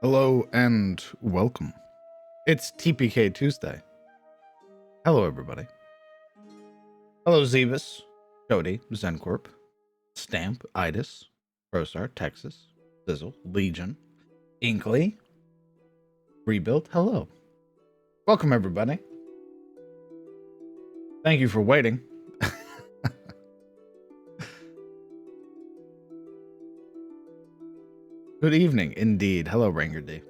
Hello and welcome. It's TPK Tuesday. Hello, everybody. Hello, Zevis, Cody, Zencorp, Stamp, Idis, Prostar, Texas, Sizzle, Legion, Inkley, Rebuild. Hello. Welcome, everybody. Thank you for waiting. Good evening, indeed. Hello, Ranger D.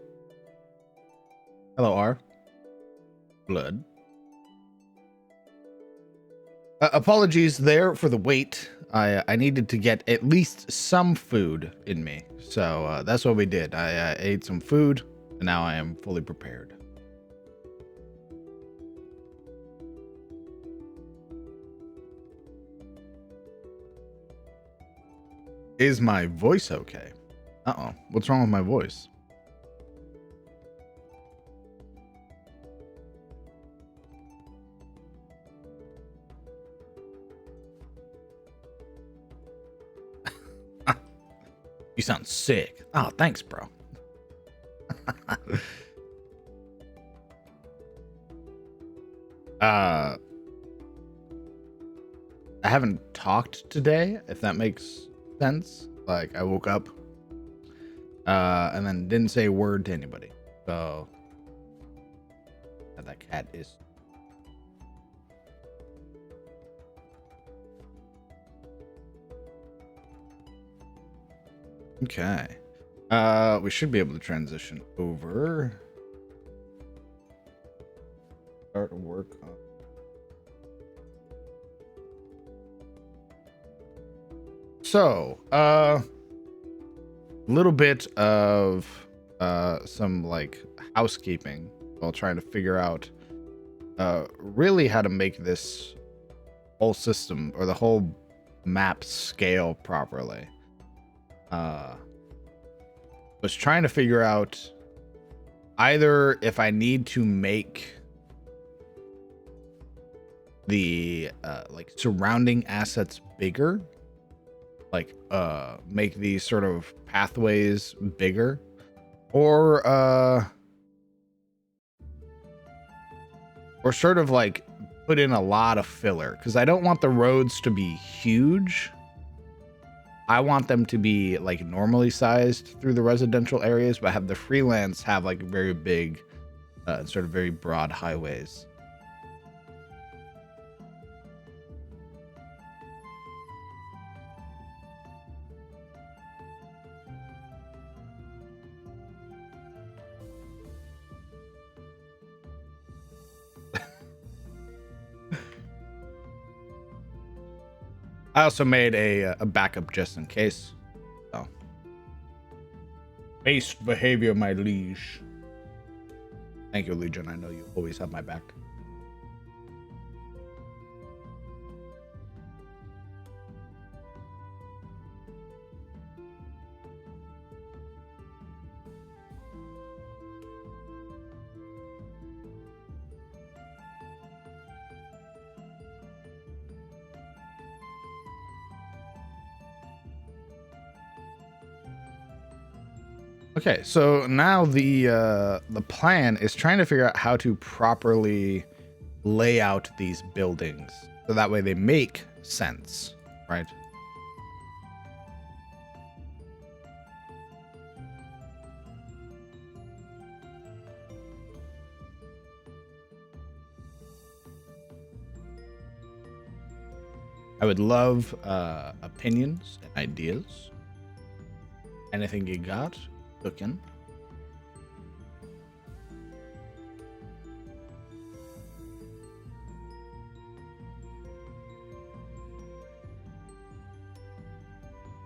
Hello, R. Blood. Apologies there for the wait. I needed to get at least some food in me. So that's what we did. I ate some food, and now I am fully prepared. Is my voice okay? Uh-oh. What's wrong with my voice? You sound sick. Oh, thanks, bro. I haven't talked today, if that makes sense. Like, I woke up and then didn't say a word to anybody. So that cat is okay. We should be able to transition over. Start to work on. So, little bit of some like housekeeping while trying to figure out really how to make this whole system or the whole map scale properly. Was trying to figure out either if I need to make the like surrounding assets bigger, like make these sort of pathways bigger, or sort of like put in a lot of filler, because I don't want the roads to be huge. I want them to be like normally sized through the residential areas, but have the freelance have like very big sort of very broad highways. I also made a backup just in case. So, based behavior, my liege. Thank you, Legion. I know you always have my back. Okay, so now the plan is trying to figure out how to properly lay out these buildings so that way they make sense, right? I would love opinions and ideas. Anything you got cooking?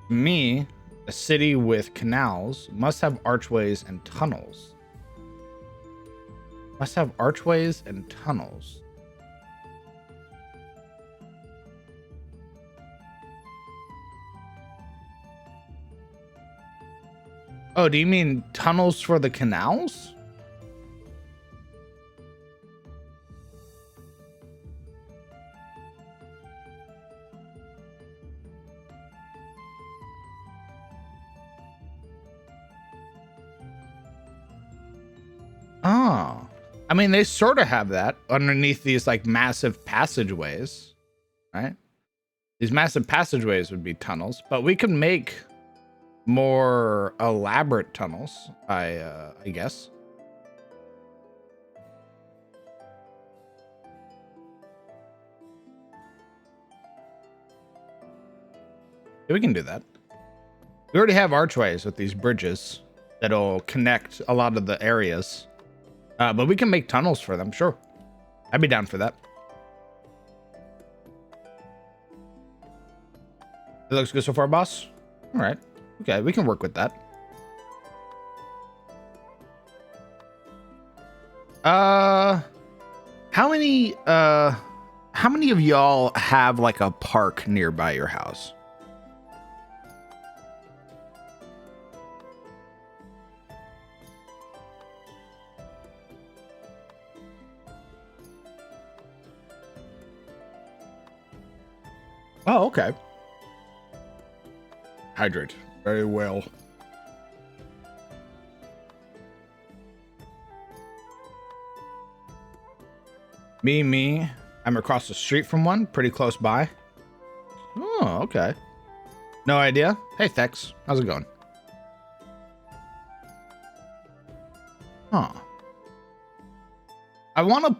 Me, a city with canals must have archways and tunnels. Must have archways and tunnels. Oh, do you mean tunnels for the canals? Oh, I mean, they sort of have that underneath these like massive passageways, right? These massive passageways would be tunnels, but we can make more elaborate tunnels, I guess. Yeah, we can do that. We already have archways with these bridges that'll connect a lot of the areas. But we can make tunnels for them, sure. I'd be down for that. It looks good so far, boss. All right. Okay, we can work with that. How many of y'all have like a park nearby your house? Oh, okay. Hydrate. Very well. Me. I'm across the street from one, pretty close by. Oh, okay. No idea. Hey, Thex. How's it going? Huh. I want to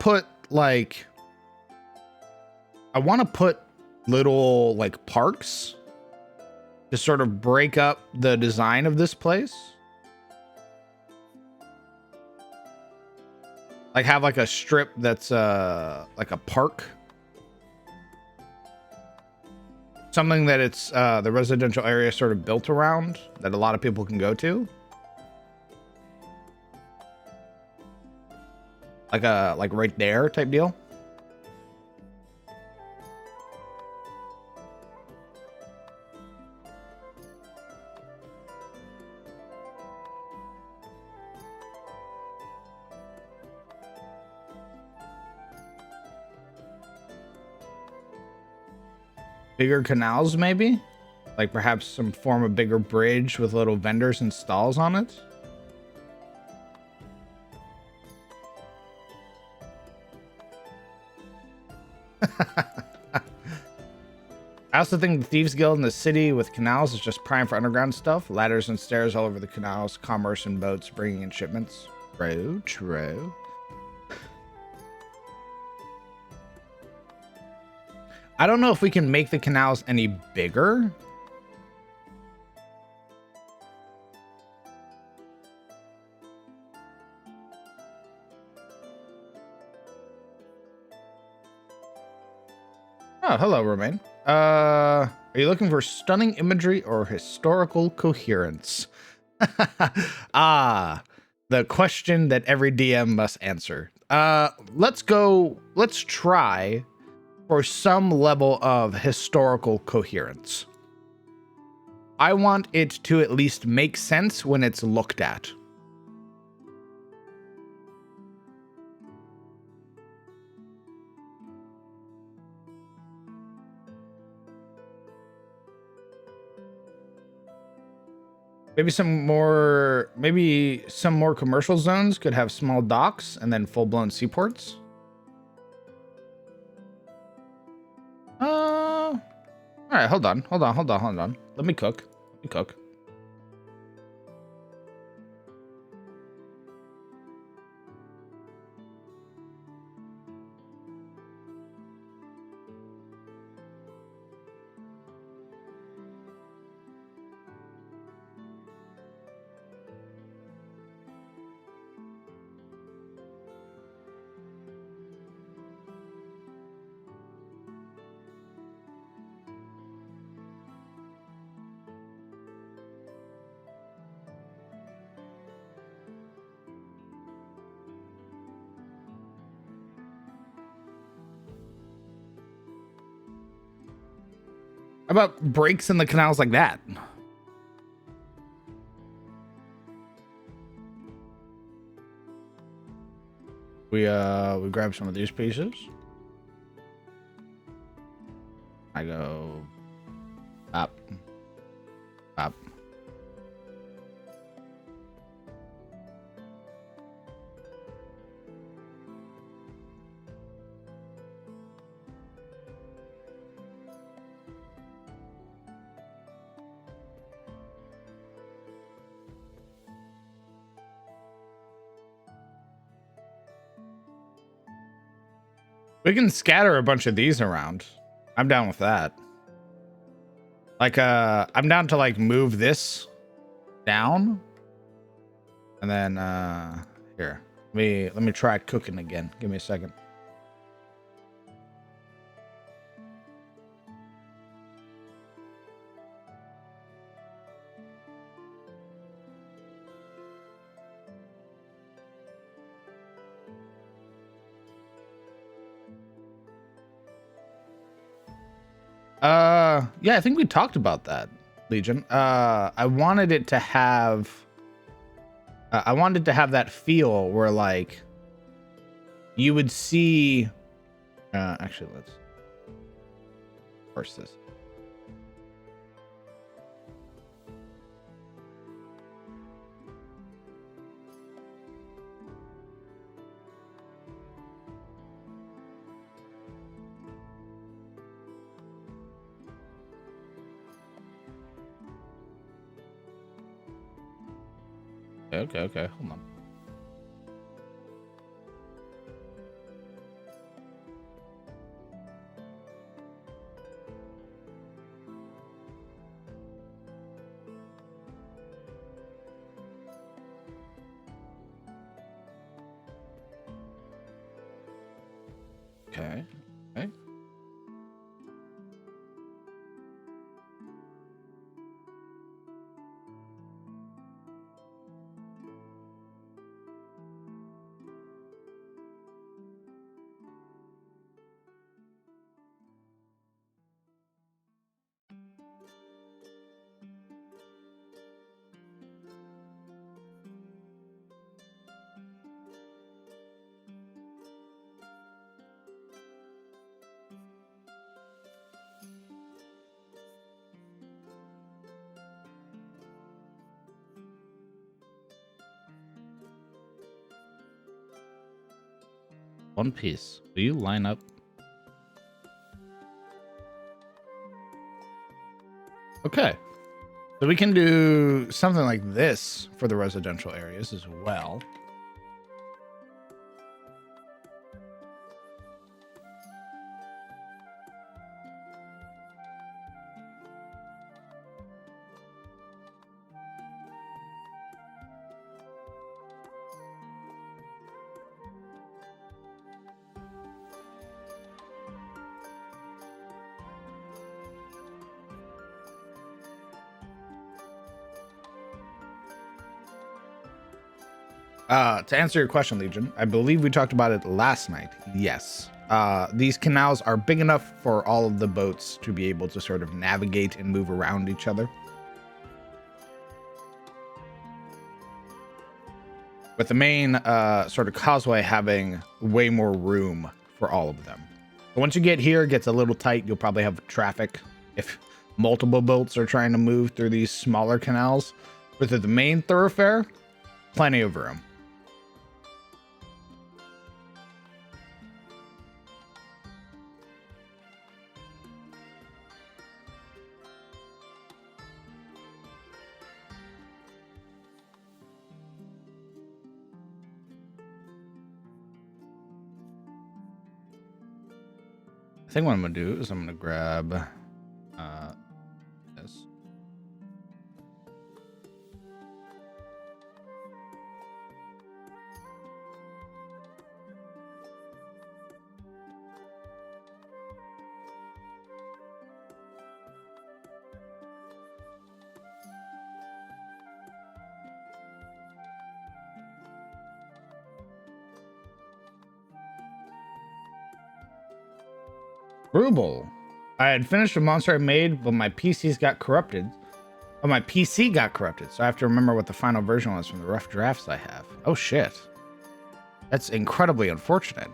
put little like parks to sort of break up the design of this place. Like have like a strip that's like a park. Something that it's the residential area sort of built around that a lot of people can go to. Like right there type deal. Bigger canals, maybe? Like perhaps some form of bigger bridge with little vendors and stalls on it? I also think the Thieves Guild in the city with canals is just prime for underground stuff. Ladders and stairs all over the canals, commerce and boats bringing in shipments. True. I don't know if we can make the canals any bigger. Oh, hello, Romaine. Are you looking for stunning imagery or historical coherence? The question that every DM must answer. Let's try for some level of historical coherence. I want it to at least make sense when it's looked at. Maybe some more commercial zones could have small docks and then full-blown seaports. All right, hold on. Let me cook. How about breaks in the canals like that? We grab some of these pieces. I go up. We can scatter a bunch of these around. I'm down with that. Like, I'm down to like move this down. And then, here, let me try cooking again. Give me a second. Yeah, I think we talked about that, Legion. I wanted it to have that feel where like you would see actually let's force this. Okay, hold on. Okay. One Piece. Will you line up? Okay. So we can do something like this for the residential areas as well. To answer your question, Legion, I believe we talked about it last night. Yes. These canals are big enough for all of the boats to be able to sort of navigate and move around each other. With the main sort of causeway having way more room for all of them. But once you get here, it gets a little tight. You'll probably have traffic if multiple boats are trying to move through these smaller canals. But through the main thoroughfare, plenty of room. I think what I'm gonna do is I'm gonna grab this. Ruble. I had finished a monster I made, but my PCs got corrupted. Oh, my PC got corrupted, so I have to remember what the final version was from the rough drafts I have. Oh shit. That's incredibly unfortunate.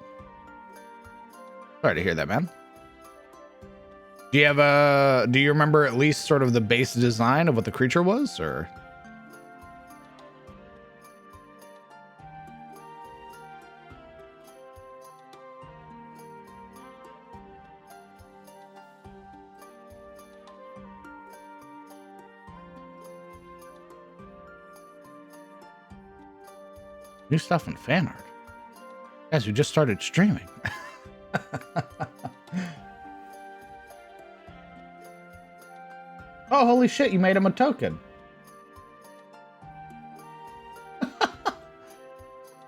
Sorry to hear that, man. Do you remember at least sort of the base design of what the creature was, or? New stuff in fan art. Guys, we just started streaming. Oh, holy shit, you made him a token.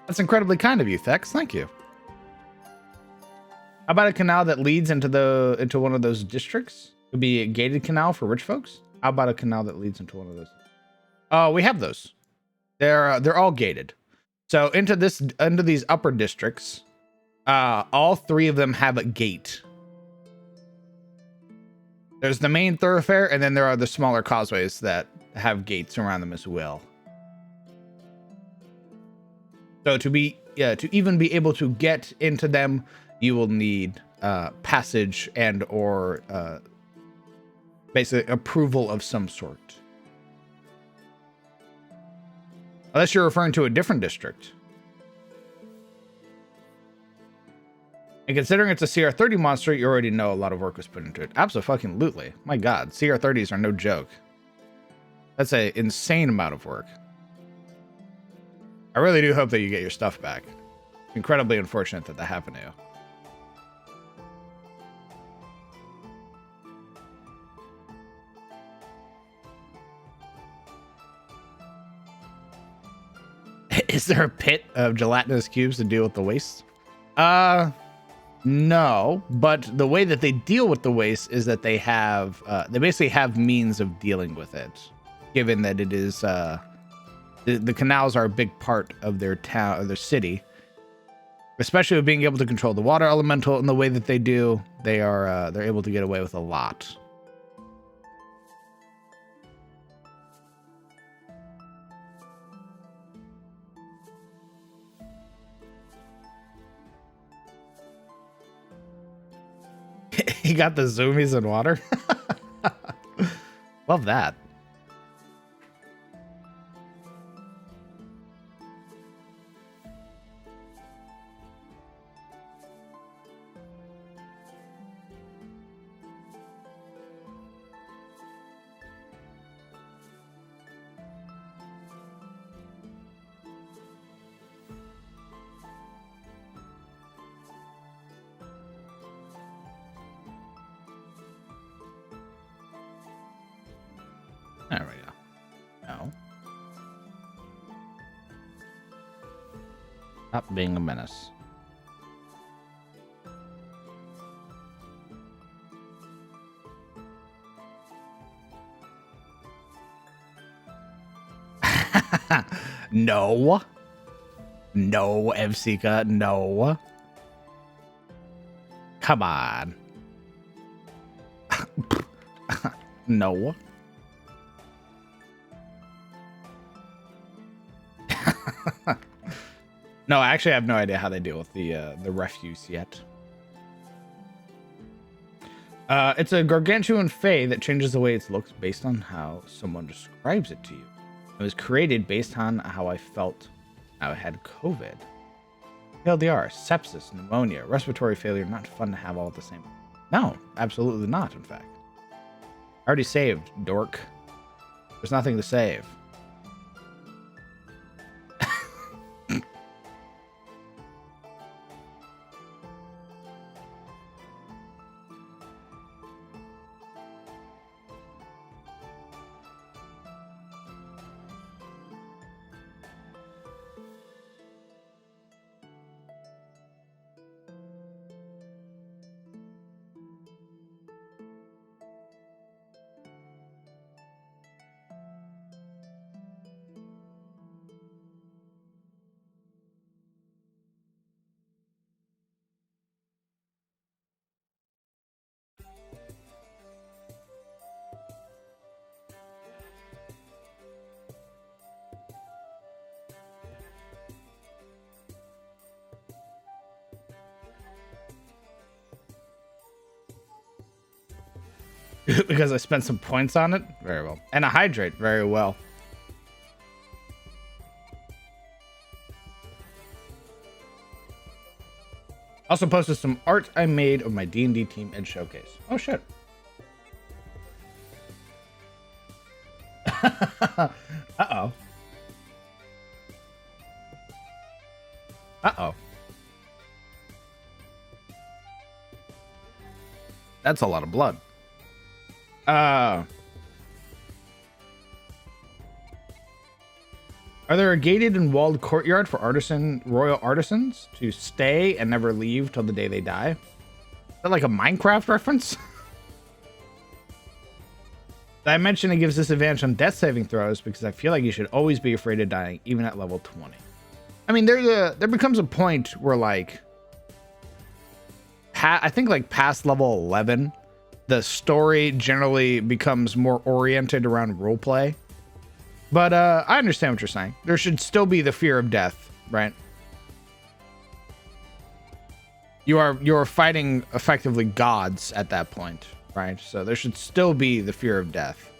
That's incredibly kind of you, Thex. Thank you. How about a canal that leads into one of those districts? It would be a gated canal for rich folks. How about a canal that leads into one of those? Oh, we have those. They're all gated. So into these upper districts, all three of them have a gate. There's the main thoroughfare, and then there are the smaller causeways that have gates around them as well. So to even be able to get into them, you will need passage and or basically approval of some sort. Unless you're referring to a different district. And considering it's a CR30 monster, you already know a lot of work was put into it. Absolutely. My god, CR30s are no joke. That's an insane amount of work. I really do hope that you get your stuff back. Incredibly unfortunate that happened to you. Is there a pit of gelatinous cubes to deal with the waste? No, but the way that they deal with the waste is that they basically have means of dealing with it, given that it is, the canals are a big part of their town, or their city, especially with being able to control the water elemental in the way that they do. They're able to get away with a lot. He got the zoomies in water. Love that. There we go. No. Stop being a menace. No. No, Evsika, no. Come on. No. No, I actually have no idea how they deal with the refuse yet. It's a gargantuan fae that changes the way it looks based on how someone describes it to you. It was created based on how I felt I had COVID. TLDR, sepsis, pneumonia, respiratory failure, not fun to have all at the same time. No, absolutely not, in fact. I already saved, dork. There's nothing to save. Because I spent some points on it? Very well. And I hydrate very well. Also posted some art I made of my D&D team Ed Showcase. Oh, shit. Uh-oh. Uh-oh. That's a lot of blood. Are there a gated and walled courtyard for royal artisans to stay and never leave till the day they die? Is that like a Minecraft reference? I mentioned it gives disadvantage on death saving throws because I feel like you should always be afraid of dying, even at level 20. I mean, there becomes a point where like, I think like past level 11, the story generally becomes more oriented around roleplay. But I understand what you're saying. There should still be the fear of death, right? You're fighting effectively gods at that point, right? So there should still be the fear of death.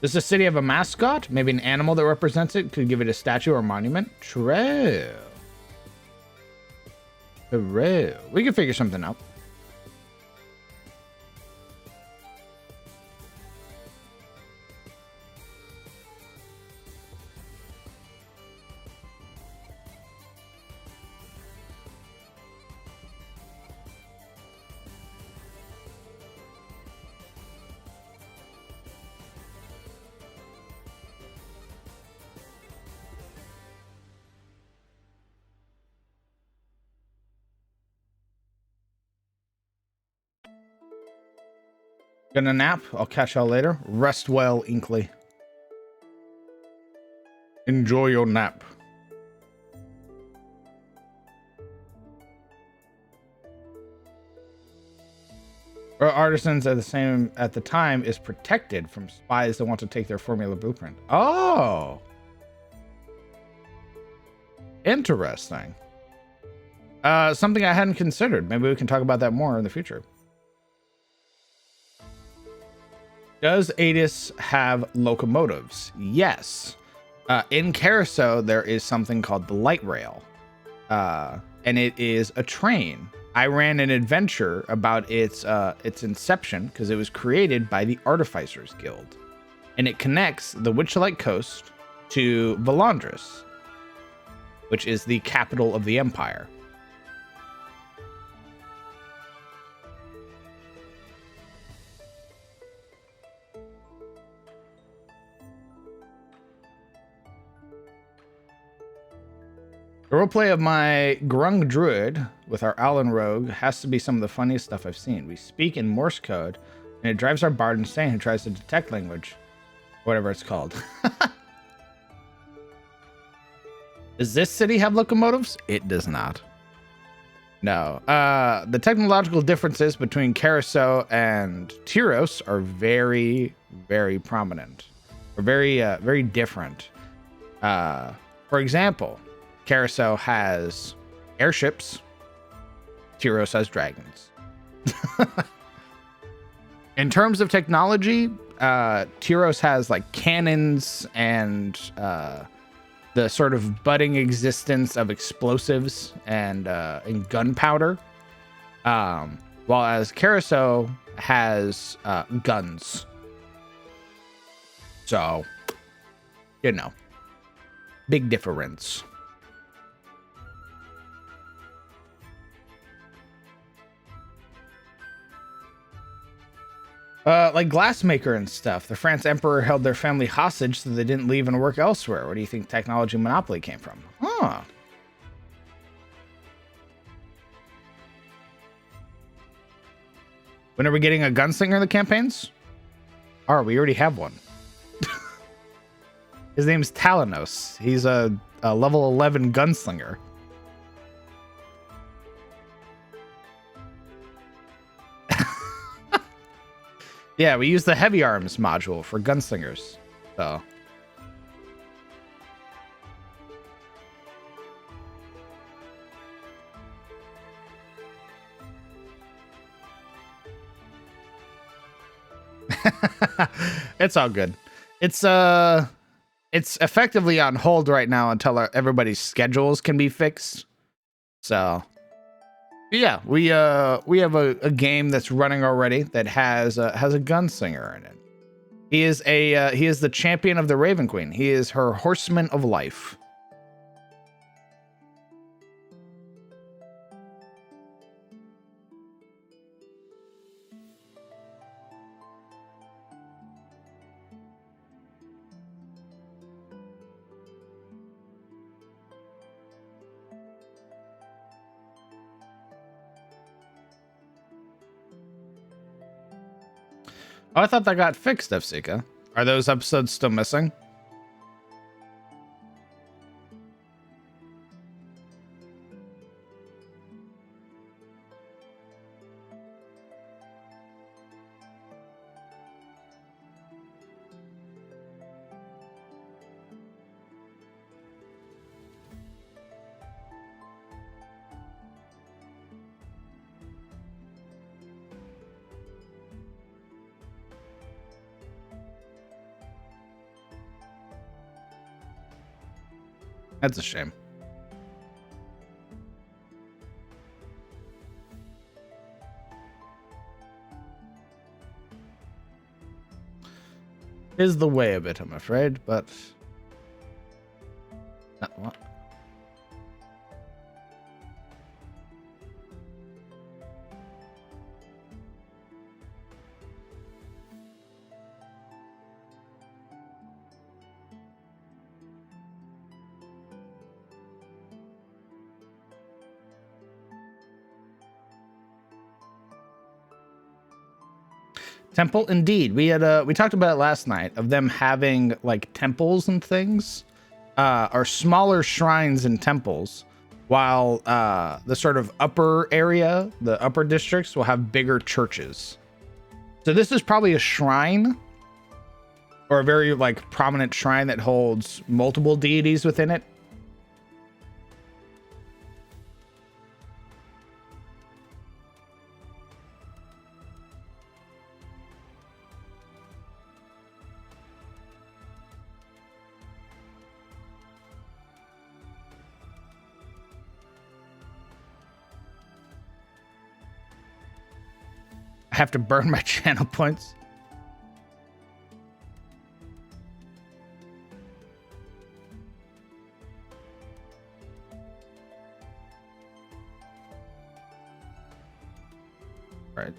Does the city have a mascot? Maybe an animal that represents it? Could give it a statue or monument? True. True. We can figure something out. Gonna nap. I'll catch y'all later. Rest well, Inkley. Enjoy your nap. Or artisans at the time is protected from spies that want to take their formula blueprint. Oh, interesting. Something I hadn't considered. Maybe we can talk about that more in the future. Does Adis have locomotives? Yes. In Carousel, there is something called the light rail. And it is a train. I ran an adventure about its inception because it was created by the Artificers Guild. And it connects the Witchlight Coast to Valandris, which is the capital of the Empire. The roleplay of my Grung Druid with our Allen Rogue has to be some of the funniest stuff I've seen. We speak in Morse code, and it drives our bard insane who tries to detect language. Whatever it's called. Does this city have locomotives? It does not. No. The technological differences between Carousel and Tyros are very, very prominent. Or very, very different. For example, Carousel has airships. Tyros has dragons. In terms of technology, Tyros has like cannons and the sort of budding existence of explosives and gunpowder. While as Carousel has guns. So, you know, big difference. Like glassmaker and stuff. The France Emperor held their family hostage so they didn't leave and work elsewhere. Where do you think technology monopoly came from? Huh. When are we getting a gunslinger in the campaigns? We already have one. His name's Talanos. He's a level 11 gunslinger. Yeah, we use the heavy arms module for gunslingers. So. It's all good. It's effectively on hold right now until everybody's schedules can be fixed. So. Yeah, we have a game that's running already that has a gunslinger in it. He is the champion of the Raven Queen. He is her horseman of life. Oh, I thought that got fixed, FCK. Are those episodes still missing? That's a shame. Is the way of it, I'm afraid, but... what? Temple, indeed. We had we talked about it last night of them having like temples and things, or smaller shrines and temples, while the sort of upper area, the upper districts, will have bigger churches. So this is probably a shrine, or a very like prominent shrine that holds multiple deities within it. I have to burn my channel points. Right.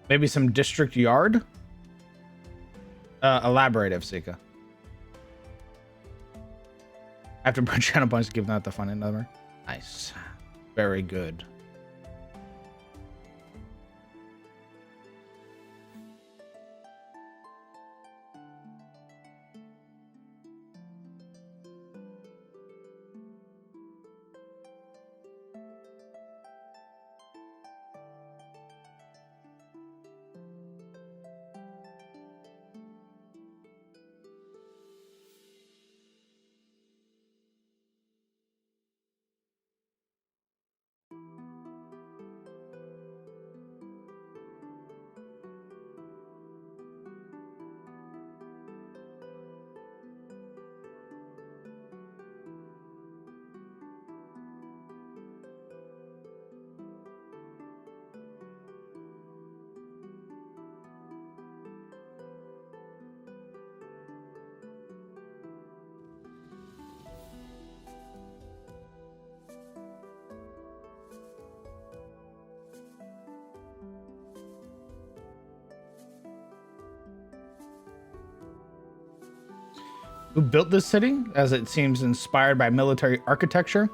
Maybe some district yard? Elaborate, Fsika. After burn channel points, give that the fun number. Nice. Very good. Who built this city, as it seems inspired by military architecture.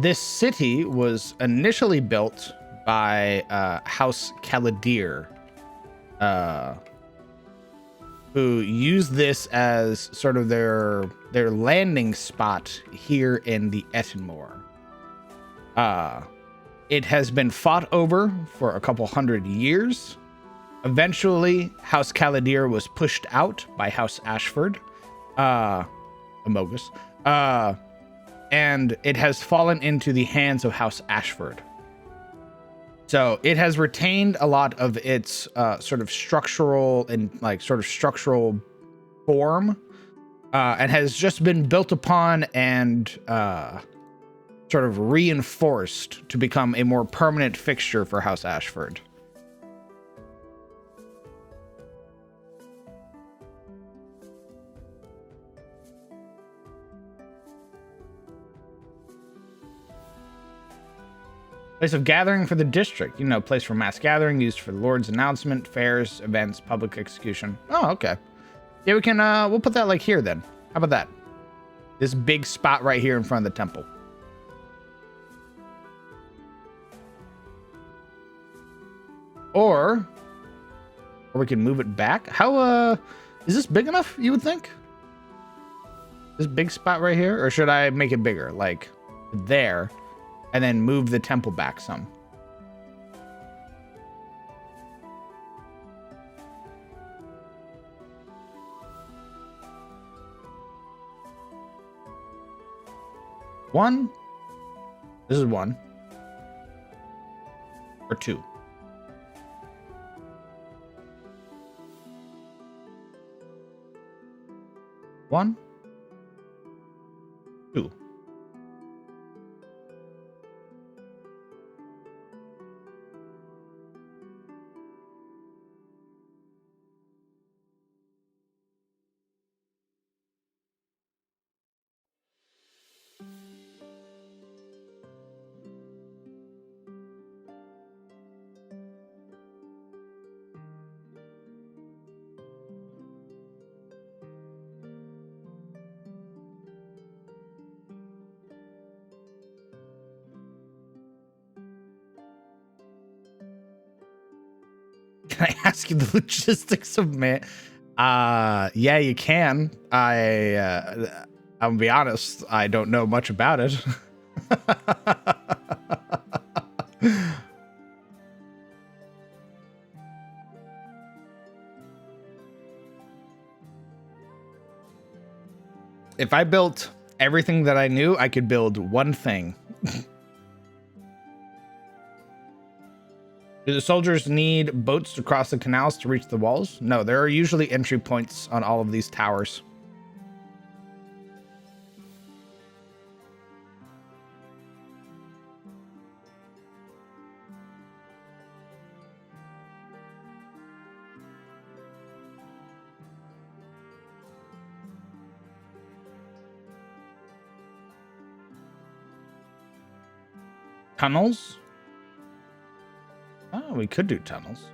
This city was initially built by House Caladir, who used this as sort of their landing spot here in the Ettenmoor. It has been fought over for a couple hundred years. Eventually, House Caladir was pushed out by House Ashford. Amogus. And it has fallen into the hands of House Ashford. So it has retained a lot of its sort of structural form, and has just been built upon and sort of reinforced to become a more permanent fixture for House Ashford. Place of gathering for the district. You know, place for mass gathering, used for the Lord's announcement, fairs, events, public execution. Oh, okay. Yeah, we can, we'll put that like here then. How about that? This big spot right here in front of the temple. Or we can move it back. How is this big enough, you would think? This big spot right here? Or should I make it bigger? Like there, and then move the temple back some. One. This is one. Or two. One. Two. Can I ask you the logistics of man? Yeah, you can. I'm gonna be honest, I don't know much about it. If I built everything that I knew, I could build one thing. Do the soldiers need boats to cross the canals to reach the walls? No, there are usually entry points on all of these towers. Tunnels? Oh, we could do tunnels.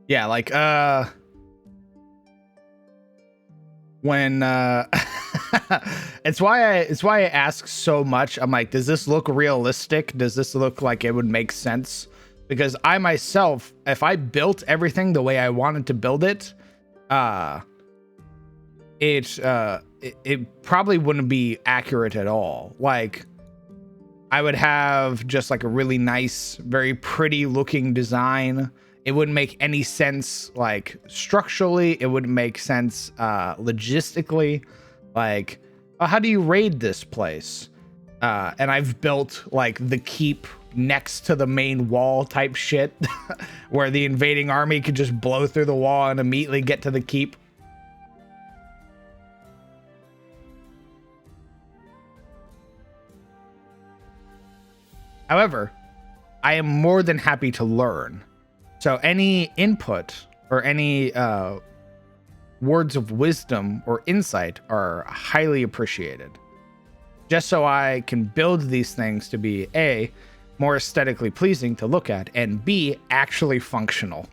Yeah, like when it's why I ask so much. I'm like, does this look realistic? Does this look like it would make sense? Because I myself, if I built everything the way I wanted to build it, it probably wouldn't be accurate at all. Like, I would have just like a really nice, very pretty looking design. It wouldn't make any sense, like structurally. It wouldn't make sense logistically. Like, oh, how do you raid this place? And I've built like the keep next to the main wall type shit where the invading army could just blow through the wall and immediately get to the keep. However, I am more than happy to learn. So any input or any words of wisdom or insight are highly appreciated. Just so I can build these things to be A, more aesthetically pleasing to look at, and B, actually functional.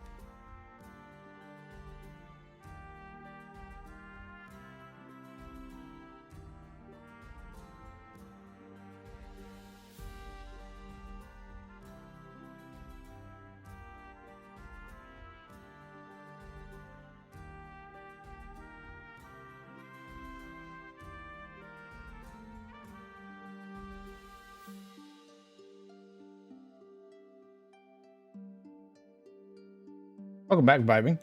Welcome back, Vibing.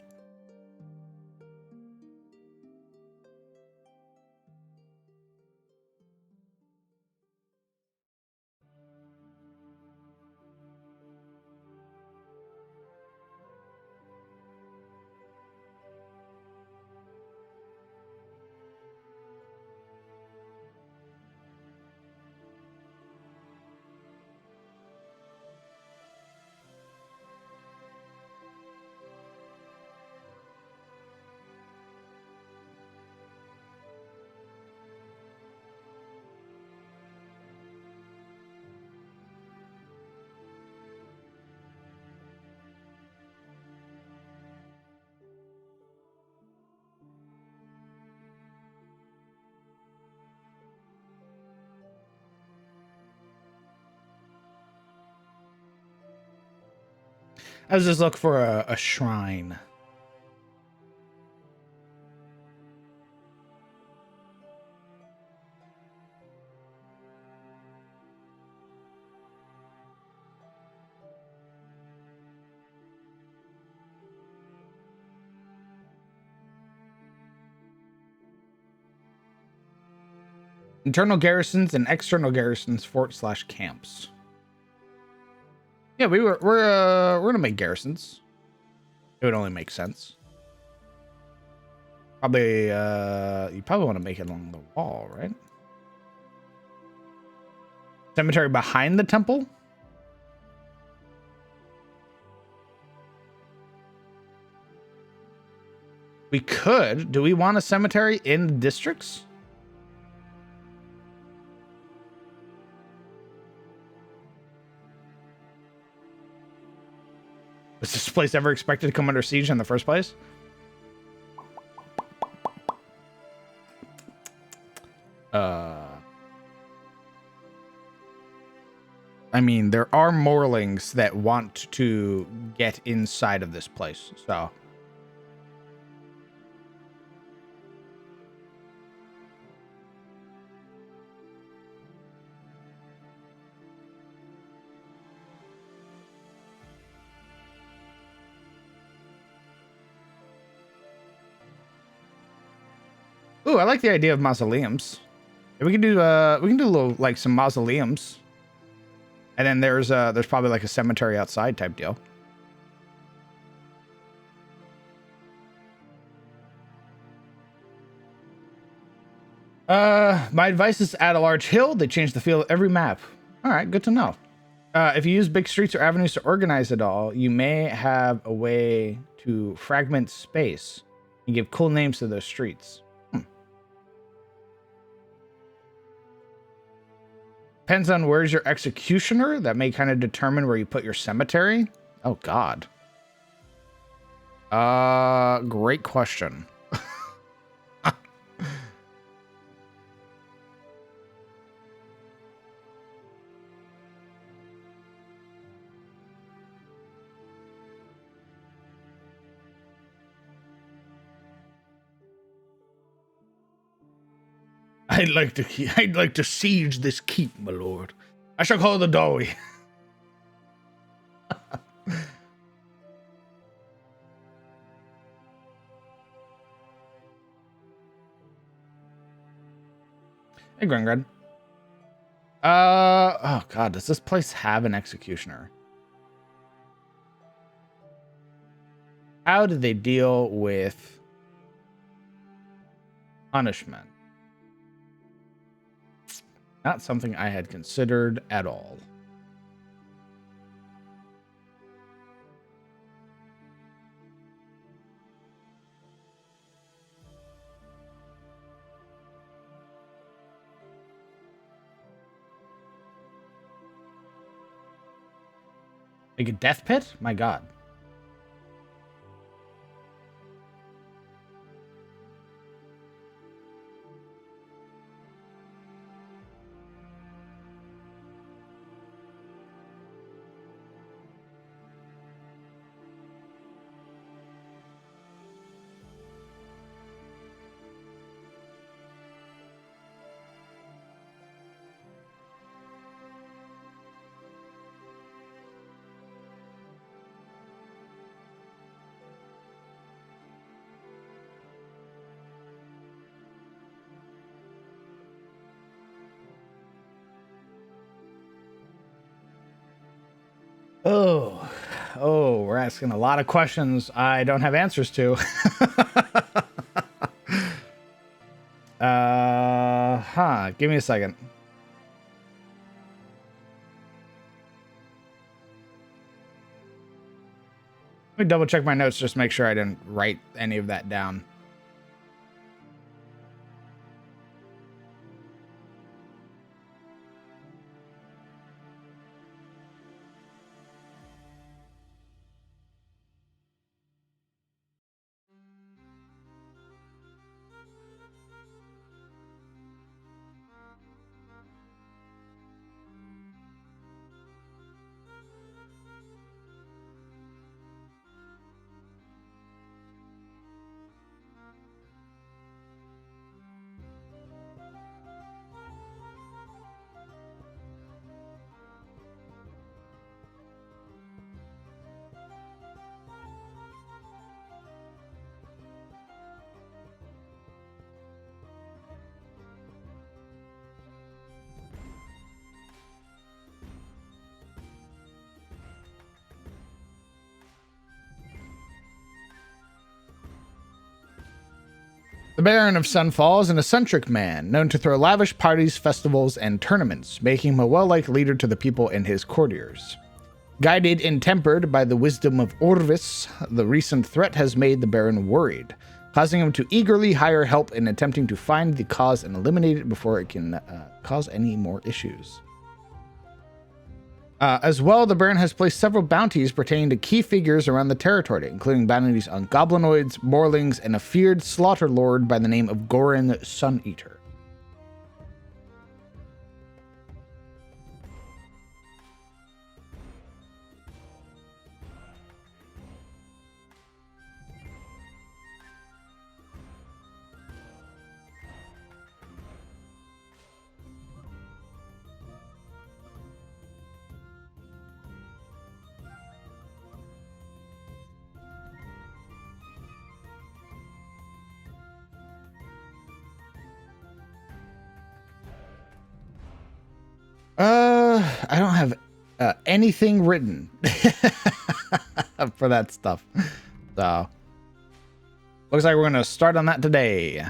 I was just looking for a shrine. Internal garrisons and external garrisons, fort/camps. Yeah, we're gonna make garrisons. It would only make sense. Probably you probably want to make it along the wall, right? Cemetery behind the temple? We could. Do we want a cemetery in the districts? Was this place ever expected to come under siege in the first place? I mean, there are Morlings that want to get inside of this place, so. Ooh, I like the idea of mausoleums. We can do a little like some mausoleums. And then there's probably like a cemetery outside type deal. My advice is add a large hill. They change the feel of every map. All right, good to know. If you use big streets or avenues to organize it all, you may have a way to fragment space and give cool names to those streets. Depends on where's your executioner. That may kind of determine where you put your cemetery. Oh, God. Great question. I'd like to siege this keep, my lord. I shall call the doorway. Hey, Grungred. Oh God, does this place have an executioner? How do they deal with punishment? Not something I had considered at all. Like a death pit? My God. Oh, we're asking a lot of questions I don't have answers to. Give me a second. Let me double check my notes just to make sure I didn't write any of that down. The Baron of Sunfall is an eccentric man, known to throw lavish parties, festivals, and tournaments, making him a well-liked leader to the people in his courtiers. Guided and tempered by the wisdom of Orvis, the recent threat has made the Baron worried, causing him to eagerly hire help in attempting to find the cause and eliminate it before it can cause any more issues. As well, the Baron has placed several bounties pertaining to key figures around the territory, including bounties on goblinoids, morlings, and a feared slaughter lord by the name of Gorin Suneater. I don't have anything written for that stuff. So, looks like we're going to start on that today.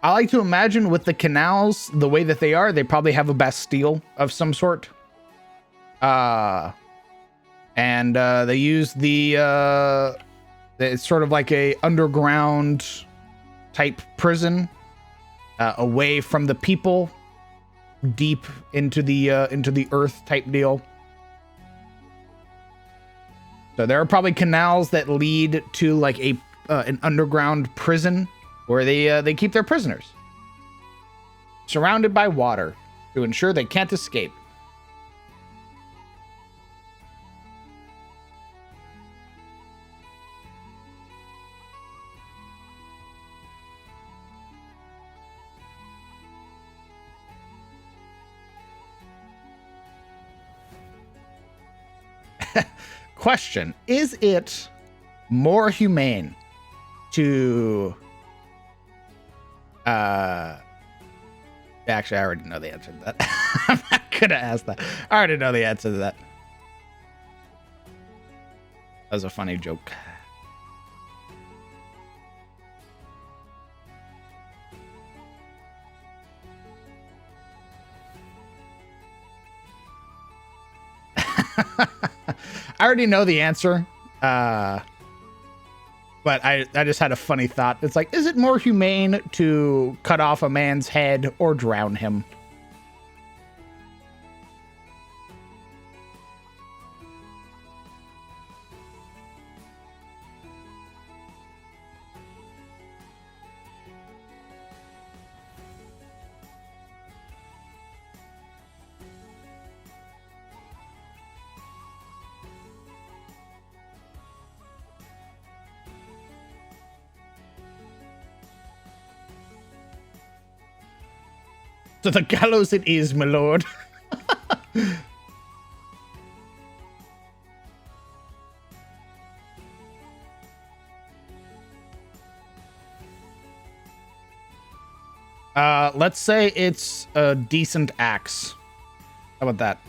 I like to imagine with the canals, the way that they are, they probably have a Bastille of some sort. And they use it's sort of like a underground type prison, away from the people, deep into the earth type deal. So there are probably canals that lead to like an underground prison where they keep their prisoners, surrounded by water to ensure they can't escape. Question: is it more humane to actually, I already know the answer to that. I'm not gonna ask that. I already know the answer to that. That was a funny joke. I already know the answer, but I just had a funny thought. It's like, is it more humane to cut off a man's head or drown him? To the gallows it is, my lord. Let's say it's a decent axe. How about that?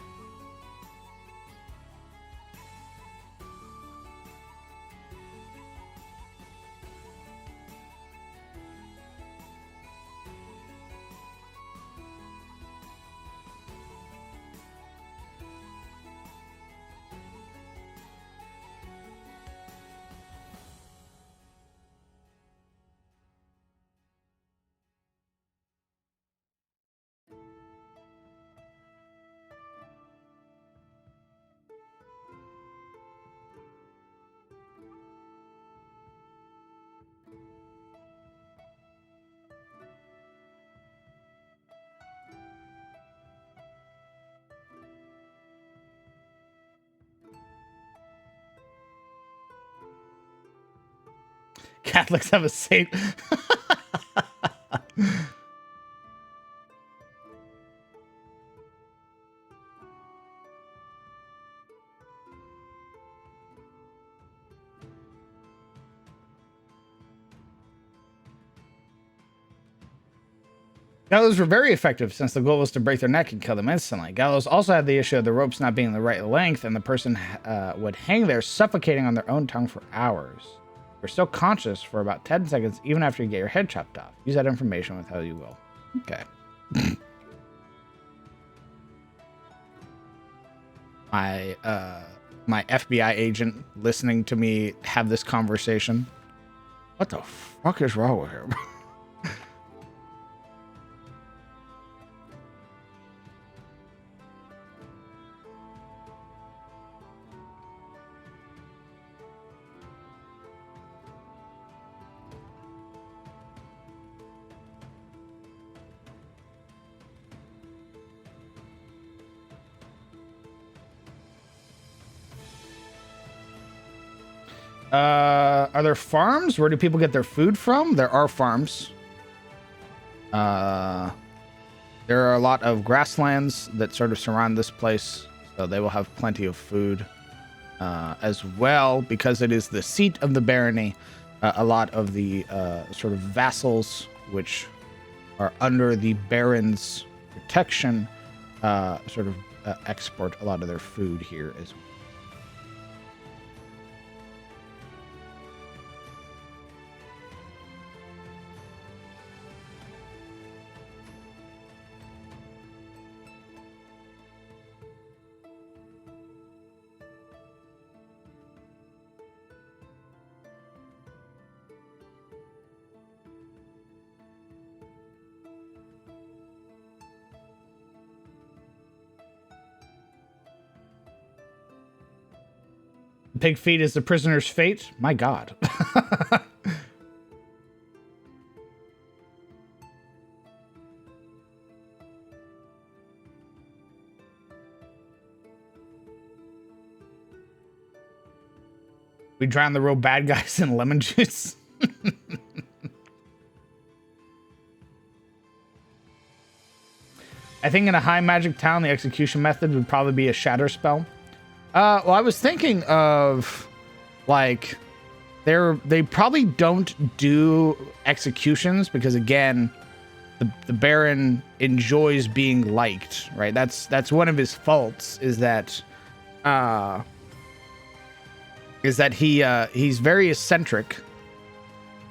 Catholics have a saint. Gallows were very effective since the goal was to break their neck and kill them instantly. Gallows also had the issue of the ropes not being the right length, and the person would hang there suffocating on their own tongue for hours. You're still conscious for about 10 seconds even after you get your head chopped off. Use that information with how you will. Okay. My FBI agent listening to me have this conversation. What the fuck is wrong with him? Are there farms? Where do people get their food from? There are farms. There are a lot of grasslands that sort of surround this place, so they will have plenty of food as well, because it is the seat of the barony. A lot of the sort of vassals, which are under the baron's protection, sort of export a lot of their food here as well. Pig feet is the prisoner's fate? My God. We drown the real bad guys in lemon juice. I think in a high magic town, the execution method would probably be a shatter spell. Well, I was thinking of, like, they probably don't do executions because, again, the Baron enjoys being liked, right? That's one of his faults, is that he's very eccentric,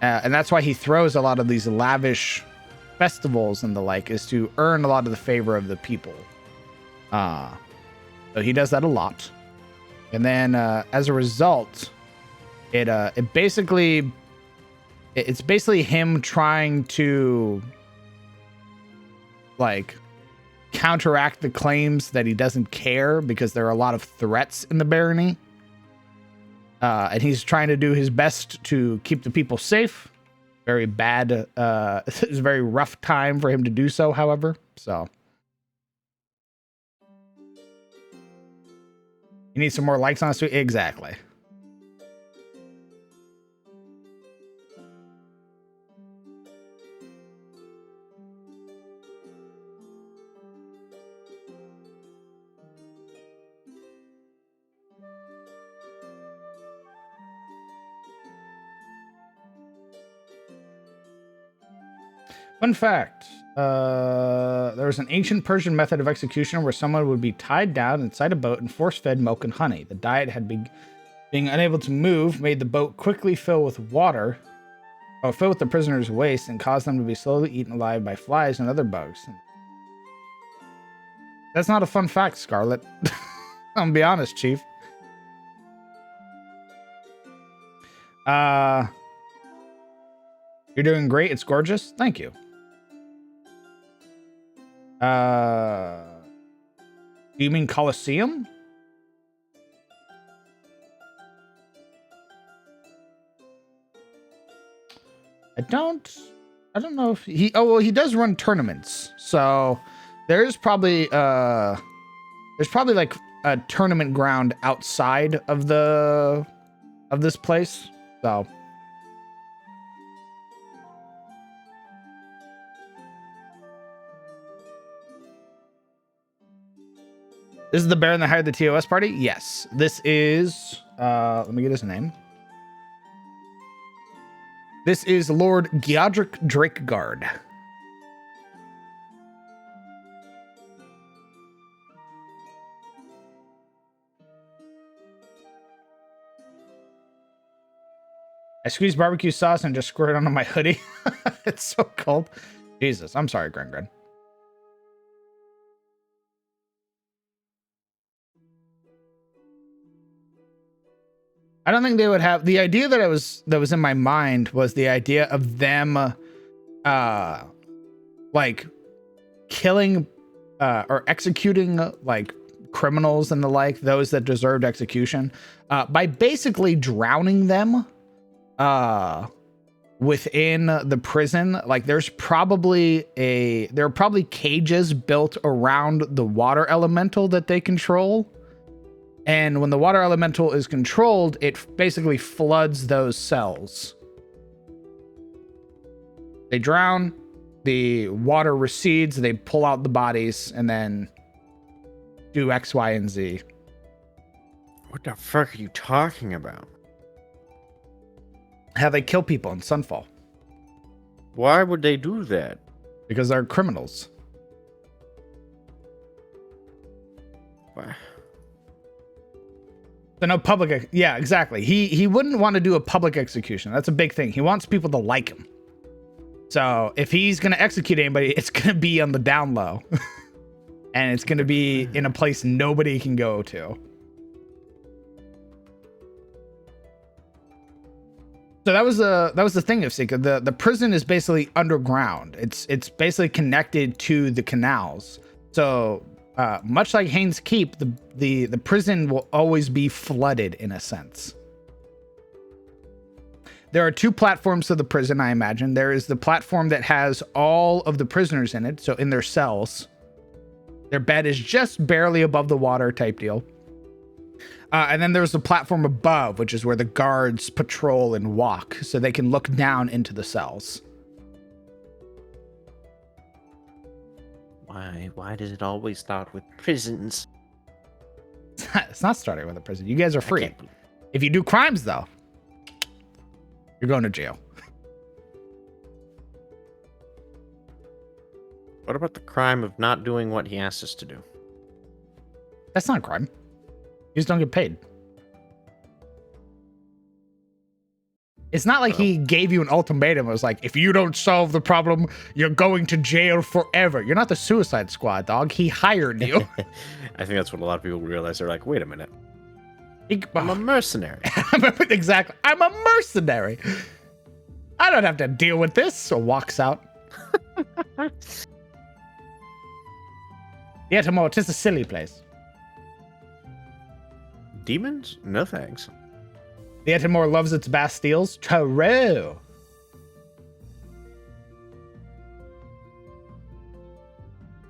and that's why he throws a lot of these lavish festivals and the like, is to earn a lot of the favor of the people. So he does that a lot. And then as a result, it's basically him trying to, like, counteract the claims that he doesn't care because there are a lot of threats in the barony. And he's trying to do his best to keep the people safe. Very bad. It's a very rough time for him to do so, however. So you need some more likes on us too. Exactly. Fun fact. There was an ancient Persian method of execution where someone would be tied down inside a boat and force-fed milk and honey. The diet had being unable to move made the boat quickly fill with water, or fill with the prisoner's waste, and caused them to be slowly eaten alive by flies and other bugs. That's not a fun fact, Scarlet. I'm gonna be honest, Chief. You're doing great. It's gorgeous. Thank you. Do you mean Colosseum? I don't know if he, oh, well, he does run tournaments. So there's probably like a tournament ground outside of this place. So this is the Baron that hired the TOS party? Yes. This is, let me get his name. This is Lord Geodric Drakegard. I squeezed barbecue sauce and just squirted it onto my hoodie. It's so cold. Jesus, I'm sorry, Gren. I don't think they would have the idea that was in my mind was the idea of them like killing or executing like criminals and the like, those that deserved execution, by basically drowning them within the prison. Like there are probably cages built around the water elemental that they control. And when the water elemental is controlled, it basically floods those cells. They drown, the water recedes, they pull out the bodies, and then do X, Y, and Z. What the fuck are you talking about? How they kill people in Sunfall. Why would they do that? Because they're criminals. Why? So no public, yeah, exactly. He wouldn't want to do a public execution. That's a big thing. He wants people to like him. So if he's gonna execute anybody, it's gonna be on the down low, and it's gonna be in a place nobody can go to. So that was the thing of Sika. The prison is basically underground. It's basically connected to the canals. So much like Haynes Keep, the prison will always be flooded in a sense. There are two platforms to the prison, I imagine. There is the platform that has all of the prisoners in it, so in their cells. Their bed is just barely above the water type deal. And then there's the platform above, which is where the guards patrol and walk, so they can look down into the cells. Why does it always start with prisons? It's not starting with a prison. You guys are free. If you do crimes, though, you're going to jail. What about the crime of not doing what he asked us to do? That's not a crime. You just don't get paid. It's not like he gave you an ultimatum. It was like, if you don't solve the problem, you're going to jail forever. You're not the Suicide Squad, dog. He hired you. I think that's what a lot of people realize. They're like, wait a minute. I'm a mercenary. Exactly. I'm a mercenary. I don't have to deal with this. So walks out. Yeah, tomorrow. It's a silly place. Demons? No thanks. The Etamore loves its Bastilles. True.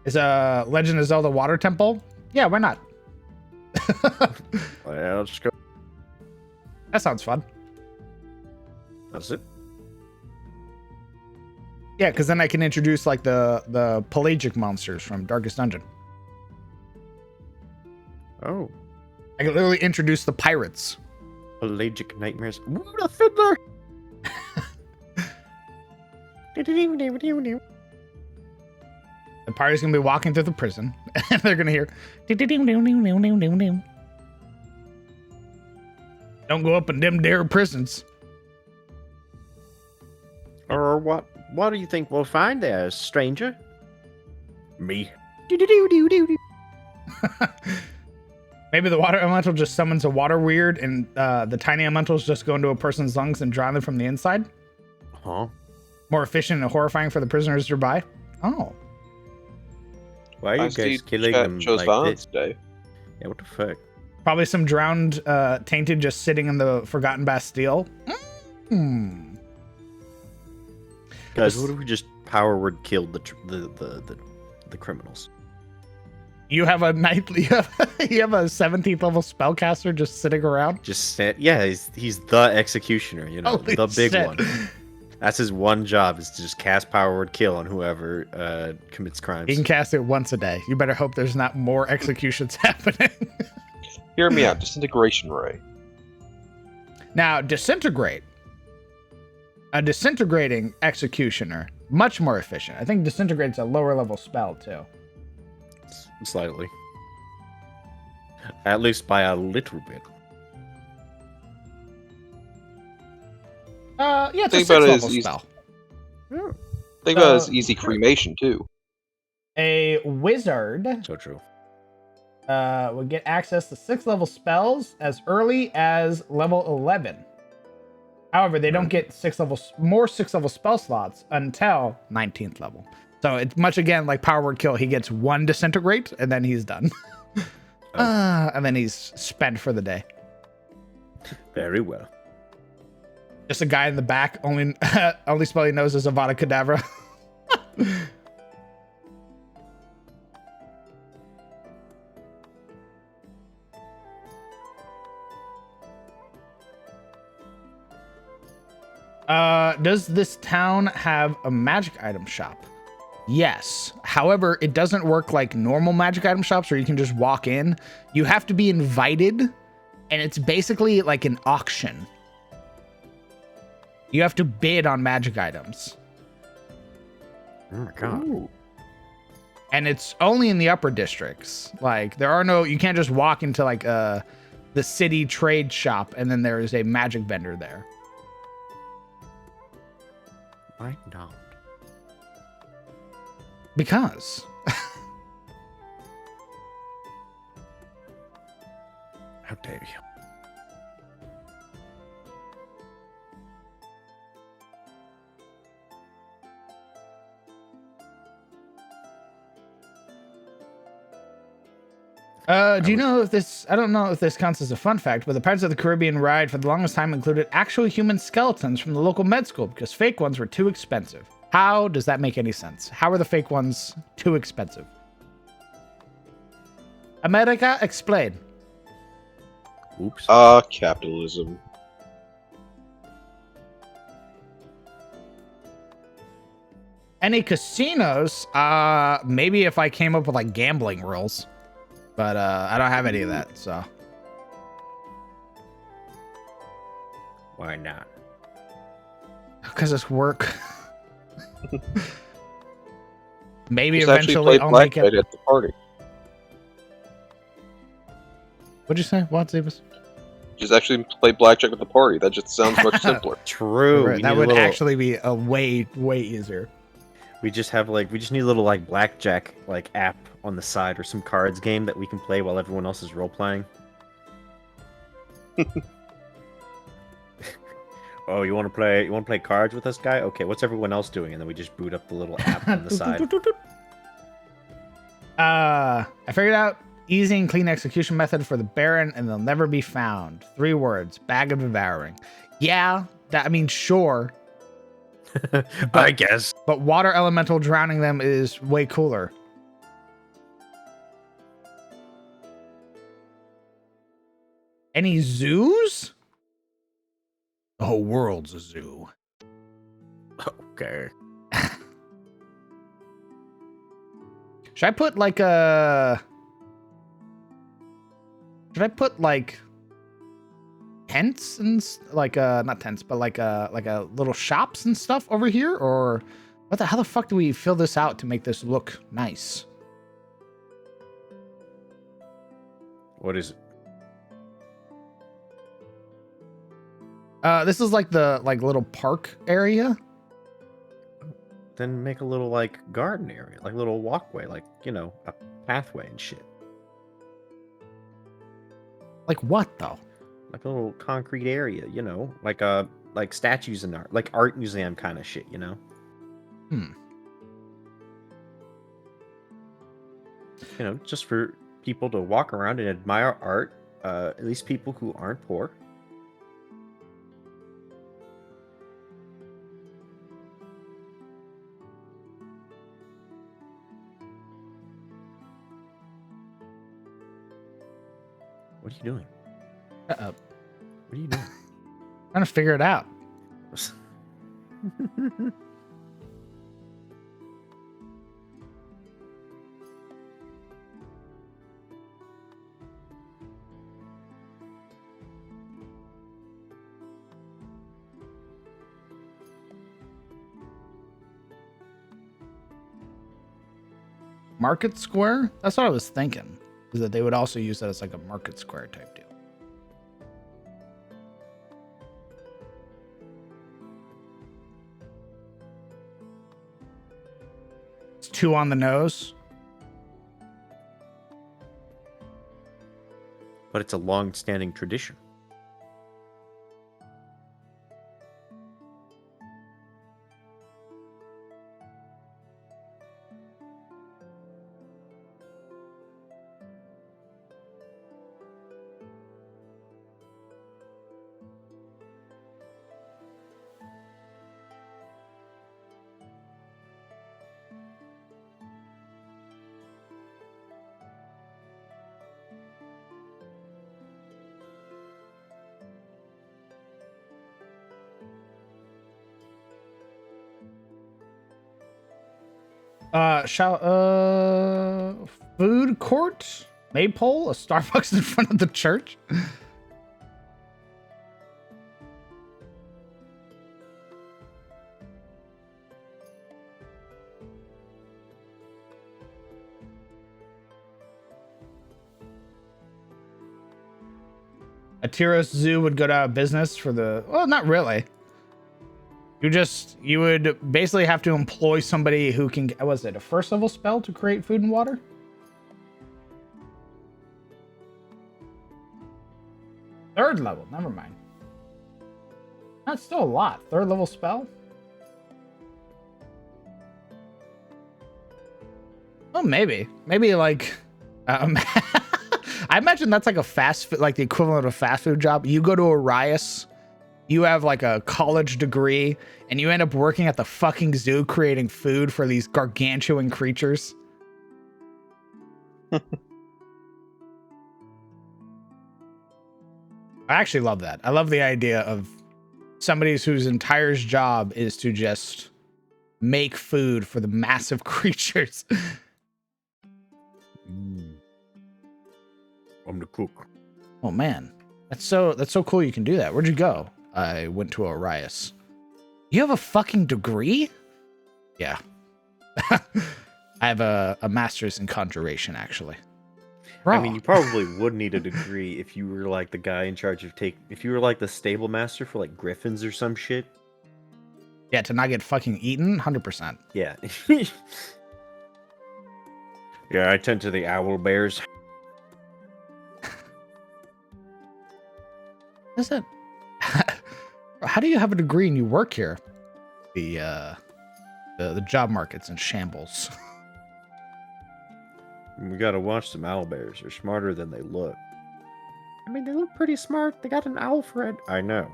Is Legend of Zelda Water Temple? Yeah, why not? I'll just go. That sounds fun. That's it. Yeah, because then I can introduce like the pelagic monsters from Darkest Dungeon. Oh. I can literally introduce the pirates. Pelagic nightmares. Ooh, the fiddler! The pirates gonna be walking through the prison, and they're gonna hear. Don't go up in them dare prisons. Or what? What do you think we'll find there, stranger? Me. Maybe the water elemental just summons a water weird, and the tiny elementals just go into a person's lungs and drown them from the inside. Huh? More efficient and horrifying for the prisoners nearby. Oh. Why are you guys killing them like this? Today. Yeah, what the fuck? Probably some drowned tainted just sitting in the forgotten Bastille. Guys, what if we just power word killed the criminals? You have a nightly, you have a 17th level spellcaster just sitting around. Yeah, he's the executioner, you know, Holy the big shit. one. That's his one job, is to just cast power word kill on whoever commits crimes. You can cast it once a day. You better hope there's not more executions happening. Hear me out. Disintegration ray. Now, disintegrate. A disintegrating executioner, much more efficient. I think disintegrate's a lower level spell too. Slightly. At least by a little bit. Yeah, it's Think a about it 6th as level easy- spell. Think about it as So- easy cremation too. A wizard So true. would get access to 6th level spells as early as level 11. However, they don't get more 6th level spell slots until 19th level. So it's much again like Power Word Kill. He gets 1 disintegrate and then he's done. And then he's spent for the day. Very well. Just a guy in the back. Only spell he knows is Avada Kedavra. Does this town have a magic item shop? Yes. However, it doesn't work like normal magic item shops where you can just walk in. You have to be invited, and it's basically like an auction. You have to bid on magic items. Oh my god. Ooh. And it's only in the upper districts. Like you can't just walk into like the city trade shop and then there is a magic vendor there. Why not? Because How dare you? do you know if this, I don't know if this counts as a fun fact, but the Pirates of the Caribbean ride for the longest time included actual human skeletons from the local med school because fake ones were too expensive. How does that make any sense? How are the fake ones too expensive? America, explain. Oops. Capitalism. Any casinos? Maybe if I came up with like gambling rules. But I don't have any of that, so. Why not? Because it's work. Maybe Just actually eventually play I'll make blackjack it. at the party. What'd you say? What, Zebus? Just actually play blackjack at the party. That just sounds much simpler. True. Right, We that need a would little- actually be a way easier. We just need a little like blackjack like app on the side or some cards game that we can play while everyone else is role playing. Oh, you want to play? You want to play cards with us, guy? Okay, what's everyone else doing? And then we just boot up the little app on the side. I figured out easy and clean execution method for the Baron, and they'll never be found. 3 words: bag of devouring. Yeah, sure. I guess. But water elemental drowning them is way cooler. Any zoos? The whole world's a zoo. Okay. Should I put like a... Should I put like tents and like not tents, but like a little shops and stuff over here? Or how the fuck do we fill this out to make this look nice? What is it? This is like the little park area. Then make a little like garden area, like a little walkway, like a pathway and shit. Like what though? Like a little concrete area, like statues and art, like art museum kind of shit, Just for people to walk around and admire art, at least people who aren't poor. What are you doing? Shut up. What are you doing? Trying to figure it out. Market square? That's what I was thinking. Is that they would also use that as like a market square type deal. It's too on the nose. But it's a long-standing tradition. Food court? Maypole? A Starbucks in front of the church? A Tyros Zoo would go out of business for the... Well, not really. You would basically have to employ somebody who can... Was it a first level spell to create food and water? Third level, never mind. That's still a lot. Third level spell? Oh, maybe. Maybe like... I imagine that's like a fast food, like the equivalent of a fast food job. You go to Arias, you have like a college degree, and you end up working at the fucking zoo creating food for these gargantuan creatures. I actually love that. I love the idea of somebody whose entire job is to just make food for the massive creatures. I'm the cook. Oh man, that's so cool. You can do that. Where'd you go? I went to Arias. You have a fucking degree? Yeah. I have a master's in conjuration, actually. Bro. I mean, you probably would need a degree if you were like the guy in charge of if you were like the stable master for like griffins or some shit. Yeah, to not get fucking eaten, 100%. Yeah. Yeah, I tend to the owl bears. Is that? How do you have a degree and you work here? The job market's in shambles. We gotta watch some owl bears. They're smarter than they look. I mean, they look pretty smart. They got an owl friend. I know.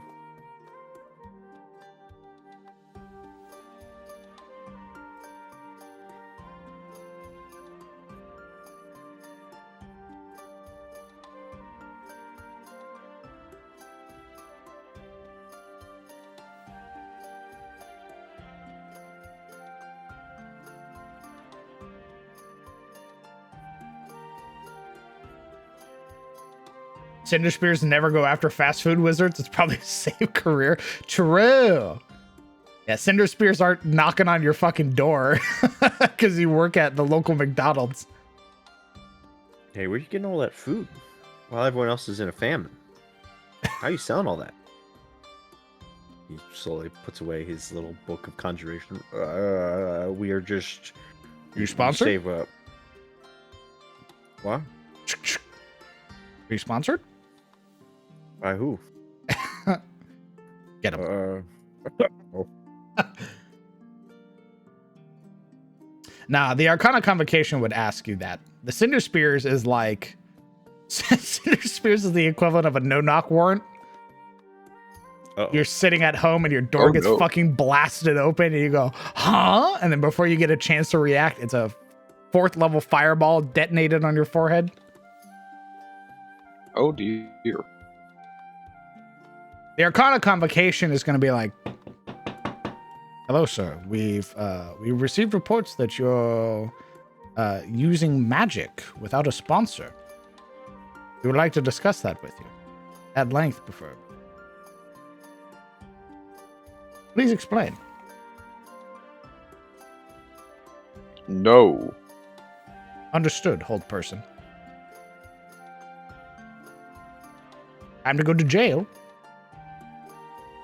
Cinder Spears never go after fast food wizards. It's probably a safe career. True. Yeah, Cinder Spears aren't knocking on your fucking door because you work at the local McDonald's. Hey, where you getting all that food? While everyone else is in a famine. How you selling all that? He slowly puts away his little book of conjuration. We are just... You sponsored? Save up. What? Are you sponsored? By who? Get him. Oh. Nah, the Arcana Convocation would ask you that. The Cinder Spears is like... Cinder Spears is the equivalent of a no-knock warrant. Uh-oh. You're sitting at home and your door gets fucking blasted open and you go, huh? And then before you get a chance to react, it's a 4th level fireball detonated on your forehead. Oh dear. The Arcana Convocation is going to be like, hello, sir. We've received reports that you're using magic without a sponsor. We would like to discuss that with you. At length, preferably. Please explain. No. Understood, hold person. Time to go to jail.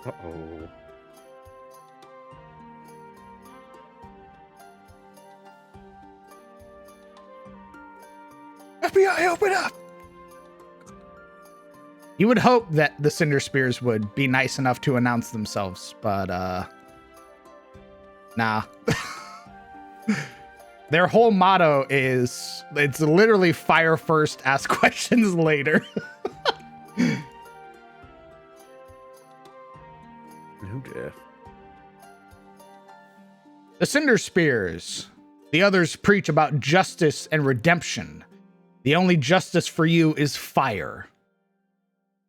Uh-oh. FBI, open up! You would hope that the Cinder Spears would be nice enough to announce themselves, but nah. Their whole motto is, it's literally fire first, ask questions later. Oh dear. The Cinder Spears. The others preach about justice and redemption. The only justice for you is fire.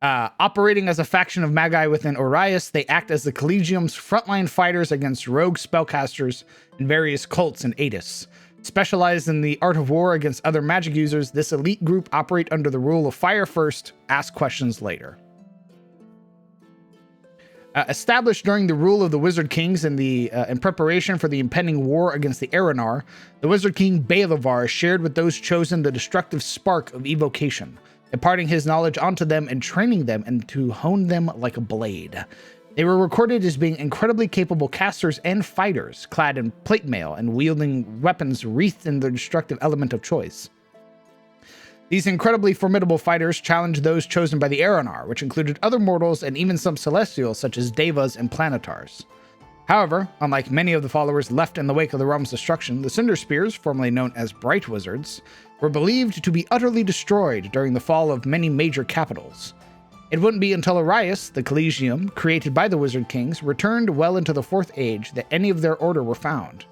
Operating as a faction of Magi within Orias, they act as the Collegium's frontline fighters against rogue spellcasters and various cults in Adis. Specialized in the art of war against other magic users, this elite group operate under the rule of fire first, ask questions later. Established during the rule of the Wizard Kings in preparation for the impending war against the Aranar, the Wizard King Balavar shared with those chosen the destructive spark of evocation, imparting his knowledge onto them and training them and to hone them like a blade. They were recorded as being incredibly capable casters and fighters, clad in plate mail and wielding weapons wreathed in the destructive element of choice. These incredibly formidable fighters challenged those chosen by the Aranar, which included other mortals and even some celestials such as Devas and Planetars. However, unlike many of the followers left in the wake of the realm's destruction, the Cinder Spears, formerly known as Bright Wizards, were believed to be utterly destroyed during the fall of many major capitals. It wouldn't be until Arias, the Collegium, created by the Wizard Kings, returned well into the Fourth Age that any of their order were found.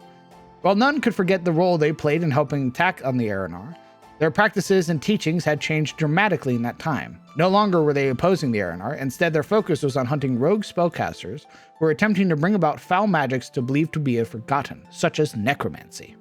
While none could forget the role they played in helping attack on the Aranar, their practices and teachings had changed dramatically in that time. No longer were they opposing the Aranar, instead their focus was on hunting rogue spellcasters who were attempting to bring about foul magics believed to be forgotten, such as necromancy.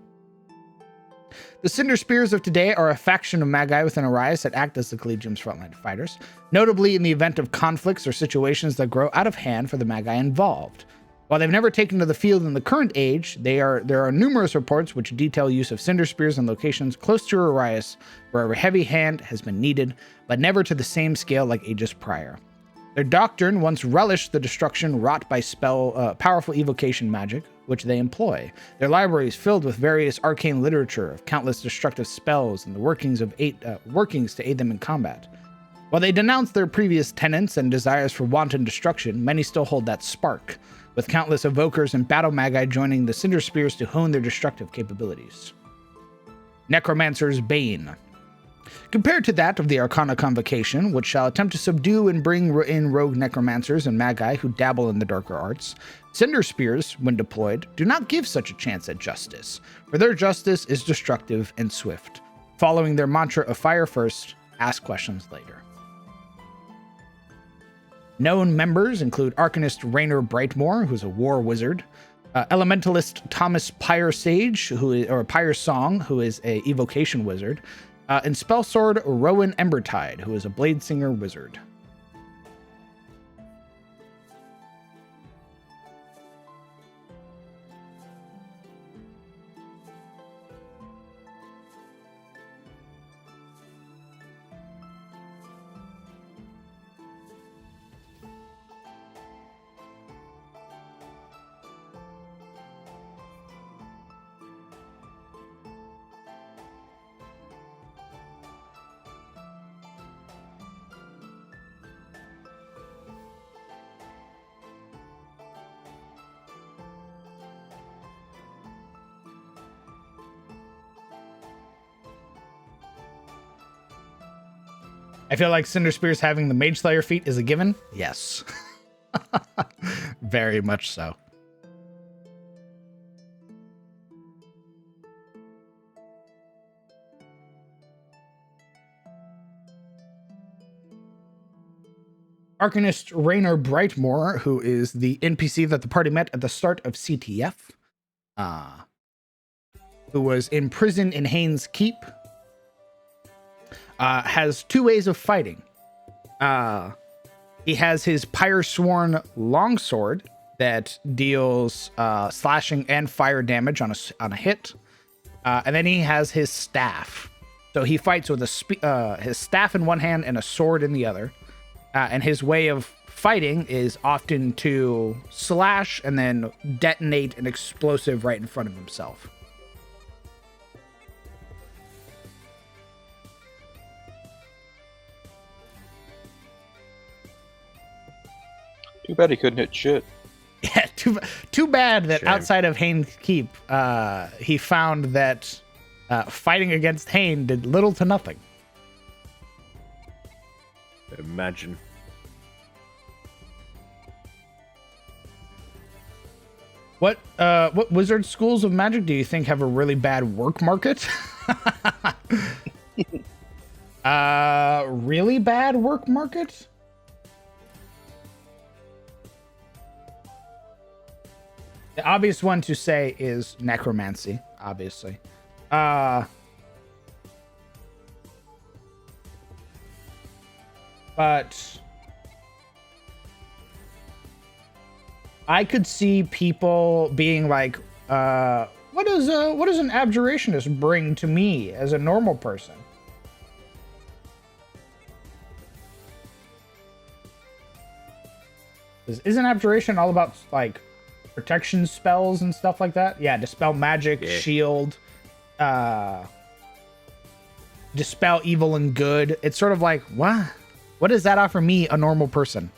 The Cinder Spears of today are a faction of Magi within Arias that act as the Collegium's frontline fighters, notably in the event of conflicts or situations that grow out of hand for the Magi involved. While they've never taken to the field in the current age, there are numerous reports which detail use of Cinder Spears in locations close to Arias where a heavy hand has been needed, but never to the same scale like ages prior. Their doctrine once relished the destruction wrought by powerful evocation magic, which they employ. Their library is filled with various arcane literature of countless destructive spells and the workings to aid them in combat. While they denounce their previous tenets and desires for wanton destruction, many still hold that spark, with countless evokers and battle magi joining the Cinder Spears to hone their destructive capabilities. Necromancer's Bane. Compared to that of the Arcana Convocation, which shall attempt to subdue and bring in rogue necromancers and magi who dabble in the darker arts, Cinder Spears, when deployed, do not give such a chance at justice, for their justice is destructive and swift, following their mantra of fire first, ask questions later. Known members include Arcanist Raynor Brightmore, who's a war wizard, Elementalist Thomas Pyre Sage, Pyre Song, who is a evocation wizard, and Spellsword Rowan Embertide, who is a blade singer wizard. I feel like Cinder Spears having the Mage Slayer feat is a given. Yes. Very much so. Arcanist Raynor Brightmore, who is the NPC that the party met at the start of CTF, who was imprisoned in Haynes Keep, has two ways of fighting. He has his Pyre Sworn longsword that deals slashing and fire damage on a hit, and then he has his staff. So he fights with his staff in one hand and a sword in the other. And his way of fighting is often to slash and then detonate an explosive right in front of himself. Too bad he couldn't hit shit. Yeah, too bad that Shame. outside of Hane's Keep, he found that fighting against Hane did little to nothing. Imagine. What wizard schools of magic do you think have a really bad work market? Really bad work market? The obvious one to say is necromancy, obviously. But I could see people being like, what does an abjurationist bring to me as a normal person? Isn't abjuration all about like protection spells and stuff like that? Yeah, dispel magic, Yeah. shield, dispel evil and good. It's sort of like, what does that offer me, a normal person?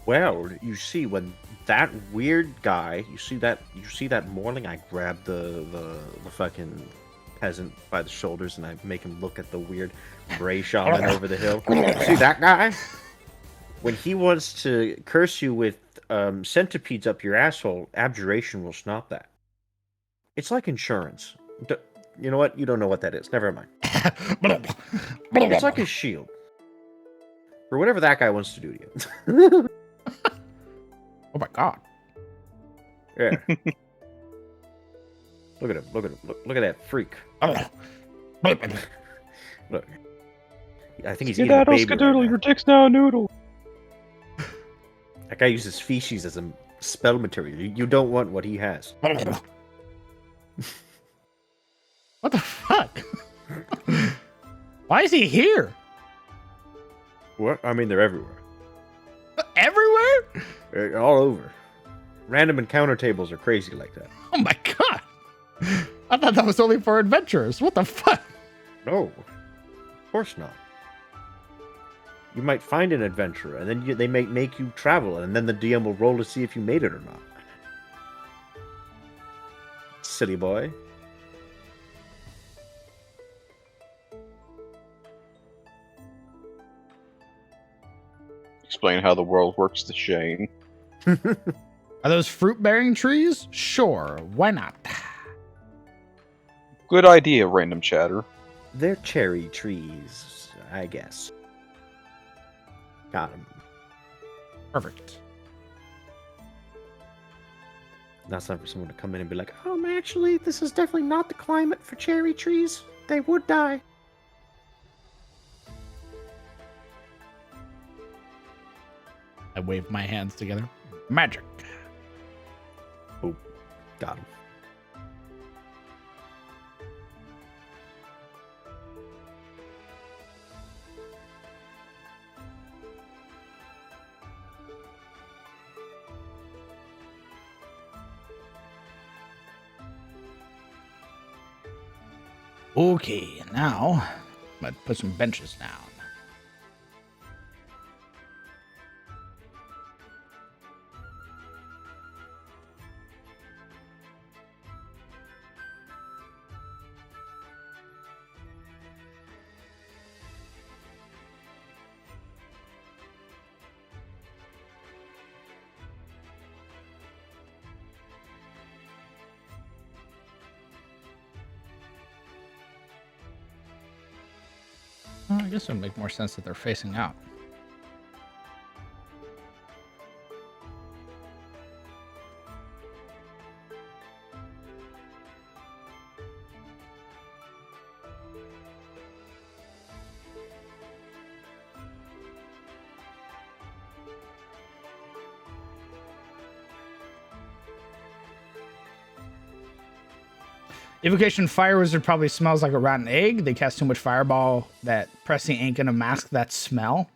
Well, you see, when that weird guy, you see that morning, I grabbed the fucking peasant by the shoulders and I make him look at the weird gray shaman over the hill. See that guy? When he wants to curse you with centipedes up your asshole, abjuration will stop that. It's like insurance. You know what? You don't know what that is. Never mind. It's like a shield. For whatever that guy wants to do to you. Oh my god. Yeah. Look at him. Look at him. Look at that freak. Look. I think he's eating a baby right now. your dick's now a noodle. That guy uses feces as a spell material. You don't want what he has. What the fuck? Why is he here? What? I mean, they're everywhere. Everywhere? They're all over. Random encounter tables are crazy like that. Oh my god. I thought that was only for adventurers. What the fuck? No, of course not. You might find an adventurer, and then they may make you travel, and then the DM will roll to see if you made it or not. Silly boy. Explain how the world works to Shane. Are those fruit-bearing trees? Sure, why not? Good idea, random chatter. They're cherry trees, I guess. Got him. Perfect. That's not for someone to come in and be like, actually, this is definitely not the climate for cherry trees. They would die. I wave my hands together. Magic. Oh, got him. Okay, now I'm gonna put some benches down. Well, I guess it would make more sense that they're facing out. Evocation Fire Wizard probably smells like a rotten egg. They cast too much fireball that pressing ain't gonna mask that smell.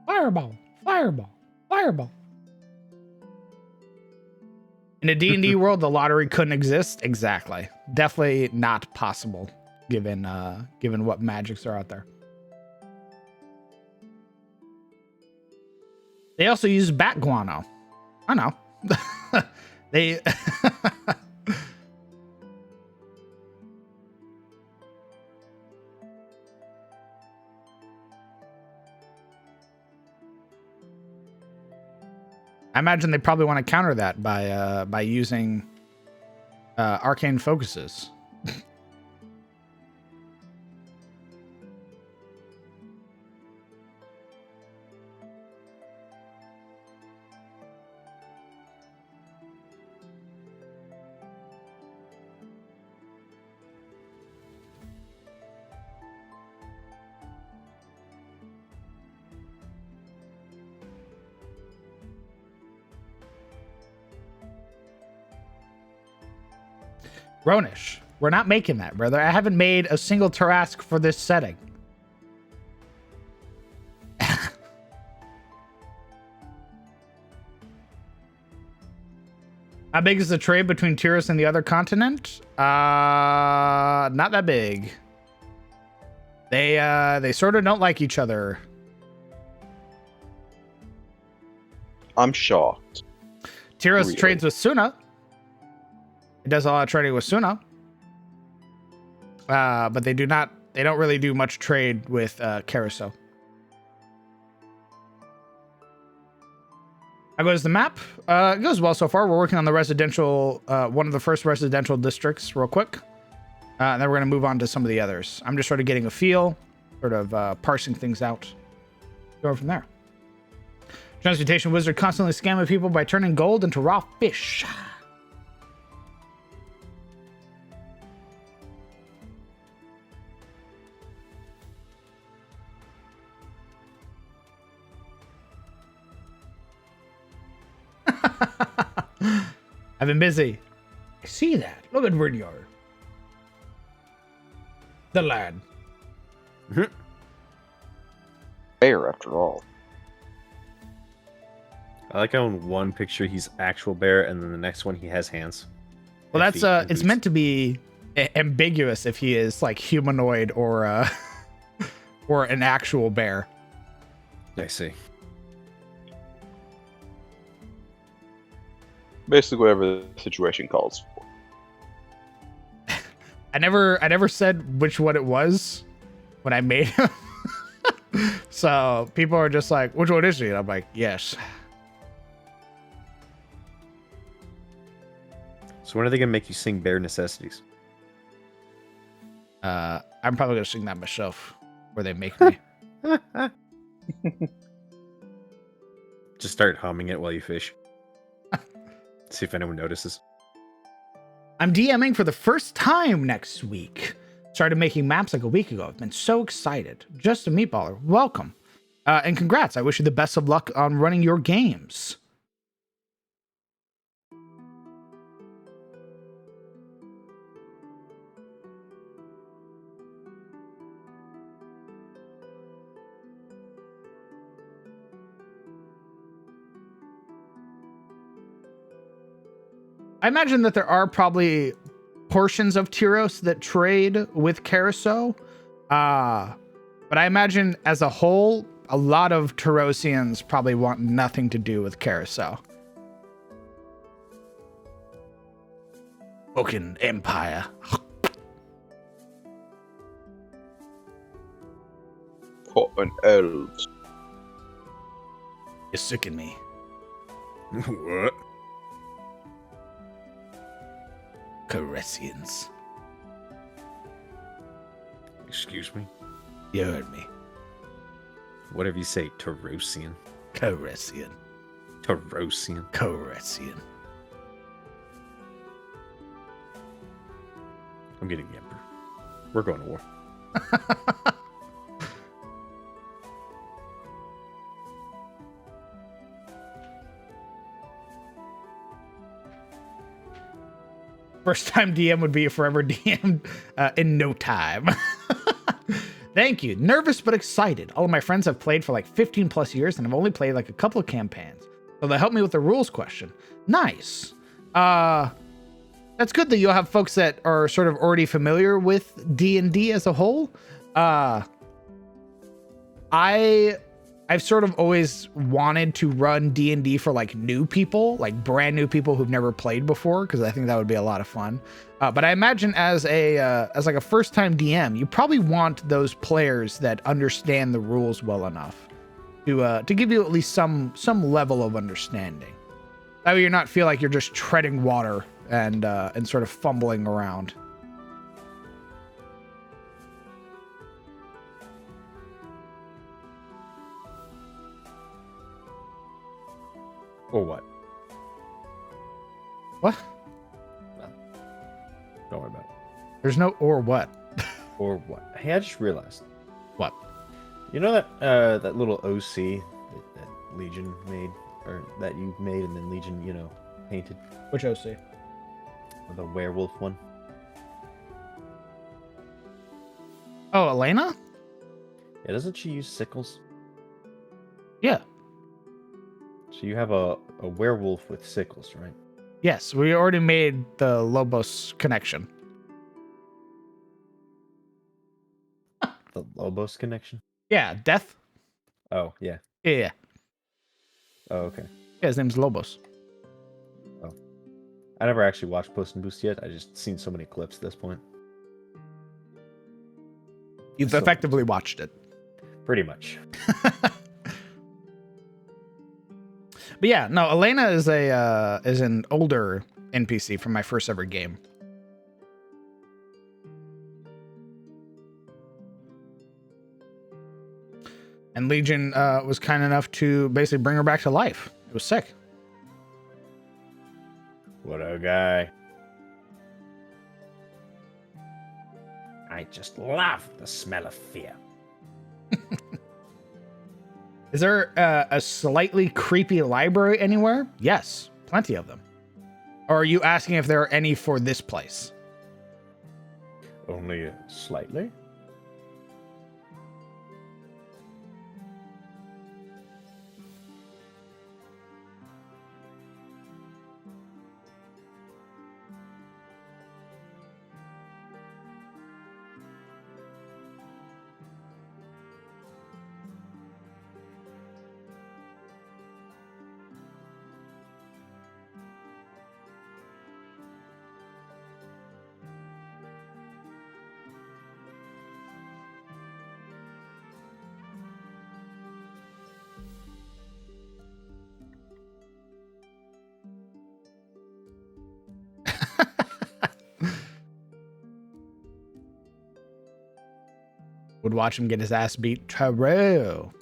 Fireball, fireball, fireball. In a D&D world, the lottery couldn't exist. Exactly. Definitely not possible. given what magics are out there. They also use bat guano. I know. They I imagine they probably want to counter that by using arcane focuses. Ronish, we're not making that, brother. I haven't made a single Tarask for this setting. How big is the trade between Tyros and the other continent? Not that big. They sort of don't like each other. I'm shocked. Tyros Really? trades with Suna. It does a lot of trading with Suna. But they don't really do much trade with Carousel. How goes the map? It goes well so far. We're working on the residential, one of the first residential districts real quick. And then we're going to move on to some of the others. I'm just sort of getting a feel, sort of parsing things out. Going from there. Transmutation Wizard constantly scamming people by turning gold into raw fish. I've been busy. I see that. Look at Rinyard. The lad. Bear, after all. I like how in one picture he's actual bear, and then the next one he has hands. Well, and that's feet and it's boots. meant to be ambiguous if he is like humanoid or or an actual bear. I see. Basically, whatever the situation calls for. I never said which one it was when I made him. So people are just like, which one is he? And I'm like, yes. So when are they gonna make you sing Bare Necessities? I'm probably gonna sing that myself, where they make me. Just start humming it while you fish. See if anyone notices. I'm DMing for the first time next week. Started making maps like a week ago. I've been so excited. Just a meatballer. Welcome. And congrats. I wish you the best of luck on running your games. I imagine that there are probably portions of Tyros that trade with Carousel. But I imagine as a whole, a lot of Tyrosians probably want nothing to do with Carousel. Fucking Empire. What an elves. You're sick me. What? Caressians. Excuse me? You heard me. Whatever you say, Tarosian. Caressian. Tarosian. Caressian. I'm getting the Emperor. We're going to war. First time DM would be a forever DM in no time. Thank you. Nervous but excited. All of my friends have played for like 15 plus years and I've only played like a couple of campaigns. So they helped me with the rules question. Nice. Thank That's good that you'll have folks that are sort of already familiar with D&D as a whole. I've sort of always wanted to run D&D for like new people, like brand new people who've never played before, because I think that would be a lot of fun. But I imagine as like a first time DM, you probably want those players that understand the rules well enough to give you at least some level of understanding. That way you're not feel like you're just treading water and sort of fumbling around. Or what? What? Don't worry about it. There's no or what. Or what? Hey, I just realized. What? You know that little OC that Legion made, or that you made, and then Legion, painted? Which OC? The werewolf one. Oh, Elena? Yeah, doesn't she use sickles? Yeah. So you have a werewolf with sickles, right? Yes, we already made the Lobos connection. The Lobos connection? Yeah, Death. Oh, yeah. Yeah. Oh, okay. Yeah, his name's Lobos. Oh. I never actually watched Puss in Boots yet. I just seen so many clips at this point. You've effectively watched it. Pretty much. But yeah, no, Elena is an older NPC from my first ever game. And Legion was kind enough to basically bring her back to life. It was sick. What a guy. I just love the smell of fear. Is there a slightly creepy library anywhere? Yes, plenty of them. Or are you asking if there are any for this place? Only slightly? Would watch him get his ass beat. True.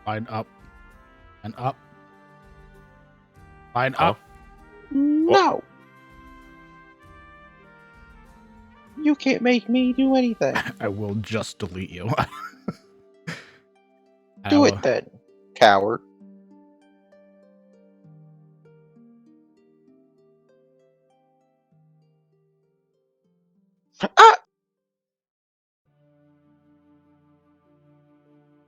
Line up and up. Line up. No. You can't make me do anything. I will just delete you. Do it then, coward.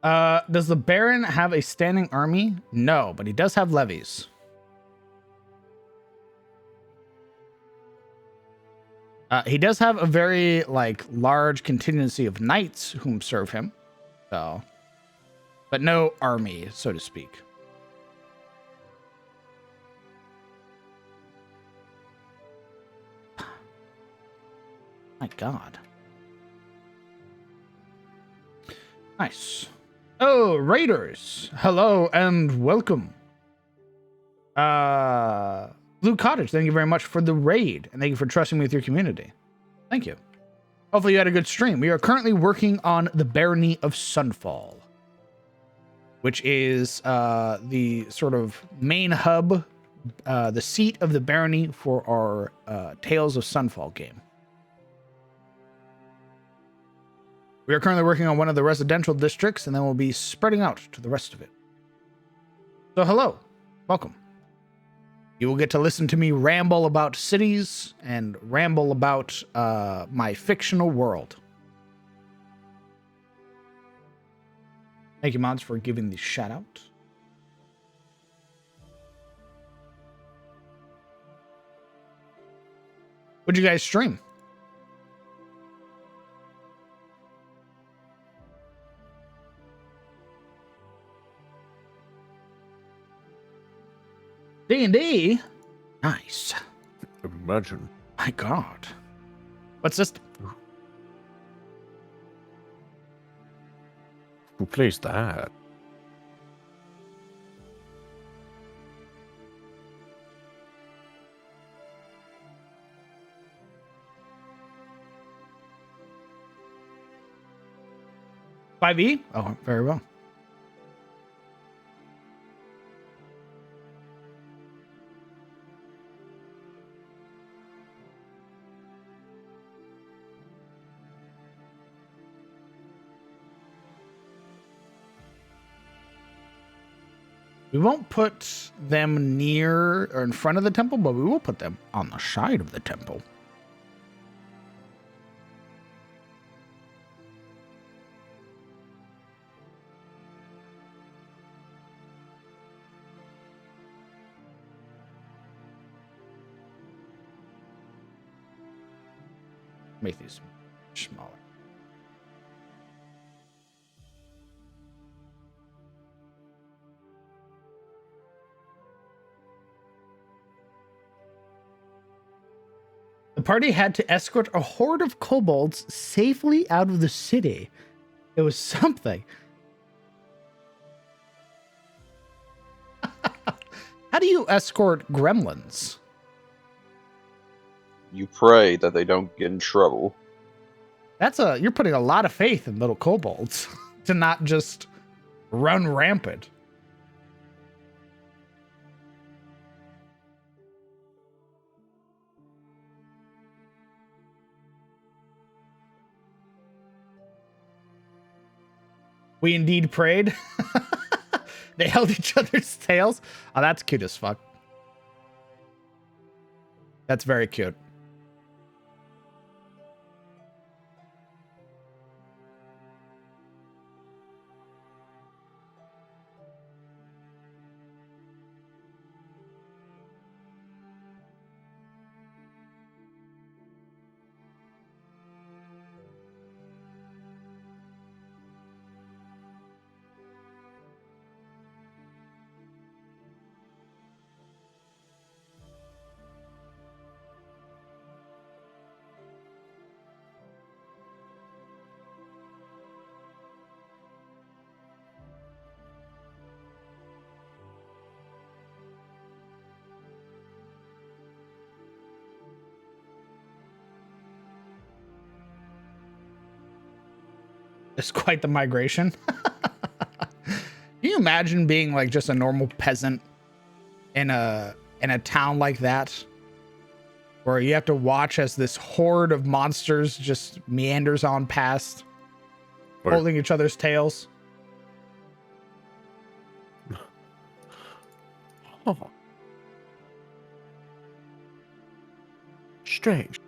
Ah! Does the Baron have a standing army? No, but he does have levies. He does have a very like large contingency of knights whom serve him, so, but no army, so to speak. My God. Nice. Oh, Raiders. Hello and welcome. Blue Cottage, thank you very much for the raid, and thank you for trusting me with your community. Thank you. Hopefully you had a good stream. We are currently working on the Barony of Sunfall, which is the sort of main hub, the seat of the barony for our Tales of Sunfall game. We are currently working on one of the residential districts, and then we'll be spreading out to the rest of it. So hello, welcome. You will get to listen to me ramble about cities and ramble about my fictional world. Thank you, mods, for giving the shout out. What'd you guys stream? D&D? Nice. Imagine. My God. What's this? Who plays that? $5E? Oh, very well. We won't put them near or in front of the temple, but we will put them on the side of the temple. Make these smaller. The party had to escort a horde of kobolds safely out of the city. It was something. How do you escort gremlins? You pray that they don't get in trouble. You're putting a lot of faith in little kobolds to not just run rampant. We indeed prayed. They held each other's tails. Oh, that's cute as fuck. That's very cute. It's quite the migration. Can you imagine being like just a normal peasant in a town like that, where you have to watch as this horde of monsters just meanders on past, holding each other's tails? Oh. Strange.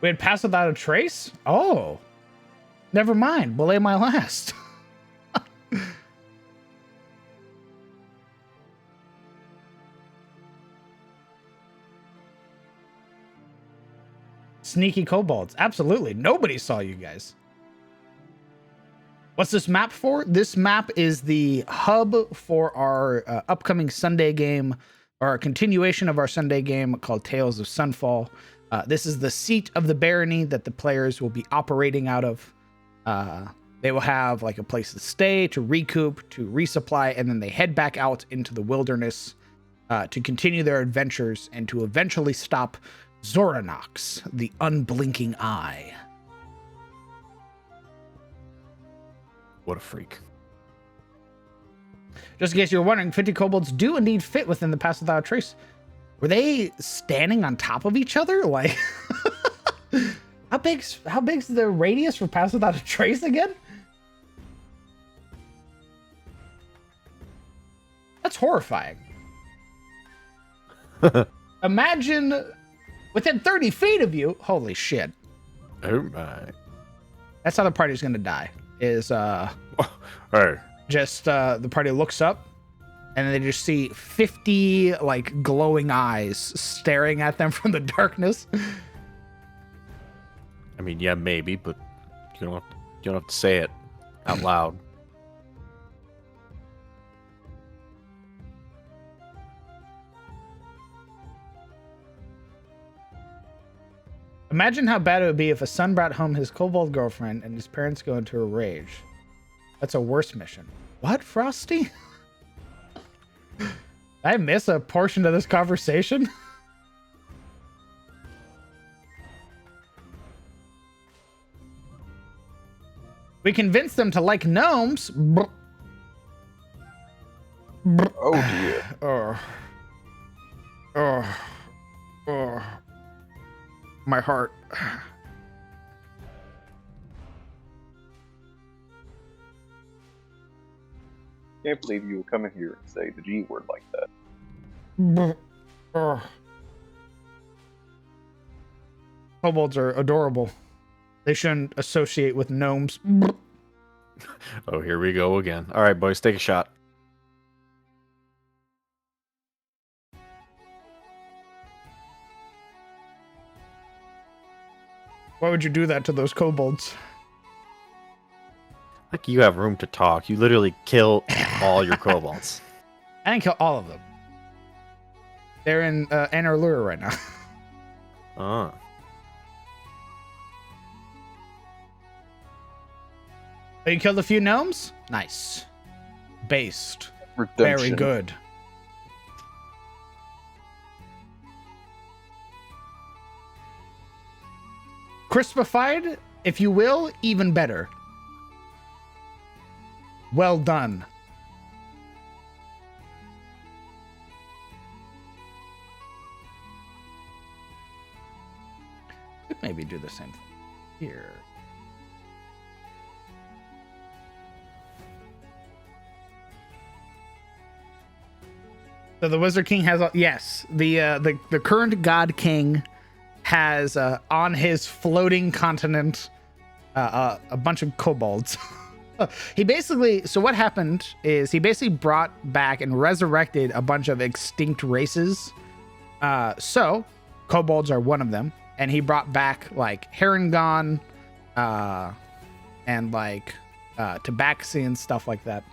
We We had Pass Without a Trace? Oh. Never mind. Belay my last. Sneaky kobolds. Absolutely. Nobody saw you guys. What's this map for? This map is the hub for our upcoming Sunday game, or a continuation of our Sunday game called Tales of Sunfall. This is the seat of the barony that the players will be operating out of. They will have like a place to stay, to recoup, to resupply, and then they head back out into the wilderness to continue their adventures and to eventually stop Zoranox, the unblinking eye. What a freak. Just in case you're wondering, 50 kobolds do indeed fit within the Pass Without a Trace. Were they standing on top of each other? Like, how big's the radius for Pass Without a Trace again? That's horrifying. Imagine within 30 feet of you. Holy shit. Oh my. That's how the party's gonna die. Is Hey. just the party looks up and they just see 50 like glowing eyes staring at them from the darkness. I mean, yeah, maybe, but you don't have to say it out loud. Imagine how bad it would be if a son brought home his kobold girlfriend and his parents go into a rage. That's a worse mission. What, Frosty? Did I miss a portion of this conversation? We convinced them to like gnomes. Oh dear. My heart. Can't believe you would come in here and say the G word like that. Kobolds are adorable. They shouldn't associate with gnomes. Oh, here we go again. All right, boys, take a shot. Why would you do that to those kobolds? Like you have room to talk. You literally kill all your kobolds. I didn't kill all of them. They're in Anarlure right now. Oh. Oh, you killed a few gnomes? Nice. Based. Redemption. Very good. Crispified, if you will, even better. Well done. Could maybe do the same thing here. So the Wizard King has yes, the current God King has on his floating continent a bunch of kobolds. He basically, so what happened is he basically brought back and resurrected a bunch of extinct races. So kobolds are one of them, and he brought back like Harengon, and like Tabaxi and stuff like that.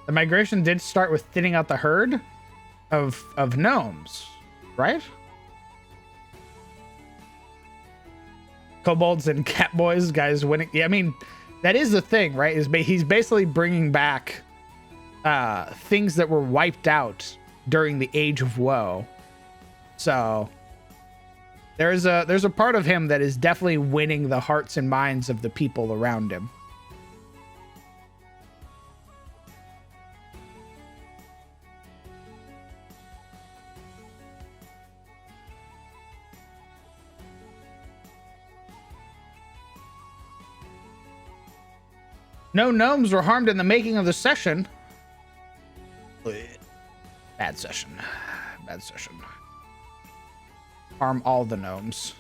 The migration did start with thinning out the herd of gnomes, right? Kobolds and cat boys, guys winning. Yeah, I mean, that is the thing, right? He's basically bringing back things that were wiped out during the Age of Woe. So there's a part of him that is definitely winning the hearts and minds of the people around him. No gnomes were harmed in the making of the session. Bad session. Bad session. harm all the gnomes.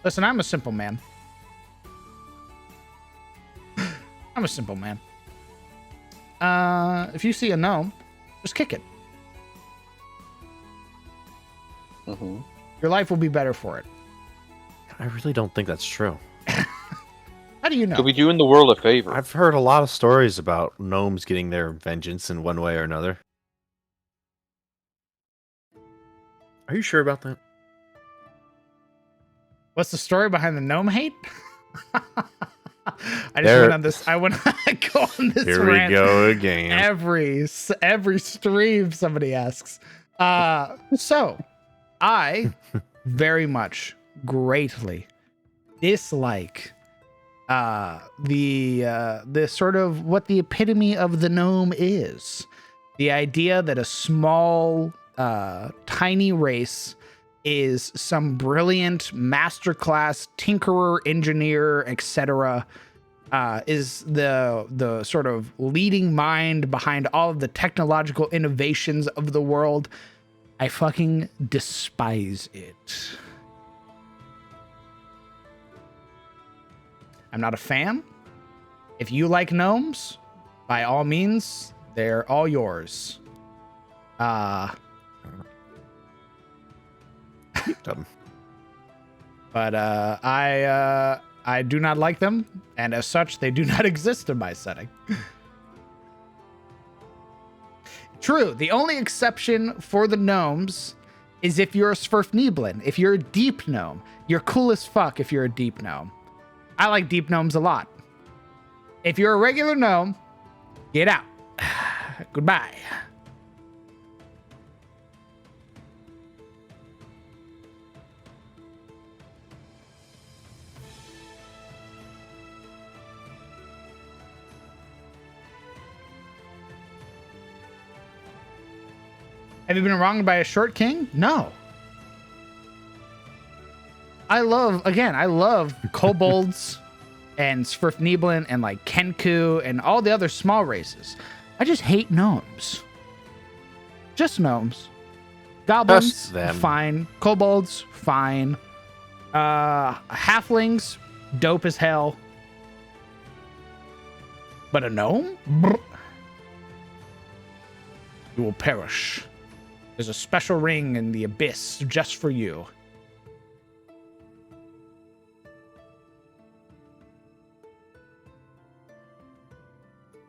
Listen, I'm a simple man. I'm a simple man. If you see a gnome, just kick it. Mm-hmm. Your life will be better for it. I really don't think that's true. How do you know? Could be doing the world a favor. I've heard a lot of stories about gnomes getting their vengeance in one way or another. Are you sure about that? What's the story behind the gnome hate? I just There- went on this. I went go on this Here we rant go again. every stream. Somebody asks. So I very much greatly dislike the sort of what the epitome of the gnome is. The idea that a small tiny race is some brilliant masterclass tinkerer, engineer, etc. Is the sort of leading mind behind all of the technological innovations of the world. I fucking despise it. I'm not a fan. If you like gnomes, by all means, they're all yours. Dumb. But I do not like them, and as such, they do not exist in my setting. True, the only exception for the gnomes is if you're a Svirfneblin. If you're a deep gnome, you're cool as fuck if you're a deep gnome. I like deep gnomes a lot. If you're a regular gnome, get out. Goodbye. Have you been wronged by a short king? No. I love kobolds and Svirfneblin and like Kenku and all the other small races. I just hate gnomes. Just gnomes. Goblins, Just them. fine. Kobolds, fine. Halflings, dope as hell. But a gnome? Brr. You will perish. There's a special ring in the abyss just for you.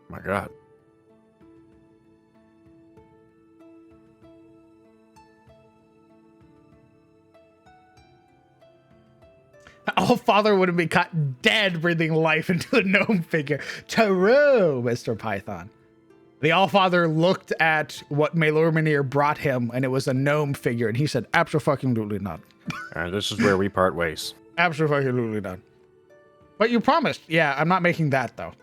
My God. Allfather would have been caught dead breathing life into a gnome figure. True, Mr. Python. The Allfather looked at what Maelormanir brought him, and it was a gnome figure, and he said, absolutely not. And this is where we part ways. Absolutely not. But you promised. Yeah, I'm not making that, though.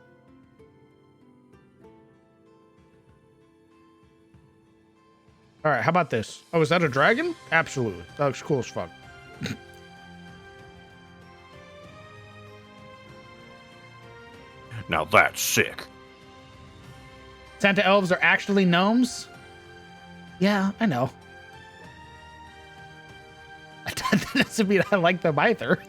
All right, how about this? Oh, is that a dragon? Absolutely. That looks cool as fuck. Now that's sick. Santa elves are actually gnomes? Yeah, I know. That doesn't mean I like them either.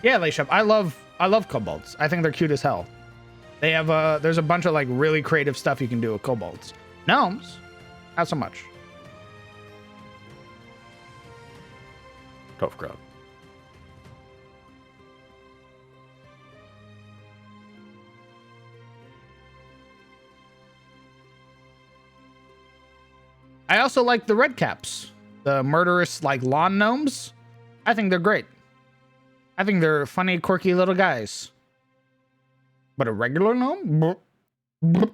Yeah, Layshep, I love kobolds. I think they're cute as hell. They have there's a bunch of like really creative stuff you can do with kobolds. Gnomes, not so much. Tough crowd. I also like the red caps, the murderous like lawn gnomes. I think they're great. I think they're funny, quirky little guys. But a regular gnome? Brr, brr.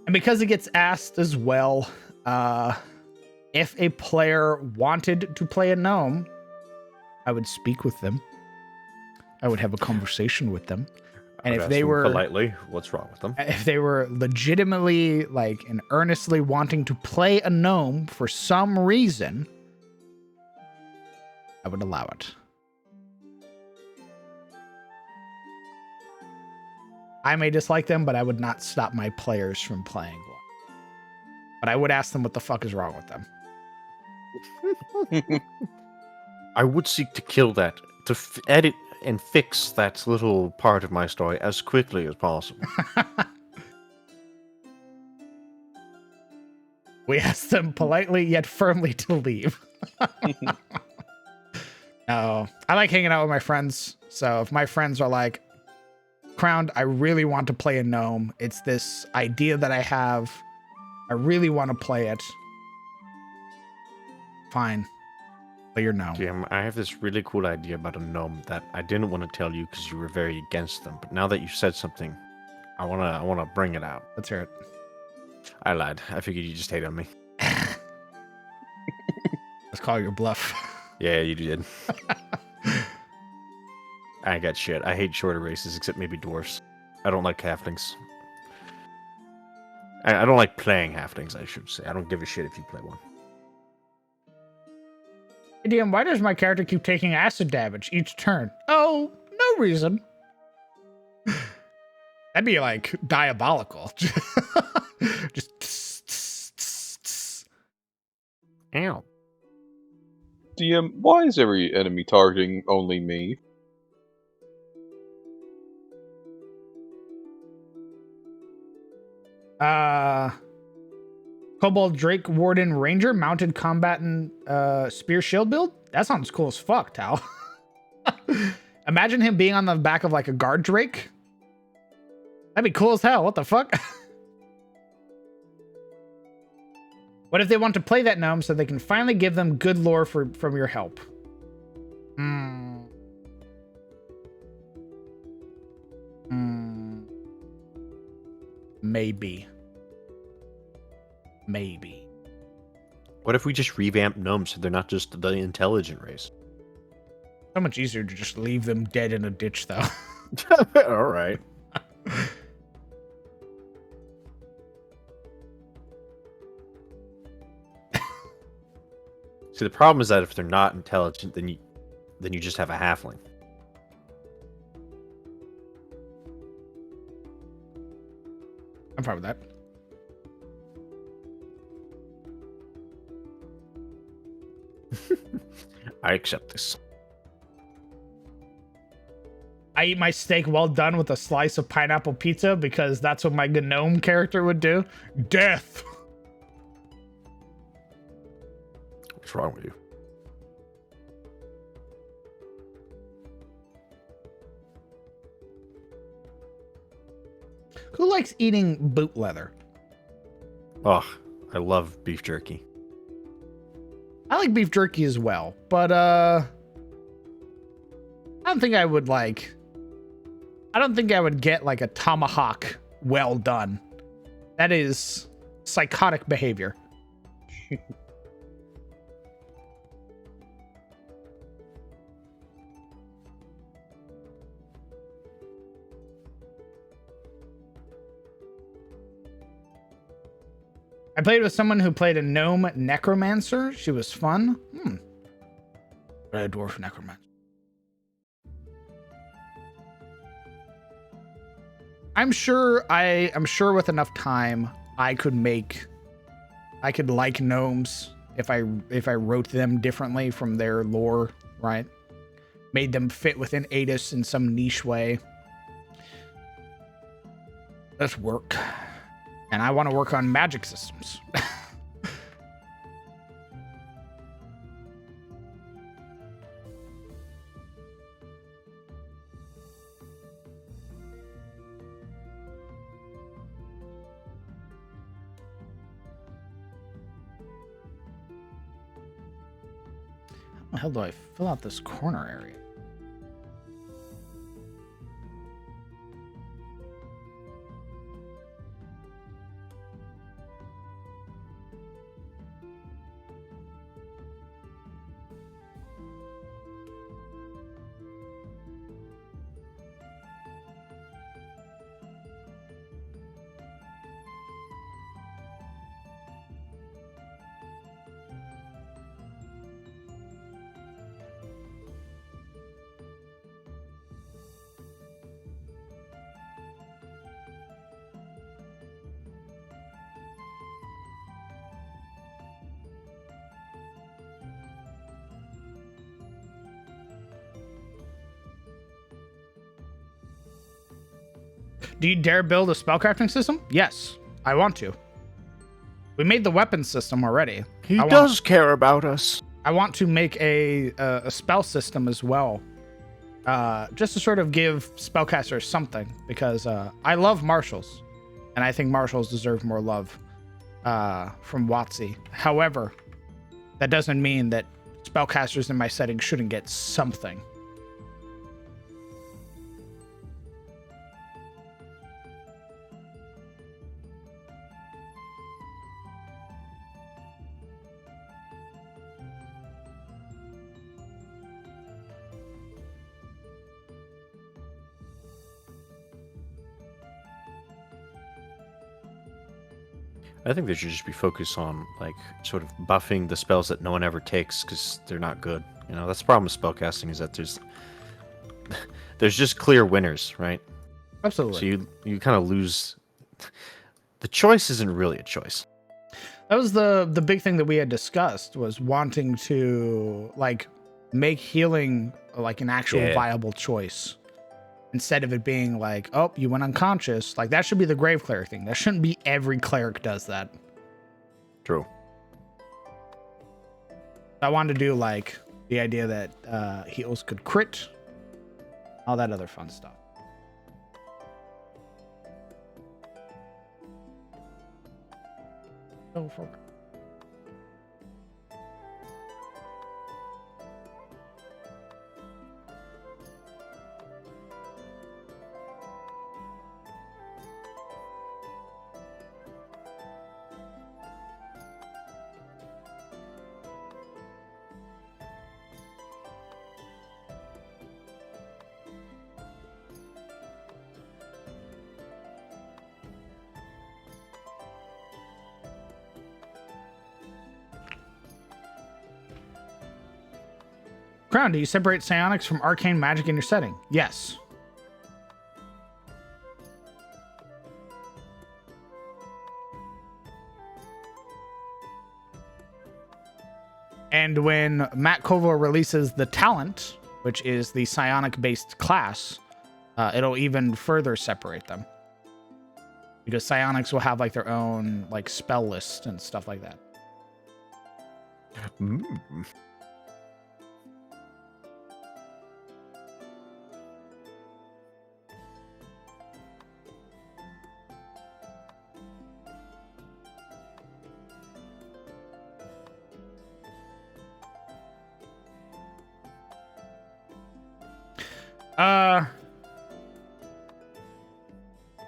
And because it gets asked as well, if a player wanted to play a gnome, I would speak with them. I would have a conversation with them. And I'd if ask they them were politely, what's wrong with them? if they were legitimately like and earnestly wanting to play a gnome for some reason, I would allow it. I may dislike them, but I would not stop my players from playing one. But I would ask them what the fuck is wrong with them. I would seek to kill that, to edit and fix that little part of my story as quickly as possible. We ask them politely yet firmly to leave. No, I like hanging out with my friends. So if my friends are like, Crowned, I really want to play a gnome. It's this idea that I have. I really want to play it. Fine. Play your gnome. Jim, I have this really cool idea about a gnome that I didn't want to tell you because you were very against them. But now that you said something, I wanna bring it out. Let's hear it. I lied. I figured you just hated me. Let's call your bluff. Yeah, you did. I got shit. I hate shorter races, except maybe dwarfs. I don't like halflings. I don't like playing halflings, I should say. I don't give a shit if you play one. Hey, DM, why does my character keep taking acid damage each turn? Oh, no reason. That'd be like diabolical. Just. Ow. DM, why is every enemy targeting only me? Kobold Drake Warden Ranger mounted combatant spear shield build. That sounds cool as fuck, Tal. Imagine him being on the back of like a guard Drake. That'd be cool as hell. What the fuck? What if they want to play that gnome so they can finally give them good lore from your help? Maybe. What if we just revamp gnomes so they're not just the intelligent race? So much easier to just leave them dead in a ditch, though. All right. See, the problem is that if they're not intelligent, then you just have a halfling. I'm fine with that. I accept this. I eat my steak well done with a slice of pineapple pizza because that's what my gnome character would do. Death. What's wrong with you? Who likes eating boot leather? Oh, I love beef jerky. I like beef jerky as well, but I don't think I would get like a tomahawk well done. That is psychotic behavior. I played with someone who played a gnome necromancer. She was fun. But a dwarf necromancer. I'm sure with enough time I could like gnomes if I wrote them differently from their lore, right? Made them fit within Adis in some niche way. Let's work. And I want to work on magic systems. How the hell do I fill out this corner area? Do you dare build a spellcrafting system? Yes, I want to. We made the weapon system already. He does care about us. I want to make a spell system as well. Just to sort of give spellcasters something, because I love marshals, and I think marshals deserve more love from WotC. However, that doesn't mean that spellcasters in my setting shouldn't get something. I think they should just be focused on like sort of buffing the spells that no one ever takes because they're not good. You know, that's the problem with spellcasting is that there's just clear winners, right? Absolutely. So you kind of lose. The choice isn't really a choice. That was the big thing that we had discussed, was wanting to like make healing like an actual viable choice. Instead of it being like, oh, you went unconscious. Like, that should be the grave cleric thing. That shouldn't be every cleric does that. True. I wanted to do, like, the idea that heals could crit. All that other fun stuff. Go for it. Crown, do you separate psionics from arcane magic in your setting? Yes. And when Matt Koval releases the talent, which is the psionic-based class, it'll even further separate them. Because psionics will have like their own like spell list and stuff like that.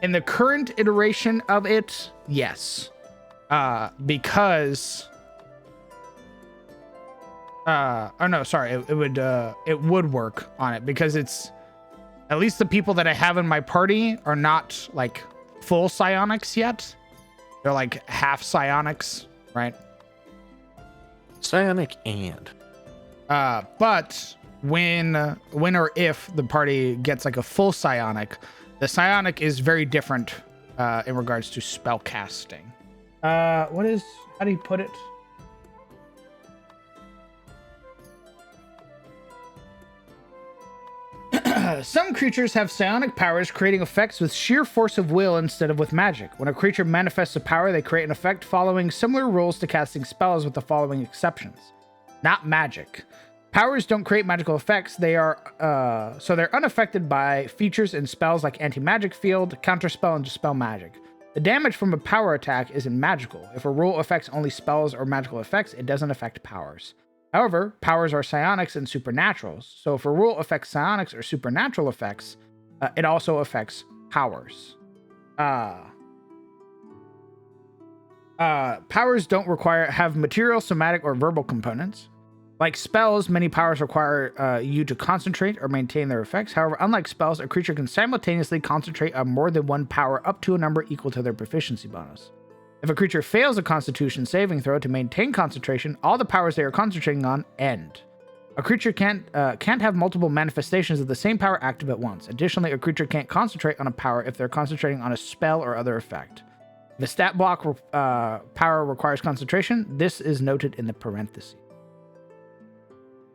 In the current iteration of it, yes. Because oh no, sorry, it would work on it because it's at least the people that I have in my party are not like full psionics yet. They're like half psionics, right? Psionic and but when or if the party gets like a full psionic, the psionic is very different in regards to spell casting. How do you put it? Some creatures have psionic powers, creating effects with sheer force of will instead of with magic. When a creature manifests a power, they create an effect following similar rules to casting spells with the following exceptions. Not magic. Powers don't create magical effects. So they're unaffected by features in spells like anti-magic field, counterspell, and dispel magic. The damage from a power attack isn't magical. If a rule affects only spells or magical effects, it doesn't affect powers. However, powers are psionics and supernaturals. So if a rule affects psionics or supernatural effects, it also affects powers. Powers don't have material, somatic, or verbal components. Like spells, many powers require you to concentrate or maintain their effects. However, unlike spells, a creature can simultaneously concentrate on more than one power up to a number equal to their proficiency bonus. If a creature fails a Constitution saving throw to maintain concentration, all the powers they are concentrating on end. A creature can't have multiple manifestations of the same power active at once. Additionally, a creature can't concentrate on a power if they're concentrating on a spell or other effect. If a stat block power requires concentration, this is noted in the parentheses.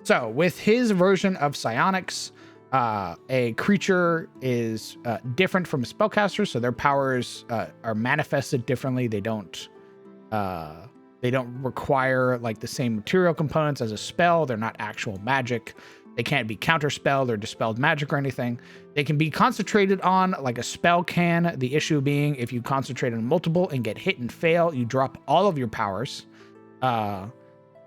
So, with his version of psionics, A creature is different from a spellcaster, so their powers are manifested differently. They don't require like the same material components as a spell. They're not actual magic. They can't be counterspelled or dispelled magic or anything. They can be concentrated on like a spell can. The issue being if you concentrate on multiple and get hit and fail, you drop all of your powers. And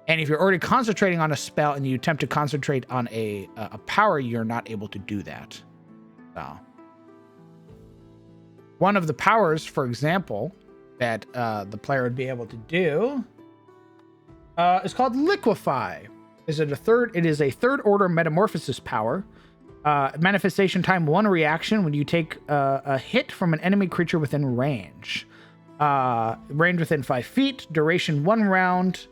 if you're already concentrating on a spell and you attempt to concentrate on a power, you're not able to do that. So, one of the powers, for example, that the player would be able to do is called Liquefy. It is a third order metamorphosis power. Manifestation time 1 reaction when you take a hit from an enemy creature within range. Range within 5 feet. Duration 1 round.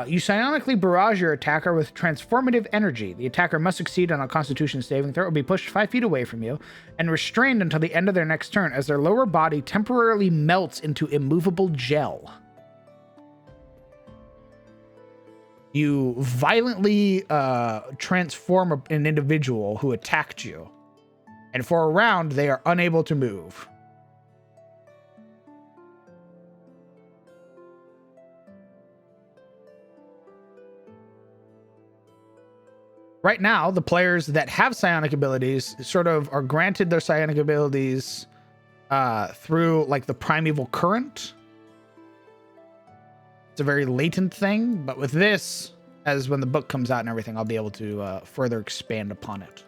You psionically barrage your attacker with transformative energy. The attacker must succeed on a Constitution saving throw or be pushed 5 feet away from you and restrained until the end of their next turn as their lower body temporarily melts into immovable gel. You violently transform an individual who attacked you, and for a round, they are unable to move. Right now, the players that have psionic abilities sort of are granted their psionic abilities through like the primeval current. It's a very latent thing, but with this, as when the book comes out and everything, I'll be able to further expand upon it.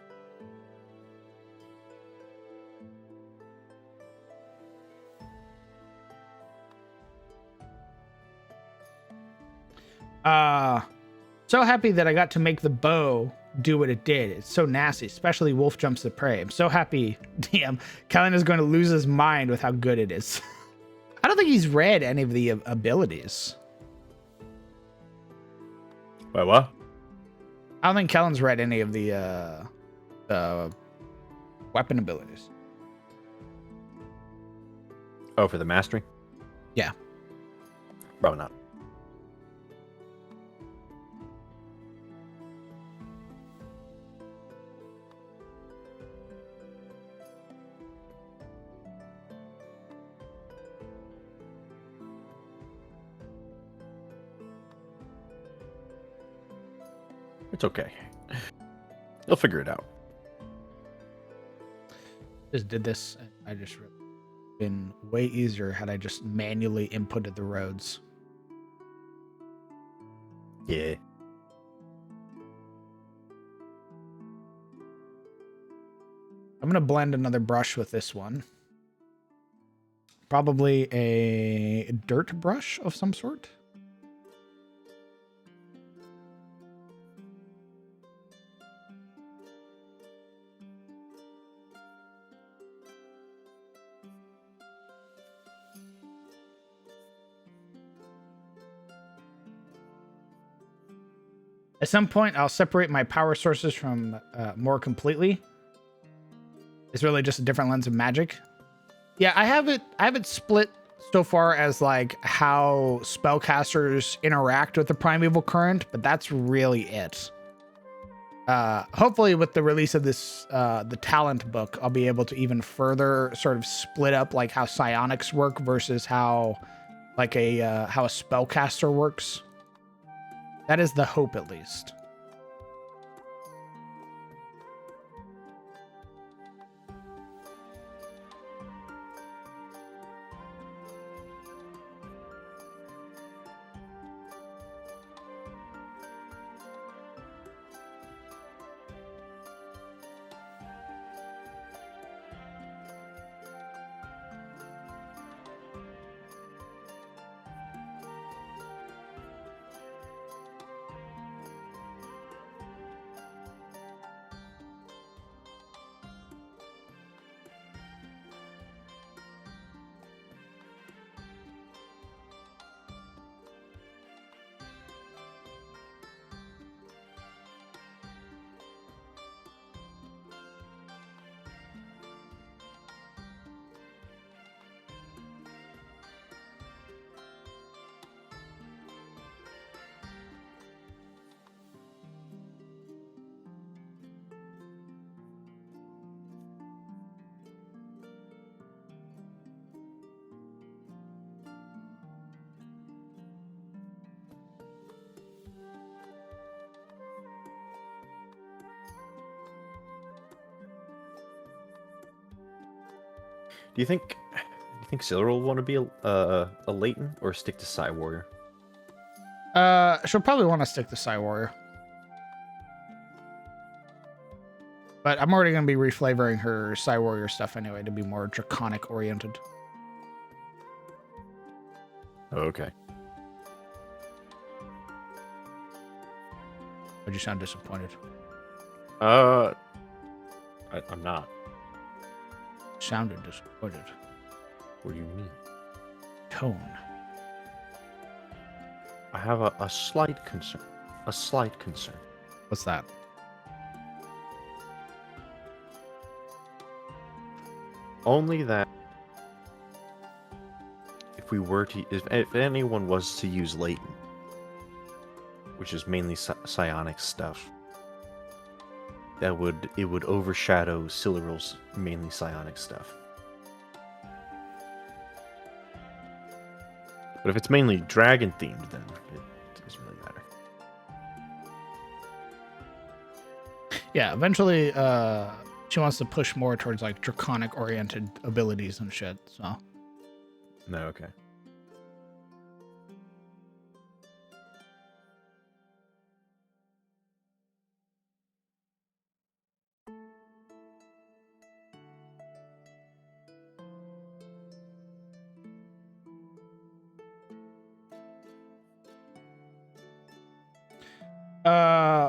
So happy that I got to make the bow do what it did. It's so nasty, especially Wolf Jumps the Prey. I'm so happy, damn, Kellen is going to lose his mind with how good it is. I don't think he's read any of the abilities. Wait, what? I don't think Kellen's read any of the weapon abilities. Oh, for the mastery? Yeah. Probably not. It's okay. You'll figure it out. Just did this. I just really been way easier had I just manually inputted the roads. Yeah. I'm going to blend another brush with this one. Probably a dirt brush of some sort. At some point, I'll separate my power sources from more completely. It's really just a different lens of magic. Yeah, I have it split so far as like how spellcasters interact with the primeval current, but that's really it. Hopefully with the release of this, the talent book, I'll be able to even further sort of split up like how psionics work versus how like how a spellcaster works. That is the hope, at least. Do you think Silver will want to be a Leighton or stick to Psy Warrior? She'll probably want to stick to Psy Warrior. But I'm already going to be reflavoring her Psy Warrior stuff anyway to be more draconic oriented. Oh, okay. But you sound disappointed. I'm not. Sounded disappointed. What do you mean? Tone. I have a slight concern. A slight concern. What's that? Only that if anyone was to use Leighton, which is mainly psionic stuff, it would overshadow Silverill's mainly psionic stuff. But if it's mainly dragon themed, then it doesn't really matter. Yeah, eventually she wants to push more towards like draconic oriented abilities and shit, so. No, okay.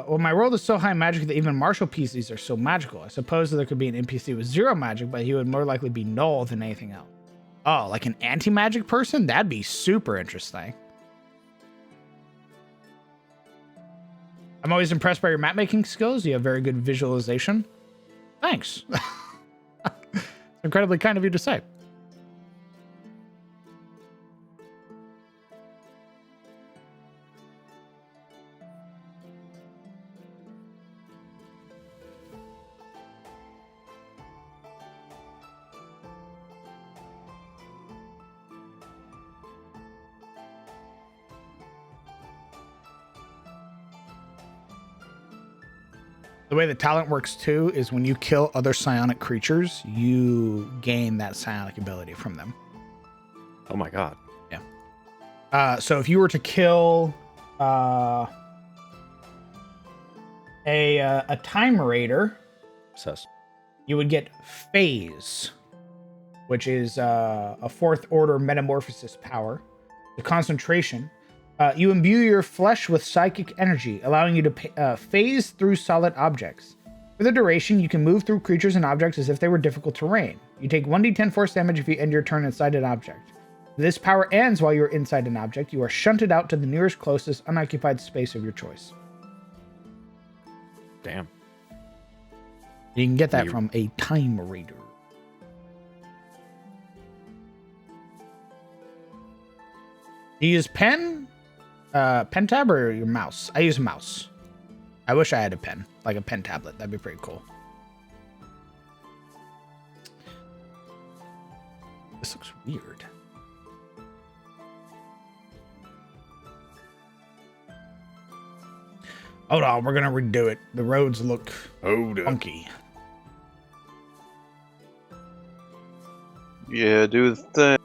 Well, my world is so high magic that even martial PCs are so magical. I suppose that there could be an NPC with 0 magic, but he would more likely be null than anything else. Oh, like an anti-magic person? That'd be super interesting. I'm always impressed by your map making skills. You have very good visualization. Thanks. It's incredibly kind of you to say. The way the talent works too is when you kill other psionic creatures, you gain that psionic ability from them. Oh my god. Yeah. So if you were to kill a Time Raider, Sus. you would get Phase, which is a 4th order metamorphosis power. The concentration. You imbue your flesh with psychic energy, allowing you to phase through solid objects. For the duration, you can move through creatures and objects as if they were difficult terrain. You take 1d10 force damage if you end your turn inside an object. If this power ends while you're inside an object, you are shunted out to the nearest closest unoccupied space of your choice. Damn. You can get that from a Time Raider. You use pen tab or your mouse? I use a mouse. I wish I had a pen, like a pen tablet. That'd be pretty cool. This looks weird. Hold on, we're gonna redo it. The roads look funky. Yeah, do the thing.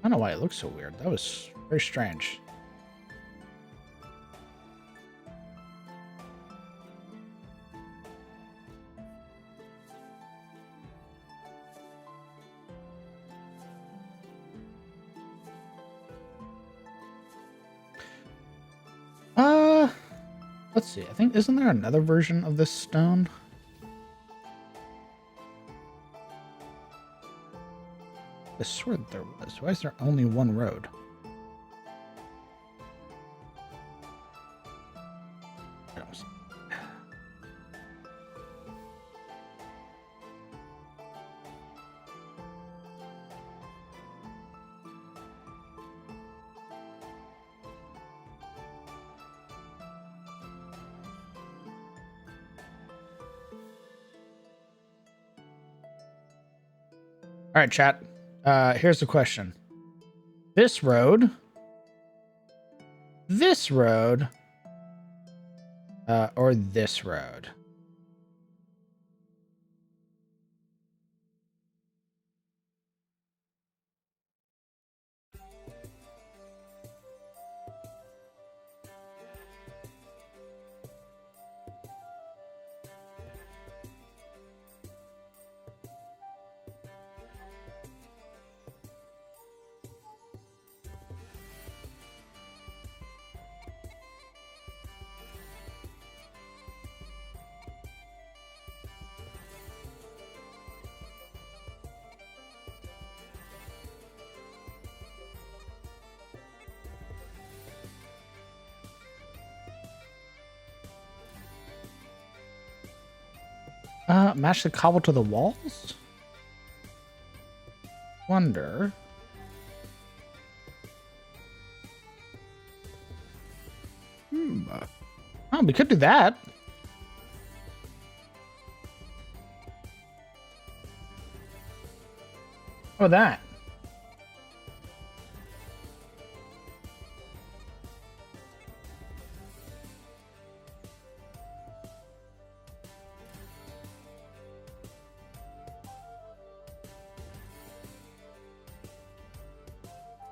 I don't know why it looks so weird. That was very strange. Let's see. I think, isn't there another version of this stone? I swear that there was. Why is there only one road? I don't see. All right, chat. Here's the question. This road, or this road? Match the cobble to the walls? Wonder. Oh, we could do that. How about that?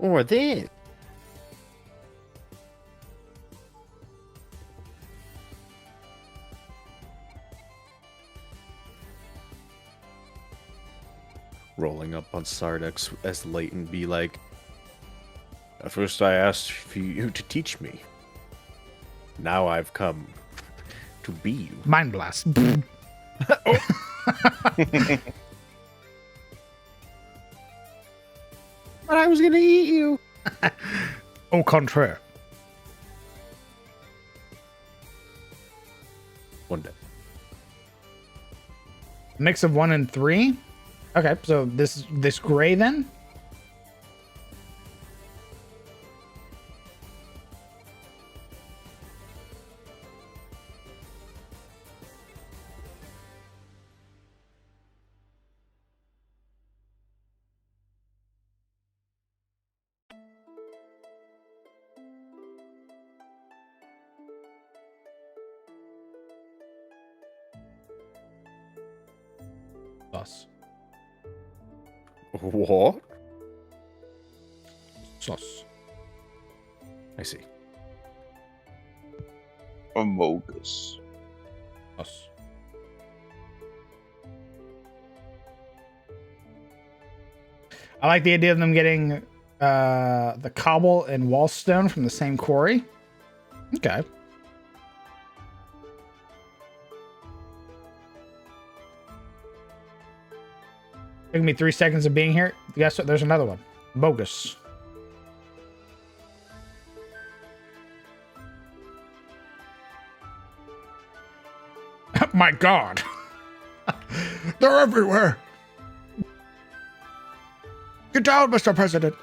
Or then. Rolling up on Sardex as Leighton be like, at first I asked for you to teach me. Now I've come to be you. Mind blast. But I was gonna eat you. Au contraire. One day. Mix of 1 and 3. Okay, so this gray then. Sauce. What? Sauce. I see. Amogus. Sauce. I like the idea of them getting the cobble and wall stone from the same quarry. Okay. Took me 3 seconds of being here. Guess what? There's another one. Bogus. My God. They're everywhere. Get down, Mr. President.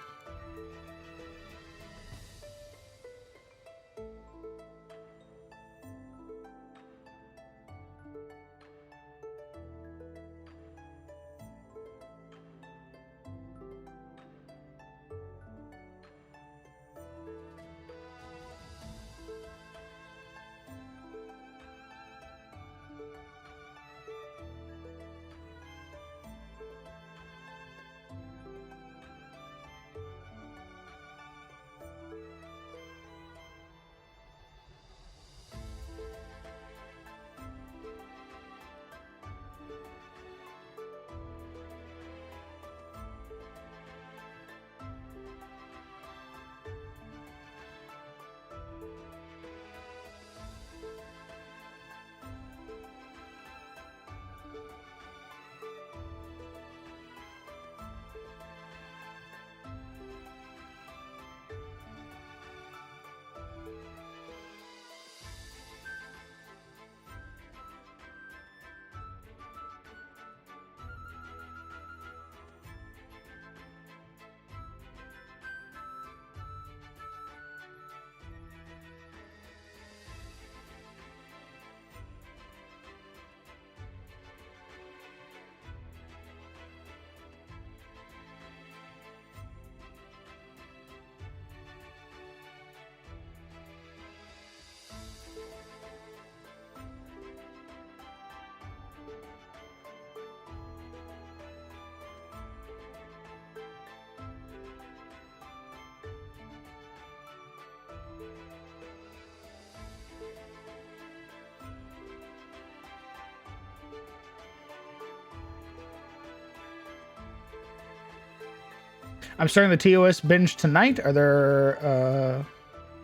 I'm starting the TOS binge tonight. Are there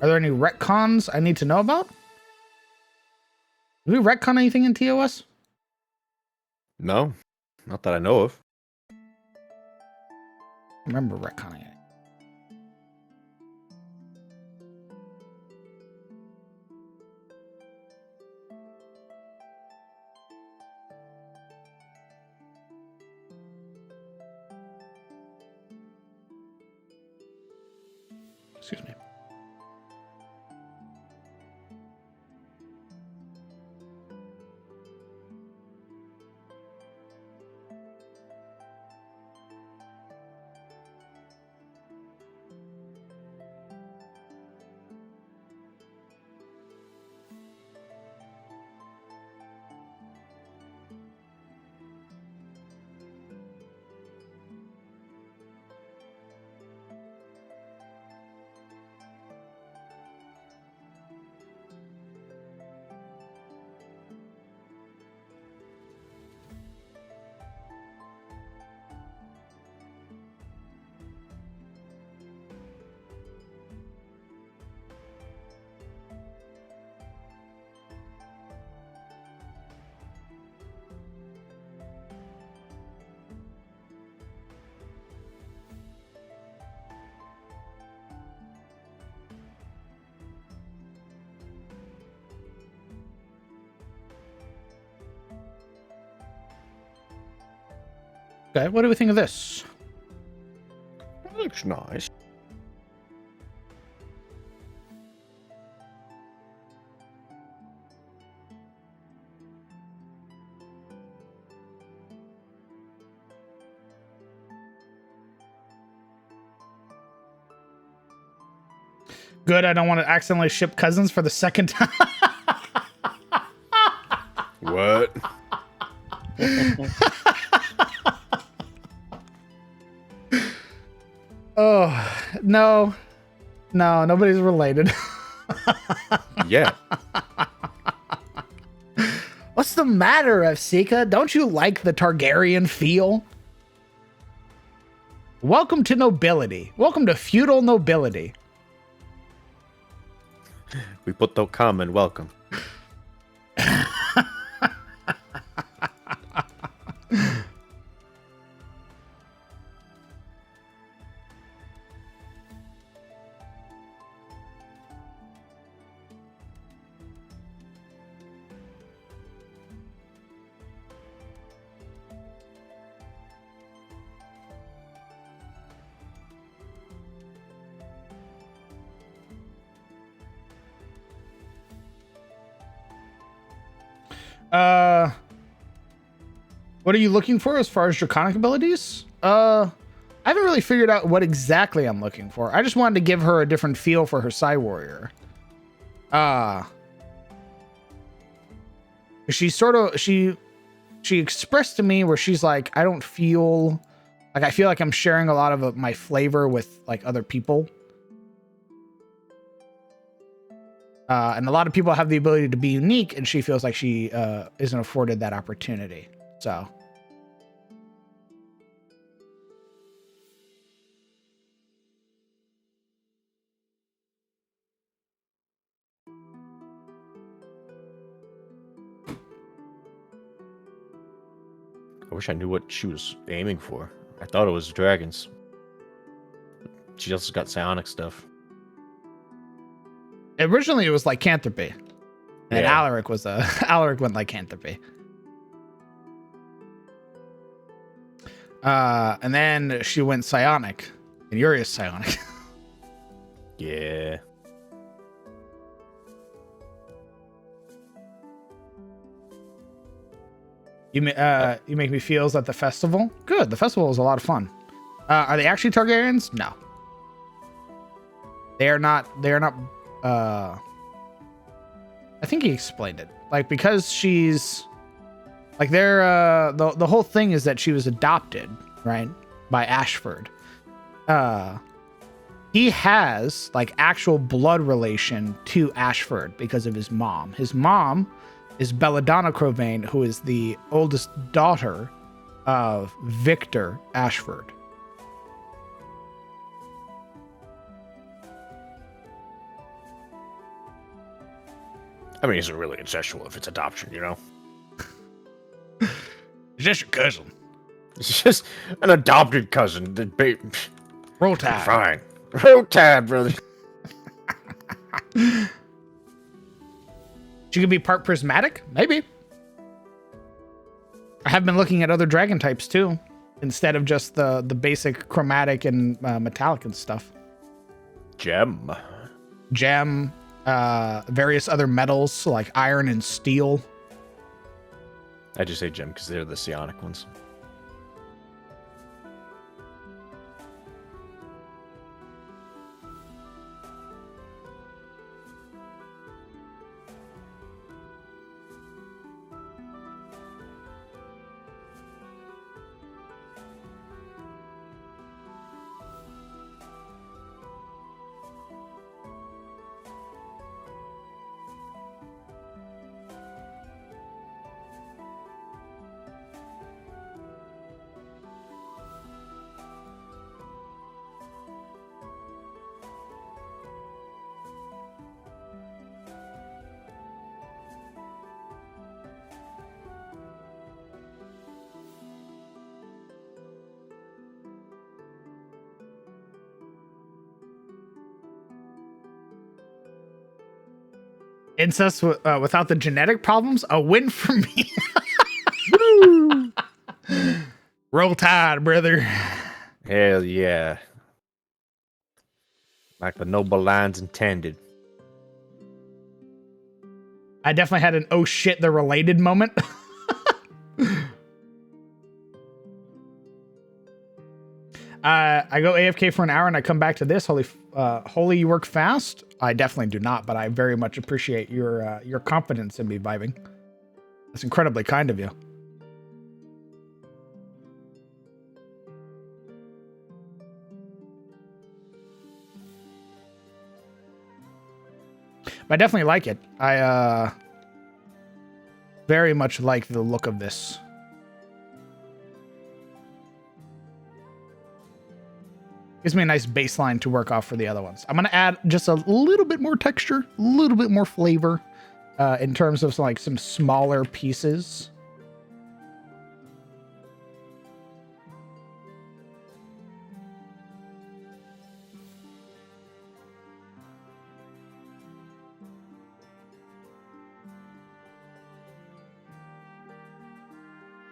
any retcons I need to know about? Do we retcon anything in TOS? No, not that I know of. I remember retconning it. Excuse me. Okay, what do we think of this? That looks nice. Good, I don't want to accidentally ship cousins for the second time. What? Oh, no. No, nobody's related. Yeah. What's the matter, Efsika? Don't you like the Targaryen feel? Welcome to nobility. Welcome to feudal nobility. We put the common welcome. What are you looking for as far as draconic abilities? I haven't really figured out what exactly I'm looking for. I just wanted to give her a different feel for her Psy Warrior. She expressed to me where she's like, I don't feel like, I feel like I'm sharing a lot of my flavor with like other people. And a lot of people have the ability to be unique, and she feels like she isn't afforded that opportunity. So. I wish I knew what she was aiming for. I thought it was dragons. She also got psionic stuff. Originally, it was lycanthropy. And Yeah. Alaric was Alaric went lycanthropy. And then she went psionic, and Urias psionic. Yeah. You make me feels at the festival. Good. The festival was a lot of fun. Are they actually Targaryens? No. They are not. They are not. I think he explained it. Like, because she's like, they're the whole thing is that she was adopted, right, by Ashford. He has like actual blood relation to Ashford because of his mom. His mom is Belladonna Crowbane, who is the oldest daughter of Victor Ashford. I mean, is it really incestual if it's adoption, you know? It's just your cousin. It's just an adopted cousin. Roll Tide. Fine. Roll Tide, brother. She could be part prismatic? Maybe. I have been looking at other dragon types too, instead of just the basic chromatic and metallic and stuff. Gem. Gem, various other metals like iron and steel. I just say gem because they're the psionic ones. Incest without the genetic problems, a win for me. Roll Tide, brother. Hell yeah. Like the noble lines intended. I definitely had an oh shit, they're related moment. I go AFK for an hour and I come back to this. Holy, you work fast? I definitely do not, but I very much appreciate your confidence in me vibing. That's incredibly kind of you. But I definitely like it. I very much like the look of this. Gives me a nice baseline to work off for the other ones. I'm going to add just a little bit more texture, a little bit more flavor in terms of some smaller pieces.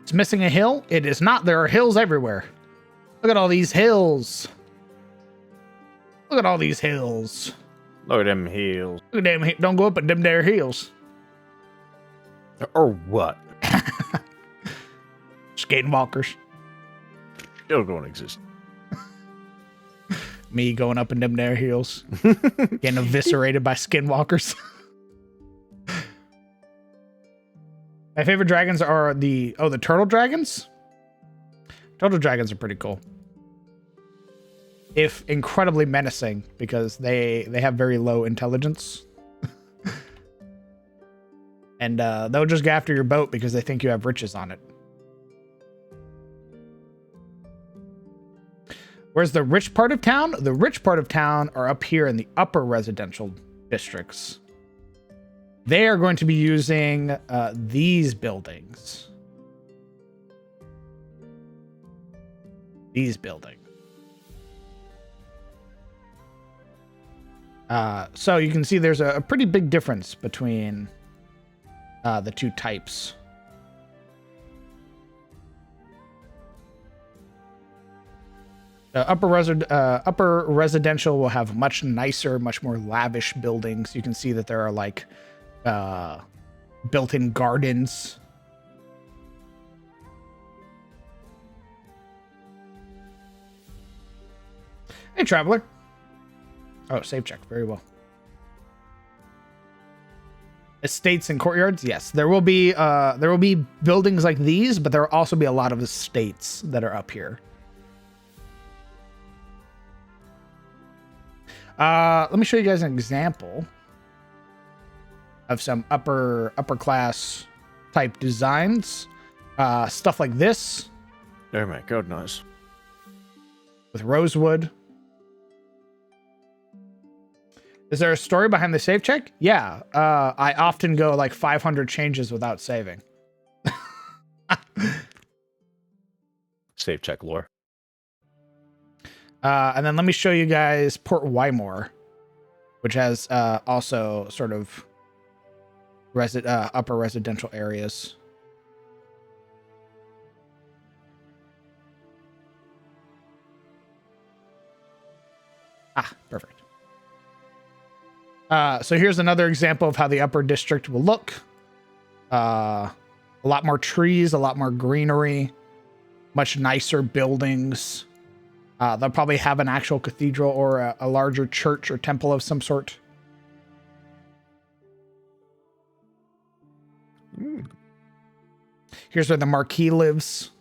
It's missing a hill? It is not. There are hills everywhere. Look at all these hills. Look at all these hills. Look at them hills. Look at them. Don't go up at them there hills. Or what? Skating walkers. Still don't exist. Me going up in them there hills. Getting eviscerated by skinwalkers. My favorite dragons are the turtle dragons. Turtle dragons are pretty cool. If incredibly menacing, because they have very low intelligence. And they'll just go after your boat because they think you have riches on it. Where's the rich part of town? The rich part of town are up here in the upper residential districts. They are going to be using these buildings. These buildings. So you can see there's a pretty big difference between the two types. The upper residential will have much nicer, much more lavish buildings. You can see that there are built-in gardens. Hey, traveler. Oh, save check. Very well. Estates and courtyards. Yes, there will be buildings like these, but there will also be a lot of estates that are up here. Let me show you guys an example of some upper class type designs. Stuff like this. Oh my goodness. With rosewood. Is there a story behind the save check? Yeah. I often go like 500 changes without saving. Save check lore. And then let me show you guys Port Wymore, which has also sort of upper residential areas. Ah, perfect. So here's another example of how the upper district will look. A lot more trees, a lot more greenery, much nicer buildings. They'll probably have an actual cathedral or a larger church or temple of some sort. Here's where the Marquis lives.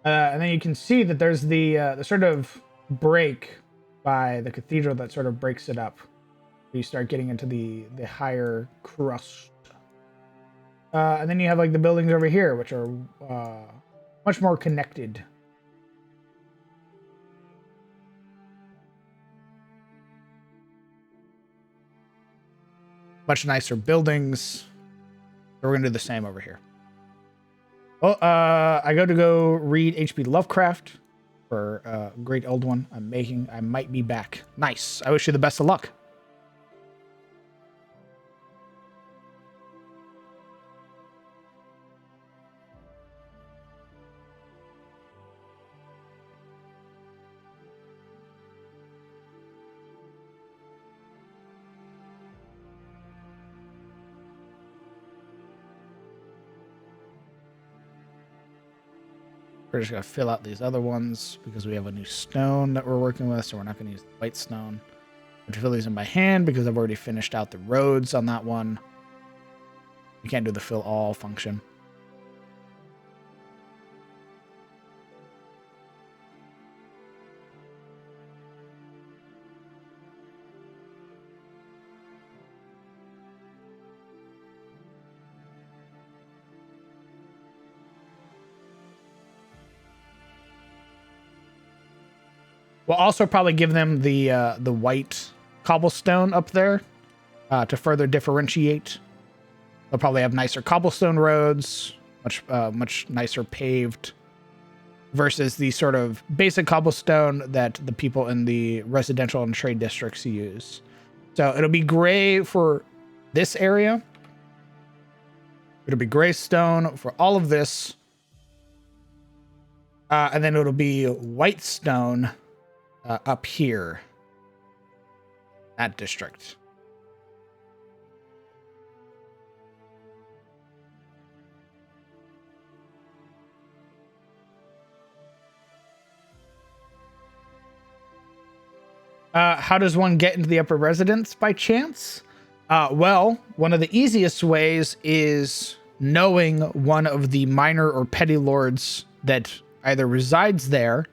And then you can see that there's the sort of break by the cathedral that sort of breaks it up. You start getting into the higher crust. And then you have like the buildings over here, which are much more connected. Much nicer buildings. So we're going to do the same over here. Well, I go read H.P. Lovecraft for a great old one I'm making. I might be back. Nice. I wish you the best of luck. We're just going to fill out these other ones because we have a new stone that we're working with, so we're not going to use the white stone. I'm going to fill these in by hand because I've already finished out the roads on that one. You can't do the fill all function. We'll also probably give them the white cobblestone up there to further differentiate. They'll probably have nicer cobblestone roads, much nicer paved, versus the sort of basic cobblestone that the people in the residential and trade districts use. So it'll be gray for this area. It'll be gray stone for all of this. And then it'll be white stone up here. That district. How does one get into the upper residence by chance? Well, one of the easiest ways is knowing one of the minor or petty lords that either resides there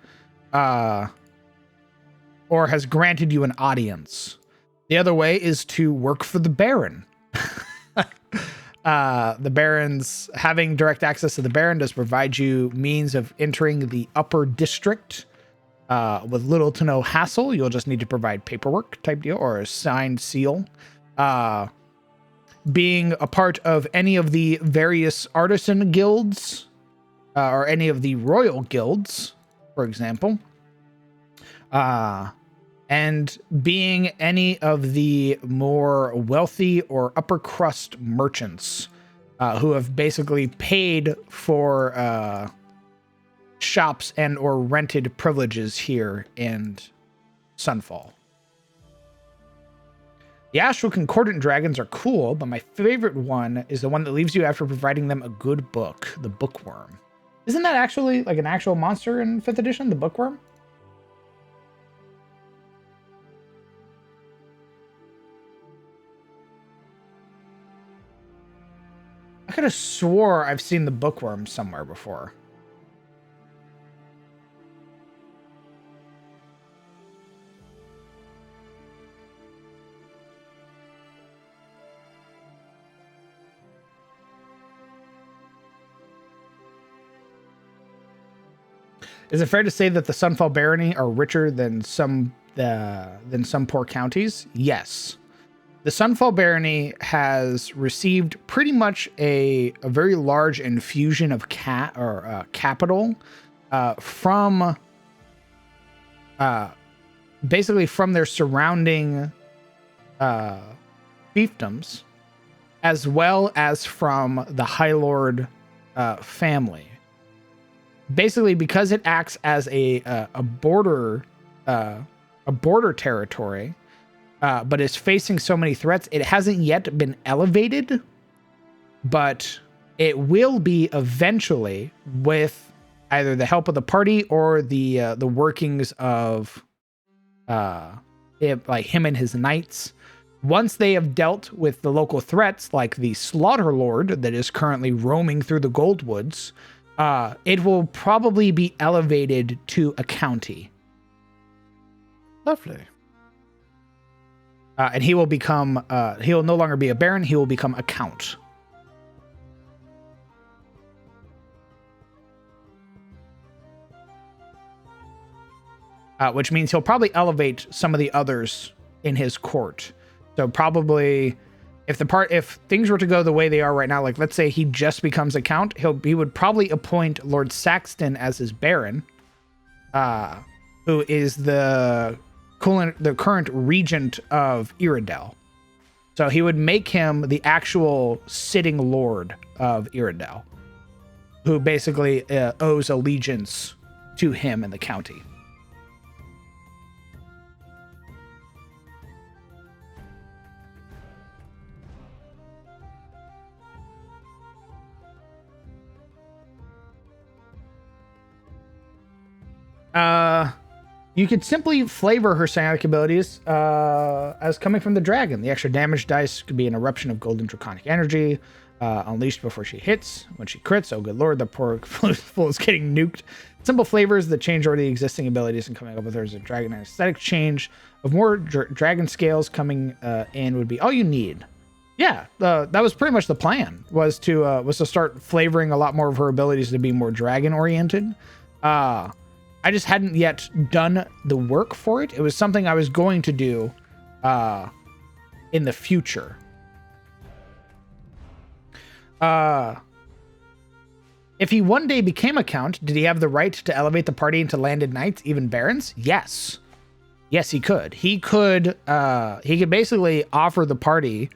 or has granted you an audience. The other way is to work for the Baron. The Baron's having direct access to the Baron does provide you means of entering the upper district with little to no hassle. You'll just need to provide paperwork type deal or a signed seal. Being a part of any of the various artisan guilds or any of the royal guilds, for example. And being any of the more wealthy or upper crust merchants who have basically paid for shops and or rented privileges here in Sunfall. The Astral Concordant Dragons are cool, but my favorite one is the one that leaves you after providing them a good book, the Bookworm. Isn't that actually like an actual monster in 5th edition, the Bookworm? I could have swore I've seen the Bookworm somewhere before. Is it fair to say that the Sunfall Barony are richer than some poor counties? Yes. The Sunfall Barony has received pretty much a very large infusion of capital from basically from their surrounding fiefdoms, as well as from the High Lord family. Basically, because it acts as a border territory, but is facing so many threats, it hasn't yet been elevated, but it will be eventually with either the help of the party or the workings of like him and his knights. Once they have dealt with the local threats, like the Slaughter Lord that is currently roaming through the Goldwoods, it will probably be elevated to a county. Lovely. And he will become, he will no longer be a baron, he will become a count. Which means he'll probably elevate some of the others in his court. So probably, if things were to go the way they are right now, like let's say he just becomes a count, he would probably appoint Lord Saxton as his baron, who is the current regent of Iredell. So he would make him the actual sitting lord of Iredell, who basically owes allegiance to him in the county. You could simply flavor her psionic abilities as coming from the dragon. The extra damage dice could be an eruption of golden draconic energy unleashed before she hits. When she crits, oh good lord, the poor fool is getting nuked. Simple flavors that change already existing abilities and coming up with her as a dragon aesthetic change of more dragon scales coming in would be all you need. Yeah, that was pretty much the plan, was to start flavoring a lot more of her abilities to be more dragon oriented. I just hadn't yet done the work for it. It was something I was going to do in the future. If he one day became a count, did he have the right to elevate the party into landed knights, even barons? Yes. Yes, he could. He could basically offer the party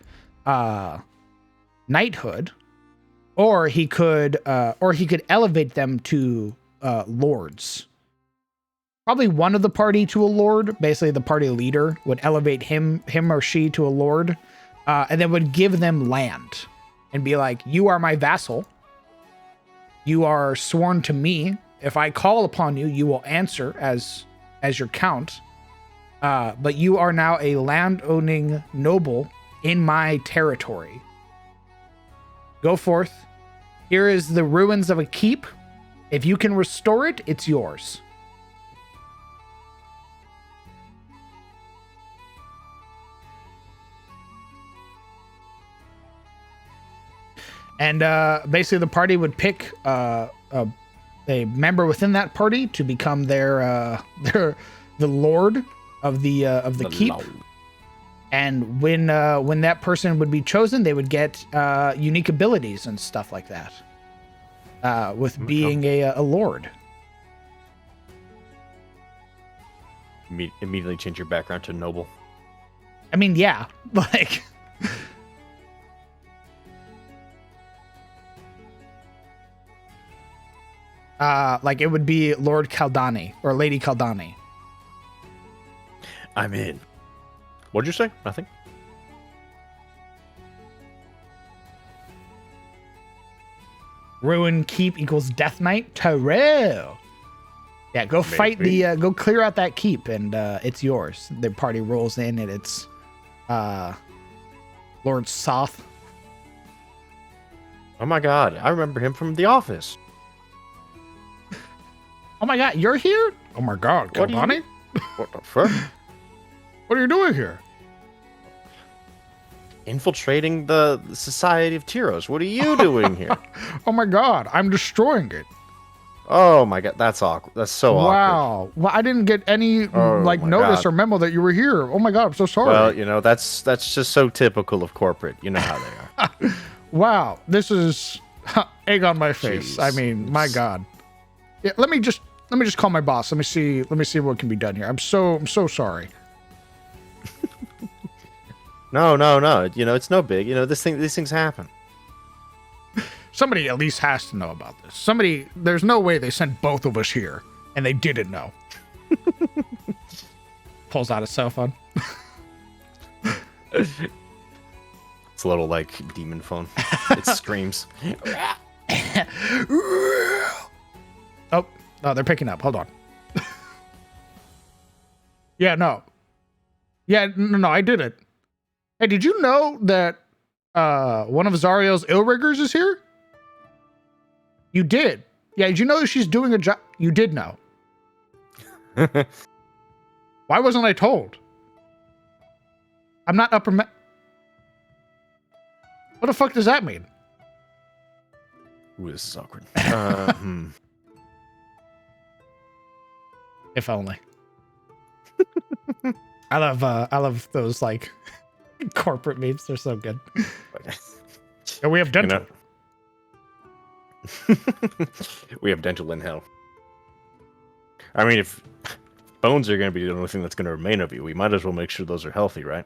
knighthood, or he could elevate them to lords. Probably one of the party to a lord. Basically, the party leader would elevate him or she to a lord, and then would give them land and be like, "You are my vassal. You are sworn to me. If I call upon you, you will answer as your count. But you are now a land-owning noble in my territory. Go forth. Here is the ruins of a keep. If you can restore it, it's yours." And basically, the party would pick a member within that party to become the lord of the keep. Lord. And when that person would be chosen, they would get unique abilities and stuff like that. With being a lord. Immediately change your background to noble. I mean, yeah, like. Like it would be Lord Caldani or Lady Caldani. I'm in. What'd you say? Nothing. Ruin keep equals Death Knight. Terrell. Yeah, go fight go clear out that keep, and it's yours. The party rolls in, and it's Lord Soth. Oh my god, I remember him from The Office. Oh my god, you're here? Oh my god, Caldani? What the fuck? What are you doing here? Infiltrating the Society of Tyros. What are you doing here? Oh my god, I'm destroying it. Oh my god, that's awkward. That's so awkward. Wow. Well, I didn't get any Oh like my notice God. or memo that you were here. Oh my god, I'm so sorry. Well, you know, that's just so typical of corporate. You know how they are. Wow, this is egg on my face. Jeez. I mean, my god. Yeah, let me just call my boss. Let me see what can be done here. I'm so sorry. No. You know, it's no big. You know, these things happen. Somebody at least has to know about this. There's no way they sent both of us here and they didn't know. Pulls out his cell phone. It's a little like demon phone. It screams. Oh, no, they're picking up. Hold on. Yeah, no. Yeah, no, I did it. Hey, did you know that one of Zario's ill riggers is here? You did. Yeah, did you know that she's doing a job? You did know. Why wasn't I told? I'm not upper. What the fuck does that mean? Ooh, this is awkward. If only. I love those like corporate memes. They're so good. And we have dental. You know, we have dental in hell. I mean, if bones are going to be the only thing that's going to remain of you, we might as well make sure those are healthy, right?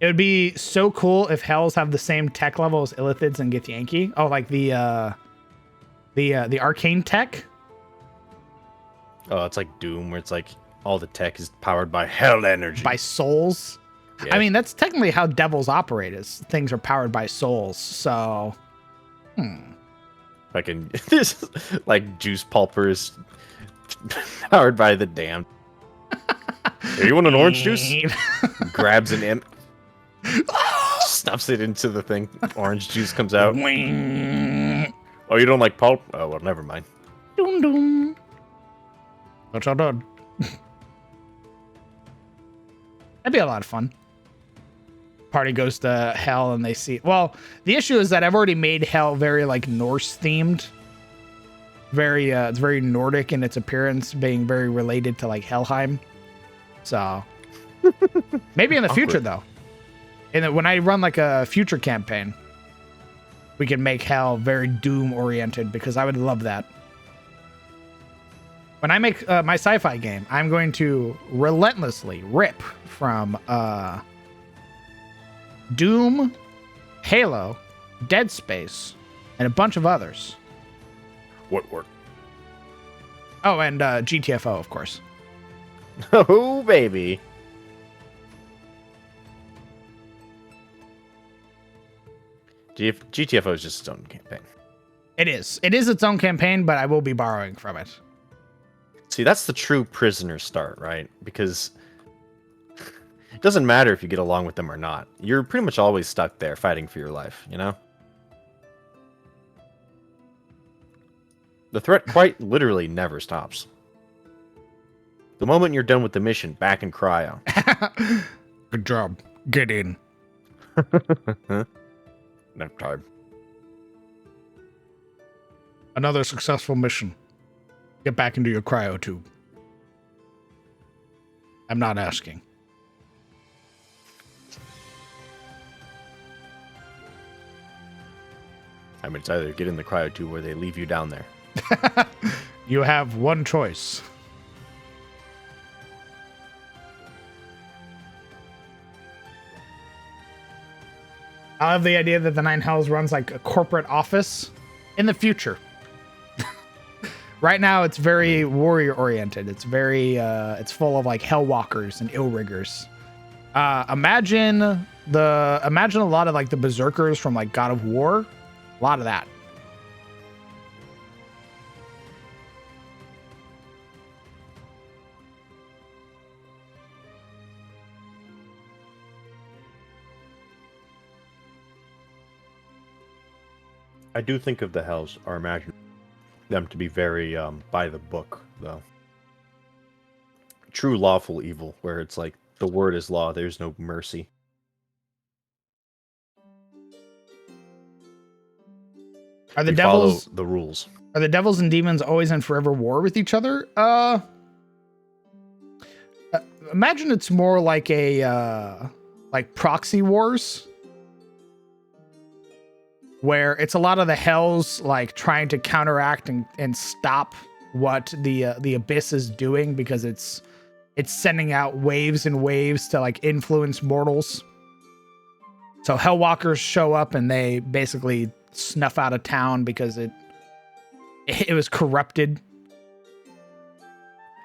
It would be so cool if Hells have the same tech level as Illithids and Githyanki. Oh, like the arcane tech. Oh, it's like Doom, where it's like all the tech is powered by hell energy. By souls. Yeah. I mean, that's technically how devils operate, is things are powered by souls. So, Fucking this like juice pulpers powered by the damned. Hey, you want an orange juice? Grabs an imp, stuffs it into the thing. Orange juice comes out. Oh, you don't like pulp? Oh well, never mind. Dum dum. That's all done. That'd be a lot of fun. Party goes to hell and they see. Well, the issue is that I've already made hell very like Norse themed. It's very Nordic in its appearance, being very related to like Helheim. So maybe in the future though, and when I run like a future campaign, we can make hell very Doom oriented, because I would love that. When I make my sci-fi game, I'm going to relentlessly rip from Doom, Halo, Dead Space, and a bunch of others. What work? Oh, and GTFO, of course. Oh, baby. GTFO is just its own campaign. It is. It is its own campaign, but I will be borrowing from it. See, that's the true prisoner start, right? Because it doesn't matter if you get along with them or not. You're pretty much always stuck there fighting for your life, you know? The threat quite literally never stops. The moment you're done with the mission, back in cryo. Good job. Get in. No time. Another successful mission. Get back into your cryo tube. I'm not asking. I mean, it's either get in the cryo tube or they leave you down there. You have one choice. I love the idea that the Nine Hells runs like a corporate office in the future. Right now, it's very warrior oriented. It's very, it's full of like hellwalkers and ill riggers. Imagine a lot of like the berserkers from like God of War. A lot of that. I do think of the Hells, or imagine them to be very by the book, though. True lawful evil, where it's like the word is law, there's no mercy. Are the We follow devils the rules. are the devils and demons always in forever war with each other? Imagine it's more like a like proxy wars, where it's a lot of the hells like trying to counteract and stop what the abyss is doing, because it's sending out waves and waves to like influence mortals. So hellwalkers show up and they basically snuff out a town because it was corrupted.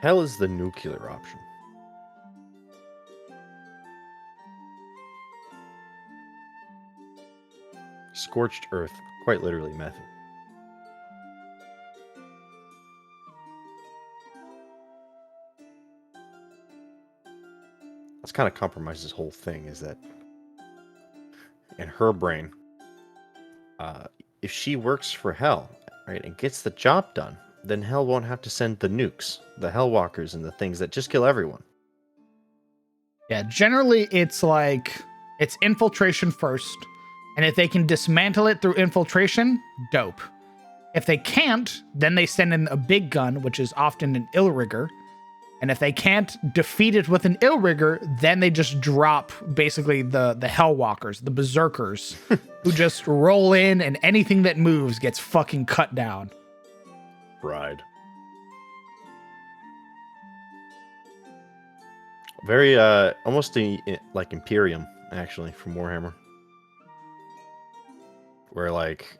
Hell is the nuclear option. Scorched earth, quite literally method. That's kind of compromised this whole thing, is that in her brain, if she works for Hell, right, and gets the job done, then Hell won't have to send the nukes, the Hellwalkers, and the things that just kill everyone. Yeah, generally it's like it's infiltration first, and if they can dismantle it through infiltration, dope. If they can't, then they send in a big gun, which is often an Illrigger. And if they can't defeat it with an Illrigger, then they just drop basically the Hellwalkers, the Berserkers, who just roll in and anything that moves gets fucking cut down. Bride. Very, almost like Imperium, actually, from Warhammer. Where, like,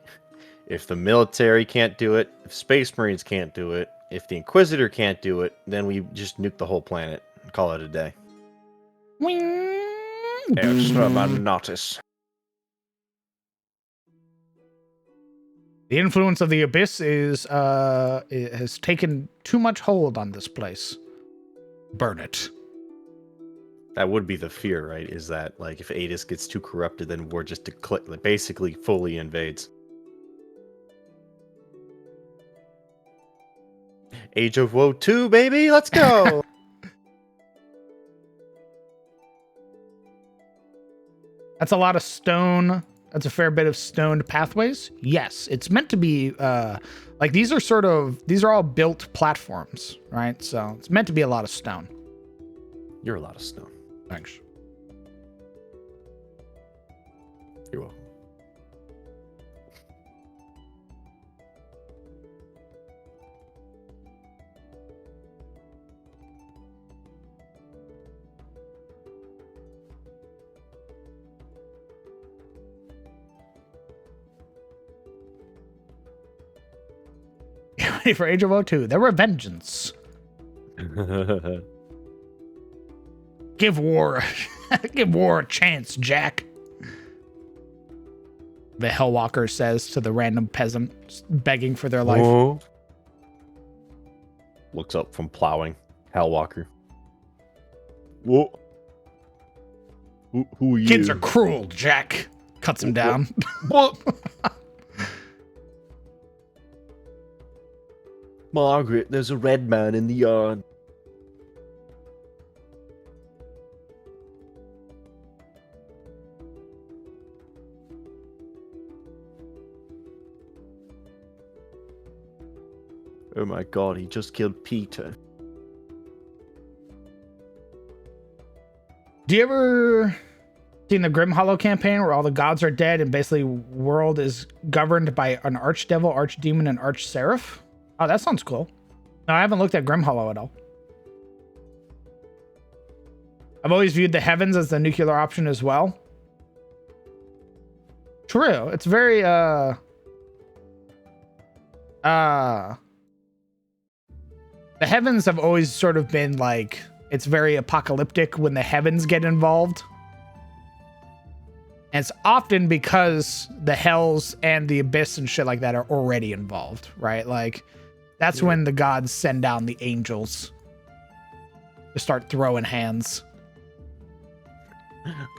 if the military can't do it, if Space Marines can't do it, if the Inquisitor can't do it, then we just nuke the whole planet and call it a day. Exterminatus. The influence of the Abyss it has taken too much hold on this place. Burn it. That would be the fear, right? Is that, like, if Adis gets too corrupted, then war just basically fully invades. Age of Woe 2, baby! Let's go! That's a lot of stone. That's a fair bit of stoned pathways. Yes, it's meant to be, like, these are all built platforms, right? So it's meant to be a lot of stone. You're a lot of stone. Thanks. You're welcome. Ready for Age of O2. The Revengeance. Give war a chance, Jack. The Hellwalker says to the random peasant begging for their life. Whoa. Looks up from plowing. Hellwalker. Whoa. Who are you? Kids are cruel, Jack. Cuts him down. What? Margaret, there's a red man in the yard. Oh my god, he just killed Peter. Do you ever seen the Grim Hollow campaign where all the gods are dead and basically world is governed by an archdevil, archdemon, and archseraph? Oh, that sounds cool. No, I haven't looked at Grim Hollow at all. I've always viewed the heavens as the nuclear option as well. True. It's very, the heavens have always sort of been like, it's very apocalyptic when the heavens get involved. And it's often because the hells and the abyss and shit like that are already involved, right? Like, that's when the gods send down the angels to start throwing hands.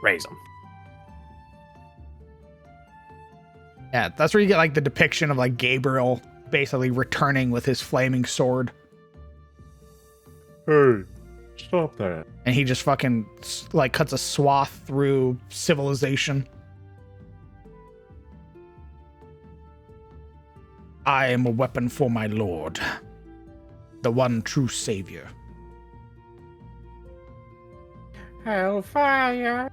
Raise them. Yeah, that's where you get like the depiction of like Gabriel basically returning with his flaming sword. Hey, stop that. And he just fucking like cuts a swath through civilization. I am a weapon for my lord, the one true savior. Hellfire.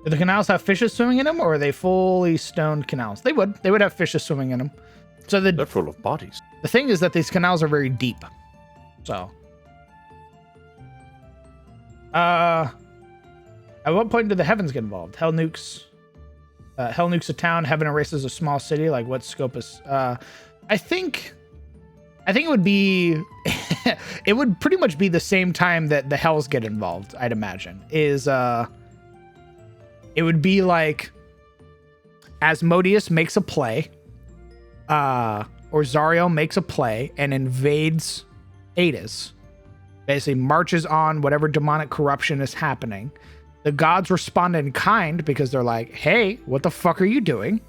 Do the canals have fishes swimming in them, or are they fully stoned canals? They would. They would have fishes swimming in them. So They're full of bodies. the thing is that these canals are very deep. So, at what point do the heavens get involved? Hell nukes a town. Heaven erases a small city. Like what scope is? I think it would be. It would pretty much be the same time that the hells get involved. I'd imagine it would be like Asmodeus makes a play, or Zariel makes a play and invades Hades. Basically marches on whatever demonic corruption is happening. The gods respond in kind because they're like, hey, what the fuck are you doing?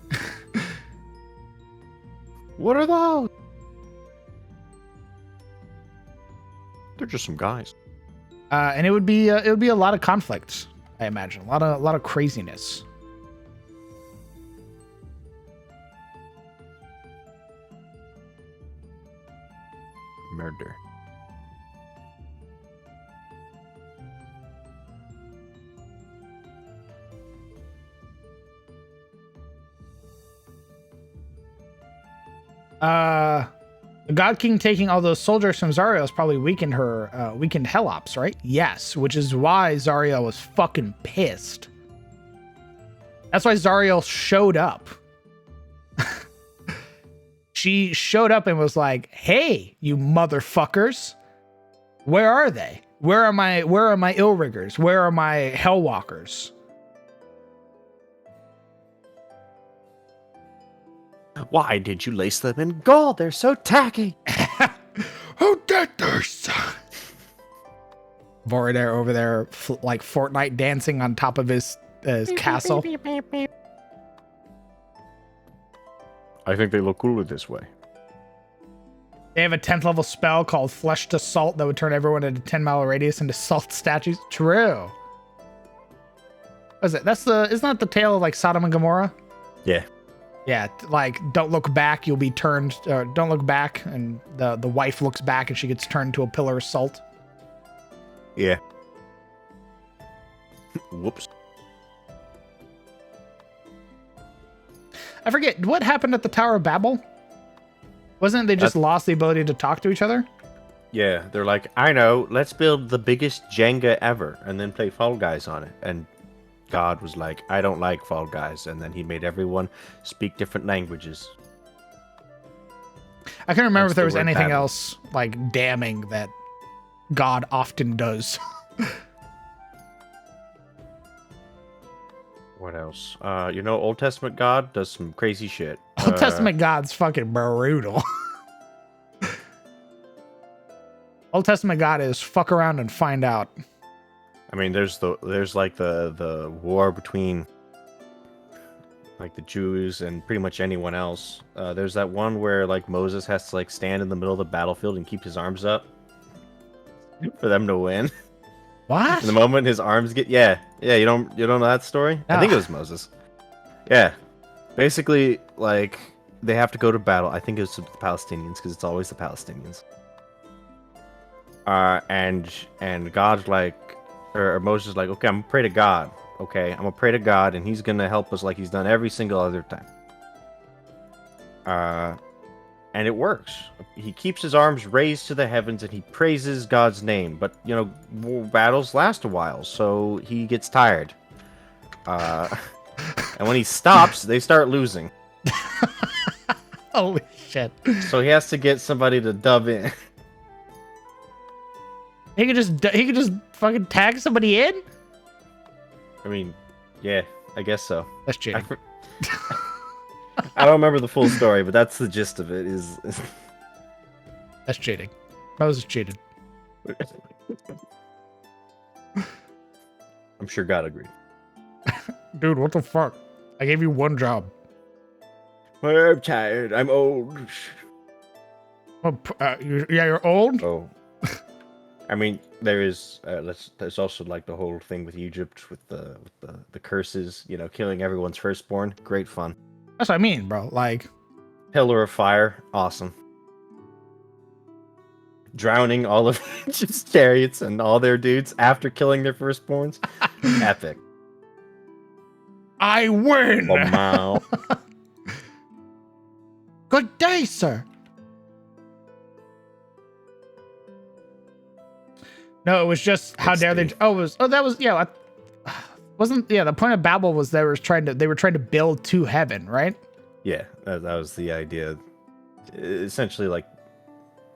What are those? They're just some guys. And it would be a lot of conflict, I imagine. A lot of craziness. Murder. The God King taking all those soldiers from Zariel has probably weakened Helops, right? Yes, which is why Zariel was fucking pissed. That's why Zariel showed up. She showed up and was like, hey, you motherfuckers. Where are they? Where are my Illriggers? Where are my Hellwalkers? Why did you lace them in gold? They're so tacky. Who did this? Voradar over there, like Fortnite dancing on top of his castle. I think they look cooler this way. They have a 10th level spell called Flesh to Salt that would turn everyone in a 10-mile radius into salt statues. True. What is it? Isn't that the tale of like Sodom and Gomorrah? Yeah. Yeah, like don't look back, you'll be turned. Don't look back, and the wife looks back and she gets turned into a pillar of salt. Yeah. Whoops. I forget what happened at the Tower of Babel. Wasn't it they just lost the ability to talk to each other? Yeah, they're like, I know, let's build the biggest Jenga ever and then play Fall Guys on it. And God was like, I don't like Fall Guys. And then he made everyone speak different languages. I can't remember Hence if there the was word anything Babel. else like damning that God often does. What else? Old Testament God does some crazy shit. Old Testament God's fucking brutal. Old Testament God is fuck around and find out. I mean, there's like the war between like the Jews and pretty much anyone else. There's that one where like Moses has to like stand in the middle of the battlefield and keep his arms up for them to win. What? And the moment his arms get you don't know that story? I think it No. was Moses. Yeah. Basically, like they have to go to battle. I think it was the Palestinians because it's always the Palestinians. And God's like, or Moses is like, okay, I'm gonna pray to God. Okay, I'm gonna pray to God, and He's gonna help us like He's done every single other time. And it works. He keeps his arms raised to the heavens, and he praises God's name. But battles last a while, so he gets tired. And when he stops, they start losing. Holy shit. So he has to get somebody to dub in. He could just fucking tag somebody in? I mean, yeah, I guess so. That's cheating. I don't remember the full story, but that's the gist of it. Is That's cheating. Moses cheated. I'm sure God agreed. Dude, what the fuck? I gave you one job. I'm tired. I'm old. Well, you're old? Oh, I mean, there's also like the whole thing with Egypt with the curses, you know, killing everyone's firstborn. Great fun. That's what I mean, bro. Like, Pillar of fire, awesome. Drowning all of Egypt's chariots and all their dudes after killing their firstborns. Epic. I win. Wow. Good day, sir. No, it was just how It's dare they? Dave. That was yeah. Wasn't the point of Babel was they were trying to build to heaven, right? Yeah, that was the idea. Essentially, like,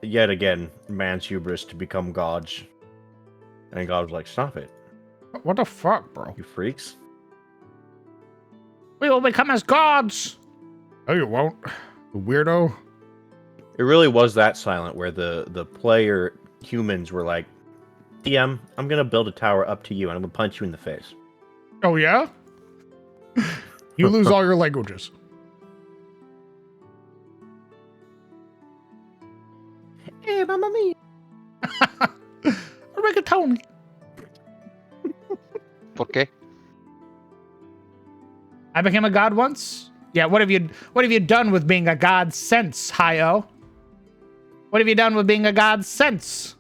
yet again, man's hubris to become gods. And God was like, stop it, What the fuck, bro? you freaks. We will become as gods. No, you won't, you weirdo. It really was that silent where the player humans were like, DM, I'm going to build a tower up to you and I'm going to punch you in the face. Oh yeah. You lose all your languages. Hey, mamma mia. Rigatoni. ¿Por qué? I became a god once. Yeah. What have you done with being a god since, Hi-Oh? What have you done with being a god since?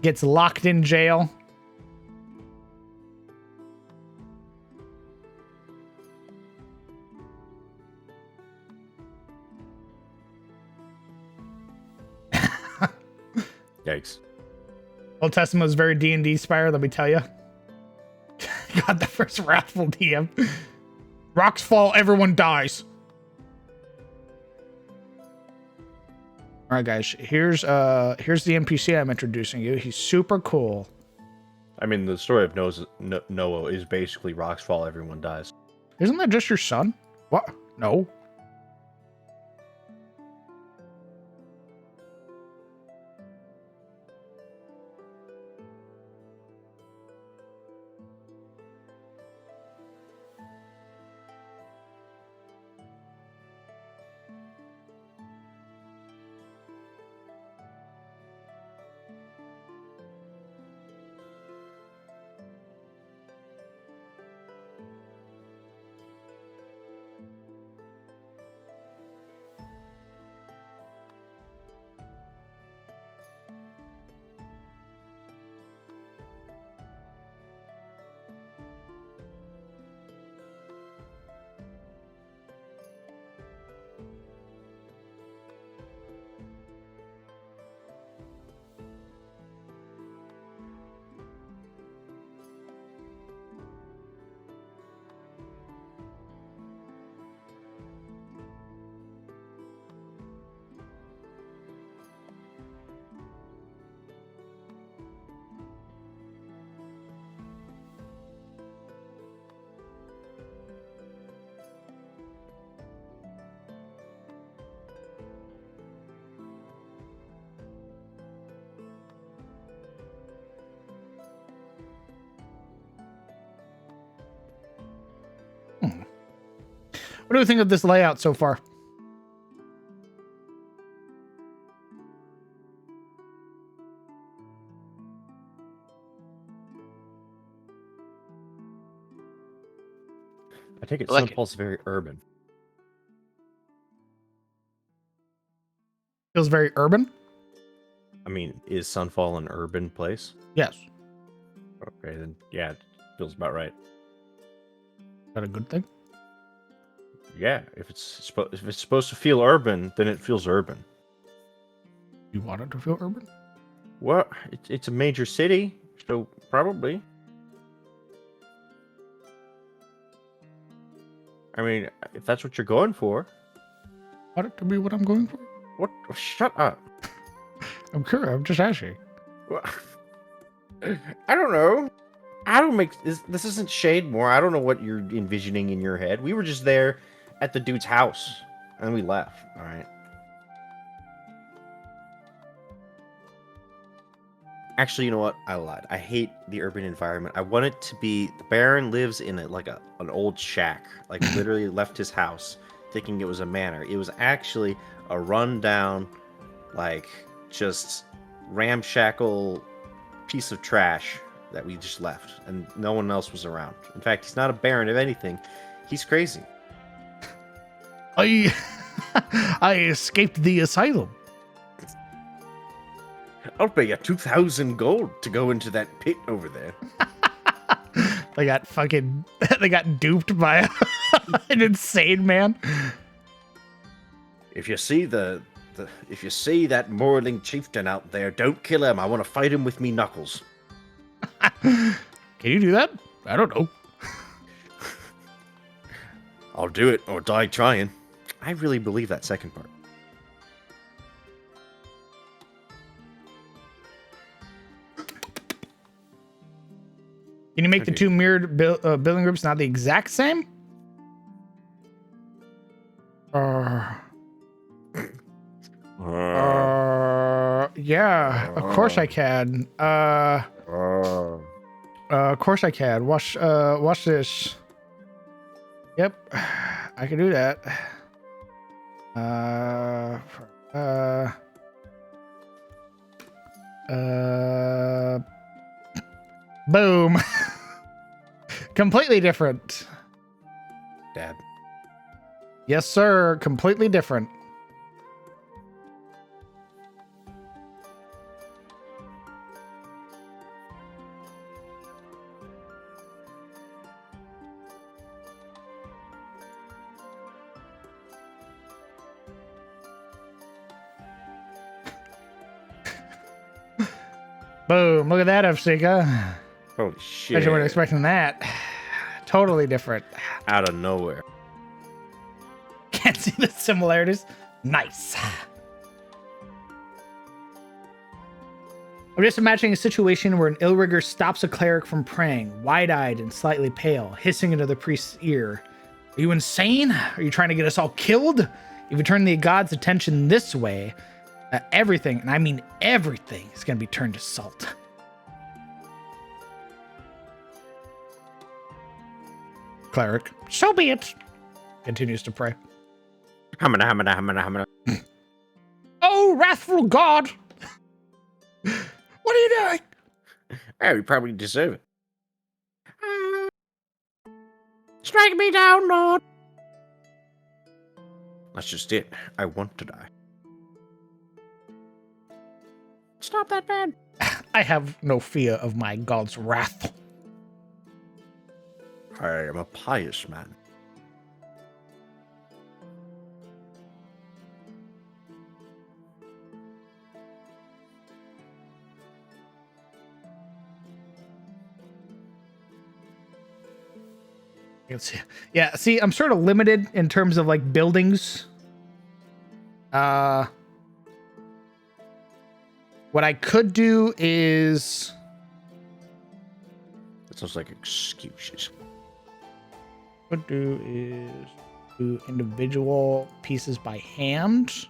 Gets locked in jail. Yikes. Old Testament was very D&D inspired, let me tell you. God, the first wrathful DM. Rocks fall, everyone dies. All right, guys. Here's the NPC I'm introducing you. He's super cool. I mean, the story of Noah is basically rocks fall, everyone dies. Isn't that just your son? What? No. What do we think of this layout so far? I take it I like Sunfall's very urban. Feels very urban. I mean, is Sunfall an urban place? Yes. Is Okay, then yeah, it feels about right. that a good thing? Yeah, if it's supposed to feel urban, then it feels urban. You want it to feel urban? Well, it's a major city, so probably. I mean, if that's what you're going for. Want it to be what I'm going for? What? Shut up. I'm curious. I'm just asking. Well, I don't know. I don't make this isn't Shademore. I don't know what you're envisioning in your head. We were just there at the dude's house and we left. All right. Actually, you know what? I lied. I hate the urban environment. I want it to be the Baron lives in an old shack. Like literally left his house thinking it was a manor. It was actually a rundown, like just ramshackle piece of trash that we just left, and no one else was around. In fact, he's not a baron of anything. He's crazy. I escaped the asylum. I'll pay you 2,000 gold to go into that pit over there. They got fucking. They got duped by an insane man. If you see if you see that Morling chieftain out there, don't kill him. I want to fight him with me knuckles. Can you do that? I don't know. I'll do it or die trying. I really believe that second part. Can you make the two mirrored building groups not the exact same? Yeah, of course I can. Of course I can. Watch this. Yep, I can do that. Boom. Completely different. Dad. Yes, sir. Completely different. Boom. Look at that, Afsika. Holy shit. I wasn't expecting that. Totally different. Out of nowhere. Can't see the similarities. Nice. I'm just imagining a situation where an Illrigger stops a cleric from praying, wide-eyed and slightly pale, hissing into the priest's ear. Are you insane? Are you trying to get us all killed? If you turn the god's attention this way, everything, and I mean everything, is going to be turned to salt. Cleric, so be it. Continues to pray. Hamana. Oh, wrathful God! What are you doing? Oh, you probably deserve it. Strike me down, Lord. That's just it. I want to die. Stop that man. I have no fear of my God's wrath. I am a pious man. Let's see. Yeah, see, I'm sort of limited in terms of like buildings. What I could do is That sounds like excuses. do individual pieces by hand.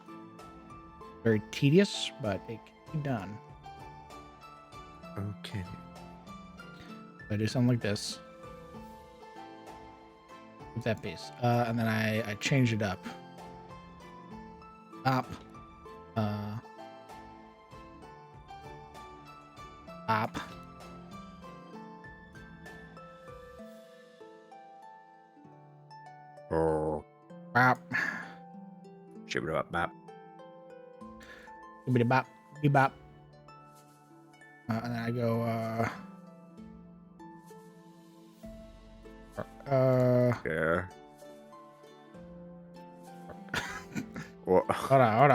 Very tedious, but it can be done. Okay. I do something like this. With that base. And then I change it up. Up. Up. Oh. Up. Shibba map. Bop. Bebop. And then I go, Yeah. What? hold on.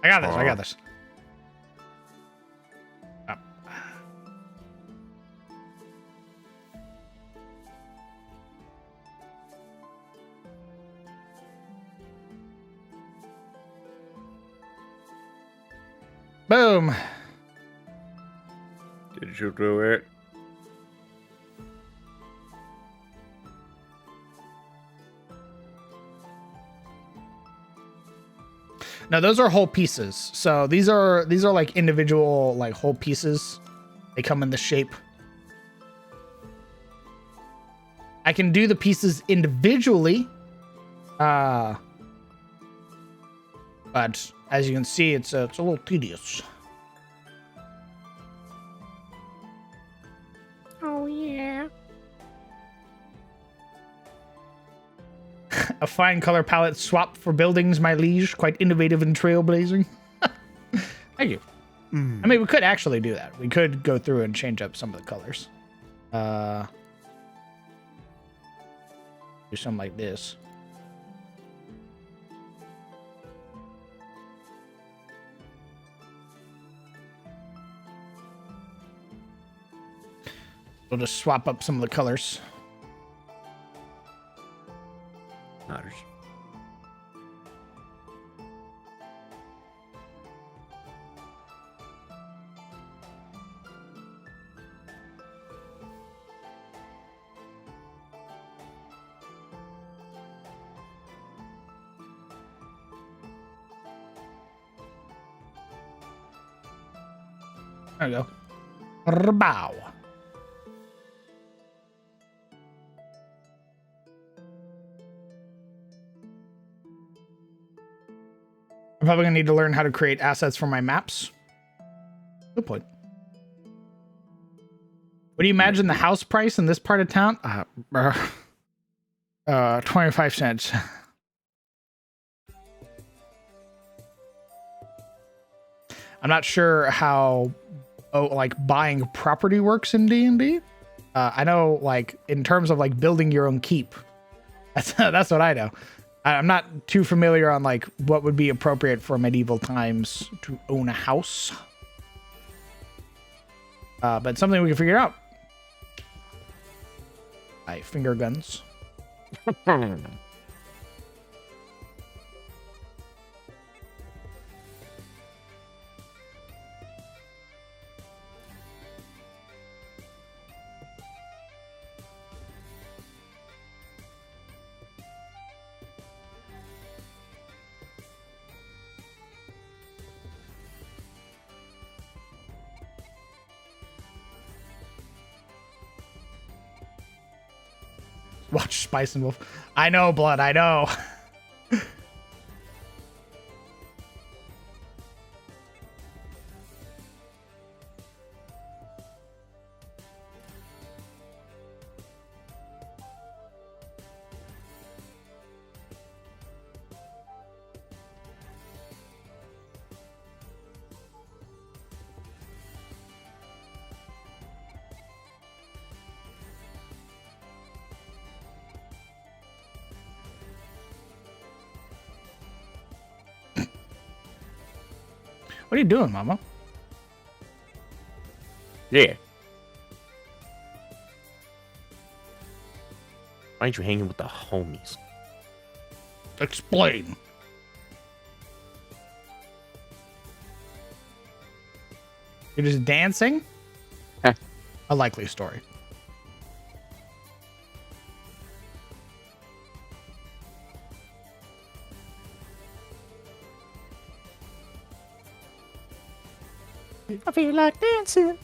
I got this. Up. Boom. Did you do it? No, those are whole pieces. So these are like individual like whole pieces. They come in the shape. I can do the pieces individually. But as you can see, it's a little tedious. A fine color palette swap for buildings, my liege. Quite innovative and trailblazing. Thank you. I mean, we could actually do that. We could go through and change up some of the colors. Do something like this. We'll just swap up some of the colors. Matters. There we go. Bow. I'm probably gonna need to learn how to create assets for my maps. Good point. What do you imagine the house price in this part of town? 25 cents. I'm not sure how like buying property works in D&D. I know like in terms of like building your own keep. That's what I know. I'm not too familiar on like what would be appropriate for medieval times to own a house. But something we can figure out. Finger guns. Watch Spice and Wolf. I know, Blood. I know. What are you doing, Mama? Yeah. Why aren't you hanging with the homies? Explain. You're just dancing? Huh. A likely story. I feel like dancing.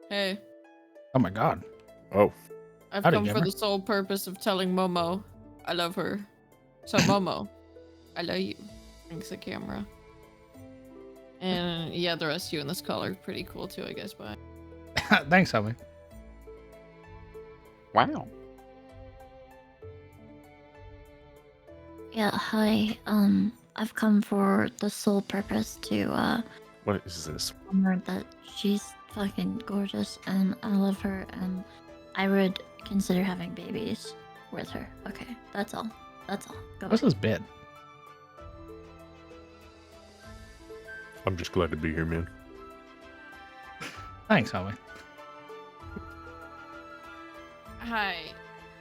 Hey, Oh my god. Oh. I've Howdy, come for gamer. the sole purpose of telling Momo I love her. So Momo, I love you. Thanks the camera. And yeah, the rest of you in this color is pretty cool too, I guess. Bye. Thanks, homie. Wow. Yeah, hi. I've come for the sole purpose to What is this? tell her that she's fucking gorgeous and I love her and I would consider having babies with her. Okay, that's all. That's all. Go What's away. this bit? I'm just glad to be here, man. Thanks, homie. Hi.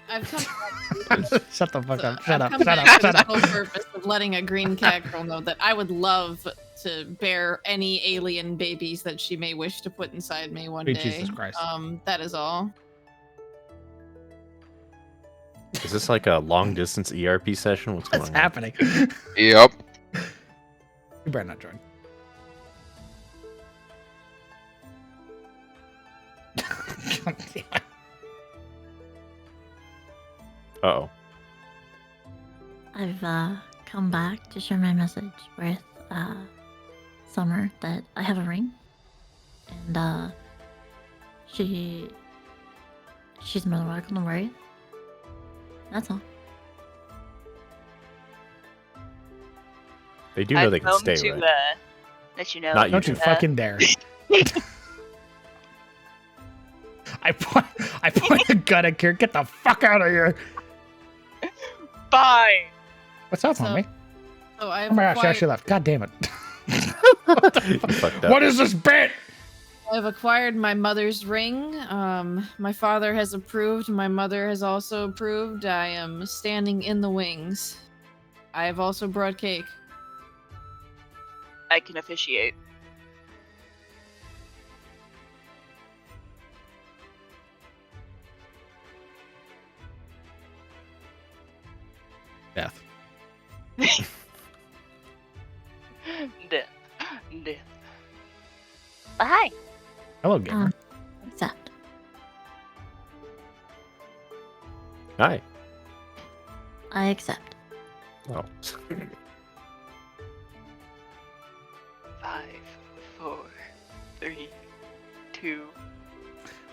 I've come Shut the fuck up. I've Shut up. come Shut back up. for Shut the up. sole purpose of letting a green cat girl know that I would love to bear any alien babies that she may wish to put inside me one Sweet day. Jesus Christ. That is all. Is this like a long distance ERP session? What's What's going on? happening? Yep. You better not join. God damn it. Uh-oh. I've come back to share my message with Summer that I have a ring, and she's more than welcome to wear it. That's all. They do know they can come stay, to right? let you know. Not you Don't you two. fucking dare. I point a gun at Kira. Get the fuck out of here. Fine. What's up, So, homie? So I've Oh my gosh, she acquired, actually left. God damn it. You fucked up. What is this bit? I've acquired my mother's ring. My father has approved. My mother has also approved. I am standing in the wings. I have also brought cake. I can officiate. Death. Death. Death. But hi. Hello, gamer. Accept. Hi. I accept. Oh. 5, 4, 3, 2.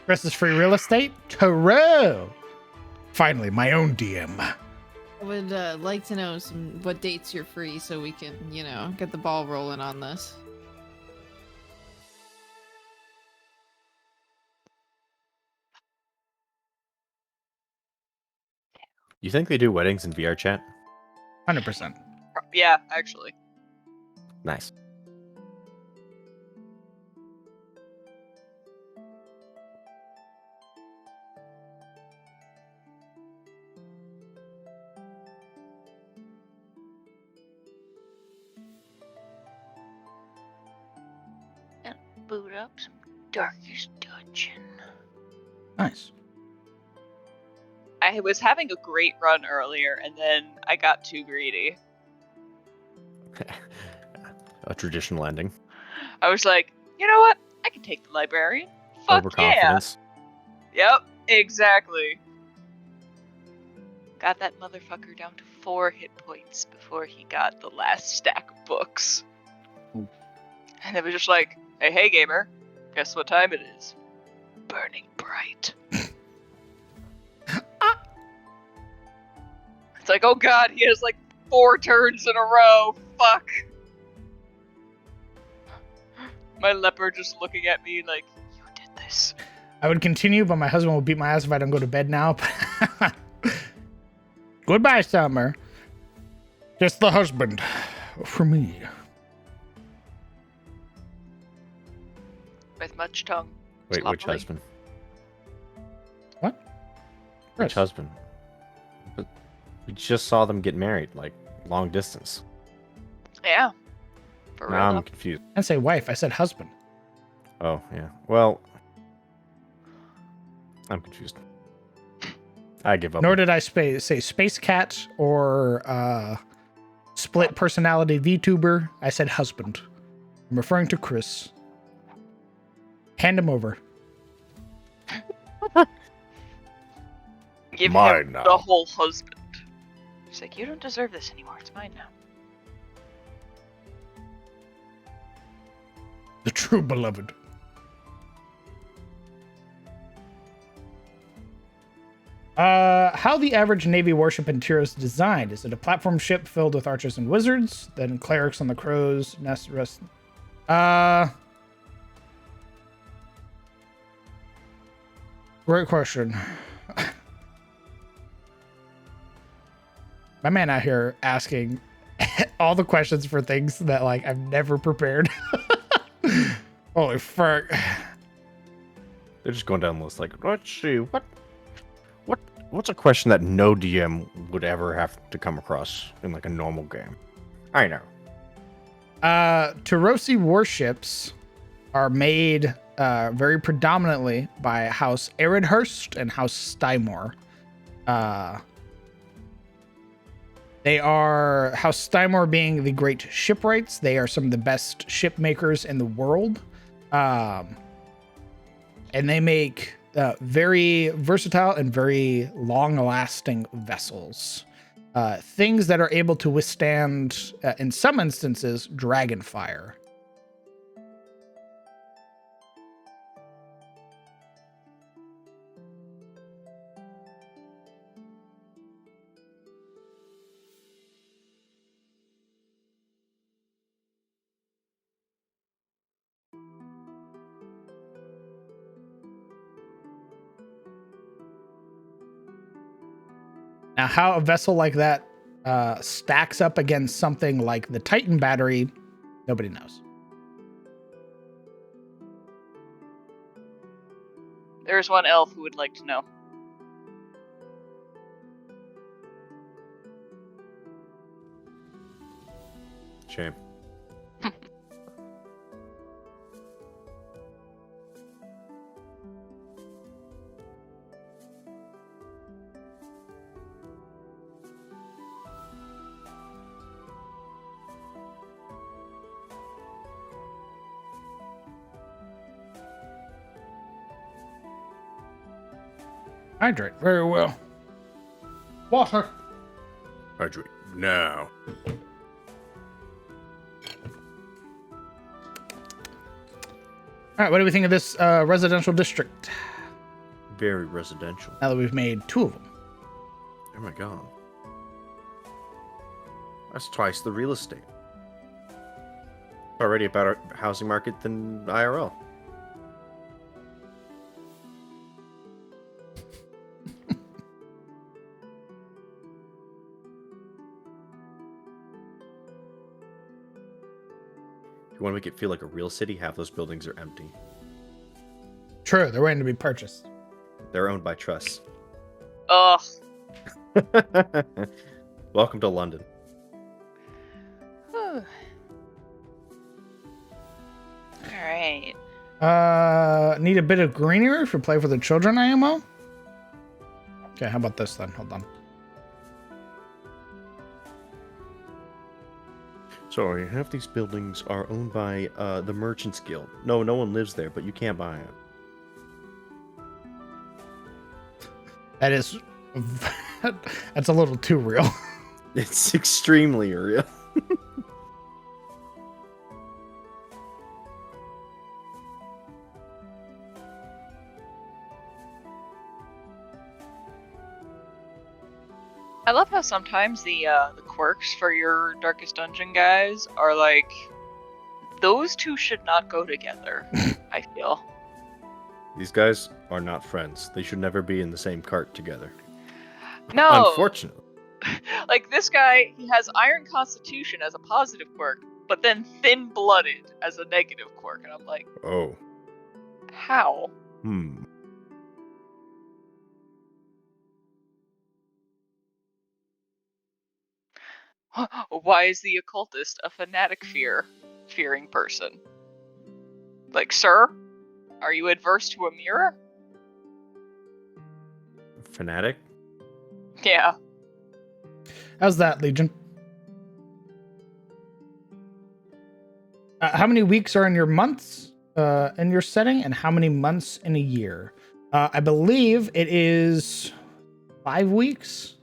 Chris is free real estate. Tarot. Finally, my own DM. I would like to know what dates you're free so we can, get the ball rolling on this. You think they do weddings in VR chat? 100%. Yeah, actually. Nice. And boot up some Darkest Dungeon. Nice. I was having a great run earlier, and then I got too greedy. A traditional ending. I was like, you know what? I can take the librarian. Fuck yeah. Overconfidence. Yep, exactly. Got that motherfucker down to 4 hit points before he got the last stack of books. Ooh. And it was just like, hey gamer, guess what time it is? Burning bright. It's like, oh god, he has like 4 turns in a row. Fuck. My leopard just looking at me like, you did this. I would continue, but my husband will beat my ass if I don't go to bed now. Goodbye, Summer. Just the husband for me. With much tongue. Wait, which Lovely. husband? What? Which Chris. husband? But we just saw them get married, like long distance. Yeah. For real. Now I'm though. confused. I didn't say wife. I said husband. Oh yeah. Well, I'm confused. I give up. Nor did I say space cat or split personality VTuber. I said husband. I'm referring to Chris. Hand him over. Give Mine him now. the whole husband. He's like, you don't deserve this anymore. It's mine now. The true beloved. How the average Navy warship interior is designed? Is it a platform ship filled with archers and wizards? Then clerics on the crow's nest rest. Great question. My man out here asking all the questions for things that like I've never prepared. Holy fuck. They're just going down the list. Like, let's see, what's a question that no DM would ever have to come across in like a normal game? I know. Tarosi warships are made very predominantly by House Aridhurst and House Stymore. They are House Stymore being the great shipwrights. They are some of the best ship makers in the world. And they make very versatile and very long-lasting vessels. things that are able to withstand, in some instances, dragon fire. Now, how a vessel like that stacks up against something like the Titan battery, nobody knows. There's one elf who would like to know. Shame. Hydrate very well. Water. Hydrate now. All right, what do we think of this residential district? Very residential. Now that we've made 2 of them. Oh my god. That's twice the real estate. Already a better housing market than IRL. You want to make it feel like a real city, half those buildings are empty. True, they're waiting to be purchased. They're owned by trusts. Ugh. Welcome to London. Alright. Need a bit of greenery for Play for the Children IMO? Okay, how about this then? Hold on. Sorry, half these buildings are owned by the Merchants Guild. No one lives there, but you can't buy it. That is... that's a little too real. It's extremely real. I love how sometimes the quirks for your Darkest Dungeon guys are like, those two should not go together, I feel. These guys are not friends. They should never be in the same cart together. No! Unfortunately. Like, this guy, he has Iron Constitution as a positive quirk, but then Thin-Blooded as a negative quirk, and I'm like, Oh. how? Why is the occultist a fanatic fearing person? Like, sir? Are you adverse to a mirror? Fanatic? Yeah. How's that, Legion? How many weeks are in your months in your setting, and how many months in a year? I believe it is 5 weeks.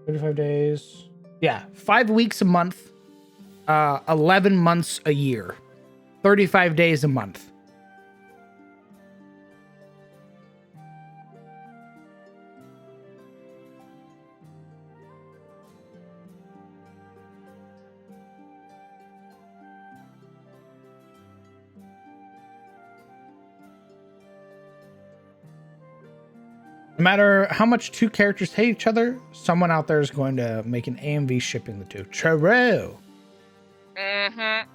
35 days. Yeah, 5 weeks a month. 11 months a year. 35 days a month. No matter how much 2 characters hate each other, someone out there is going to make an AMV shipping the 2. True. Mm-hmm.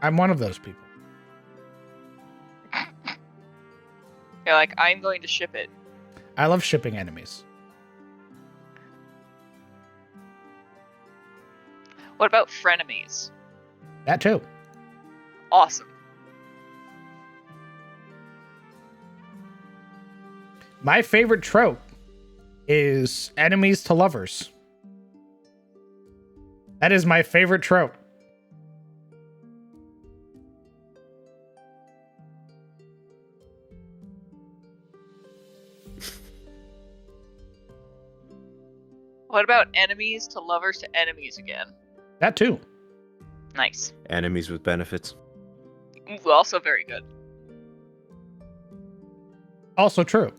I'm one of those people. You're like, I'm going to ship it. I love shipping enemies. What about frenemies? That too. Awesome. My favorite trope is enemies to lovers. That is my favorite trope. What about enemies to lovers to enemies again? That too. Nice. Enemies with benefits. Ooh, also very good. Also true.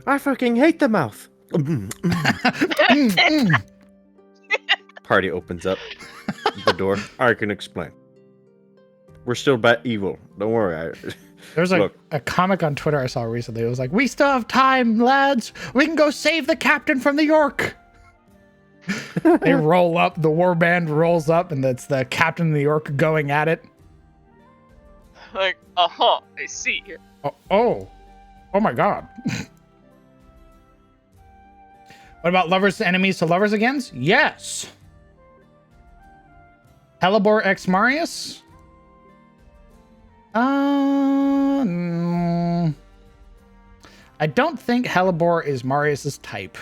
I fucking hate the mouth. Party opens up the door. I can explain. We're still evil. Don't worry. There's a comic on Twitter I saw recently. It was like, we still have time, lads. We can go save the captain from the York. They roll up, the war band rolls up, and that's the captain of the York going at it. Like, I see. Oh my god. What about lovers to enemies to lovers again? Yes. Hellebore x Marius? I don't think Hellebore is Marius's type.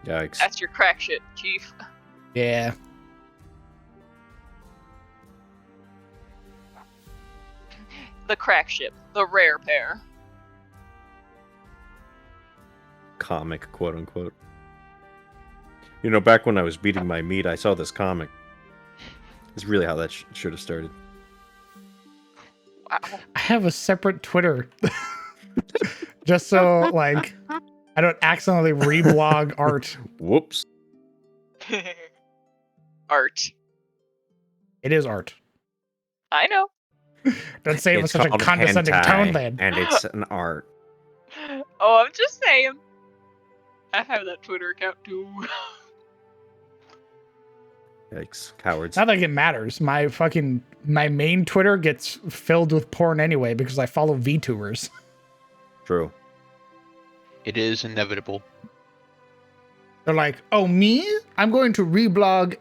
Yikes. That's your crack shit, Chief. Yeah. The crack ship. The rare pair. Comic, quote unquote. You know, back when I was beating my meat, I saw this comic. It's really how that should have started. Wow. I have a separate Twitter. Just so, like, I don't accidentally reblog art. Whoops. Art. It is art. I know. Don't say it with It's such a called condescending hentai, tone, then. and it's an art. Oh, I'm just saying. I have that Twitter account too. Yikes, cowards. Not like it matters. My main Twitter gets filled with porn anyway because I follow VTubers. True. It is inevitable. They're like, oh, me? I'm going to reblog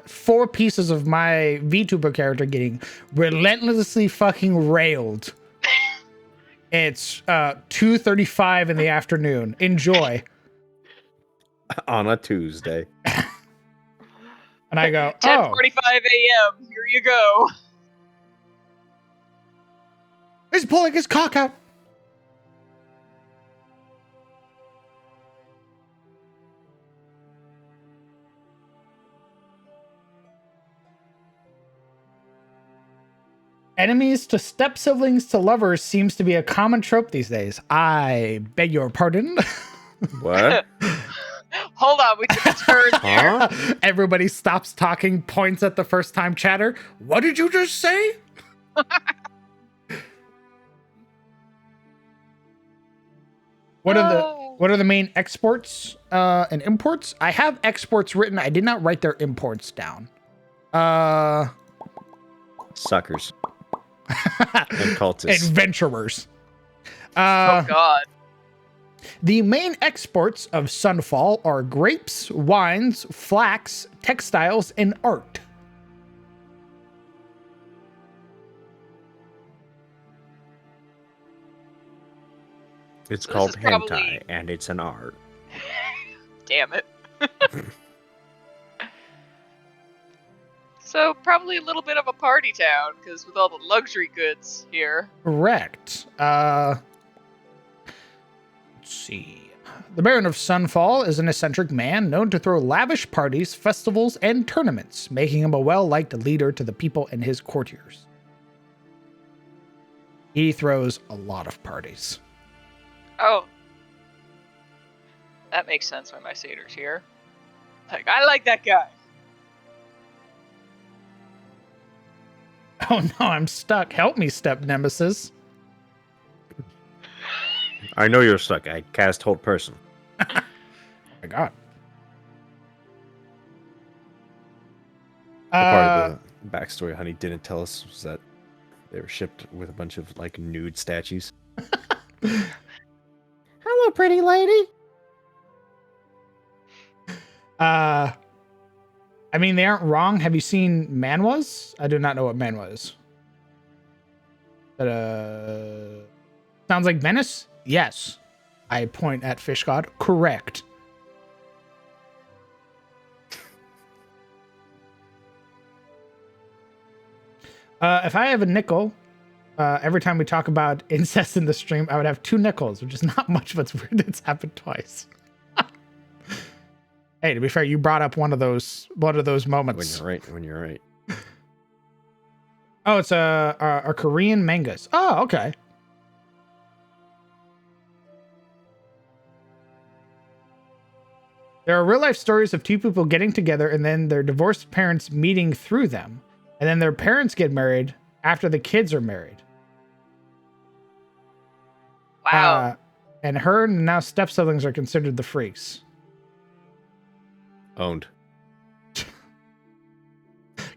4 pieces of my VTuber character getting relentlessly fucking railed. It's 2:35 in the afternoon. Enjoy. On a Tuesday. And I go, 10:45 a.m. Here you go. He's pulling his cock out. Enemies to step siblings to lovers seems to be a common trope these days. I beg your pardon. What? Hold on, we took a turn there. Everybody stops talking, points at the first time chatter. What did you just say? What are the main exports and imports? I have exports written. I did not write their imports down. Suckers. And cultists. Adventurers. Oh god. The main exports of Sunfall are grapes, wines, flax, textiles, and art. It's This called is probably- hentai, and it's an art. Damn it. So probably a little bit of a party town, because with all the luxury goods here. Correct. Let's see. The Baron of Sunfall is an eccentric man known to throw lavish parties, festivals, and tournaments, making him a well-liked leader to the people in his courtiers. He throws a lot of parties. Oh. That makes sense why my satyr's here. Like, I like that guy. Oh no, I'm stuck. Help me, step nemesis. I know you're stuck. I cast hold person. Oh my god. The part of the backstory Honey didn't tell us was that they were shipped with a bunch of like nude statues. Hello, pretty lady. I mean, they aren't wrong. Have you seen Manwas? I do not know what Manwa is. But, sounds like Venice? Yes. I point at Fish God. Correct. If I have a nickel, every time we talk about incest in the stream, I would have 2 nickels, which is not much, but it's weird that it's happened twice. Hey, to be fair, you brought up one of those moments. When you're right. Oh, it's a Korean mangas. Oh, okay. There are real life stories of 2 people getting together and then their divorced parents meeting through them. And then their parents get married after the kids are married. Wow. And her and now step siblings are considered the freaks. Owned.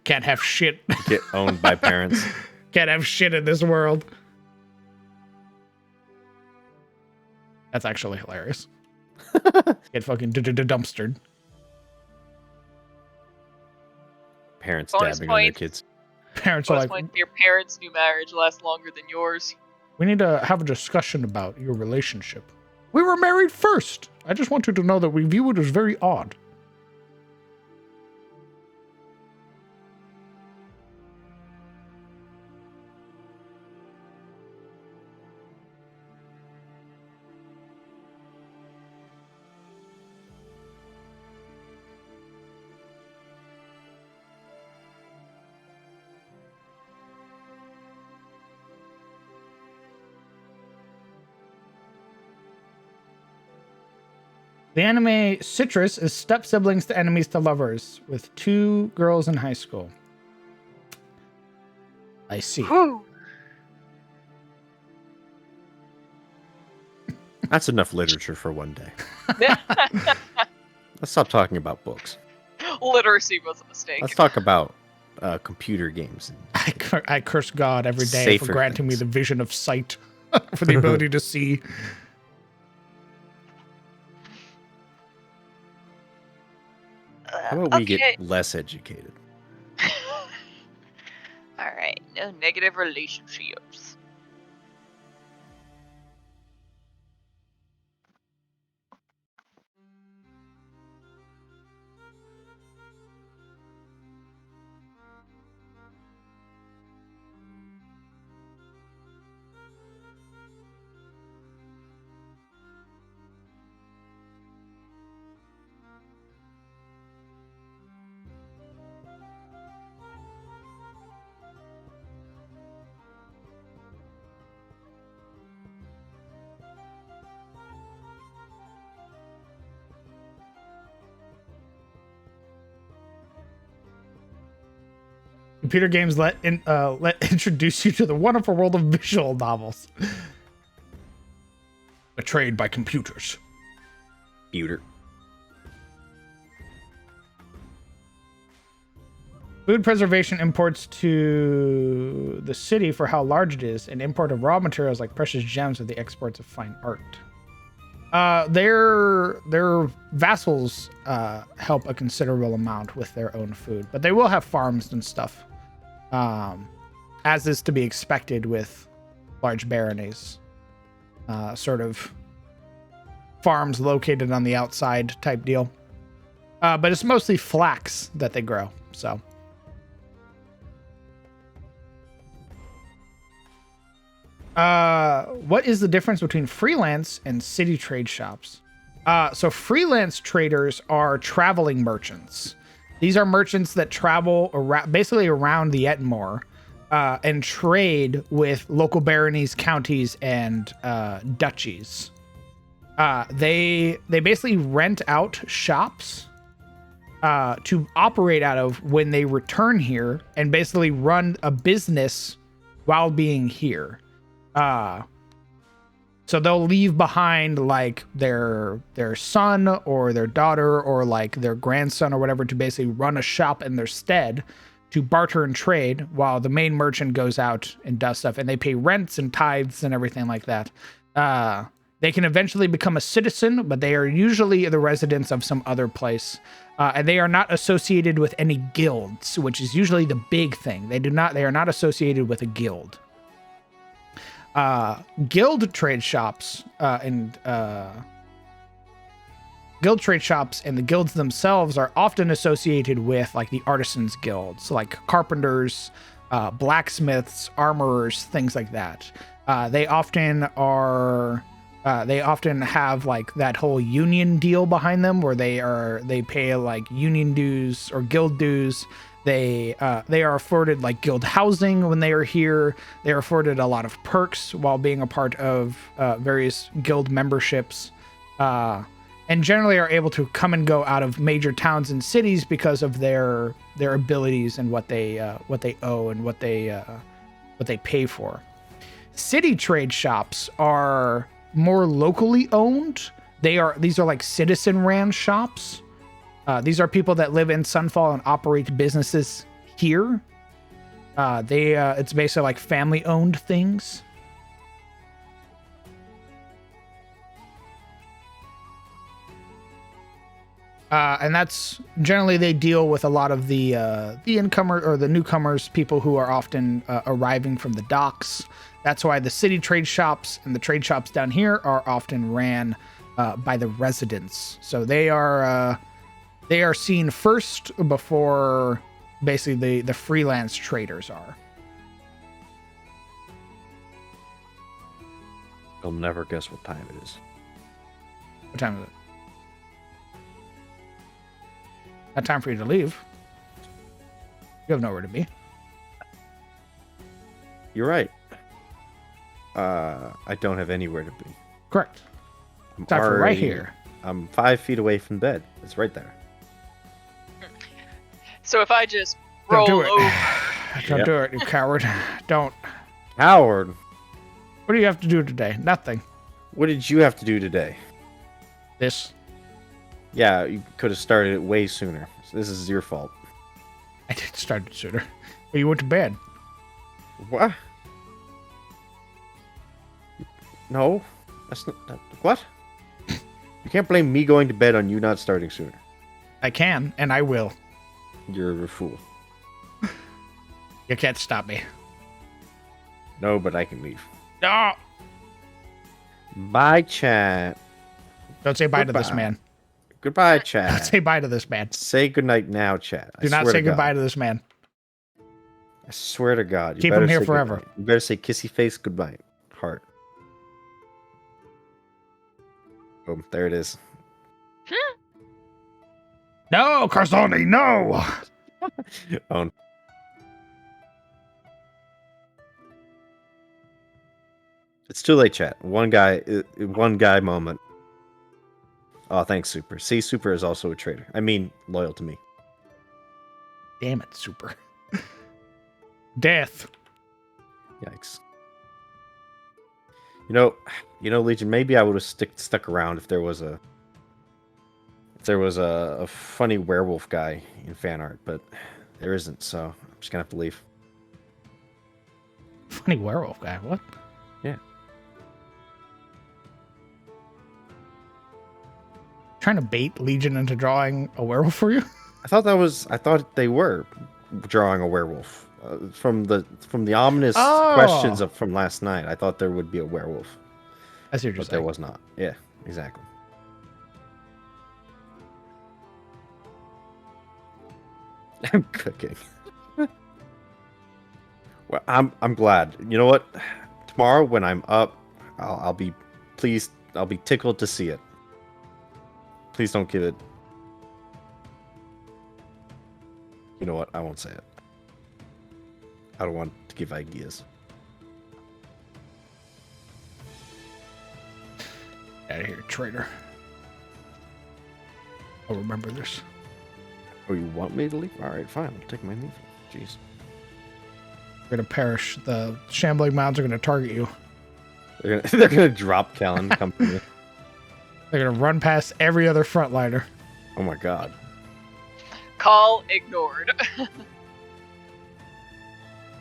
Can't have shit. Get owned by parents. Can't have shit in this world. That's actually hilarious. Get fucking dumpstered. Parents Bonus dabbing on their point. kids. Parents are Plus, like, when your parents' new marriage lasts longer than yours. we need to have a discussion about your relationship. We were married first. I just want you to know that we view it as very odd. The anime Citrus is step siblings to enemies to lovers, with 2 girls in high school. I see. Whew. That's enough literature for one day. Let's stop talking about books. Literacy was a mistake. Let's talk about computer games. I curse God every day Safer for granting me things. the vision of sight, for the ability to see. How about we Okay. get less educated? Alright, no negative relationships. Computer games let introduce you to the wonderful world of visual novels. Betrayed by computers. Computer. Food preservation imports to the city for how large it is, and import of raw materials like precious gems are the exports of fine art. Their vassals help a considerable amount with their own food, but they will have farms and stuff, as is to be expected with large baronies. Sort of farms located on the outside type deal. But it's mostly flax that they grow, so. What is the difference between freelance and city trade shops? So freelance traders are traveling merchants. These are merchants that travel basically around the Etmore and trade with local baronies, counties, and duchies. They basically rent out shops to operate out of when they return here and basically run a business while being here. So they'll leave behind like their son or their daughter or like their grandson or whatever to basically run a shop in their stead to barter and trade while the main merchant goes out and does stuff, and they pay rents and tithes and everything like that. They can eventually become a citizen, but they are usually the residents of some other place. And they are not associated with any guilds, which is usually the big thing. They are not associated with a guild. Guild trade shops and the guilds themselves are often associated with like the artisans guilds, like carpenters, blacksmiths, armorers, things like that. They often have like that whole union deal behind them where they pay like union dues or guild dues. They are afforded like guild housing when they are here. They are afforded a lot of perks while being a part of various guild memberships, and generally are able to come and go out of major towns and cities because of their abilities and what they owe and what they pay for. City trade shops are more locally owned. These are like citizen ran shops. These are people that live in Sunfall and operate businesses here. It's basically like family owned things. And that's generally they deal with a lot of the incomer or the newcomers, people who are often arriving from the docks. That's why the city trade shops and the trade shops down here are often ran by the residents. So they are seen first before basically the freelance traders are. You'll never guess what time it is. What time is it? Not time for you to leave. You have nowhere to be. You're right. I don't have anywhere to be. Correct. I'm Time for right already- here. I'm 5 feet away from bed. It's right there. So if I just Don't roll do it. over, Don't Yep. do it, you coward. Don't. Howard, What do you have to do today? Nothing. what did you have to do today? This. Yeah, you could have started it way sooner. So this is your fault. I did start it sooner. But you went to bed. What? No, that's not. What? You can't blame me going to bed on you not starting sooner. I can, and I will. You're a fool. You can't stop me. No, but I can leave. No! Bye, chat. Don't say bye to this Goodbye. man. Goodbye, Don't chat. say bye to this man. Say goodnight now, chat. Do not say goodbye to this man. I swear to God. You Keep better him here say forever. goodnight. You better say kissy face goodbye. Heart. Boom. There it is. No, Carzoni, no! Oh. It's too late, chat. One guy moment. Oh, thanks, Super. See, Super is also a traitor. I mean, loyal to me. Damn it, Super. Death. Yikes. You know, Legion. Maybe I would have stuck around if there was a funny werewolf guy in fan art, but there isn't. So I'm just gonna have to leave. Funny werewolf guy. What? Yeah. Trying to bait Legion into drawing a werewolf for you? I thought they were drawing a werewolf from the ominous questions from last night. I thought there would be a werewolf, I see what you're but there saying. was not. Yeah, exactly. I'm cooking. Well, I'm glad. You know what? Tomorrow when I'm up, I'll be pleased. I'll be tickled to see it. Please don't give it. You know what? I won't say it. I don't want to give ideas. Out of here, traitor. I'll remember this. Oh, you want me to leave? All right, fine. I'll take my leave. Jeez. You're gonna perish. The shambling mounds are gonna target you. They're gonna drop Callan company. They're gonna run past every other frontliner. Oh my god. call ignored.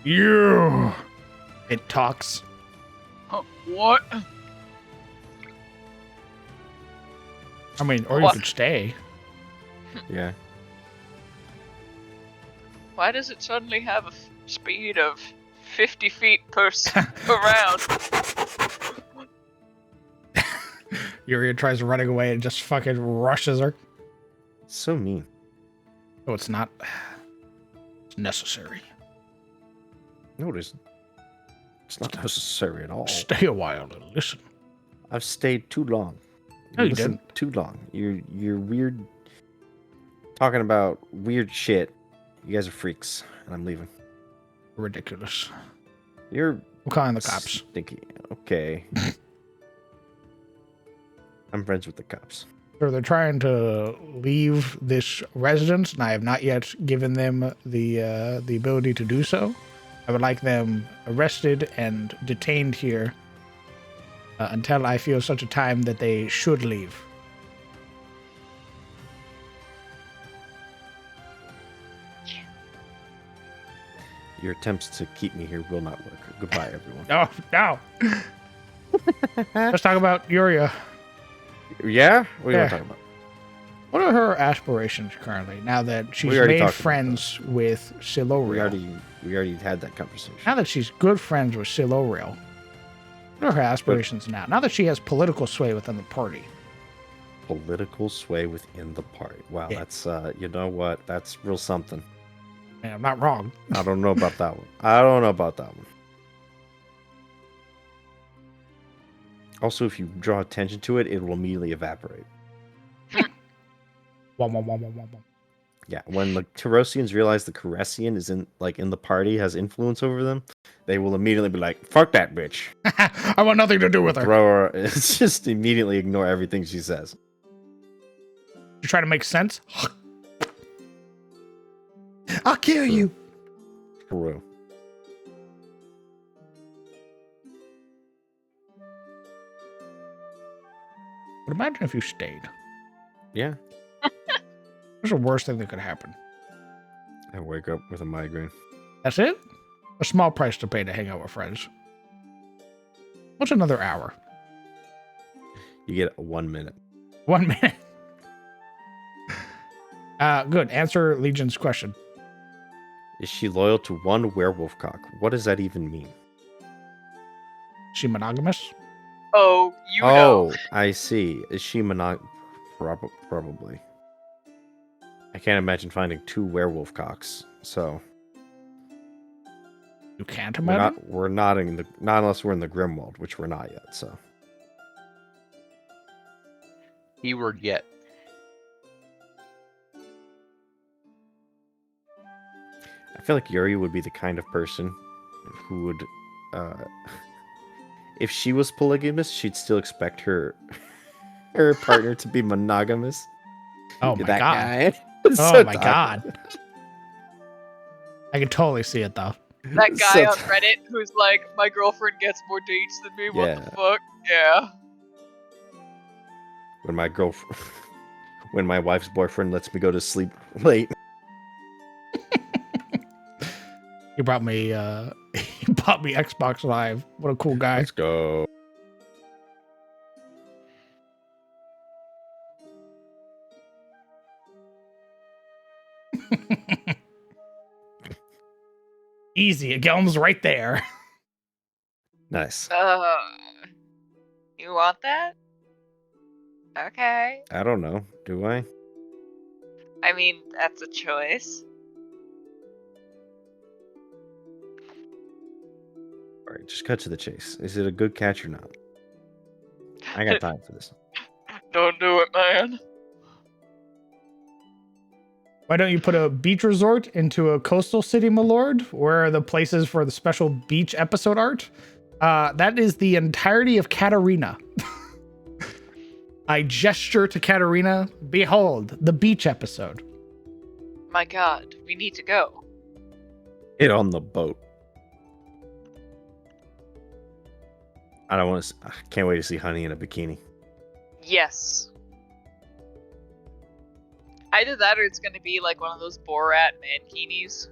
You. It talks. Huh, what? I mean, or you What? could stay. Yeah. Why does it suddenly have a speed of 50 feet per round? Yuria tries running away and just fucking rushes her. So mean. Oh, it's not. It's necessary. No, it isn't. It's not necessary at all. Stay a while and listen. I've stayed too long. No, you listened too long. You're weird. Talking about weird shit. You guys are freaks, and I'm leaving. Ridiculous. You're We're calling the cops. stinky. Okay. I'm friends with the cops. So they're trying to leave this residence, and I have not yet given them the ability to do so. I would like them arrested and detained here until I feel such a time that they should leave. Your attempts to keep me here will not work. Goodbye, everyone. Oh, no. Let's talk about Yuria. Yeah? What do you Yeah. want to talk about? What are her aspirations currently, now that she's We already made talked about friends with Siluriel? We already had that conversation. Now that she's good friends with Siluriel, what are her aspirations now that she has political sway within the party? Political sway within the party. Wow, Yeah. that's you know what? That's real something. Man, I'm not wrong. I don't know about that one. I don't know about that one. Also, if you draw attention to it, it will immediately evaporate. Wom, wom, wom, wom, wom, wom. Yeah, when the Terosians realize the Caressian is in the party, has influence over them, they will immediately be like, "Fuck that bitch." I want nothing to do with her. Throw her. It's just immediately ignore everything she says. You try to make sense? I'll kill you. True. But imagine if you stayed. Yeah. What's the worst thing that could happen? I wake up with a migraine. That's it? A small price to pay to hang out with friends. What's another hour? You get 1 minute. 1 minute. Good. Answer Legion's question. Is she loyal to one werewolf cock? What does that even mean? Is she monogamous? Oh, you know. I see. Is she probably. I can't imagine finding 2 werewolf cocks. So You can't we're imagine? not unless we're in the Grimwald, which we're not yet. So Keyword yet. I feel like Yuri would be the kind of person who would, if she was polygamous, she'd still expect her partner to be monogamous. Oh my That god. guy. Oh So my toxic. god. I can totally see it though. That guy So on Reddit who's like, my girlfriend gets more dates than me, what Yeah. the fuck? Yeah. When my wife's boyfriend lets me go to sleep late. He brought me Xbox Live. What a cool guy. Let's go. Easy. Gelm's right there. Nice. You want that? Okay. I don't know. Do I? I mean, that's a choice. All right, just cut to the chase. Is it a good catch or not? I got time for this. Don't do it, man. Why don't you put a beach resort into a coastal city, my lord? Where are the places for the special beach episode art? That is the entirety of Katarina. I gesture to Katarina. Behold, the beach episode. My god, we need to go. Get on the boat. I don't want to. I can't wait to see Honey in a bikini. Yes. Either that or it's gonna be like one of those Borat mankinis.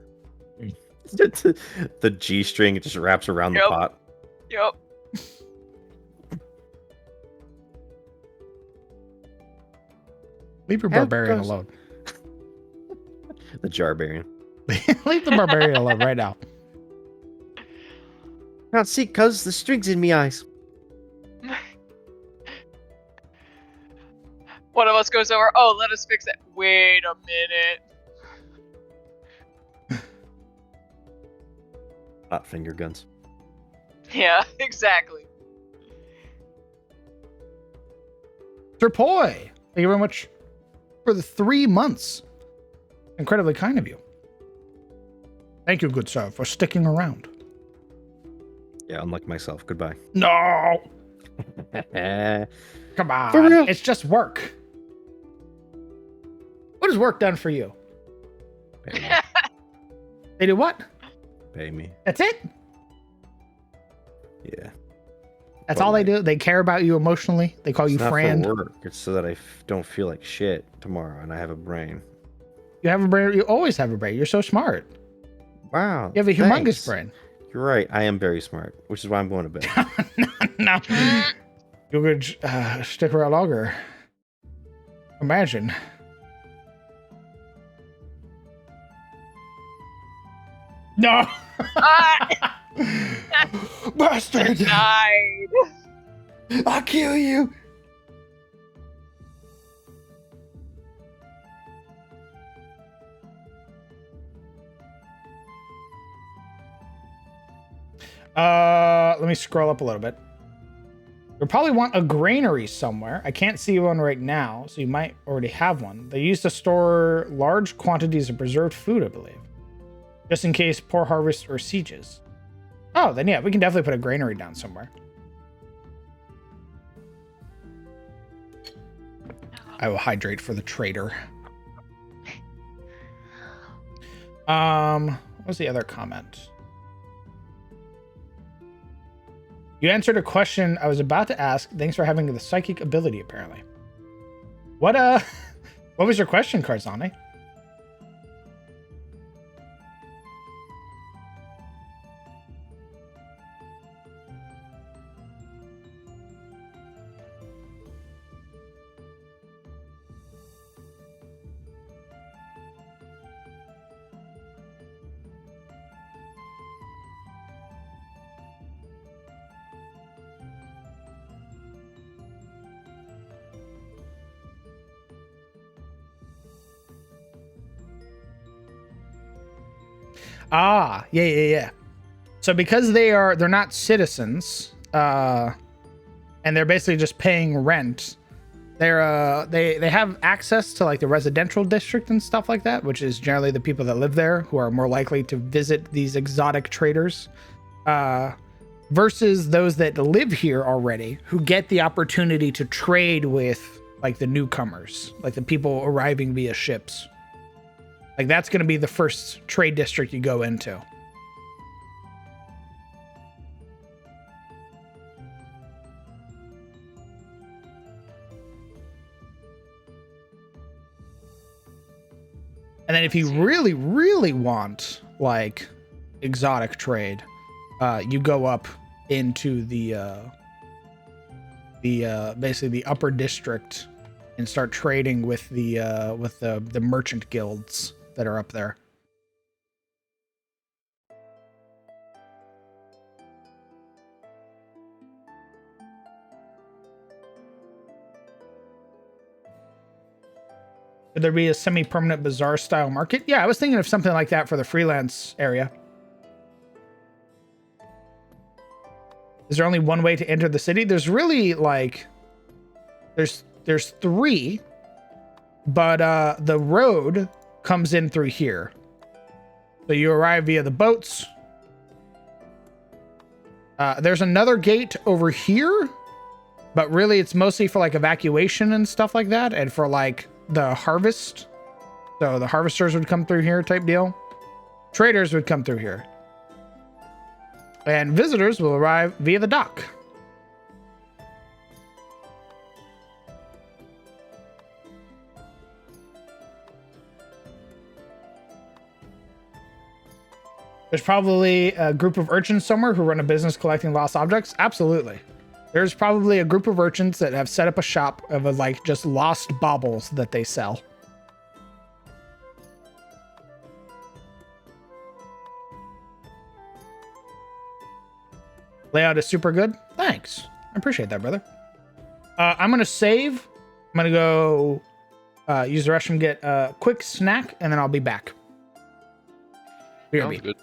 The G string just wraps around the Yep. pot. Yup. Leave your Have barbarian those- alone. The Jarbarian. Leave the barbarian alone right now. Can't see cuz the strings in me eyes. One of us goes over, oh, let us fix it. Wait a minute. Hot finger guns. Yeah, exactly. Sir Poi, thank you very much for the 3 months. Incredibly kind of you. Thank you, good sir, for sticking around. Yeah, unlike myself. Goodbye. No! For Come on. real? It's just work. What has work done for you? Pay me. They do what? Pay me. That's it? Yeah. That's Well, all they like, do? They care about you emotionally? They call you It's not friend? for work. It's so that I don't feel like shit tomorrow and I have a brain. You have a brain. You always have a brain. You're so smart. Wow. You have a humongous thanks. brain. You're right. I am very smart, which is why I'm going to bed. No. You could stick around longer. Imagine. No! Ah! Bastard! Died. I'll kill you! Let me scroll up a little bit. You'll probably want a granary somewhere. I can't see one right now, so you might already have one. They used to store large quantities of preserved food, I believe. Just in case poor harvest or sieges. Oh, then yeah, we can definitely put a granary down somewhere. I will hydrate for the trader. What was the other comment? You answered a question I was about to ask. Thanks for having the psychic ability, apparently. What what was your question, Karzani? Ah, yeah. So because they're not citizens, and they're basically just paying rent, they have access to like the residential district and stuff like that, which is generally the people that live there who are more likely to visit these exotic traders, versus those that live here already who get the opportunity to trade with like the newcomers, like the people arriving via ships. Like that's going to be the first trade district you go into. And then if you really, really want like exotic trade, you go up into the basically the upper district and start trading with the merchant guilds that are up there. Could there be a semi-permanent bazaar style market? Yeah, I was thinking of something like that for the freelance area. Is there only one way to enter the city? There's really like there's 3, but the road comes in through here. So you arrive via the boats. There's another gate over here, but really it's mostly for like evacuation and stuff like that, and for like the harvest. So the harvesters would come through here type deal. Traders would come through here. And visitors will arrive via the dock. There's probably a group of urchins somewhere who run a business collecting lost objects. Absolutely. There's probably a group of urchins that have set up a shop of like just lost baubles that they sell. Layout is super good. Thanks. I appreciate that, brother. I'm going to save. I'm going to go use the restroom, get a quick snack, and then I'll be back. BRB. Sounds good.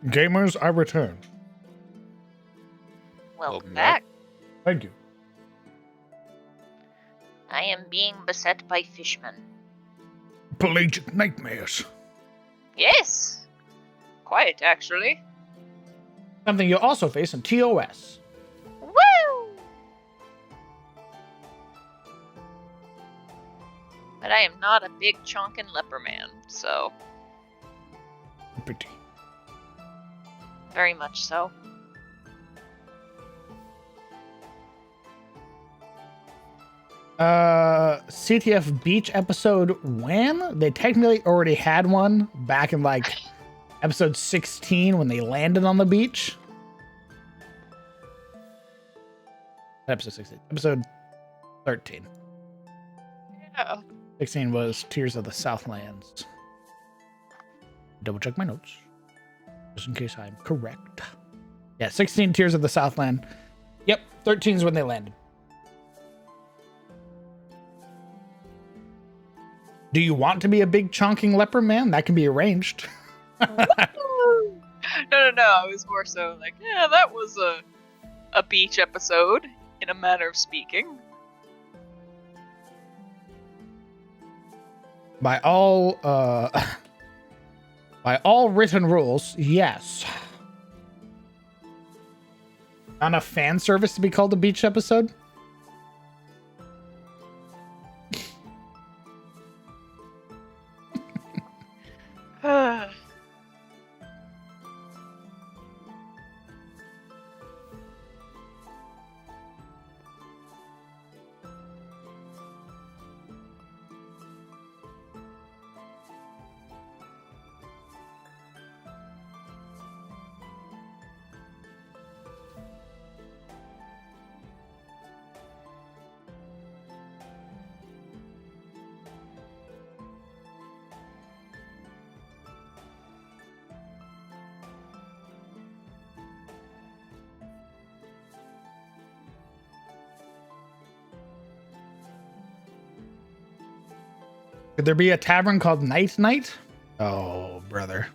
Gamers, I return. Welcome Welcome back. back. Thank you. I am being beset by fishmen. Pelagic nightmares. Yes. Quiet, actually. Something you'll also face in TOS. Woo! But I am not a big chonkin leper man, so Pity. very much so. CTF Beach episode when? They technically already had one back in like episode 16 when they landed on the beach. Episode 16. Episode 13. Yeah. 16 was Tears of the Southlands. Double check my notes. Just in case I'm correct. Yeah, 16 Tears of the Southland. Yep, 13 is when they landed. Do you want to be a big chonking leper man? That can be arranged. No. I was more so like, yeah, that was a beach episode, in a manner of speaking. By all written rules, yes. Not enough fan service to be called a beach episode? Could there be a tavern called Night Night? Oh, brother.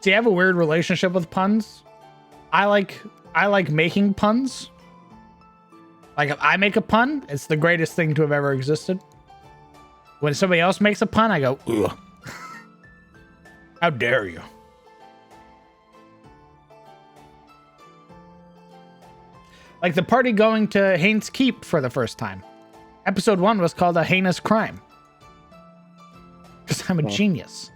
See, I have a weird relationship with puns. I like making puns. Like if I make a pun, it's the greatest thing to have ever existed. When somebody else makes a pun, I go, ugh. How dare you? Like the party going to Haines Keep for the first time. Episode 1 was called A Heinous Crime. Because I'm a genius.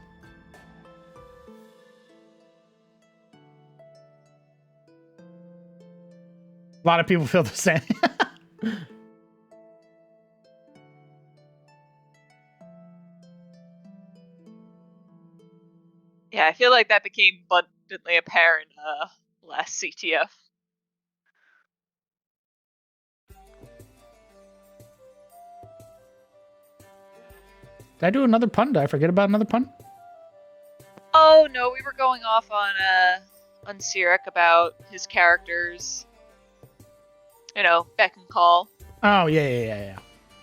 A lot of people feel the same. Yeah, I feel like that became abundantly apparent last CTF. Did I do another pun? Did I forget about another pun? Oh no, we were going off on Sirik about his characters. You know, beck and call. Oh, yeah.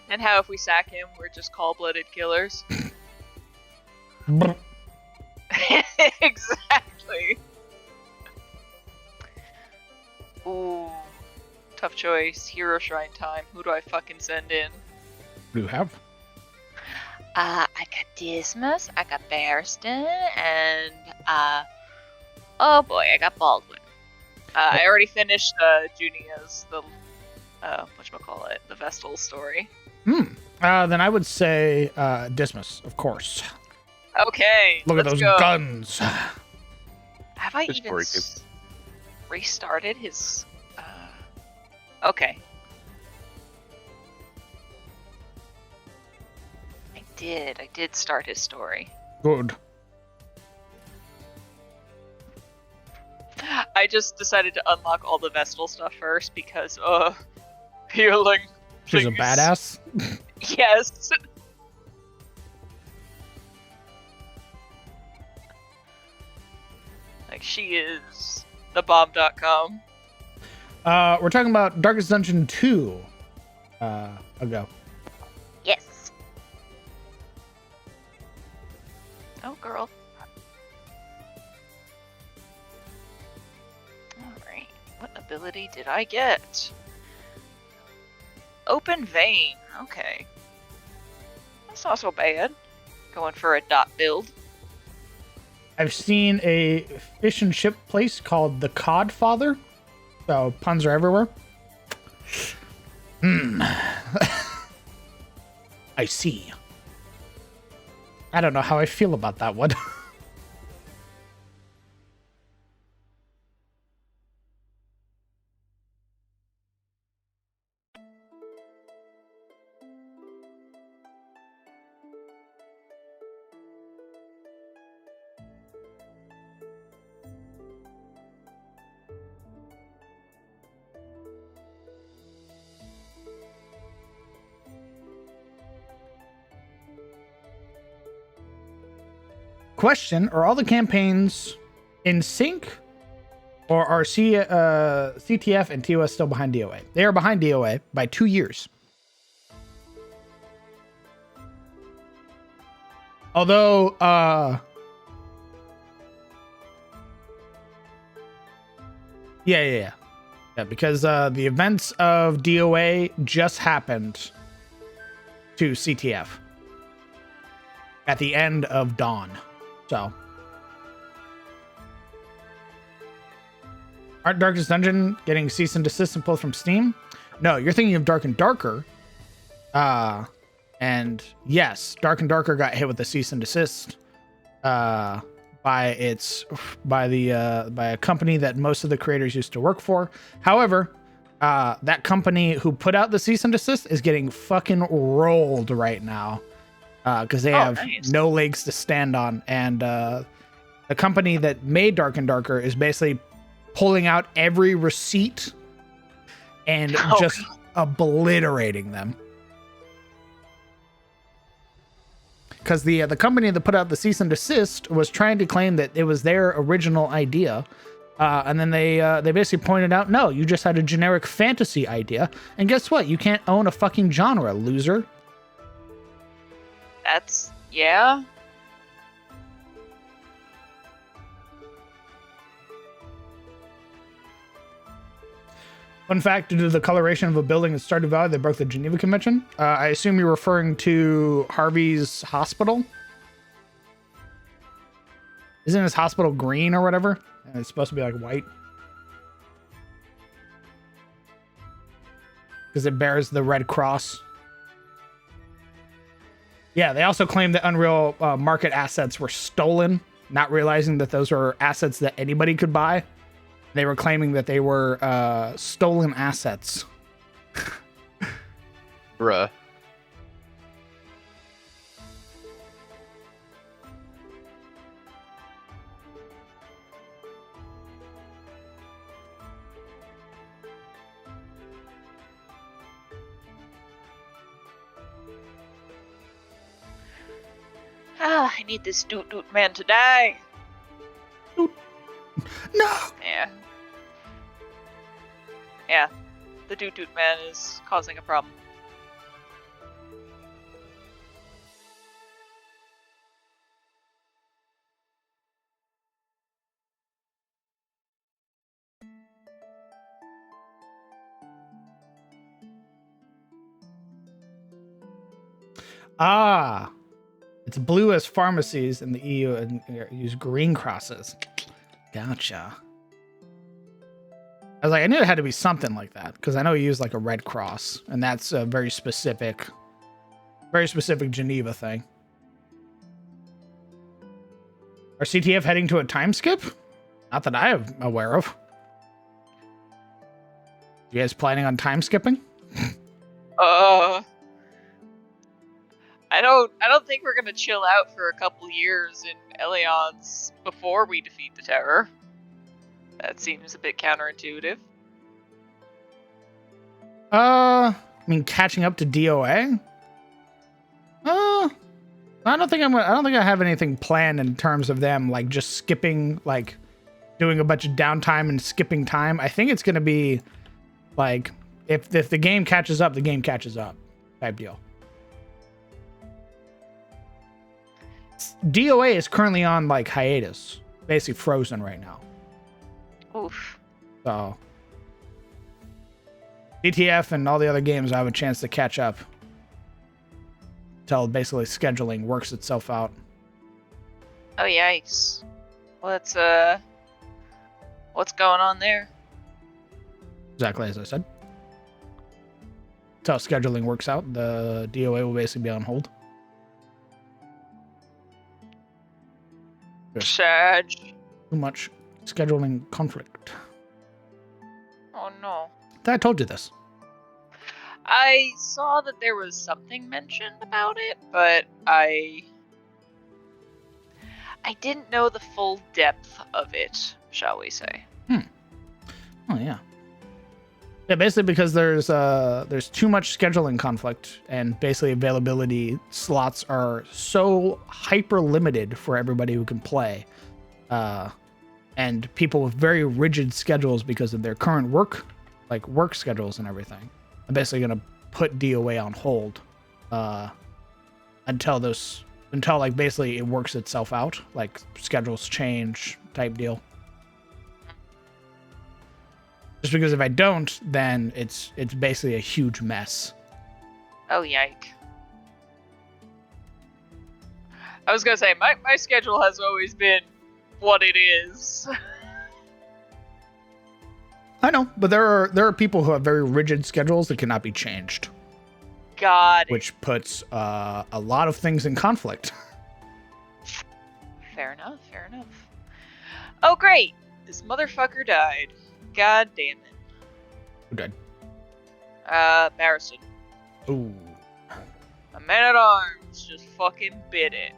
And how if we sack him, we're just cold-blooded killers. Brr. Exactly. Ooh, tough choice. Hero Shrine time. Who do I fucking send in? What do you have? I got Dismas, I got Barristan, and oh boy, I got Baldwin. I already finished Junia's the whatchamacallit, the Vestal story. Then I would say Dismas, of course. Okay, Look at let's those go. guns. Have I Good even story, Gabe. restarted his? Okay. I did start his story. Good. I just decided to unlock all the Vestal stuff first because, healing. She's a please. badass. Yes. Like, she is the bomb.com. We're talking about Darkest Dungeon 2 ago. Yes. Oh, girl. Alright. What ability did I get? Open vein. Okay. That's not so bad. Going for a dot build. I've seen a fish and chip place called the Codfather. So puns are everywhere. I see. I don't know how I feel about that one. Question: are all the campaigns in sync, or are CTF and TOS still behind DOA? They are behind DOA by 2 years. Although, yeah, because the events of DOA just happened to CTF at the end of Dawn. So, aren't Darkest Dungeon getting cease and desist and pulled from Steam? No, you're thinking of Dark and Darker. And yes, Dark and Darker got hit with the cease and desist by a company that most of the creators used to work for. However, that company who put out the cease and desist is getting fucking rolled right now. Because they have no legs to stand on, and the company that made Dark and Darker is basically pulling out every receipt and just obliterating them. Because the company that put out the cease and desist was trying to claim that it was their original idea, and then they basically pointed out, no, you just had a generic fantasy idea, and guess what? You can't own a fucking genre, loser. That's, yeah. Fun fact, due to the coloration of a building in Stardew Valley, they broke the Geneva Convention. I assume you're referring to Harvey's hospital. Isn't his hospital green or whatever? And it's supposed to be like white. Because it bears the red cross. Yeah, they also claimed that Unreal market assets were stolen, not realizing that those were assets that anybody could buy. They were claiming that they were stolen assets. Bruh. Ah, I need this doot doot man to die. No! Yeah. Yeah. The doot doot man is causing a problem. Ah! It's blue as pharmacies in the EU and use green crosses. Gotcha. I was like, I knew it had to be something like that because I know he used like a red cross, and that's a very specific Geneva thing. Are CTF heading to a time skip? Not that I am aware of. You guys planning on time skipping? I don't think we're gonna chill out for a couple years in Eleon's before we defeat the Terror. That seems a bit counterintuitive. I mean, catching up to DOA? I don't think I have anything planned in terms of them like just skipping, like doing a bunch of downtime and skipping time. I think it's gonna be like if the game catches up, the game catches up type deal. DOA is currently on like hiatus, basically frozen right now. Oof. So DTF and all the other games, I have a chance to catch up until basically scheduling works itself out. Oh yikes. What's going on there? Exactly as I said. Until scheduling works out, the DOA will basically be on hold. There's Sad. too much scheduling conflict. Oh no. I told you this. I saw that there was something mentioned about it, but I didn't know the full depth of it, shall we say. Oh yeah. Yeah, basically because there's too much scheduling conflict, and basically availability slots are so hyper limited for everybody who can play, and people with very rigid schedules because of their current work schedules and everything. I'm basically gonna put DOA on hold until like basically it works itself out, like schedules change type deal. Just because if I don't, then it's basically a huge mess. Oh yike. I was gonna say, my schedule has always been what it is. I know, but there are people who have very rigid schedules that cannot be changed, Got it. which puts a lot of things in conflict. Fair enough, fair enough. Oh great! This motherfucker died. God damn it. Who died? Barristan. Ooh. A man-at-arms just fucking bit it.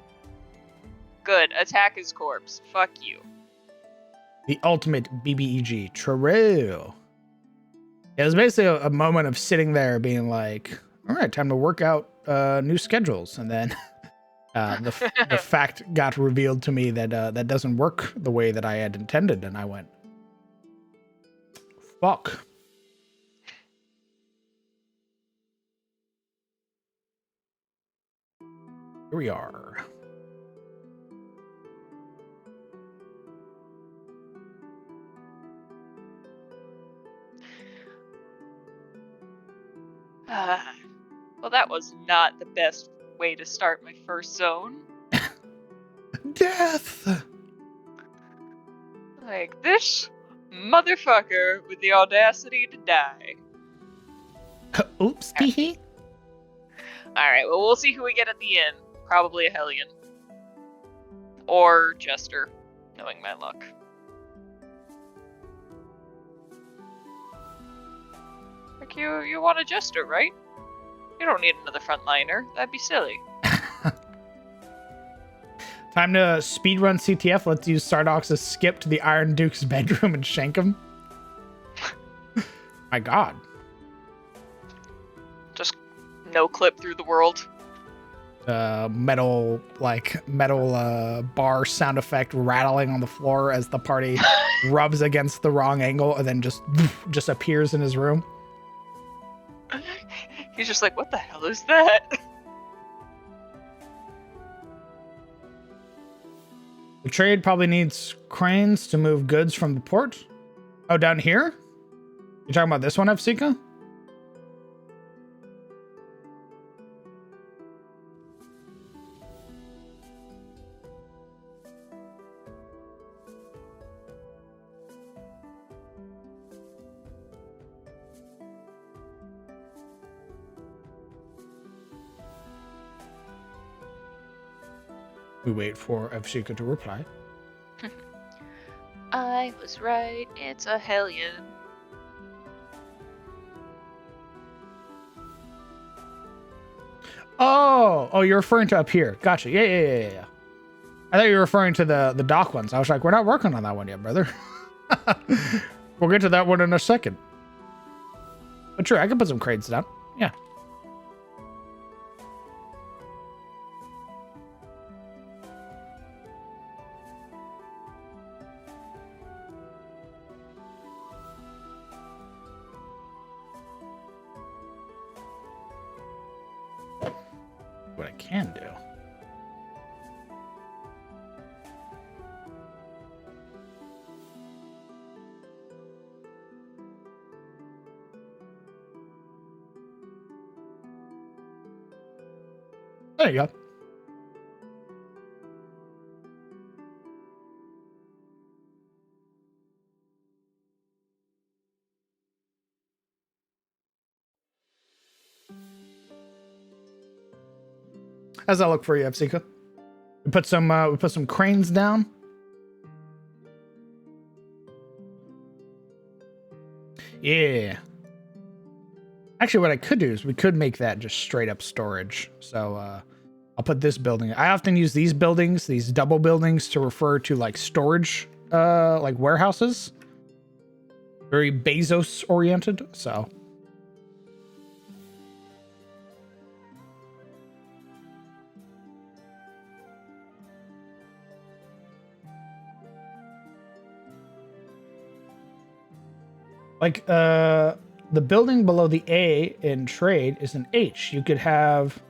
Good, attack his corpse. Fuck you. The ultimate BBEG. True. It was basically a moment of sitting there being like, all right, time to work out new schedules. And then the fact got revealed to me that that doesn't work the way that I had intended. And I went, fuck. Here we are. Well, that was not the best way to start my first zone. Death! Like, this motherfucker with the audacity to die. Oops, tee. Alright, well, we'll see who we get at the end. Probably a Hellion. Or Jester, knowing my luck. Like, you want a Jester, right? You don't need another frontliner. That'd be silly. Time to speedrun CTF. Let's use Sardox's skip to the Iron Duke's bedroom and shank him. My god. Just no clip through the world. Metal bar sound effect rattling on the floor as the party rubs against the wrong angle and then just appears in his room. He's just like, what the hell is that? The trade probably needs cranes to move goods from the port. Oh, down here? You talking about this one, Efsika? We wait for Efsika to reply. I was right. It's a Hellion. Oh, you're referring to up here. Gotcha. Yeah. I thought you were referring to the dock ones. I was like, we're not working on that one yet, brother. We'll get to that one in a second. But sure, I can put some crates down. Yeah. What I can do. There you go. How's that look for you, Epsika? We put some cranes down. Yeah. Actually, what I could do is we could make that just straight up storage. So I'll put this building. I often use these buildings, these double buildings, to refer to like storage, like warehouses. Very Bezos oriented. So. Like, the building below the A in trade is an H. You could have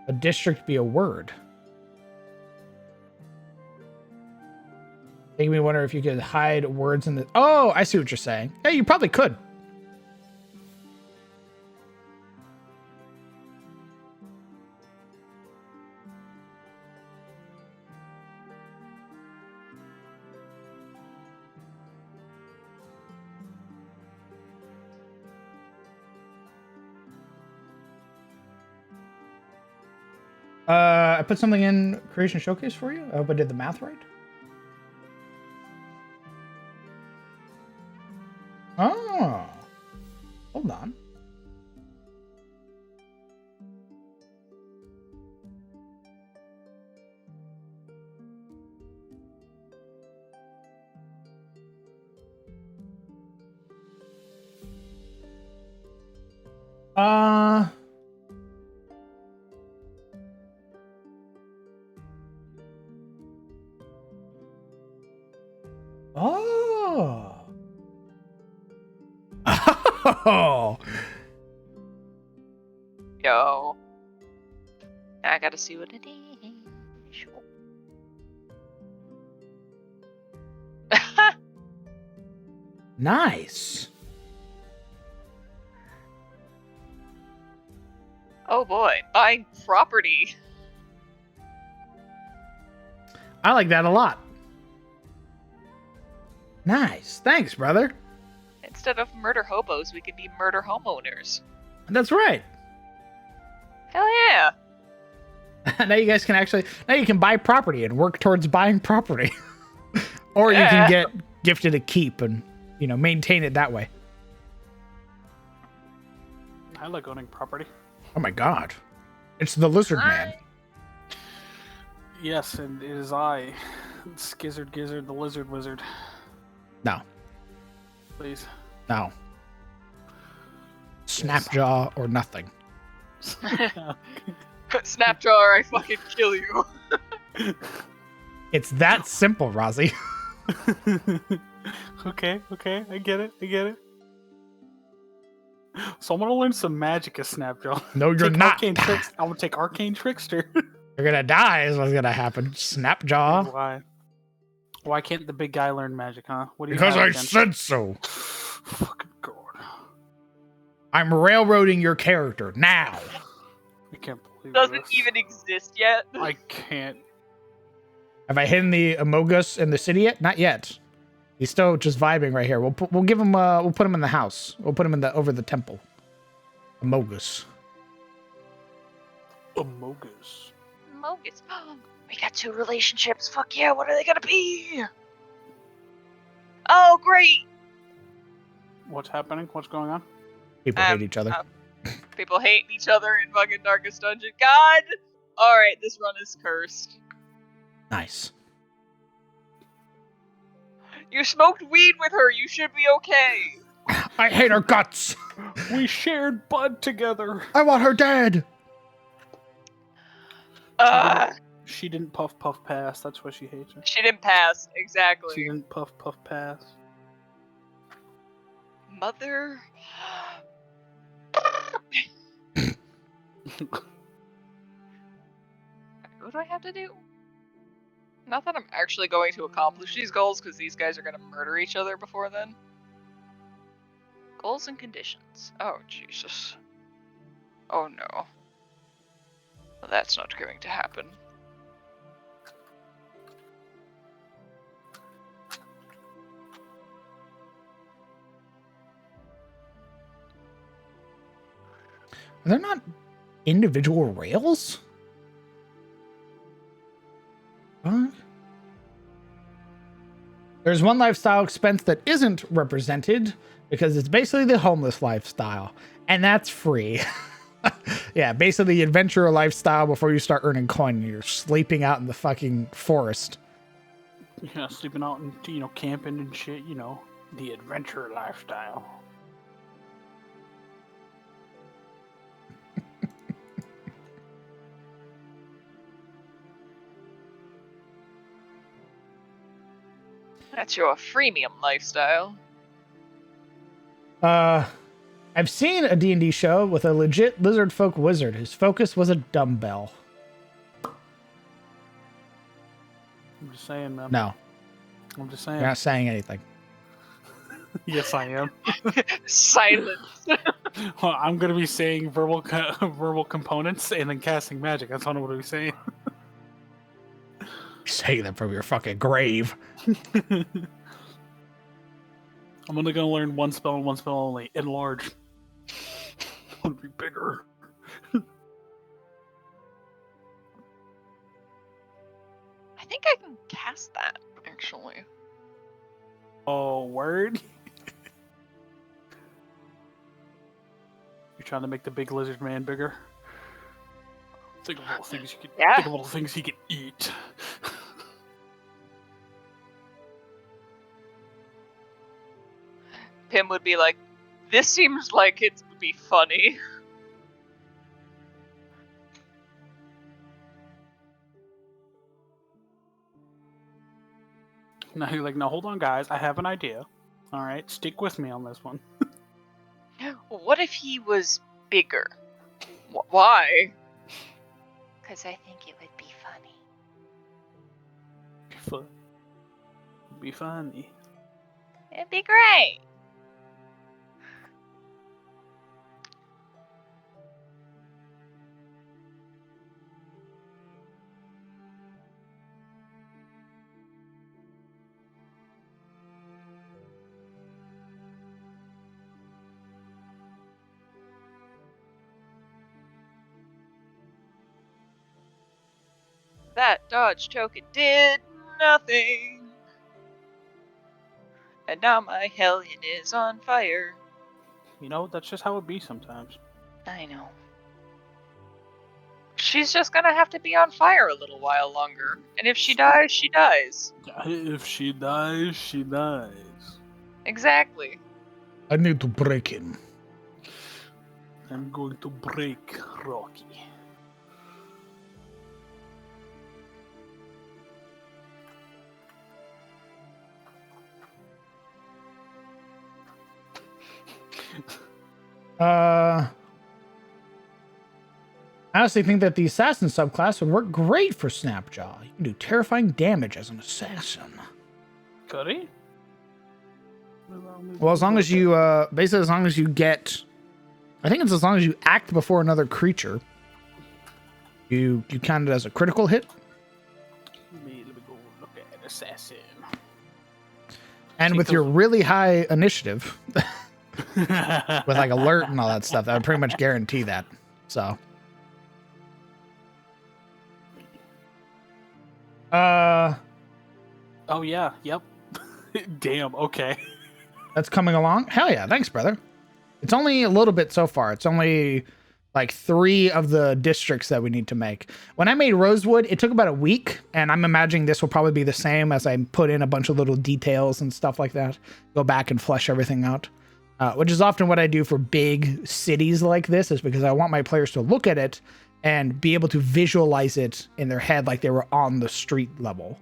a district be a word. Making me wonder if you could hide words in the... Oh, I see what you're saying. Hey, you probably could. I put something in Creation Showcase for you. I hope I did the math right. Oh. Hold on. Oh. Oh. Yo. I gotta see what it is. Nice. Oh boy, buying property. I like that a lot. Nice. Thanks, brother. Instead of murder hobos, we can be murder homeowners. That's right. Hell yeah. Now you guys can now you can buy property and work towards buying property. Or you can get gifted a keep and, maintain it that way. I like owning property. Oh my god. It's the lizard man. Yes, and it is I, Skizzard Gizzard, the lizard wizard. No. Please. No. Snapjaw or nothing. Snapjaw or I fucking kill you. It's that simple, Rozzy. Okay, I get it. So I'm gonna learn some magic as Snapjaw. No, you're not. I'm gonna take Arcane Trickster. You're gonna die is what's gonna happen. Snapjaw. Why? Why can't the big guy learn magic, huh? What do you Because have I against said it? so. Fucking god. I'm railroading your character now. I can't believe Doesn't this. even exist yet. I can't. Have I hidden the Amogus in the city yet? Not yet. He's still just vibing right here. We'll give him we'll put him in the house. We'll put him in over the temple. Amogus. Amogus. Mogus. We got 2 relationships. Fuck yeah, what are they gonna be? Oh, great. What's happening? What's going on? People hate each other. People hate each other in fucking Darkest Dungeon. God! Alright, this run is cursed. Nice. You smoked weed with her. You should be okay. I hate her guts. We shared bud together. I want her dead. She didn't puff pass. That's why she hates her. She didn't pass. Exactly. She didn't puff pass. Mother. What do I have to do? Not that I'm actually going to accomplish these goals, because these guys are going to murder each other before then. Goals and conditions. Oh, Jesus. Oh, no. Well, that's not going to happen. Are there not individual rails? Fuck. There's one lifestyle expense that isn't represented because it's basically the homeless lifestyle, and that's free. Yeah, basically the adventurer lifestyle before you start earning coin and you're sleeping out in the fucking forest. Yeah, sleeping out and camping and shit. The adventurer lifestyle. That's your freemium lifestyle. I've seen a D&D show with a legit lizard folk wizard whose focus was a dumbbell. I'm just saying, man. No, I'm just saying. you're not saying anything. Yes, I am. Silence. Well, I'm gonna be saying verbal components and then casting magic. That's all I'm gonna be saying. Say them from your fucking grave. I'm only gonna learn one spell and one spell only. Enlarge. I want to be bigger. I think I can cast that, actually. Oh, word? You're trying to make the big lizard man bigger? Think of all the things you could. Yeah. Think of all the things he could eat. Pim would be like, this seems like it would be funny. Now you're like, no, hold on, guys. I have an idea. All right, stick with me on this one. What if he was bigger? Why? Because I think it would be funny. Fun. Be funny. It'd be great. That dodge token did nothing. And now my hellion is on fire. That's just how it be sometimes. I know. She's just gonna have to be on fire a little while longer. And if she dies, she dies. If she dies, she dies. Exactly. I need to break him. I'm going to break Rocky. I honestly think that the assassin subclass would work great for Snapjaw. You can do terrifying damage as an assassin. Could he? Well, as long as you, basically as long as you get, I think it's as long as you act before another creature, you count it as a critical hit. Let me go look at assassin. And with your really high initiative, with like alert and all that stuff, that would pretty much guarantee that. So. Oh yeah, yep. Damn, okay. That's coming along. Hell yeah, thanks, brother. It's only a little bit so far. It's only like 3 of the districts that we need to make. When I made Rosewood, it took about a week, and I'm imagining this will probably be the same as I put in a bunch of little details and stuff like that. Go back and flesh everything out. Which is often what I do for big cities like this, is because I want my players to look at it and be able to visualize it in their head like they were on the street level.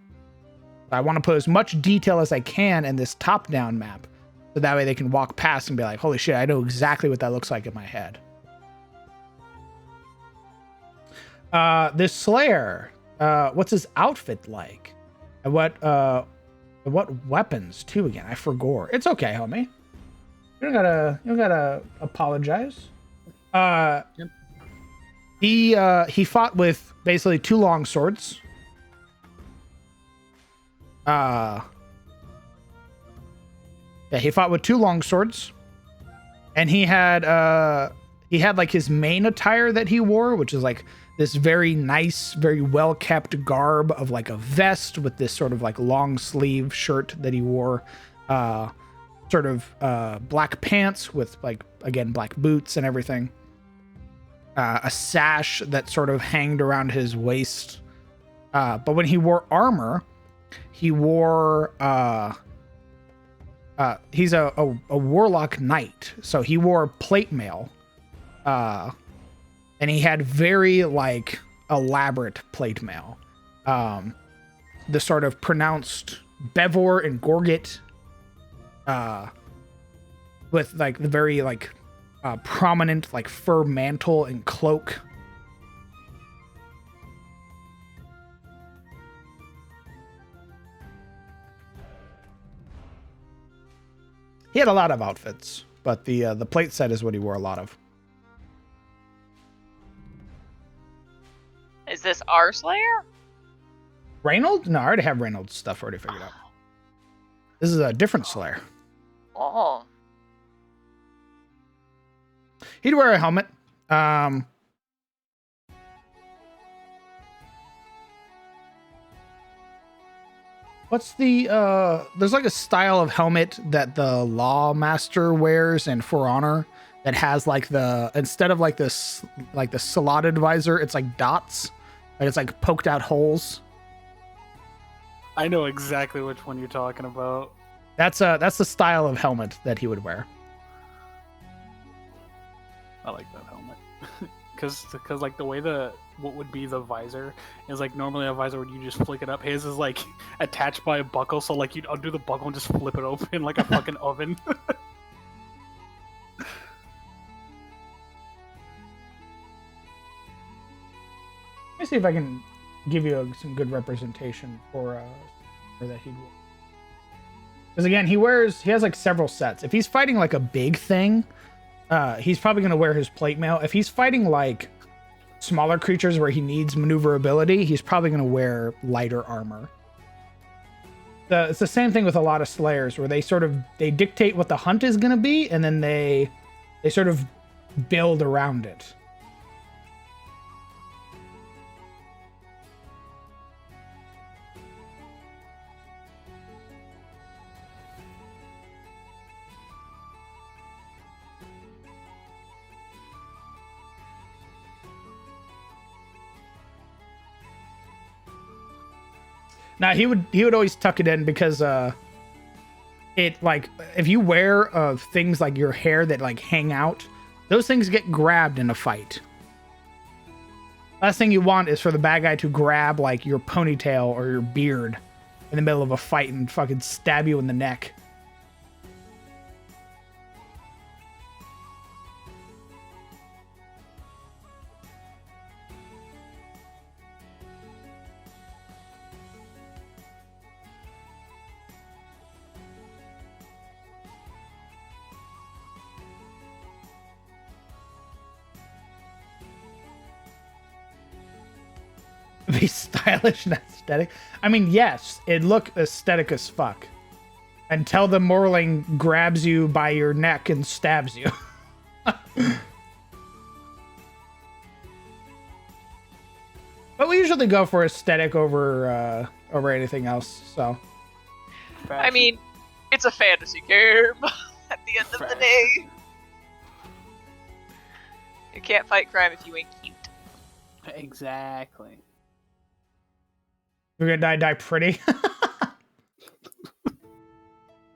I want to put as much detail as I can in this top-down map, so that way they can walk past and be like, holy shit, I know exactly what that looks like in my head. This Slayer, what's his outfit like? And what weapons too again? I forgot. It's okay, homie. You don't gotta apologize. He fought with basically 2 long swords. Yeah, he fought with 2 long swords. And he had like his main attire that he wore, which is like this very nice, very well kept garb of like a vest with this sort of like long sleeve shirt that he wore, sort of black pants with like, again, black boots and everything, a sash that sort of hanged around his waist. But when he wore armor, he wore he's a warlock knight, so he wore plate mail, and he had very like elaborate plate mail, the sort of pronounced Bevor and Gorget, with like the very like prominent like fur mantle and cloak. He had a lot of outfits, but the plate set is what he wore a lot of. Is this our Slayer? Reynold? No, I already have Reynold's stuff already figured out. This is a different Slayer. Oh. He'd wear a helmet. What's the there's like a style of helmet that the Law Master wears in For Honor that has like the, instead of like this like the slotted visor, it's like dots. Like it's like poked out holes. I know exactly which one you're talking about. That's the style of helmet that he would wear. I like that helmet. Because like the way what would be the visor is like normally a visor when you just flick it up. His is like attached by a buckle, so like you'd undo the buckle and just flip it open like a fucking oven. Let me see if I can give you some good representation for that he'd wear. Because again, he has like several sets. If he's fighting like a big thing, he's probably going to wear his plate mail. If he's fighting like smaller creatures where he needs maneuverability, he's probably going to wear lighter armor. It's the same thing with a lot of Slayers, where they dictate what the hunt is going to be, and then they sort of build around it. Now he would always tuck it in because it like, if you wear things like your hair that like hang out, those things get grabbed in a fight. Last thing you want is for the bad guy to grab like your ponytail or your beard in the middle of a fight and fucking stab you in the neck. Be stylish and aesthetic. I mean, yes, it'd look aesthetic as fuck. Until the Morling grabs you by your neck and stabs you. But we usually go for aesthetic over anything else, so. I mean, it's a fantasy game at the end of the day. You can't fight crime if you ain't cute. Exactly. We're gonna die pretty.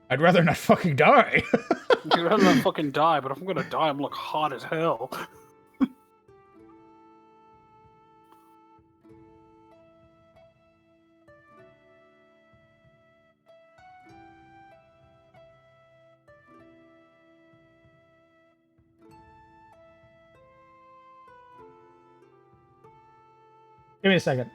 I'd rather not fucking die. I'd rather not fucking die, but if I'm gonna die, I'm look hot as hell. Give me a second.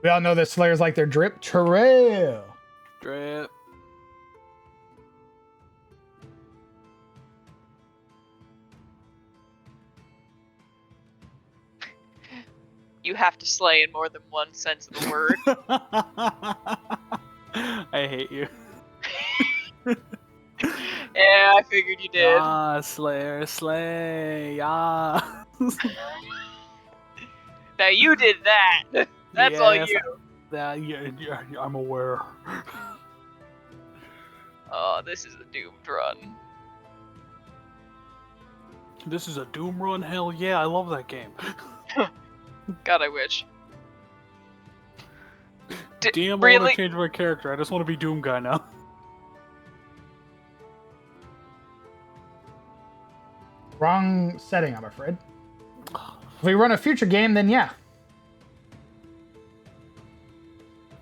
We all know that Slayers like their drip. True. Drip. You have to slay in more than one sense of the word. I hate you. Yeah, I figured you did. Ah, Slayer, slay, ah. Now you did that. That's all Yes, you. Yeah, I'm aware. Oh, this is a doomed run. This is a Doom run? Hell yeah, I love that game. God, I wish. DM, I want Really? to change my character. I just want to be Doom guy now. Wrong setting, I'm afraid. If we run a future game, then yeah.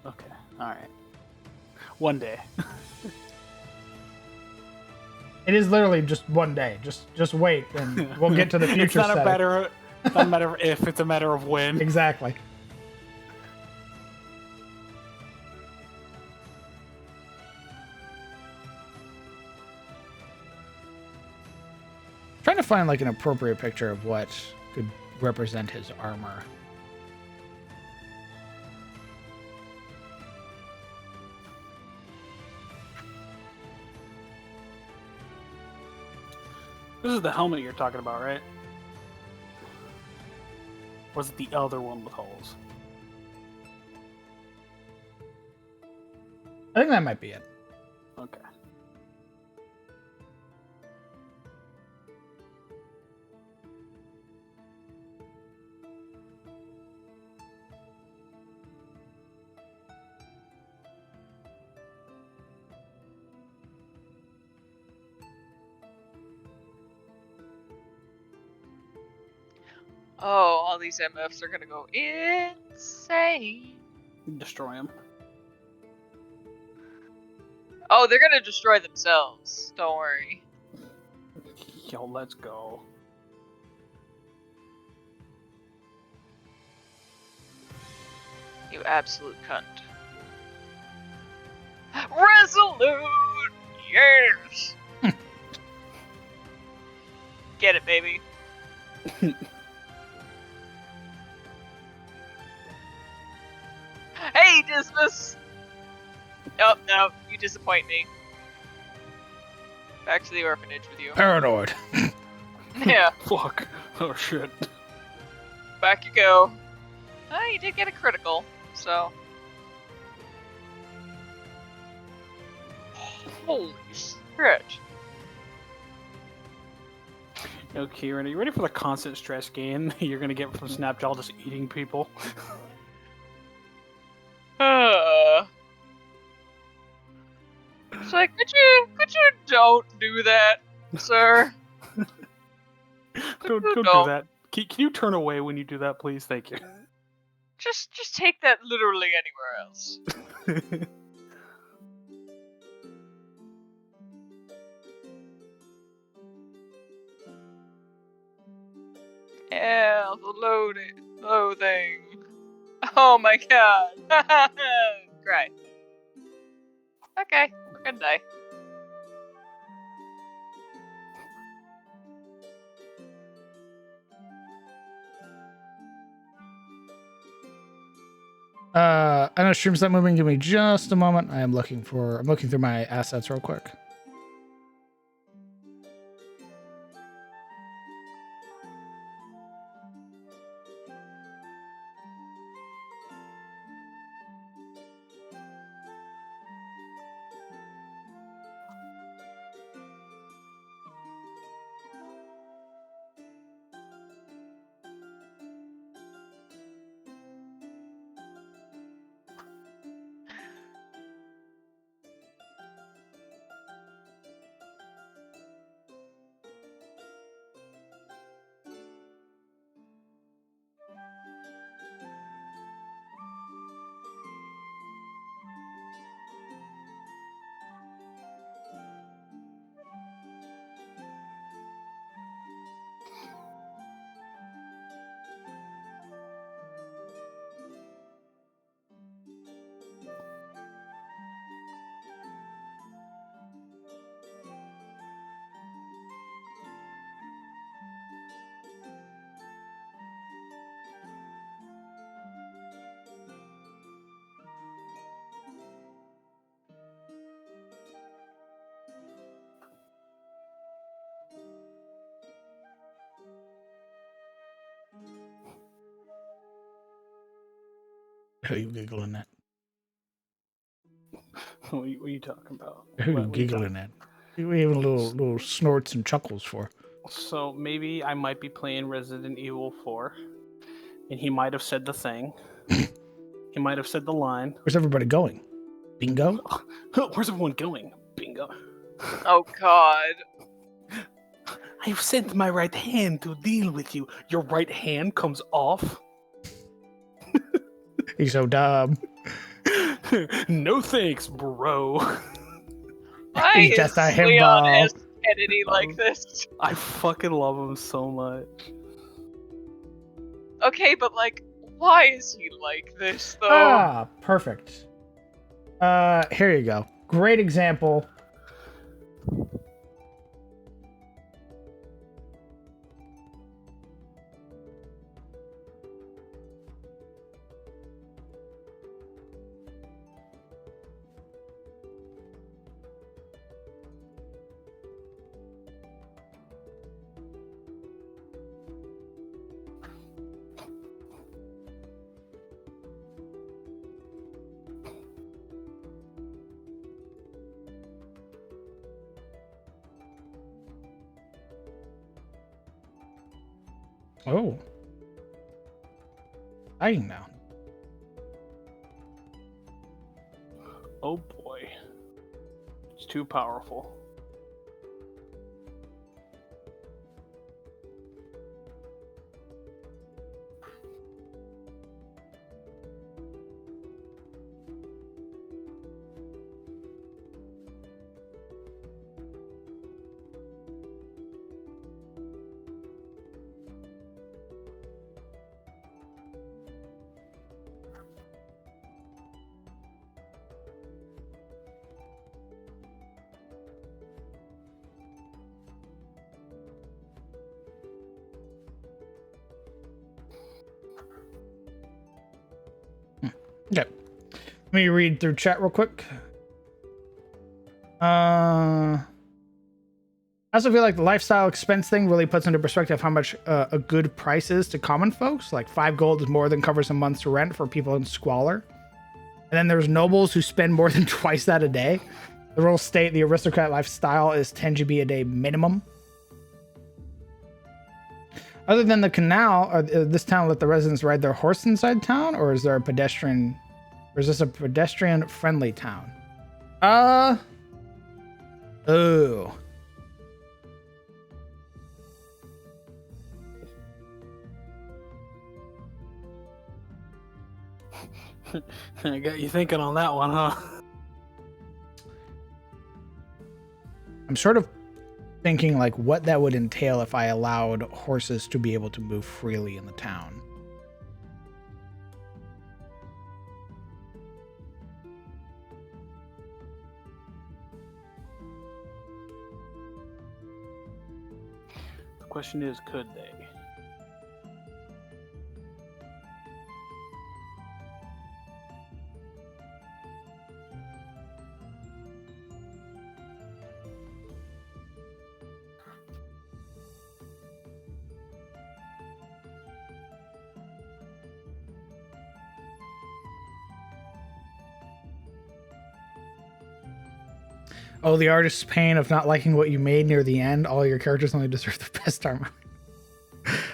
Okay, alright. One day. It is literally just one day. Just wait, and we'll get to the future It's not setting. not a matter of if, it's a matter of when. Exactly. Trying to find like an appropriate picture of what could represent his armor. This is the helmet you're talking about, right? Or is it the other one with holes? I think that might be it. Okay. Oh, all these MFs are gonna go insane. Destroy him. Oh, they're gonna destroy themselves. Don't worry. Yo, let's go. You absolute cunt. Resolute! Yes! Get it, baby. Hey, Dismas! Oh, no, you disappoint me. Back to the orphanage with you. Paranoid. Yeah, Fuck. Oh shit. back you go. Oh, you did get a critical, so... Holy shit. Yo, Kieran, are you ready for the constant stress gain you're gonna get from Snapjaw just eating people? It's like, could you don't do that, sir? Don't do that. Can you turn away when you do that, please? Thank you. Just take that literally anywhere else. Yeah, the loathing. Oh my god. Cry. Okay, we're gonna die. I know stream's not moving. Give me just a moment. I'm looking through my assets real quick. Who are you giggling at? What are you talking about? Who are you What are you giggling at? We have little snorts and chuckles for. So maybe I might be playing Resident Evil 4, and he might have said the thing. He might have said the line. Where's everybody going? Bingo? Where's everyone going? Bingo. Oh God. I have sent my right hand to deal with you. Your right hand comes off? He's so dumb. No thanks, bro. Why He's just a is Leon himbo. as Kennedy like this? I fucking love him so much. Okay, but like, why is he like this though? Ah, perfect. Here you go. Great example. Oh. Dying now. Oh boy. It's too powerful. Okay. Let me read through chat real quick. I also feel like the lifestyle expense thing really puts into perspective how much a good price is to common folks. Like 5 gold is more than covers a month's rent for people in squalor. And then there's nobles who spend more than twice that a day. The rules state the aristocrat lifestyle is 10 GB a day minimum. Other than the canal, this town let the residents ride their horse inside town, or is there a pedestrian? Or is this a pedestrian-friendly town? Oh. I got you thinking on that one, huh? I'm sort of thinking like what that would entail if I allowed horses to be able to move freely in the town. The question is, could they? Oh, the artist's pain of not liking what you made near the end. All your characters only deserve the best armor.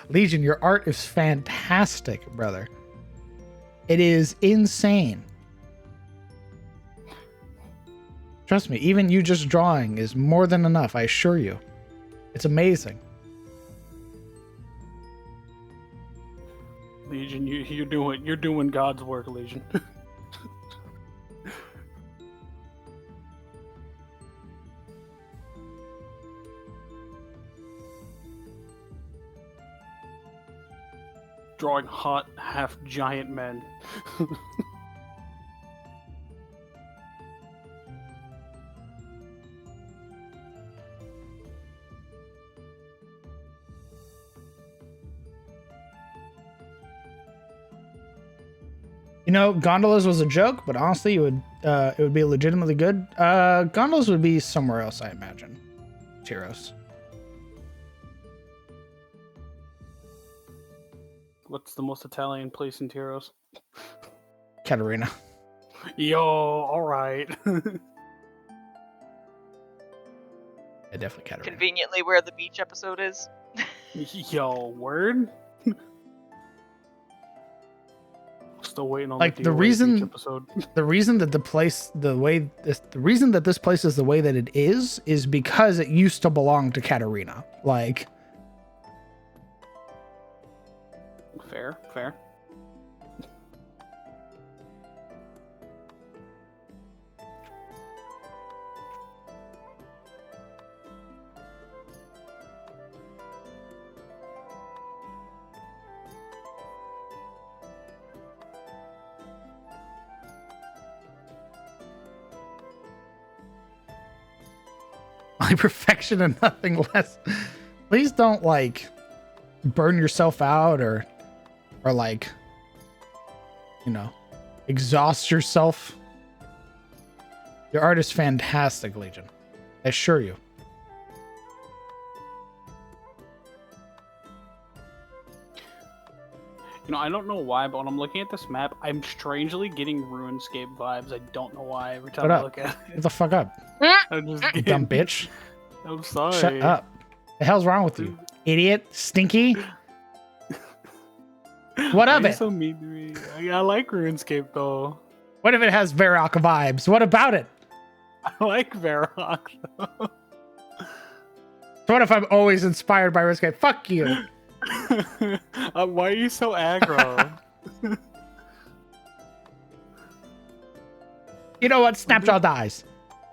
Legion, your art is fantastic, brother. It is insane. Trust me, even you just drawing is more than enough, I assure you. It's amazing. Legion, you're doing God's work, Legion. Drawing hot, half giant men. You know, gondolas was a joke, but honestly, it would be legitimately good. Gondolas would be somewhere else, I imagine. Tyros. What's the most Italian place in Tyros? Katarina. Yo, all right. Yeah, definitely Katarina. Conveniently where the beach episode is. Yo, word. Still waiting on Like, the the DOA reason- beach episode. The reason that the reason that this place is the way that it is because it used to belong to Katarina. Like, Fair. my perfection and nothing less. Please don't like burn yourself out or like, you know, exhaust yourself. Your art is fantastic, Legion. I assure you. You know, I don't know why, but when I'm looking at this map, I'm strangely getting RuneScape vibes. I don't know why. Every time Shut I up. look at Get it, the fuck up, I'm just you getting, dumb bitch. I'm sorry. Shut up. The hell's wrong with you, idiot? Stinky. What Why of are you it? so mean to me? I like RuneScape though. What if it has Varrock vibes? What about it? I like Varrock though. So what if I'm always inspired by RuneScape? Fuck you. Why are you so aggro? You know what? Snapjaw dies.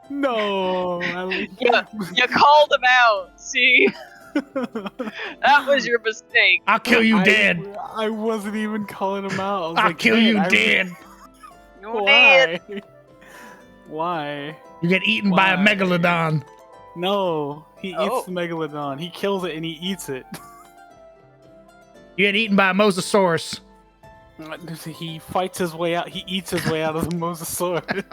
No. You called him out. See, that was your mistake. I'll kill you dead. I wasn't even calling him out. I was I'll like, kill "Man, you I- dead. You did. Why? Why? You get eaten by a Why? megalodon. No, he Oh. eats the megalodon. He kills it and he eats it. You get eaten by a mosasaurus. He fights his way out. He eats his way out of the mosasaurus.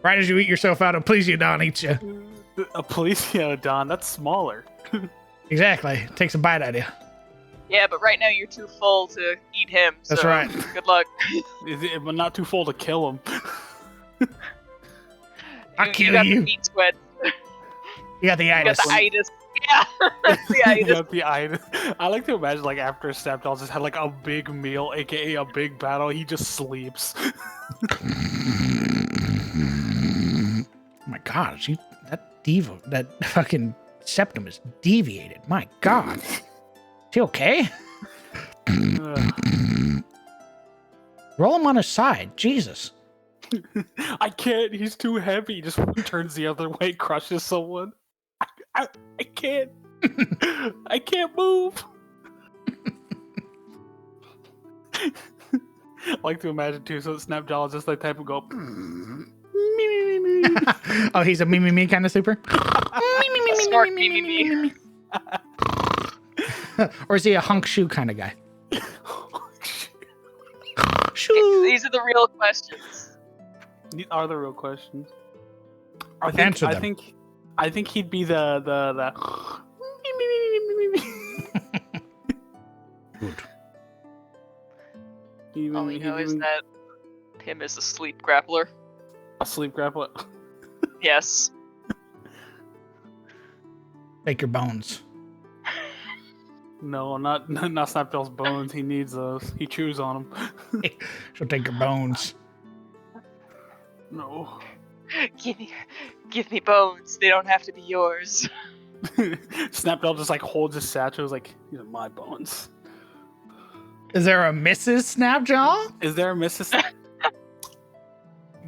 Right as you eat yourself out, a Plesiodon eats you. A Plesiodon, that's smaller. Exactly. Takes a bite out of you. Yeah, but right now you're too full to eat him. That's so right. Good luck. But not too full to kill him. I'll kill You got you. the meat sweat. You got the You got itis. the itis. Yeah, the You itis. got the itis. I like to imagine like after Snapjaw just had like a big meal, aka a big battle, he just sleeps. Oh my god, that fucking septum is deviated. My god. Is he okay? Roll him on his side. Jesus. I can't. He's too heavy. He just turns the other way, crushes someone. I can't. I can't move. I like to imagine too. So Snapjaw is just like type of go. Oh, he's a me kind of super? Snort me. Or is he a hunk shoe kind of guy? These are the real questions. These are the real questions. Answer them. I think he'd be the Good. All we know is that him is a sleep grappler. a sleep grappler. Yes. Take your bones. No, not Snapjaw's bones. He needs those. He chews on them. She'll take your bones. No. Give me bones. They don't have to be yours. Snapjaw just like holds his satchel. Is like, these are my bones. Is there a Mrs. Snapjaw? Is there a Mrs.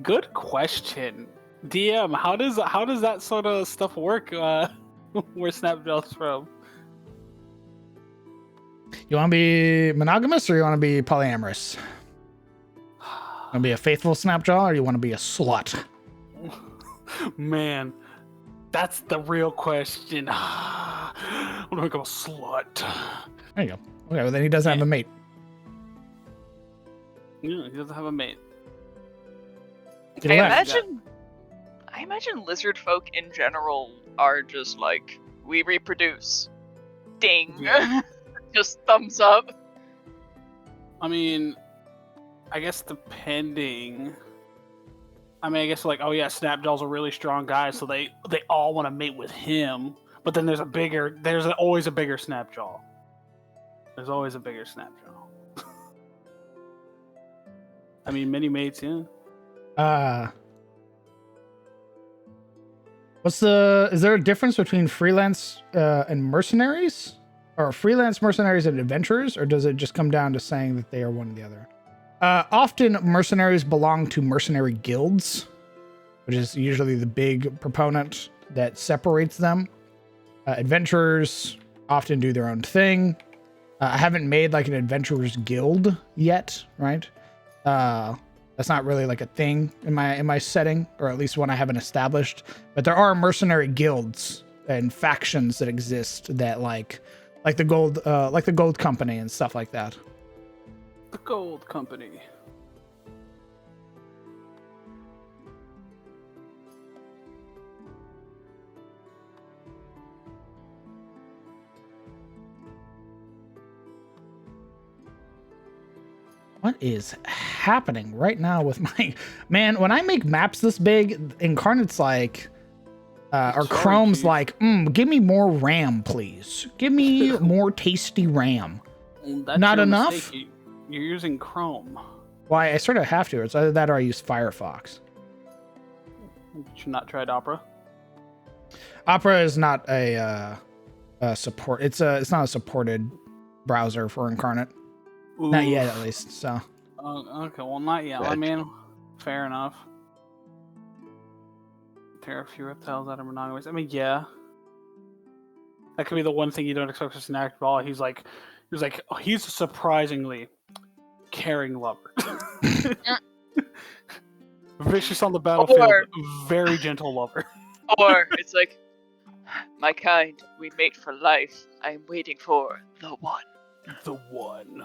Good question. DM, how does that sort of stuff work? Where Snapjaw's from? You want to be monogamous or you want to be polyamorous? Want to be a faithful Snapjaw or you want to be a slut? Man, that's the real question. I'm gonna become a slut. There you go. Okay, well then he doesn't have a mate. Yeah, he doesn't have a mate. He left. I imagine lizard folk in general are just like, we reproduce. Ding. Yeah. Just thumbs up. I mean, I guess depending. I mean, I guess like, oh yeah, Snapjaw's a really strong guy, so they all want to mate with him. But then there's always a bigger Snapjaw. There's always a bigger Snapjaw. I mean, mini mates, yeah. Is there a difference between freelance and mercenaries? Or freelance mercenaries and adventurers? Or does it just come down to saying that they are one or the other? Often mercenaries belong to mercenary guilds, which is usually the big proponent that separates them. Adventurers often do their own thing. I haven't made like an adventurers guild yet, right? That's not really like a thing in my setting, or at least one I haven't established. But there are mercenary guilds and factions that exist that like the gold company and stuff like that. The Gold Company. What is happening right now with my man? When I make maps this big, Incarnate's like, or Chrome's like, give me more RAM, please. Give me more tasty RAM. That's Not your enough? mistake. You're using Chrome. Why? I sort of have to. It's either that or I use Firefox. You should not tried Opera. Opera is not a support. It's not a supported browser for Incarnate. Not yet, at least. So. Okay, well, not yet. I mean, fair enough. Tear a few reptiles out of monogamous. I mean, yeah. That could be the one thing you don't expect from Snackball. He's a surprisingly caring lover. Vicious on the battlefield, very gentle lover. Or it's like, my kind, we mate for life. I am waiting for the one. The one.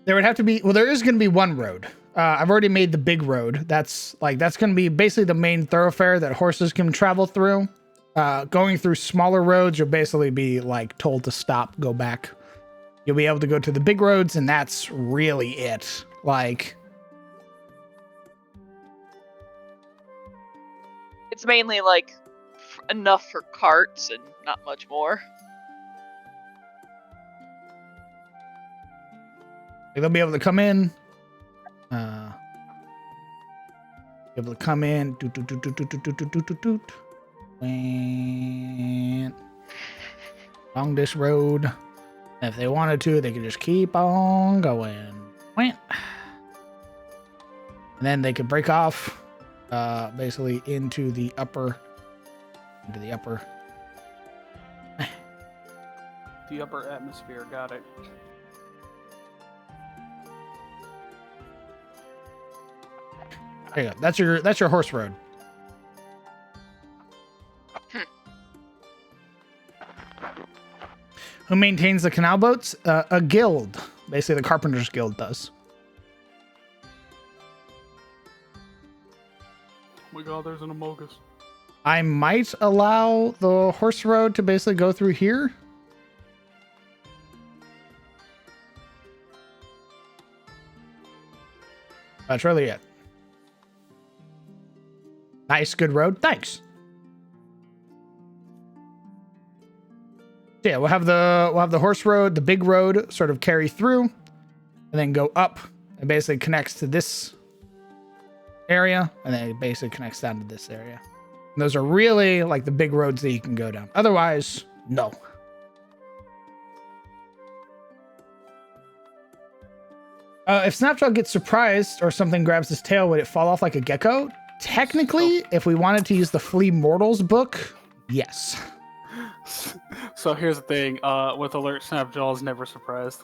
There would have to be. Well, there is going to be one road. I've already made the big road. That's going to be basically the main thoroughfare that horses can travel through. Going through smaller roads, you'll basically be like told to stop, go back. You'll be able to go to the big roads, and that's really it. Like, It's mainly like enough for carts and not much more. they'll be able to come in. Able to come in. Went along this road. And if they wanted to, they could just keep on going. Went. And then they could break off, basically into the upper. The upper atmosphere. Got it. There you go. That's your horse road. Who maintains the canal boats? A guild. Basically, the Carpenters Guild does. Oh my god, there's an Amogus. I might allow the horse road to basically go through here. That's really it. Nice, good road. Thanks. Yeah, we'll have the horse road, the big road, sort of carry through, and then go up. It basically connects to this area, and then it basically connects down to this area. And those are really like the big roads that you can go down. Otherwise, no. If Snapshot gets surprised or something grabs his tail, would it fall off like a gecko? Technically, if we wanted to use the Flea Mortals book, yes. So here's the thing, with Alert, Snapjaw is never surprised.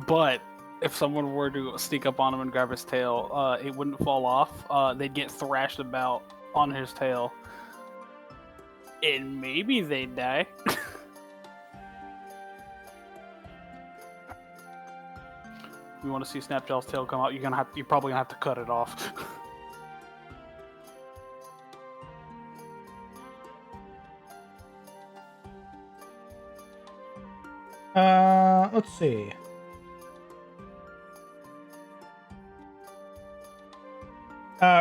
But if someone were to sneak up on him and grab his tail, it wouldn't fall off. They'd get thrashed about on his tail. And maybe they'd die. You want to see Snapjaw's tail come out, you're probably gonna have to cut it off. Let's see.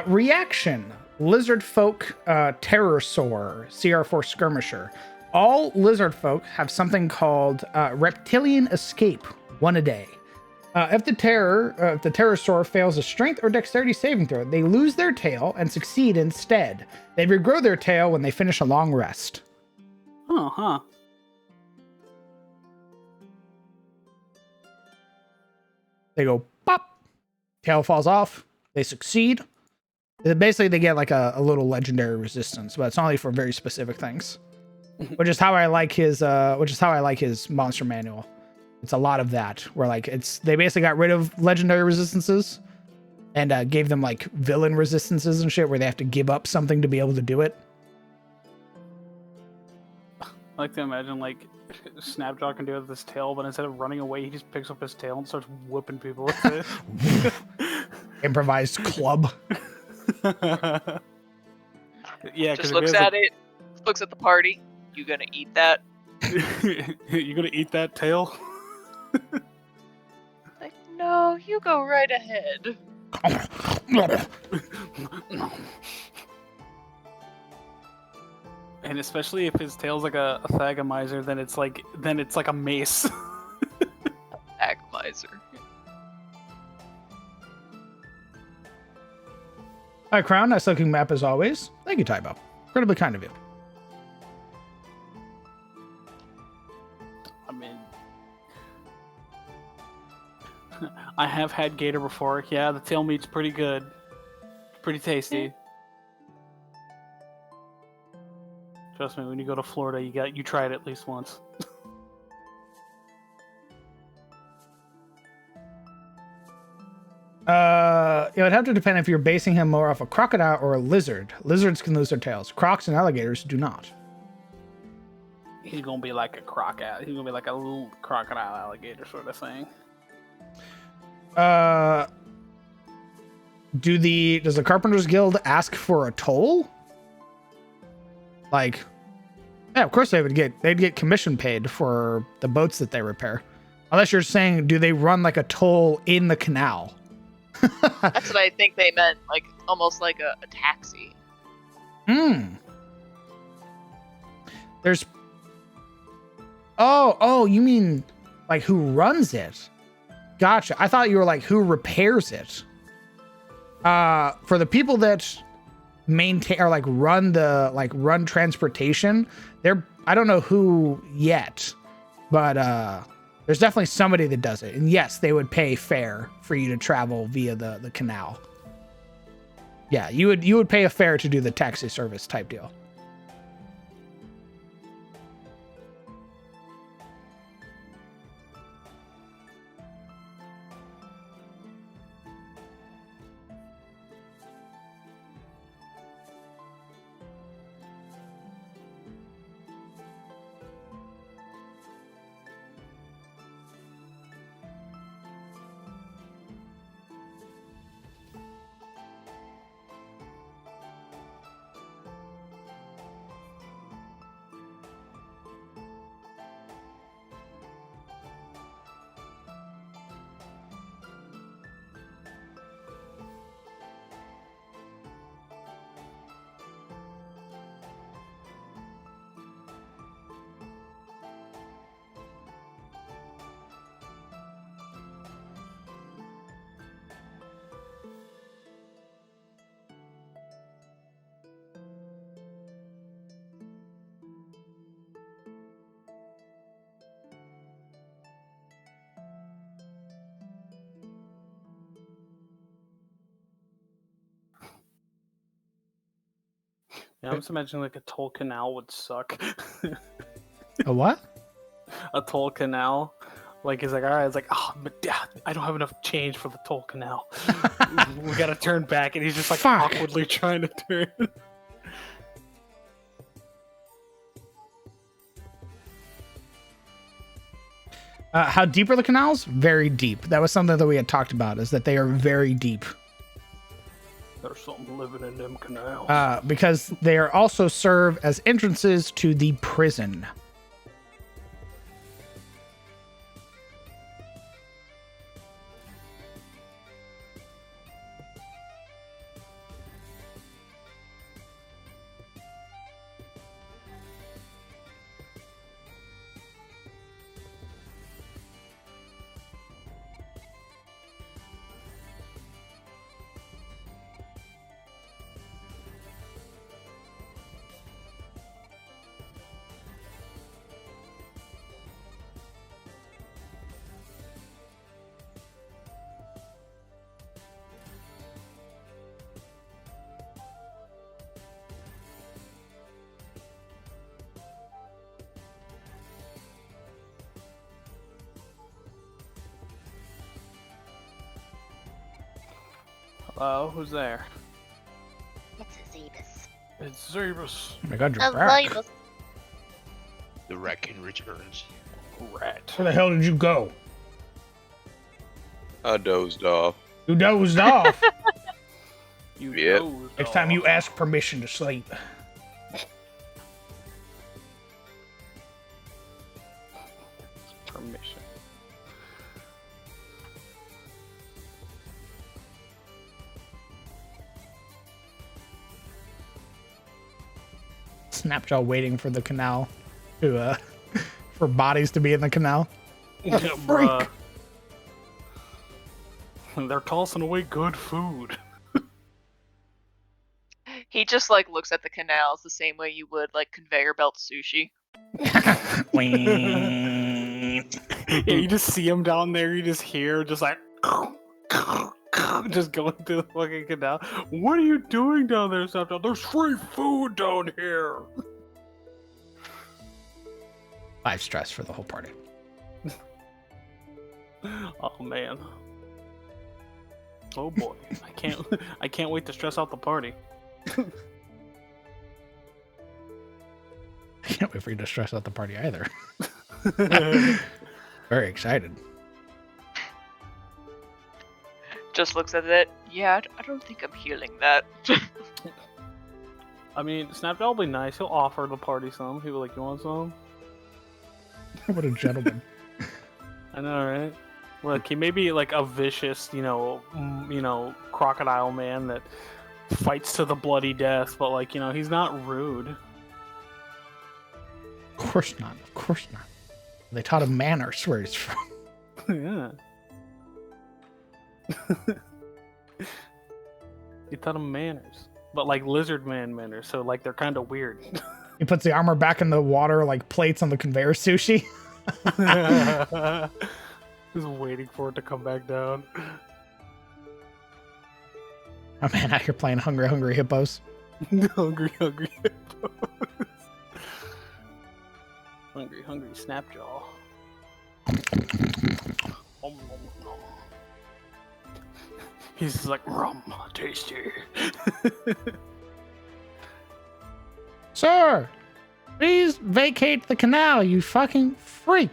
Reaction. Lizard folk terror soar. CR4 skirmisher. All lizard folk have something called reptilian escape, 1 a day. If the pterosaur fails a strength or dexterity saving throw, they lose their tail and succeed instead. They regrow their tail when they finish a long rest. Oh, huh. They go pop, tail falls off. They succeed. Basically, they get like a little legendary resistance, but it's only for very specific things. Which is how I like his. Which is how I like his monster manual. It's a lot of that, where like they basically got rid of legendary resistances, and gave them like villain resistances and shit, where they have to give up something to be able to do it. I like to imagine like Snapjaw can do it with his tail, but instead of running away, he just picks up his tail and starts whooping people with it. Improvised club. Yeah, just looks at it, looks at the party. You gonna eat that? You gonna eat that tail? Like, no, you go right ahead. And especially if his tail's like a Thagamizer, then it's like a mace. Agmizer. Hi, Crown. Nice looking map as always. Thank you, Tybo. Incredibly kind of you. I mean, I have had gator before. Yeah, the tail meat's pretty good. Pretty tasty. Trust me, when you go to Florida, you try it at least once. It would have to depend if you're basing him more off a crocodile or a lizard. Lizards can lose their tails. Crocs and alligators do not. He's gonna be like a crocodile. He's gonna be like a little crocodile alligator sort of thing. Does the Carpenters Guild ask for a toll? Like, yeah, of course they'd get commission paid for the boats that they repair. Unless you're saying, do they run like a toll in the canal? That's what I think they meant, like almost like a taxi. There's Oh, you mean like who runs it? Gotcha. I thought you were like who repairs it. For the people that maintain or like run transportation, I don't know who yet, but there's definitely somebody that does it. And yes, they would pay fare for you to travel via the canal. Yeah, you would pay a fare to do the taxi service type deal. Yeah, I'm just imagining like a toll canal would suck. A what? A toll canal. Like he's like, all right, it's like, oh, but I don't have enough change for the toll canal. We gotta turn back, and he's just like Fuck. awkwardly trying to turn. How deep are the canals? Very deep. That was something that we had talked about, is that they are very deep. There's something living in them canals. Because they are also serve as entrances to the prison. Hello, who's there? It's a Zebus. It's Zebus. Oh my god, you're A back. Zebus. The raccoon returns. Rat. Where the hell did you go? I dozed off. You dozed off. You Yep. dozed Next time off. you ask permission to sleep. Permission. Snapjaw waiting for the canal to for bodies to be in the canal. Yeah, freak. bruh. They're tossing away good food. He just like looks at the canals the same way you would like conveyor belt sushi. Wing. Yeah, you just see him down there. You just hear just like just going through the fucking canal. What are you doing down there, Snapchat? There's free food down here. 5 stress for the whole party. Oh man. Oh boy. I can't wait to stress out the party. I can't wait for you to stress out the party either. Very excited. Just looks at it. Yeah, I don't think I'm healing that. I mean, Snapchat will be nice. He'll offer the party some. He'll be like, "You want some?" What a gentleman. I know, right? Look, he may be like a vicious, crocodile man that fights to the bloody death, but like, he's not rude. Of course not. Of course not. They taught him manners where he's from. Yeah. He taught him manners, but like lizard man manners, so like they're kind of weird. He puts the armor back in the water like plates on the conveyor sushi. Just waiting for it to come back down. Oh man, out here playing Hungry Hungry Hippos. Hungry hippos. Hungry Snapjaw. He's just like, rum, tasty. Sir, please vacate the canal, you fucking freak.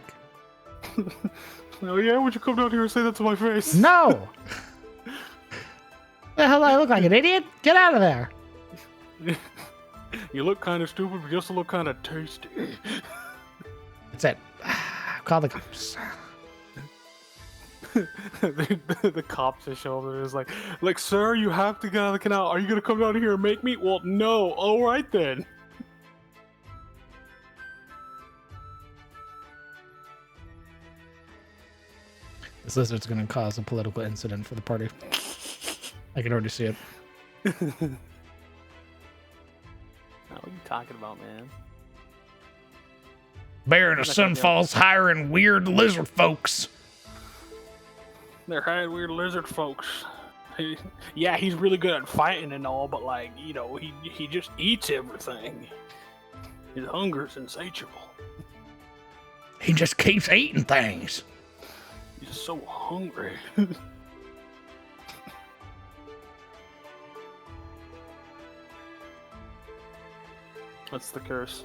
Oh yeah, would you come down here and say that to my face? No. The hell do I look like, an idiot? Get out of there. You look kind of stupid, but you also look kind of tasty. That's it. Call the cops. The cops just show up and is like, sir, you have to get out of the canal. Are you gonna come down here and make me? Well, no. All right then. This lizard's gonna cause a political incident for the party. I can already see it. What are you talking about, man? Bear in the Sun Falls hiring weird lizard folks. They're hiring weird lizard folks. Yeah, he's really good at fighting and all, but like, he just eats everything. His hunger's insatiable. He just keeps eating things. He's just so hungry. That's the curse.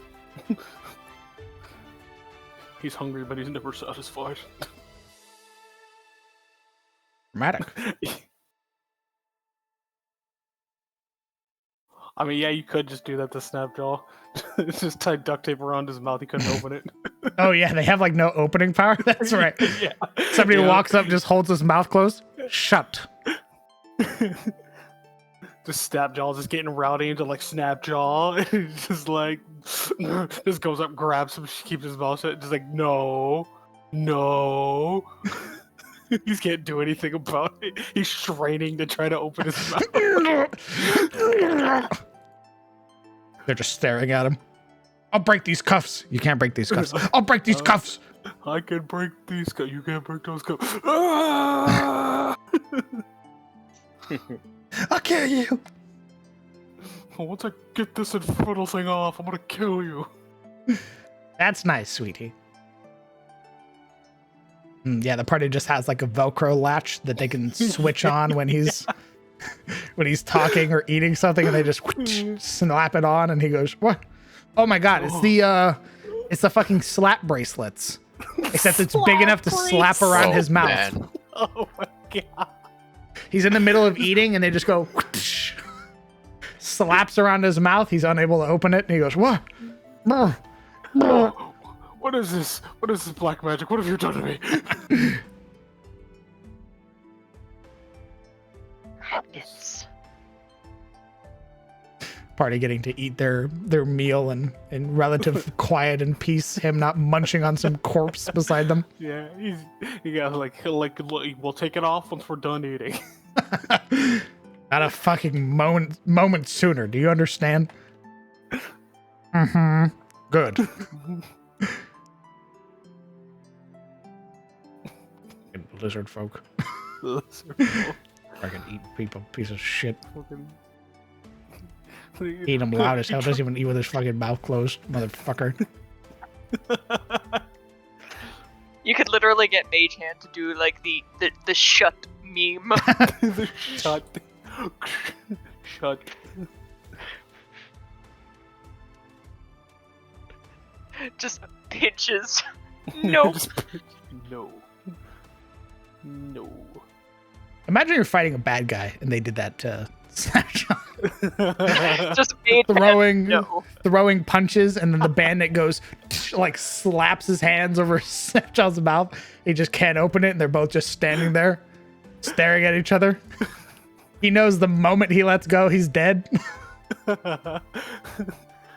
He's hungry, but he's never satisfied. Dramatic. I mean, yeah, you could just do that to Snapjaw. Just tie duct tape around his mouth. He couldn't open it. Oh yeah, they have like no opening power. That's right. Yeah. Somebody Yeah. walks up, just holds his mouth closed. Shut. Just Snapjaw just getting rowdy into like Snapjaw. Just like, just goes up, grabs him, keeps his mouth shut. Just like, no. He can't do anything about it. He's straining to try to open his mouth. They're just staring at him. I'll break these cuffs. You can't break these cuffs. I'll break these cuffs. I can break these cuffs. You can't break those cuffs. Ah! I'll kill you. Once I get this infernal thing off, I'm gonna kill you. That's nice, sweetie. Yeah, the party just has like a Velcro latch that they can switch on when he's when he's talking or eating something, and they just slap it on, and he goes, "What? Oh my god! It's the fucking slap bracelets, except it's big enough to slap around his mouth." Man. Oh my god. He's in the middle of eating, and they just go slaps around his mouth. He's unable to open it, and he goes, "What? What is this? What is this black magic? What have you done to me?" It's Party getting to eat their meal in relative quiet and peace. Him not munching on some corpse beside them. Yeah, you got like we'll take it off once we're done eating. Not a fucking moment sooner. Do you understand? Mm-hmm. Good. Lizard folk. Fucking eat people, piece of shit. Eat him loud as hell. Doesn't even eat with his fucking mouth closed, motherfucker. You could literally get Mage Hand to do like the shut meme. The shut. Shut. Just pinches. No. No. No. Imagine you're fighting a bad guy and they did that to Snapshot. Just Mage Hand. No. Throwing punches, and then the bandit goes like slaps his hands over Snapshot's mouth. He just can't open it, and they're both just standing there staring at each other. He knows the moment he lets go, he's dead.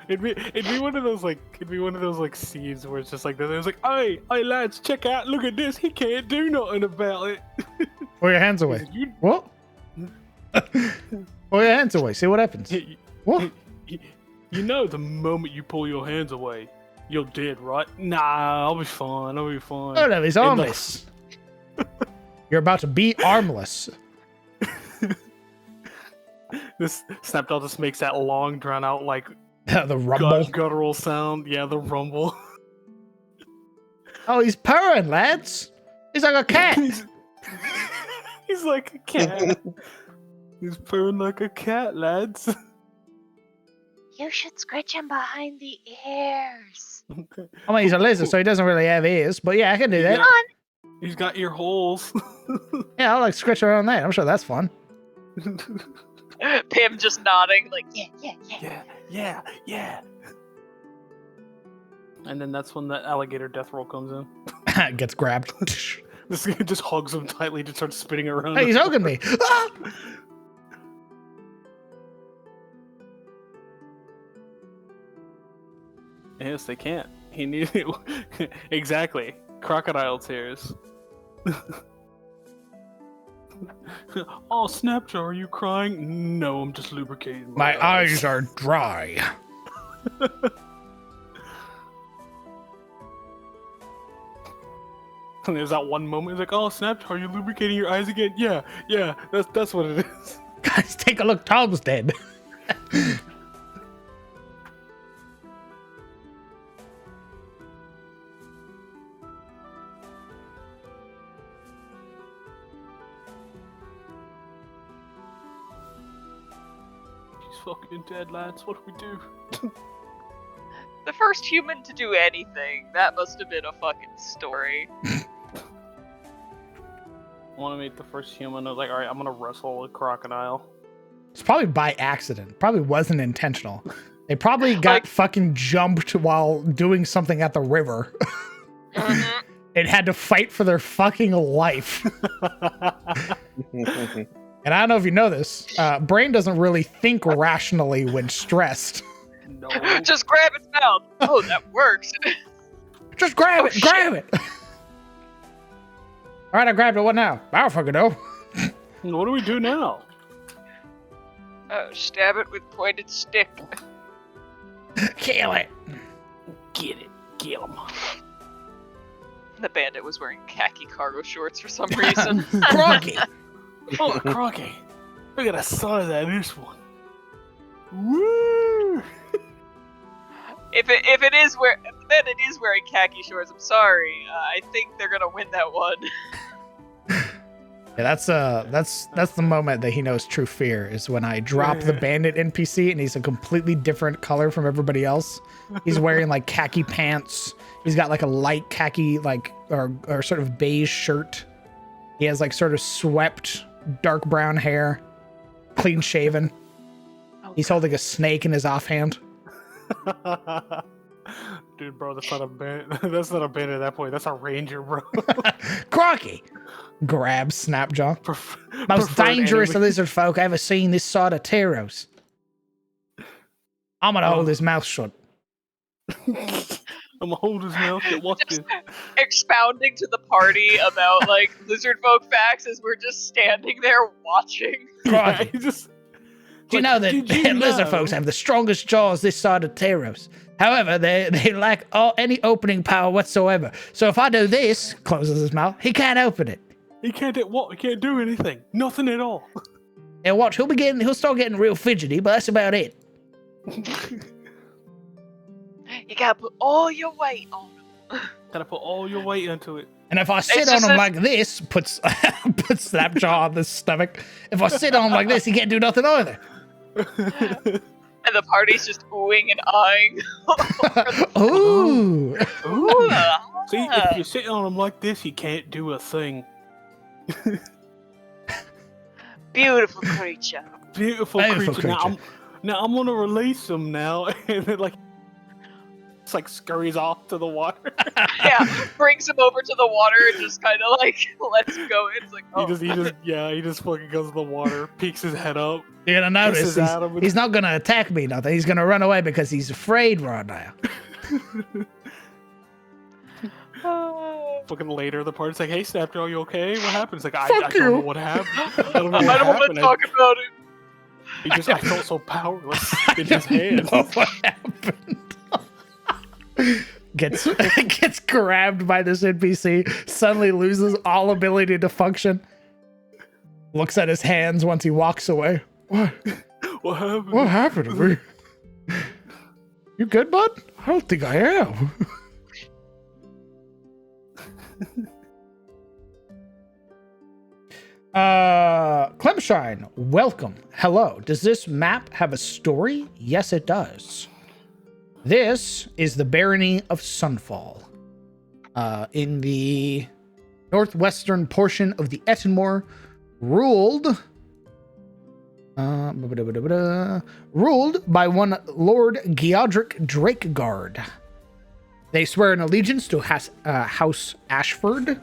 It'd be one of those like scenes where it's just like this. It was like, hey lads, check out, look at this. He can't do nothing about it. Pull your hands away. What? Pull your hands away. See what happens. What? You know, the moment you pull your hands away, you're dead, right? Nah, I'll be fine. I'll be fine. Oh no, he's armless. You're about to be armless. This Snapdoll just makes that long, drawn out, like the rumble, guttural sound. Yeah, the rumble. Oh, he's purring, lads. He's like a cat. He's like a cat. He's purring like a cat, lads. You should scratch him behind the ears. I mean, he's a lizard, so he doesn't really have ears. But yeah, I can do that. He's got ear holes. Yeah, I'll like scratch around that. I'm sure that's fun. Pim just nodding, like, Yeah. And then that's when the alligator death roll comes in. Gets grabbed. This guy just hugs him tightly, just starts spinning around. Hey, he's hugging me. Ah! Yes, they can't. He needed exactly crocodile tears. Oh, Snapjaw, are you crying? No, I'm just lubricating. My eyes are dry. And there's that one moment, he's like, oh, Snapjaw, are you lubricating your eyes again? Yeah, that's what it is. Guys, take a look. Tom's dead. He's fucking dead, lads. What do we do? the first human to do anything. That must have been a fucking story. I want to meet the first human. I was like, all right, I'm gonna wrestle a crocodile. It's probably by accident. Probably wasn't intentional. They probably got fucking jumped while doing something at the river. Mm-hmm. And had to fight for their fucking life. And I don't know if you know this, Brain doesn't really think rationally when stressed. No. Just grab its mouth. Oh, that works. Just grab it, grab it. All right, I grabbed it. What now? I don't fucking know. What do we do now? Stab it with pointed stick. Kill it. Get it. Kill him. The bandit was wearing khaki cargo shorts for some reason. Crocky. Oh, Crocky. Look at the size of this one. Woo! If it is then it is wearing khaki shorts. I'm sorry. I think they're gonna win that one. Yeah, that's the moment that he knows true fear is when I drop the bandit NPC and he's a completely different color from everybody else. He's wearing like khaki pants. He's got like a light khaki like or sort of beige shirt. He has like sort of swept dark brown hair, clean shaven. He's holding a snake in his offhand. Dude, bro, that's not a bandit. That's not a bandit at that point. That's a ranger, bro. Crocky grabs Snapjaw. Most preferred dangerous enemy. lizard folk ever seen this side of Teros. I'm gonna hold his mouth shut. I'm gonna hold his mouth and watch Just it. expounding to the party about like lizard folk facts as we're just standing there watching. Crocky. he just, Do you like, know that did you lizard know? folks have the strongest jaws this side of Teros? However, they lack any opening power whatsoever. So if I do this, closes his mouth, he can't open it. He can't do what? He can't do anything. Nothing at all. And watch, he'll start getting real fidgety, but that's about it. You gotta put all your weight on him. Gotta put all your weight into it. And if I sit It's on just him a- like this, puts Snapjaw on the stomach. If I sit on him like this, he can't do nothing either. And the party's just oohing and eyeing. Ooh. Ooh. See, if you're sitting on him like this, he can't do a thing. Beautiful creature. Beautiful Beautiful creature. creature. Now I'm gonna release him now, and then like, it's like scurries off to the water. Yeah, brings him over to the water and just kind of like lets him go. It's like, oh. he just fucking goes to the water, peeks his head up. You're gonna notice Kisses at him. he's not gonna attack me, nothing. He's gonna run away because he's afraid right now. Fucking later, the party's like, "Hey, Snapjaw, are you okay? What happened?" It's like, I Fuck don't know you. what happened. I don't know I what don't want happened. to talk about it. I felt so powerless in his hands. know what happened. gets grabbed by this NPC, suddenly loses all ability to function. Looks at his hands once he walks away. What? What happened? What happened to me? You good, bud? I don't think I am. Clemshine, welcome. Hello. Does this map have a story? Yes, it does. This is the Barony of Sunfall. In the northwestern portion of the Ettenmoor, ruled by one Lord Geodric Drakeguard. They swear an allegiance to House Ashford.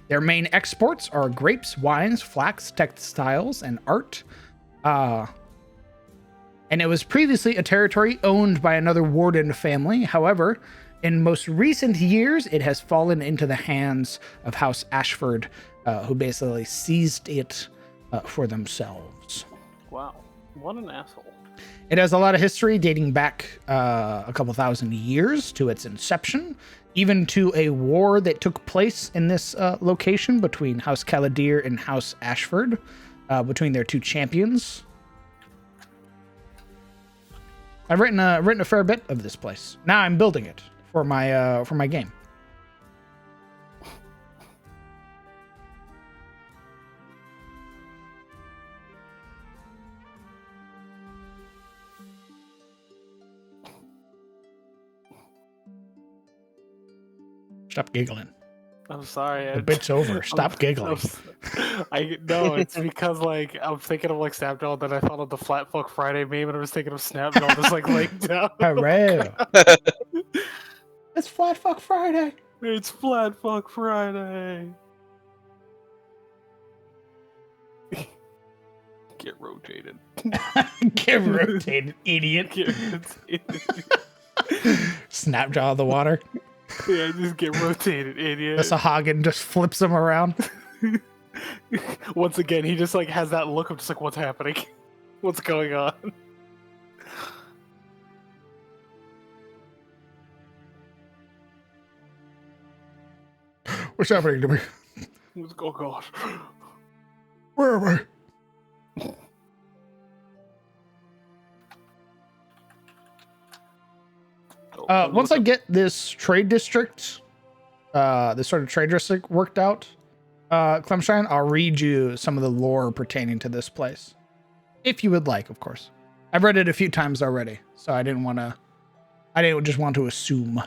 Their main exports are grapes, wines, flax, textiles, and art. And it was previously a territory owned by another Warden family. However, in most recent years, it has fallen into the hands of House Ashford, who basically seized it for themselves. Wow, what an asshole. It has a lot of history dating back a couple thousand years to its inception, even to a war that took place in this location between House Caladir and House Ashford, between their two champions. I've written a fair bit of this place. Now I'm building it for my game. Stop giggling. I'm sorry. The bit's over. Stop giggling. No, it's because like I'm thinking of like Snapjaw, then I thought of the Flat Fuck Friday meme, and I was thinking of Snapjaw just like laying down. Hooray! It's Flat Fuck Friday. It's Flat Fuck Friday. Get rotated. Get rotated, idiot. Get rotated. Snapjaw of the water. Yeah, just get rotated, idiot. The Sahagin just flips him around. Once again, he just like has that look of just like, what's happening? What's going on? What's happening to me? Oh god. Where am I? Once I get this trade district, this sort of trade district worked out, Clemshine, I'll read you some of the lore pertaining to this place. If you would like, of course. I've read it a few times already, so I didn't just want to assume.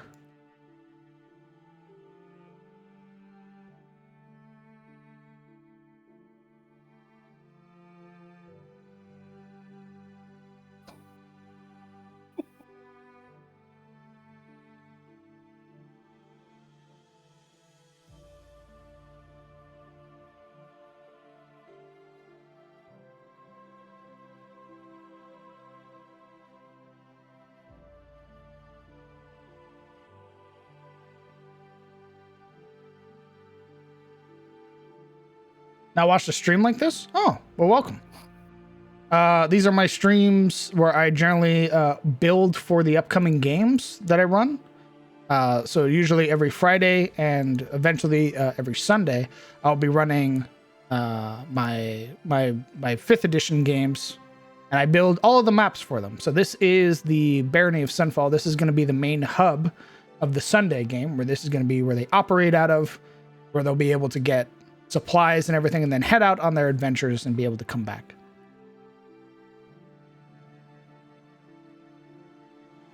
Now watch the stream like this? Oh, well, welcome. These are my streams where I generally build for the upcoming games that I run. So usually every Friday and eventually every Sunday, I'll be running my 5th edition games, and I build all of the maps for them. So this is the Barony of Sunfall. This is going to be the main hub of the Sunday game, where this is going to be where they operate out of, where they'll be able to get supplies and everything, and then head out on their adventures and be able to come back.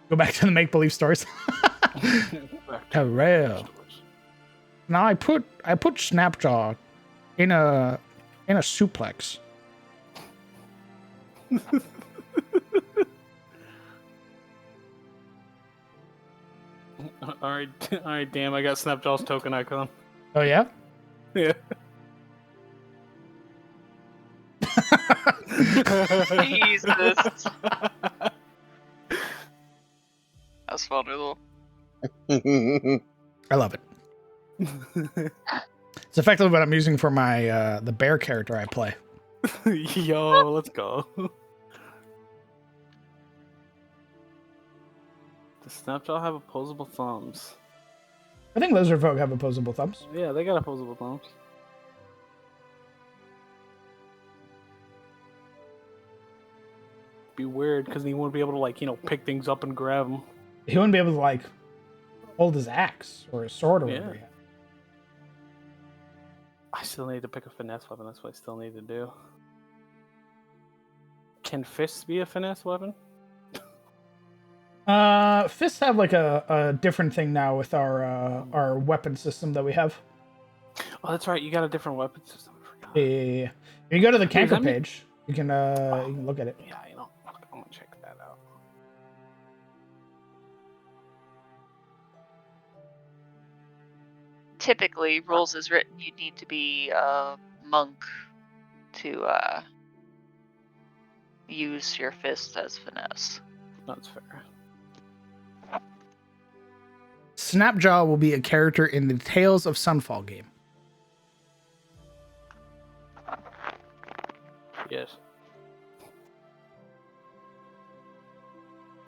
Go back to the make-believe stories. Hooray. Now I put Snapjaw in a suplex. All right, damn, I got Snapjaw's token icon. Oh yeah? Yeah. Jesus. That's funny though. I love it. It's effectively what I'm using for my the bear character I play. Yo, let's go. Does Snapjaw have opposable thumbs? I think Lizard Folk have opposable thumbs. Yeah, they got opposable thumbs. Be weird because he wouldn't be able to, like, pick things up and grab them. He wouldn't be able to, like, hold his axe or his sword or whatever. Yeah. I still need to pick a finesse weapon. That's what I still need to do. Can fists be a finesse weapon? Fists have like a different thing now with our weapon system that we have. Oh, that's right. You got a different weapon system. I forgot. Yeah. If you go to the Canker page, you can look at it. Yeah, I'm gonna check that out. Typically, rules as written, you need to be a monk to use your fist as finesse. That's fair. Snapjaw will be a character in the Tales of Sunfall game. Yes.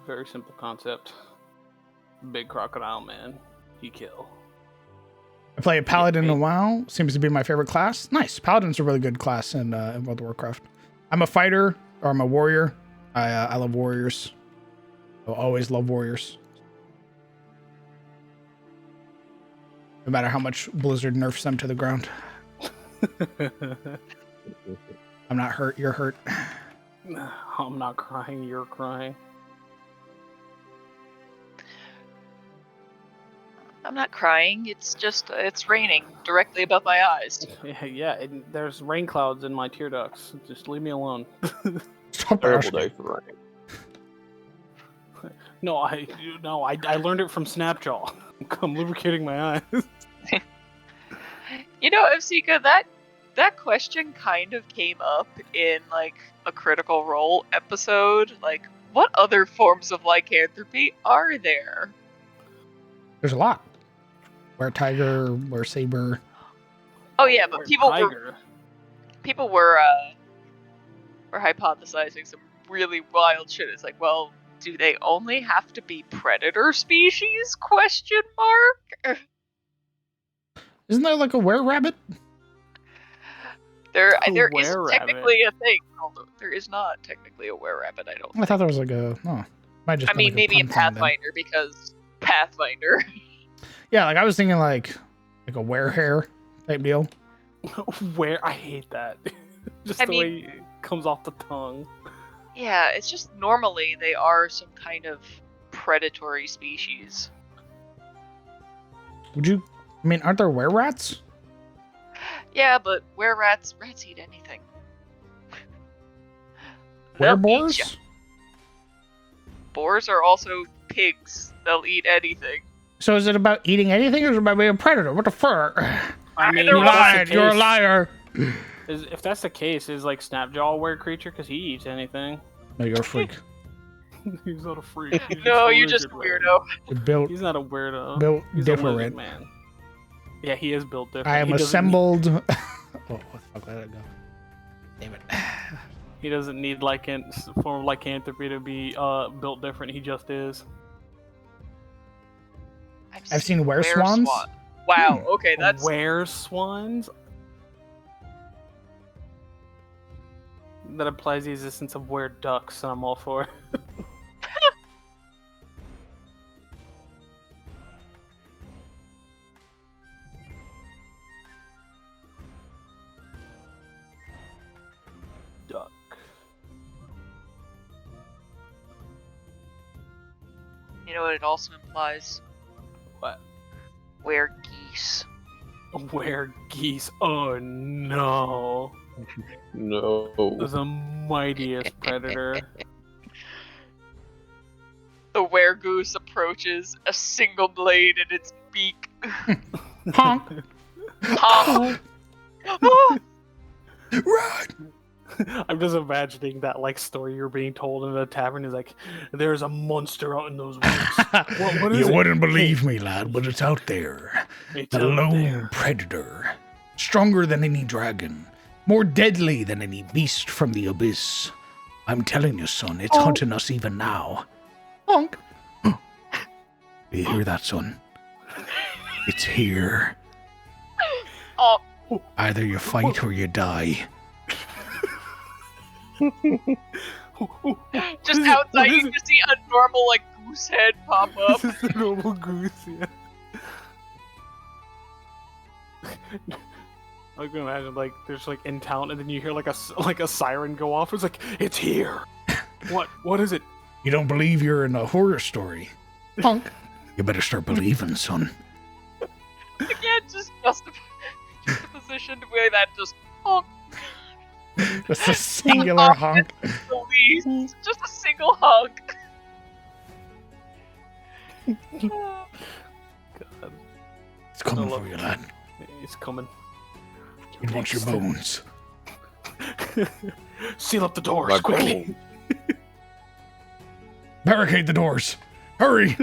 Very simple concept. Big crocodile man. He kill. I play a paladin in a while. Seems to be my favorite class. Nice. Paladin's a really good class in World of Warcraft. I'm a fighter, or I'm a warrior. I love warriors. I'll always love warriors. No matter how much Blizzard nerfs them to the ground. I'm not hurt, you're hurt. I'm not crying, you're crying. I'm not crying. It's just it's raining directly above my eyes. Yeah, there's rain clouds in my tear ducts. Just leave me alone. Terrible day for rain. No, I learned it from Snapjaw. I'm lubricating my eyes. You know, Evsika, that question kind of came up in like a Critical Role episode. Like, what other forms of lycanthropy are there? There's a lot. Were tiger, were saber. Oh yeah, but people were hypothesizing some really wild shit. It's like, well, do they only have to be predator species? Question mark. Isn't there like a were-rabbit? There is technically a thing. Although there is not technically a were-rabbit, I don't think. I thought there was like a... Oh, might just I mean, maybe in Pathfinder, because Pathfinder. Yeah, like I was thinking like a were-hare type deal. Where I hate that. Just I the mean- way it comes off the tongue. Yeah, it's just normally they are some kind of predatory species. Would you? I mean, aren't there were-rats? Yeah, but rats eat anything. They'll eat ya. Were-boars? Boars are also pigs. They'll eat anything. So is it about eating anything, or is it about being a predator? What the fuck? I mean, Either You way. lied. You're a liar. If that's the case, is like Snapjaw a weird creature because he eats anything? No, you're a freak. He's not a freak. He's No, a you're just a lizard man. weirdo. You're built He's not a weirdo. built He's a lizard different. man. Yeah, he is built different. I am He doesn't assembled. Oh, what the fuck? Let it go. Damn it. He doesn't need form of lycanthropy to be built different. He just is. I've seen were-swans. Wow. Okay, that's Were swans? That implies the existence of were ducks, and I'm all for it. Duck. You know what it also implies? What? Were geese. Were geese? Oh no! No. The mightiest predator. The were-goose approaches, a single blade in its beak. Honk. Honk. Run. I'm just imagining that story you're being told in a tavern is like, there's a monster out in those woods. What is You it? wouldn't believe me, lad, but it's out there. It's The out lone there. predator. Stronger than any dragon. More deadly than any beast from the abyss. I'm telling you, son, it's hunting us even now. Honk. You hear that, son? It's here. Oh, Either you fight or you die. just outside you just see a normal goose head pop up. This is a normal goose, yeah. I can imagine there's in town, and then you hear a siren go off. It's like, it's here. What is it? You don't believe you're in a horror story. Honk. You better start believing, son. Again, just juxtaposition the way that just honk. Just a singular honk. The least. Just a single honk. God, It's coming I love for you, it. lad. it's coming. It wants your bones. Seal up the doors My quickly. Barricade the doors. Hurry.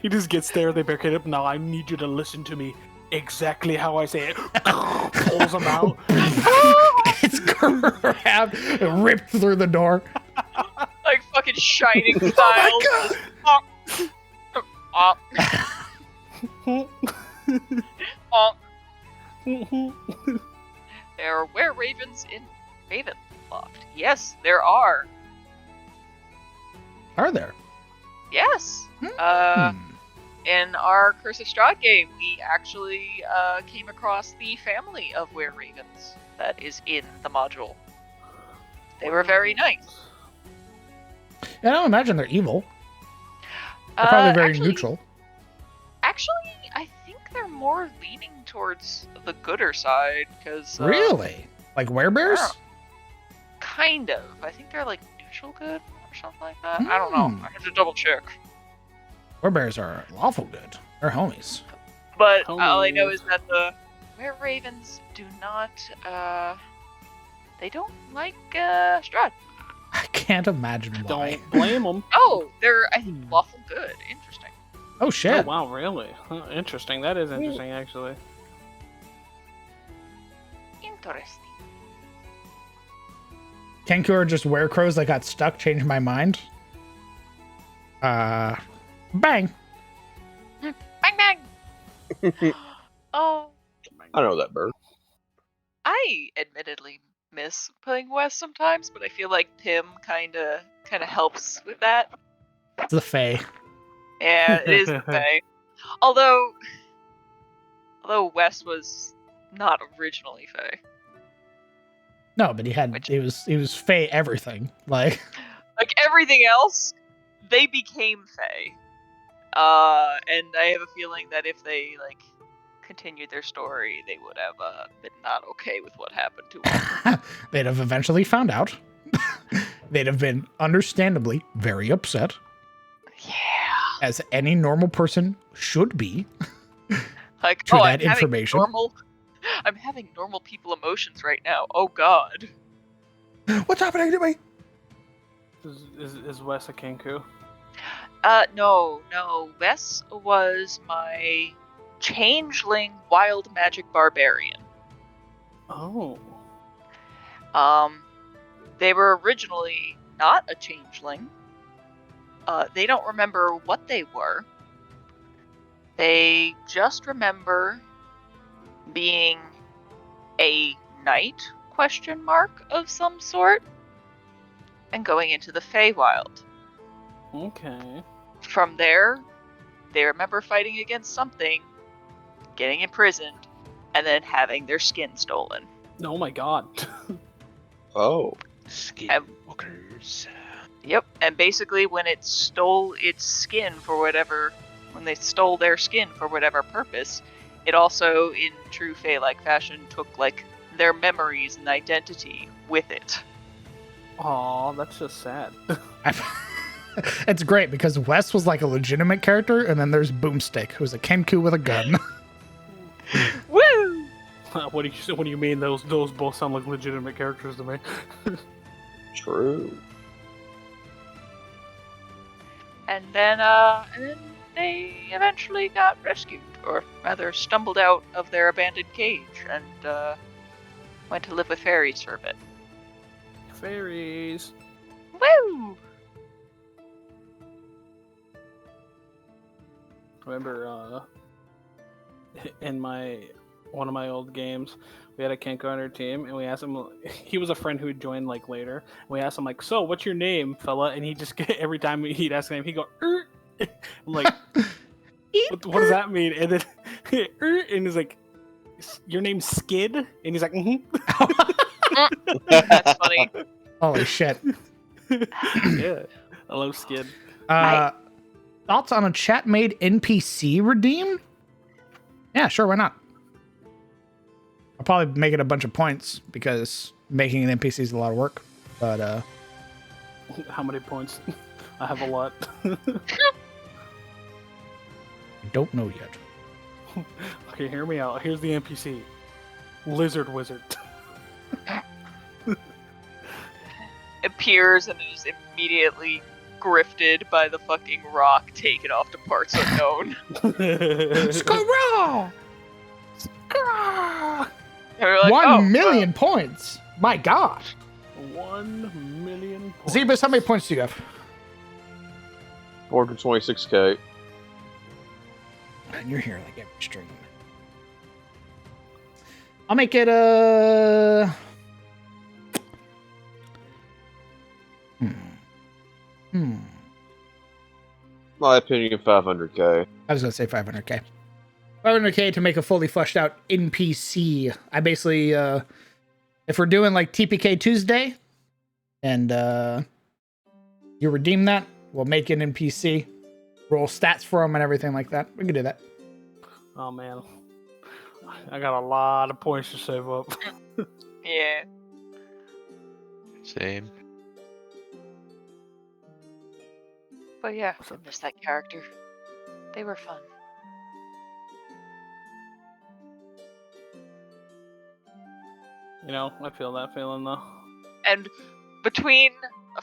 He just gets there. They barricade up. Now I need you to listen to me exactly how I say it. Pulls them out. It's grabbed, ripped through the door. Like fucking Shining style. Oh There are were-ravens in Ravenloft. Yes, there are. Are there? Yes. Hmm. In our Curse of Strahd game, we actually came across the family of were-ravens that is in the module. They were very nice. I don't imagine they're evil. They're probably very neutral. Actually, I think they're more leaning towards the gooder side, because... Really? Like werebears? Kind of. I think they're like neutral good or something like that. I don't know. I have to double check. Werebears are lawful good. They're homies. But all I know Homies. is that the were-ravens do not, they don't like, Strahd. I can't imagine why. Don't blame them. Oh, they're, I think, lawful good. Interesting. Oh, shit. Oh, wow, really? Huh, interesting. That is interesting, actually. Interesting. Kenkyu are just werecrows that got stuck, changed my mind. Bang. Bang bang! Oh, I know that bird. I admittedly miss playing West sometimes, but I feel like Pim kinda helps with that. It's the Fae. Yeah, it is the Fae. Although West was not originally Fae. No, but he was Fae everything. Like everything else, they became Fae. And I have a feeling that if they continued their story, they would have been not okay with what happened to them. they'd have eventually found out. They'd have been understandably very upset. Yeah. As any normal person should be. Like, to oh, that information. I'm having normal people emotions right now. Oh God. What's happening to me? Is Wes a Kenku? No. Wes was my changeling wild magic barbarian. Oh. They were originally not a changeling. They don't remember what they were. They just remember being a knight, ? Of some sort, and going into the Feywild. Okay. From there, they remember fighting against something, getting imprisoned, and then having their skin stolen. Oh my god. Oh. Skinwalkers. Yep, and basically when it stole its skin when they stole their skin for whatever purpose, it also, in true Fey-like fashion, took, their memories and identity with it. Aw, that's just sad. It's great because Wes was like a legitimate character, and then there's Boomstick, who's a Kenku with a gun. Woo! What do you mean? Those both sound like legitimate characters to me. True. And then they eventually got rescued, or rather stumbled out of their abandoned cage and went to live with fairies for a bit. Fairies. Woo! Remember, in one of my old games, we had a Kenku on our team, and we asked him. He was a friend who would join later. We asked him so what's your name, fella? And he just every time he'd ask his name, he'd go. I'm like, what does that mean? And then and he's like, your name's Skid, and he's like, That's funny. Holy shit. Yeah, I love Skid. Thoughts on a chat made NPC redeem? Yeah, sure, why not? I'll probably make it a bunch of points because making an NPC is a lot of work. But how many points? I have a lot. I don't know yet. Okay, hear me out. Here's the NPC. Lizard Wizard. Appears and is immediately grifted by the fucking rock, taken off to parts unknown. Squirrel! Like, 1 million points! My god! 1 million points. Zebus, how many points do you have? 426k. Man, you're here like every stream. I'll make it a... My opinion, 500k. I was going to say 500k. 500k to make a fully fleshed out NPC. I basically, if we're doing TPK Tuesday, and you redeem that, we'll make an NPC, roll stats for them and everything like that. We can do that. Oh man, I got a lot of points to save up. Yeah. Same. But yeah, I miss that character. They were fun. I feel that feeling though. And between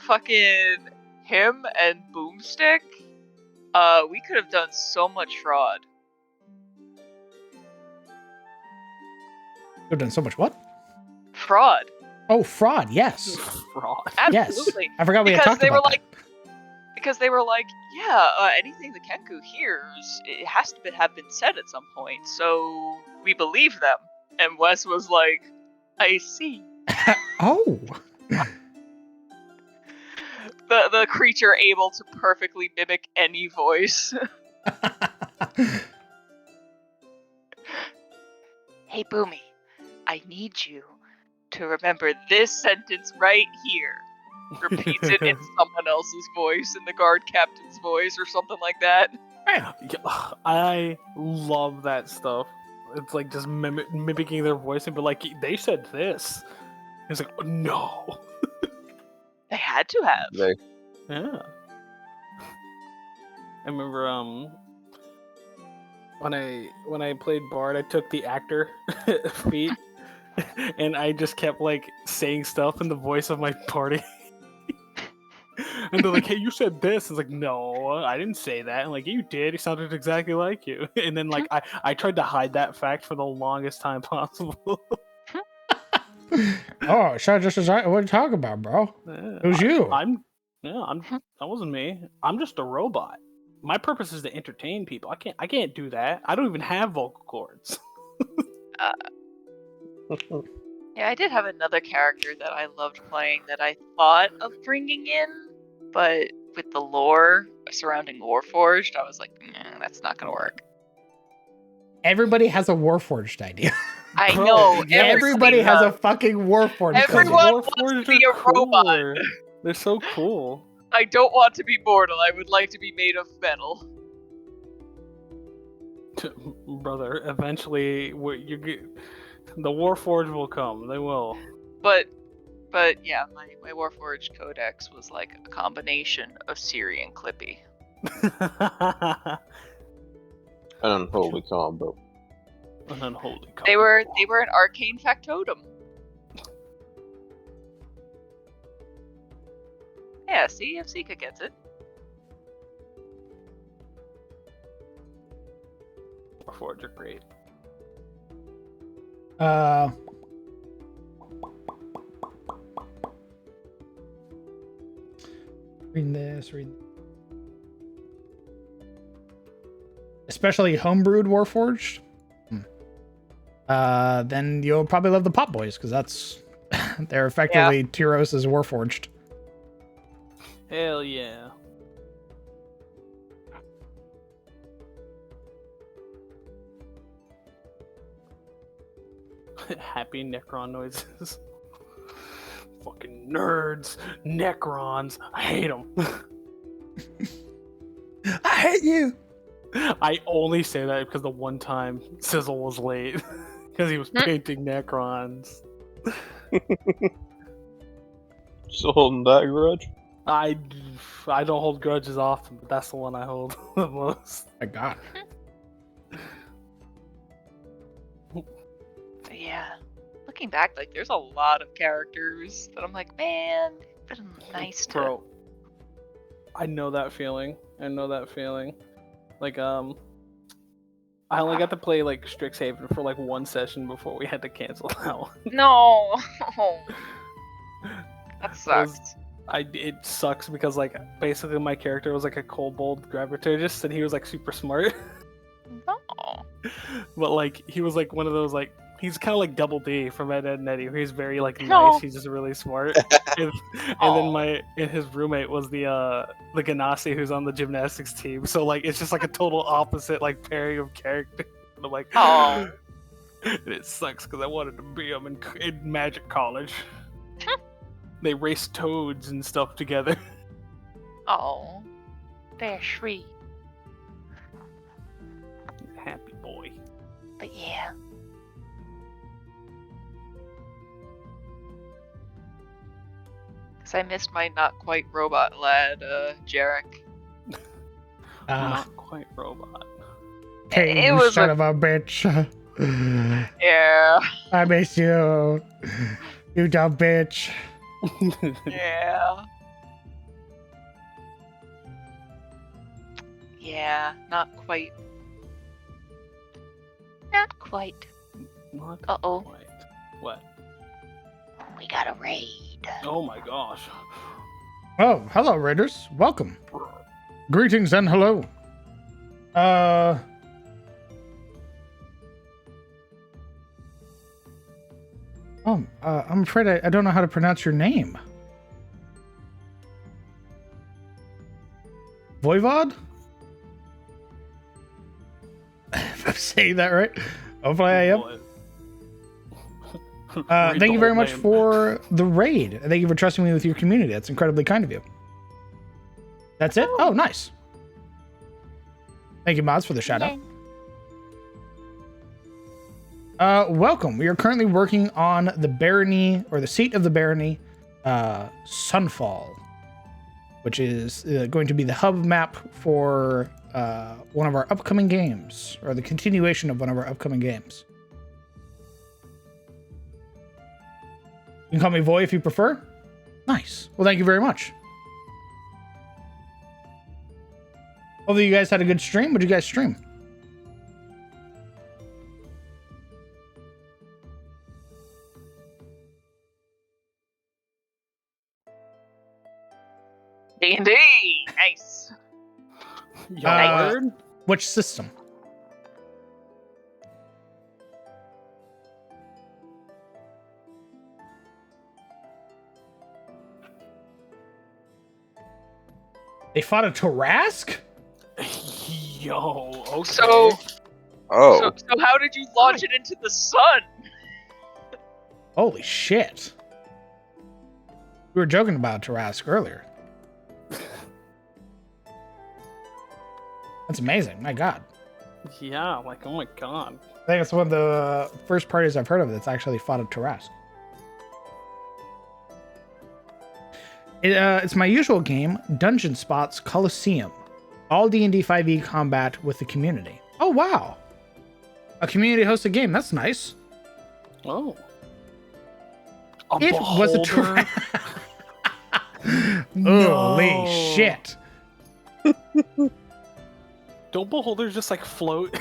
fucking him and Boomstick, we could have done so much fraud. You've done so much what? Fraud. Oh, fraud, yes. Fraud. Absolutely. Yes. I forgot we had talked about that. Because they were like, yeah, anything the Kenku hears, it has to have been said at some point, so we believe them. And Wes was like, I see. Oh. The creature able to perfectly mimic any voice. Hey, Boomy, I need you to remember this sentence right here. Repeats it in someone else's voice, in the guard captain's voice, or something like that. Yeah, I love that stuff. It's like just mimicking their voice and be like, they said this. It's like, no. They had to have. Yeah. I remember when I played Bard, I took the actor feat and I just kept like saying stuff in the voice of my party. And they're like, hey, you said this. It's like, no, I didn't say that. And like, you did. It sounded exactly like you. And then like I tried to hide that fact for the longest time possible. Oh, so just what are you talking about, bro? Who's you? That wasn't me. I'm just a robot. My purpose is to entertain people. I can't do that. I don't even have vocal cords. Yeah, I did have another character that I loved playing that I thought of bringing in, but with the lore surrounding Warforged, I was like, nah, that's not gonna work. Everybody has a Warforged idea. I know. Everybody has a fucking Warforged. Everyone wants to be a robot. They're so cool. I don't want to be mortal. I would like to be made of metal. Brother, eventually the Warforged will come. They will. But yeah, my Warforged codex was like a combination of Siri and Clippy. An unholy combo. An unholy combo. They were an arcane factotum. Yeah, see if Zika gets it. Warforged are great. Read this. Especially homebrewed Warforged. Then you'll probably love the Pop Boys because that's they're effectively Tyros' Warforged. Hell yeah. Happy Necron noises. Fucking nerds. Necrons. I hate them. I hate you. I only say that because the one time Sizzle was late. Because he was painting Necrons. Still holding that grudge? I don't hold grudges often, but that's the one I hold the most. My God. Yeah. Looking back, like there's a lot of characters that I'm like, man, it's been nice to. Bro, I know that feeling. Like I only got to play like Strixhaven for like one session before we had to cancel out. No. That sucks. It sucks because like basically my character was like a kobold gravitatist and he was like super smart. No. But like he was like one of those like he's kind of like Double D from Ed, Edd and Eddy. He's very like nice. He's just really smart. and then his roommate was the Ganassi who's on the gymnastics team. So like it's just like a total opposite like pairing of characters. And I'm like, oh. And it sucks because I wanted to be them in Magic College. They race toads and stuff together. Oh, they're sweet. Happy boy. But yeah. Because I missed my not quite robot lad, Jarek. Not quite robot. Hey, It you was son of a bitch. Yeah. I miss you. You dumb bitch. Yeah. Yeah, not quite. Not quite. Not Uh-oh. quite. What? We got a raid. Oh my gosh. Oh, hello, Raiders. Welcome. Greetings and hello. I'm afraid I don't know how to pronounce your name. Voivod? If I'm saying that right. Hopefully I am. Thank you very much for the raid. And thank you for trusting me with your community. That's incredibly kind of you. That's it? Oh, nice. Thank you, mods, for the shout out. Welcome. We are currently working on the barony, or the seat of the barony, Sunfall, which is going to be the hub map for one of our upcoming games, or the continuation of one of our upcoming games. You can call me Voy if you prefer. Nice. Well, thank you very much. Hopefully you guys had a good stream. What did you guys stream? D&D! Nice. Which system? They fought a Tarask? Yo, okay. So Oh. so how did you launch it into the sun? Holy shit. We were joking about Tarask earlier. That's amazing. My God. Yeah, like, oh my God. I think it's one of the first parties I've heard of that's actually fought a Tarask. It's my usual game, Dungeon Spots Coliseum. All D&D 5e combat with the community. Oh, wow. A community-hosted game. That's nice. Oh. It was a Tarask. Holy shit. Don't beholders just like float?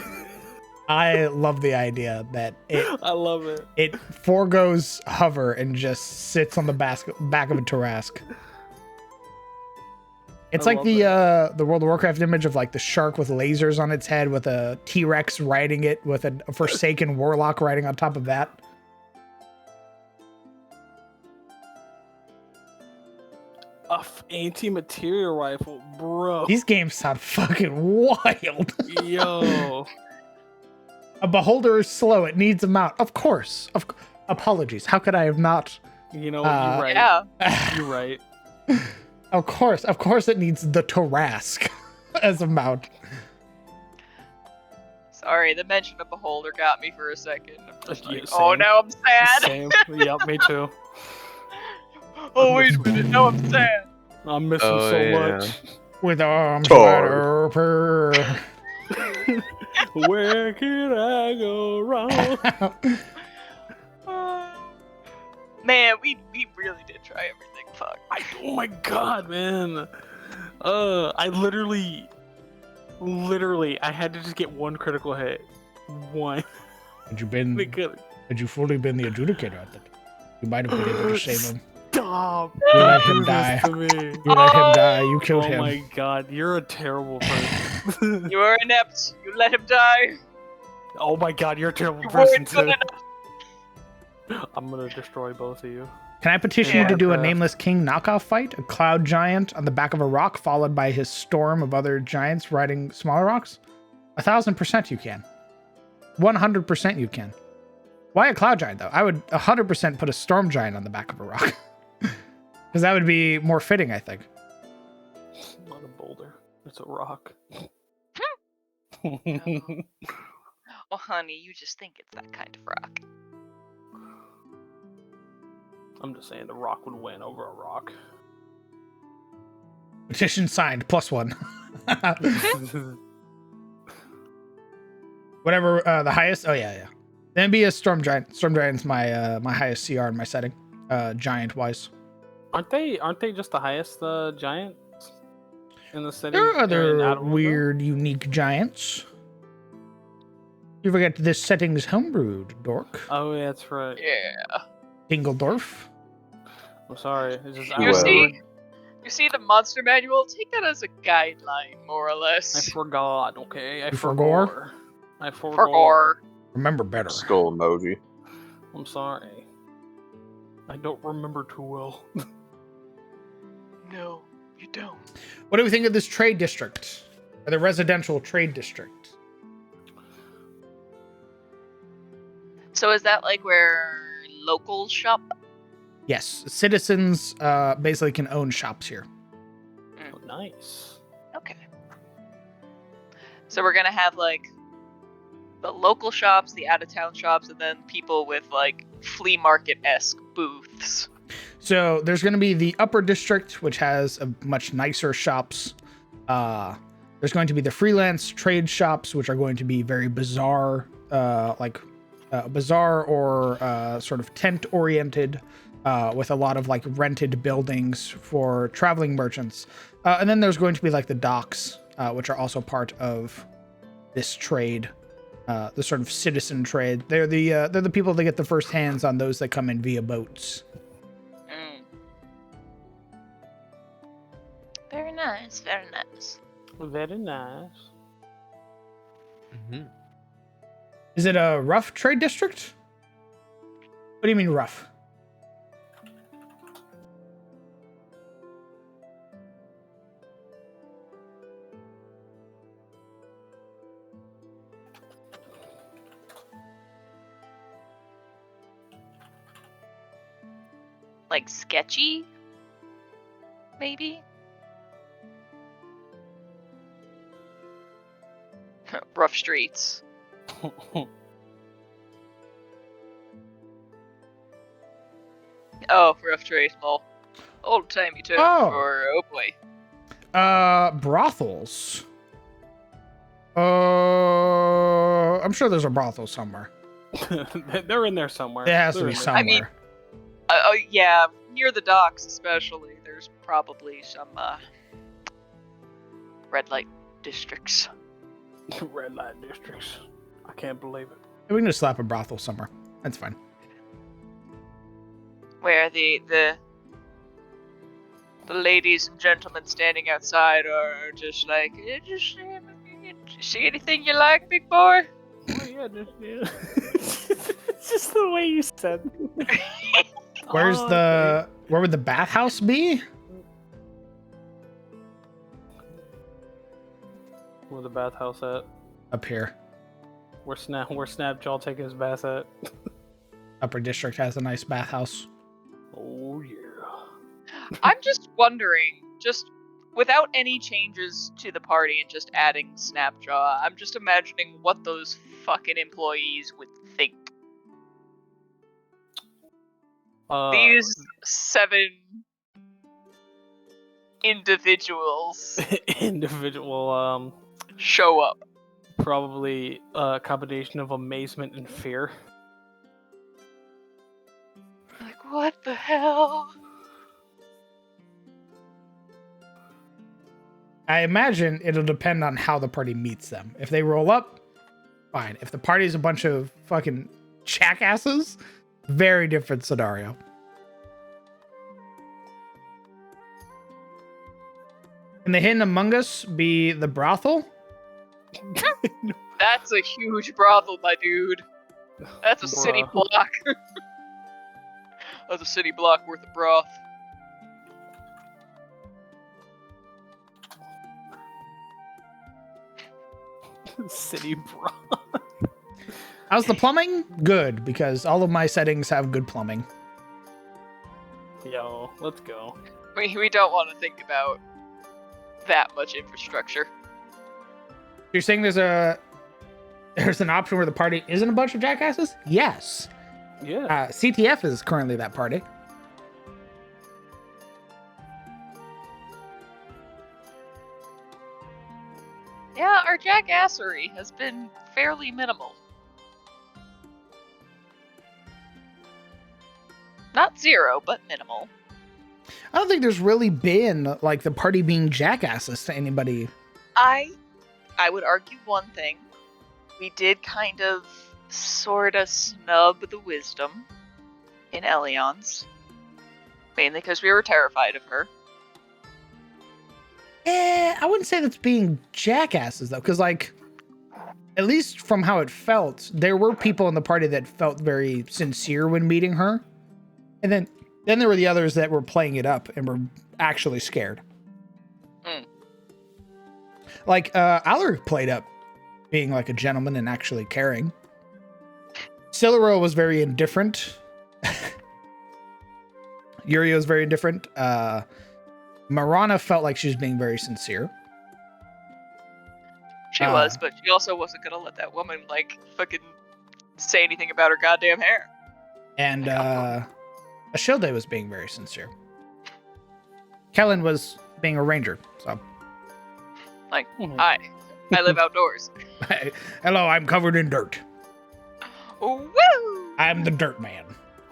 I love the idea that I love it. It forgoes hover and just sits on the back of a Tarask. It's like the World of Warcraft image of like the shark with lasers on its head with a T-Rex riding it with a Forsaken Warlock riding on top of that. Anti-material rifle, bro. These games sound fucking wild. Yo. A beholder is slow. It needs a mount. Of course. Apologies. How could I have not? You know, you're right. Yeah. You're right. Of course it needs the Tarask as a mount. Sorry, the mention of Beholder got me for a second. I'm just like, Yeah, oh, same. now I'm sad. Same. Yep, me too. Oh, wait a minute, now I'm sad. I'm missing so much. With arms Tor. wide open. Where could I go wrong? Man, we really did try everything. Fuck. Oh my God, man. I literally, I had to just get one critical hit. One. Had you fully been the adjudicator at that? You might have been able to save him. Stop! You let him die. To me. You let him die. You killed him. Oh my God, you're a terrible person. You are inept. You let him die. Oh my God, you're a terrible You person weren't good too. enough. I'm gonna destroy both of you. Can I petition you to do a Nameless King knockoff fight? A cloud giant on the back of a rock, followed by his storm of other giants riding smaller rocks? 1,000% you can. 100% you can. Why a cloud giant, though? I would 100% put a storm giant on the back of a rock. Because that would be more fitting, I think. It's not a boulder. It's a rock. Oh, honey, you just think it's that kind of rock. I'm just saying the rock would win over a rock. Petition signed, +1. Whatever the highest. Oh yeah. Then be a storm giant. Storm giant's my my highest CR in my setting, giant wise. Aren't they just the highest giant in the city? There are other weird, unique giants. You forget this setting's homebrewed, dork. Oh, yeah, that's right. Yeah. Dingledorf. I'm sorry. It's just You see the monster manual? Take that as a guideline, more or I less. forgot. Okay, I You forgot. I For forgot. gore. Remember better. Skull emoji. I'm sorry. I don't remember too well. No, you don't. What do we think of this trade district? Or the residential trade district? So is that like where local shop? Yes, citizens basically can own shops here. Oh, nice. Okay. So we're gonna have like the local shops, the out-of-town shops, and then people with like flea market-esque booths. So there's going to be the upper district, which has a much nicer shops. There's going to be the freelance trade shops, which are going to be very bizarre, bizarre or sort of tent-oriented, with a lot of like rented buildings for traveling merchants. And then there's going to be like the docks, which are also part of this trade, the sort of citizen trade. They're the people that get the first hands on those that come in via boats. Very nice, very nice. Very nice. Mm-hmm. Is it a rough trade district? What do you mean rough? Like sketchy? Maybe? Rough streets. Oh, rough trade. Well, old-timey term for, oh boy. Brothels. I'm sure there's a brothel somewhere. They're in there somewhere. It has to be somewhere. I mean, yeah, near the docks especially, there's probably some, red light districts. Red light districts. I can't believe it. We can just slap a brothel somewhere. That's fine. Where the ladies and gentlemen standing outside are just like, see anything you like, big boy? Oh, yeah, it's just the way you said it. Where would the bathhouse be? Where the bathhouse at? Up here. Where Snapjaw taking his bath at? Upper district has a nice bathhouse. Oh yeah. I'm just wondering, just without any changes to the party and just adding Snapjaw, I'm just imagining what those fucking employees would think. These 7 individuals show up. Probably a combination of amazement and fear. Like, what the hell? I imagine it'll depend on how the party meets them. If they roll up, fine. If the party's a bunch of fucking jackasses, very different scenario. Can the Hidden Among Us be the brothel? That's a huge brothel, my dude. That's a city block. That's a city block worth of broth. City broth. How's the plumbing? Good, because all of my settings have good plumbing. Yo, let's go. We don't want to think about that much infrastructure. You're saying there's an option where the party isn't a bunch of jackasses? Yes. Yeah. CTF is currently that party. Yeah, our jackassery has been fairly minimal. Not zero, but minimal. I don't think there's really been like the party being jackasses to anybody. I would argue one thing. We did kind of sorta snub the wisdom in Elion's. Mainly because we were terrified of her. I wouldn't say that's being jackasses though, because like, at least from how it felt, there were people in the party that felt very sincere when meeting her, and then there were the others that were playing it up and were actually scared. Like Alaric played up being like a gentleman and actually caring. Siluro was very indifferent Yurio's very indifferent. Marana felt like she was being very sincere. She was, but she also wasn't gonna let that woman like fucking say anything about her goddamn hair. And Ashilde was being very sincere. Kellen was being a ranger, so. Like, I live outdoors. Hello, I'm covered in dirt. Woo! I'm the dirt man.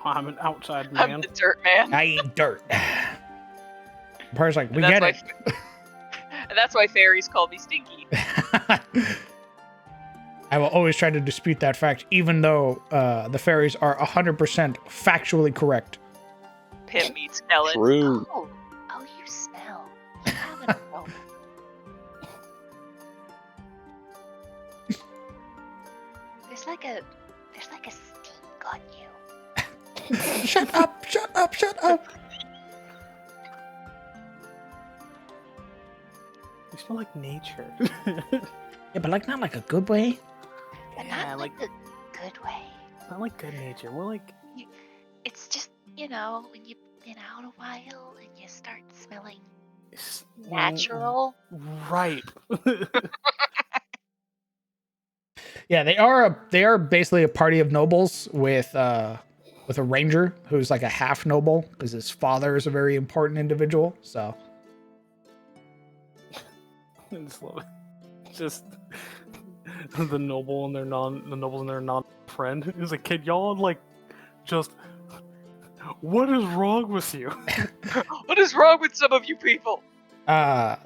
I'm an outside man. I'm the dirt man. I eat dirt. Par's like, we And get that's it. And that's why fairies call me Stinky. I will always try to dispute that fact, even though the fairies are 100% factually correct. Pim meets Ellen. True. Oh, you smell. You have an aroma. There's like a stink on you. Shut up, shut up, shut up. You smell like nature. Yeah, but like not like a good way. But Yeah, not like the good way. not like good nature. More like It's just, when you've been out a while and you start smelling natural. Right. Yeah, they are basically a party of nobles with a ranger who's like a half noble because his father is a very important individual. So I just love it. Just the nobles and their non friend. He's like, kid, y'all like just what is wrong with you? What is wrong with some of you people?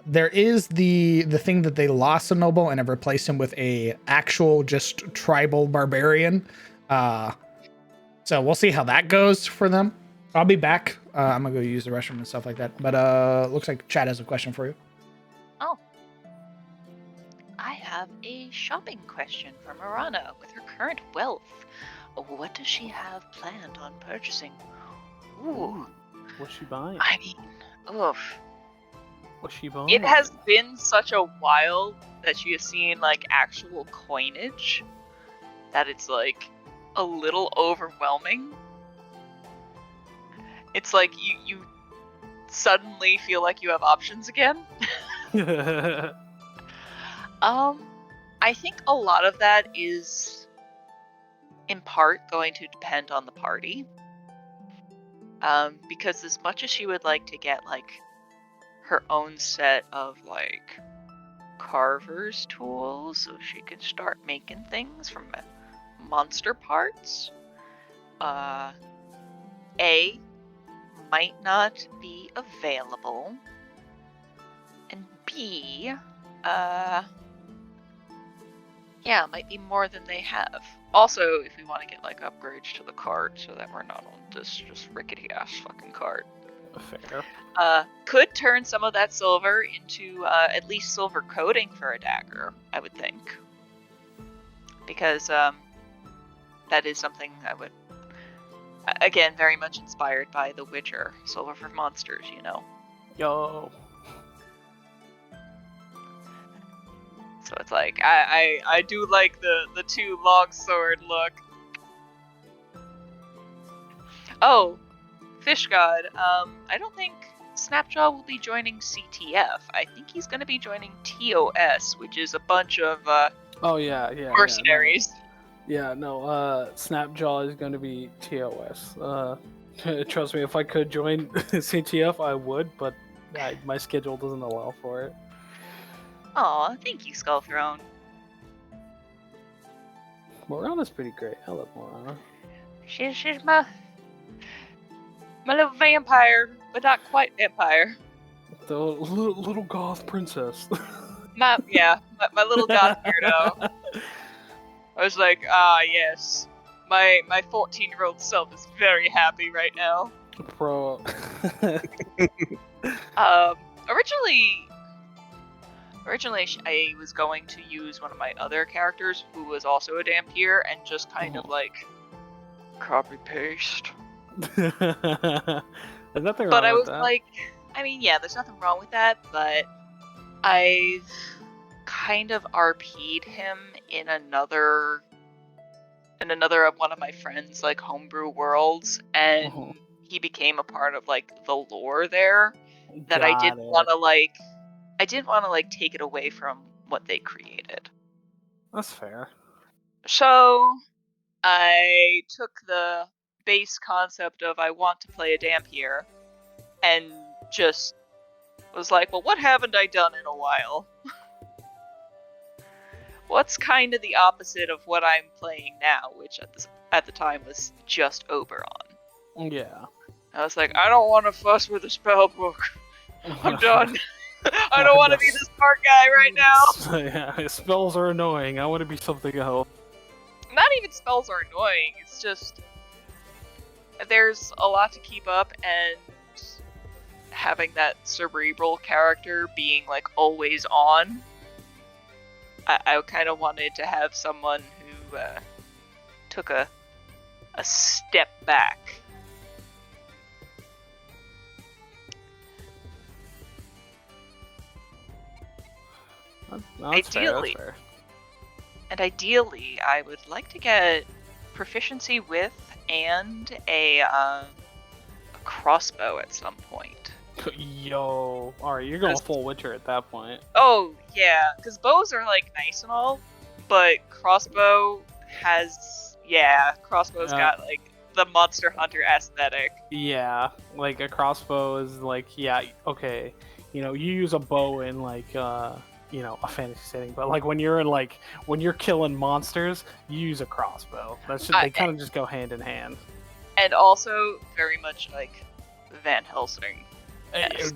there is the thing that they lost a noble and have replaced him with a actual just tribal barbarian. So we'll see how that goes for them. I'll be back. I'm gonna go use the restroom and stuff like that. But looks like Chad has a question for you. Oh. I have a shopping question for Marana. With her current wealth, what does she have planned on purchasing? Ooh, What's she buying? I mean, oof. What's she buying? It has been such a while that she has seen like actual coinage that it's like a little overwhelming. It's like you suddenly feel like you have options again. I think a lot of that is in part going to depend on the party. Because as much as she would like to get like her own set of like carver's tools so she can start making things from monster parts, A, might not be available, and B, yeah, might be more than they have. Also, if we want to get like upgrades to the cart so that we're not on this just rickety ass fucking cart. Fair. Could turn some of that silver into at least silver coating for a dagger, I would think. Because that is something I would, again, very much inspired by The Witcher, Silver for Monsters, you know. Yo. So it's like, I do like the two longsword look. Oh, Fish God, I don't think Snapjaw will be joining CTF. I think he's going to be joining TOS, which is a bunch of Oh yeah. mercenaries. Yeah, no. Snapjaw is going to be TOS. Trust me, if I could join CTF, I would, but my schedule doesn't allow for it. Aw, thank you, Skullthrone. Morana's pretty great. I love Morana. She's my little vampire, but not quite vampire. The little goth princess. My little goth weirdo. I was like, yes. My 14-year-old self is very happy right now. Bro. Originally I was going to use one of my other characters who was also a Dampier and just kind of like copy paste. There's nothing wrong But I with was that. like, I mean, yeah, there's nothing wrong with that, but I've kind of RP'd him in another in another of one of my friends' like homebrew worlds, and Uh-huh. he became a part of like the lore there. That I Got didn't it. want to like take it away from what they created. That's fair. So I took the base concept of I want to play a Dampier and just was like, well, what haven't I done in a while? What's kind of the opposite of what I'm playing now, which at the time was just Oberon. Yeah. I was like, I don't want to fuss with a spell book. I'm done. I don't want to be this smart guy right now. Yeah, spells are annoying. I want to be something else. Not even spells are annoying. It's just there's a lot to keep up, and having that cerebral character being like always on. I kind of wanted to have someone who took a step back. That's Ideally. fair. And ideally, I would like to get proficiency with and a crossbow at some point. Yo, alright, you're going full Witcher at that point. Oh, yeah, because bows are, like, nice and all, but crossbow's got, like, the Monster Hunter aesthetic. Yeah, like, a crossbow is, like, yeah, okay, you know, you use a bow in, like, you know, a fantasy setting, but, like, when you're killing monsters, you use a crossbow. They kind of just go hand in hand. And also, very much, like, Van Helsing.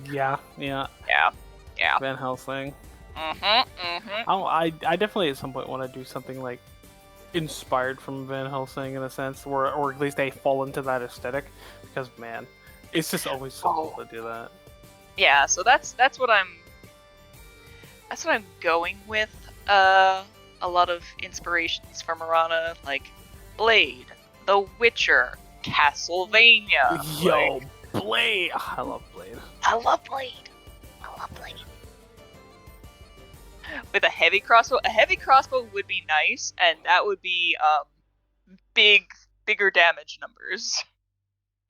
Yeah. Van Helsing. I definitely at some point want to do something like inspired from Van Helsing in a sense, or at least they fall into that aesthetic. Because man, it's just always so cool to do that. Yeah, so that's what I'm going with. A lot of inspirations from Marana, like Blade, The Witcher, Castlevania. Yo, Blade! I love Blade. I love Blade. With a heavy crossbow. A heavy crossbow would be nice, and that would be bigger damage numbers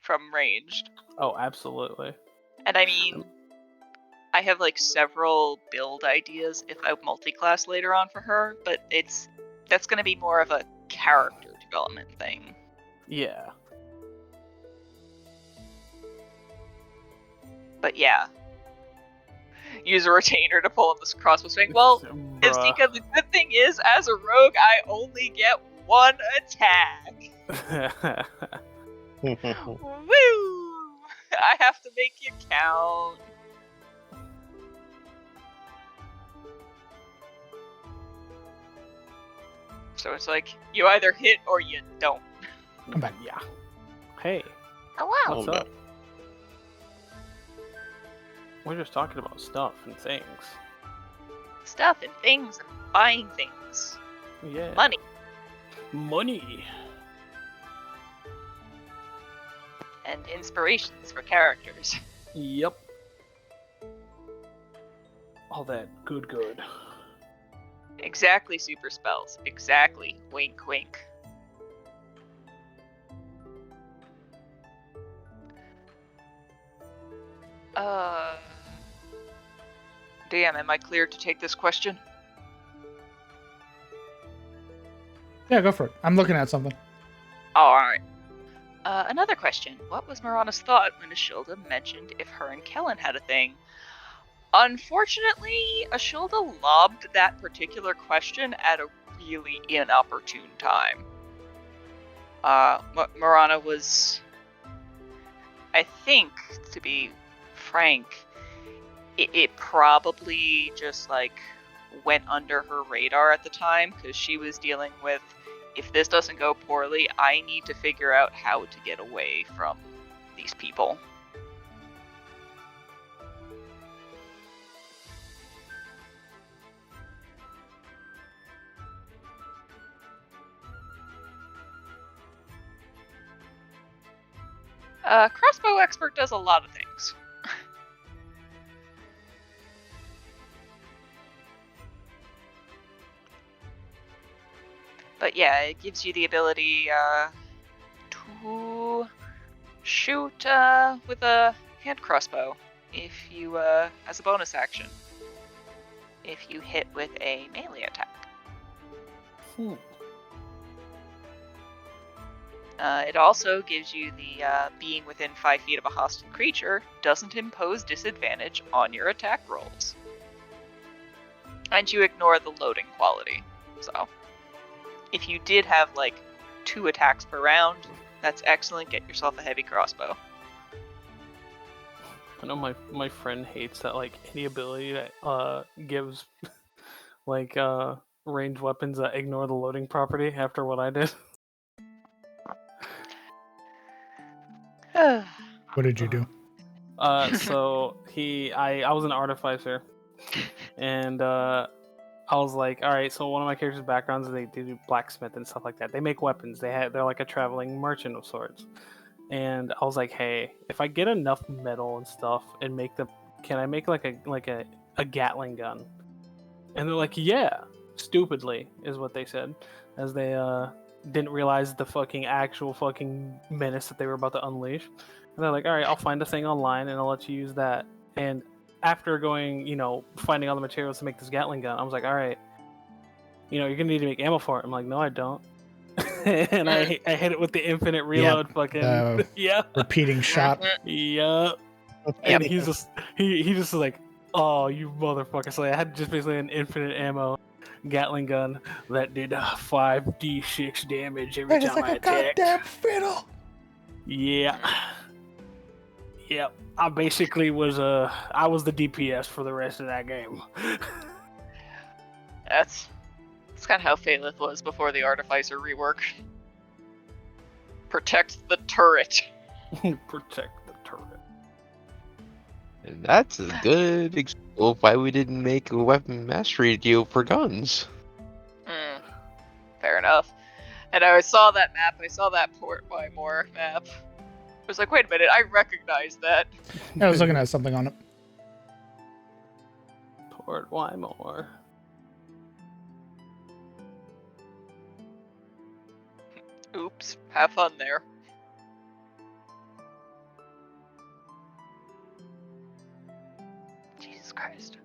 from ranged. Oh, absolutely. And I mean, I have like several build ideas if I multi-class later on for her, but that's going to be more of a character development thing. Yeah. But yeah. Use a retainer to pull in this crossbow swing. Well, Zika, the good thing is, as a rogue, I only get one attack. Woo! I have to make you count. So it's like, you either hit or you don't. I'm back. Yeah. Hey. Oh wow. What's up? We're just talking about stuff and things. Stuff and things and buying things. Yeah. Money. And inspirations for characters. Yep. All that good. Exactly, super spells. Exactly. Wink, wink. DM, am I clear to take this question? Yeah, go for it. I'm looking at something. Oh, alright. Another question. What was Marana's thought when Ashilda mentioned if her and Kellen had a thing? Unfortunately, Ashilda lobbed that particular question at a really inopportune time. Marana was... I think, to be frank, it probably just, like, went under her radar at the time, because she was dealing with, if this doesn't go poorly, I need to figure out how to get away from these people. Crossbow expert does a lot of things. But yeah, it gives you the ability to shoot with a hand crossbow if you, as a bonus action, if you hit with a melee attack. It also gives you the being within 5 feet of a hostile creature doesn't impose disadvantage on your attack rolls. And you ignore the loading quality. So, if you did have like 2 attacks per round, that's excellent. Get yourself a heavy crossbow. I know my friend hates that like any ability that gives like ranged weapons that ignore the loading property after what I did. What did you do? So I was an artificer, and I was like, all right. So one of my characters' backgrounds is they do blacksmith and stuff like that. They make weapons. They're like a traveling merchant of sorts. And I was like, hey, if I get enough metal and stuff and can I make like a Gatling gun? And they're like, yeah. Stupidly is what they said, as they didn't realize the actual menace that they were about to unleash. And they're like, all right, I'll find a thing online and I'll let you use that. And after going, finding all the materials to make this Gatling gun, I was like, all right, you're gonna need to make ammo for it. I'm like, no, I don't. And I hit it with the infinite reload, yeah, repeating shot. Yeah. And he's just just like, oh, you motherfucker! So I had just basically an infinite ammo Gatling gun that did 5d6 damage every time I attacked. Goddamn fiddle. Yeah. Yep. I basically was the DPS for the rest of that game. That's kind of how Phaleth was before the Artificer rework. Protect the turret. Protect the turret. And that's a good example of why we didn't make a weapon mastery deal for guns. Fair enough. And I saw that map. I saw that Port Wymore map. I was like, wait a minute, I recognize that. I was looking at something on it. Port Wymore. Oops. Have fun there. Jesus Christ.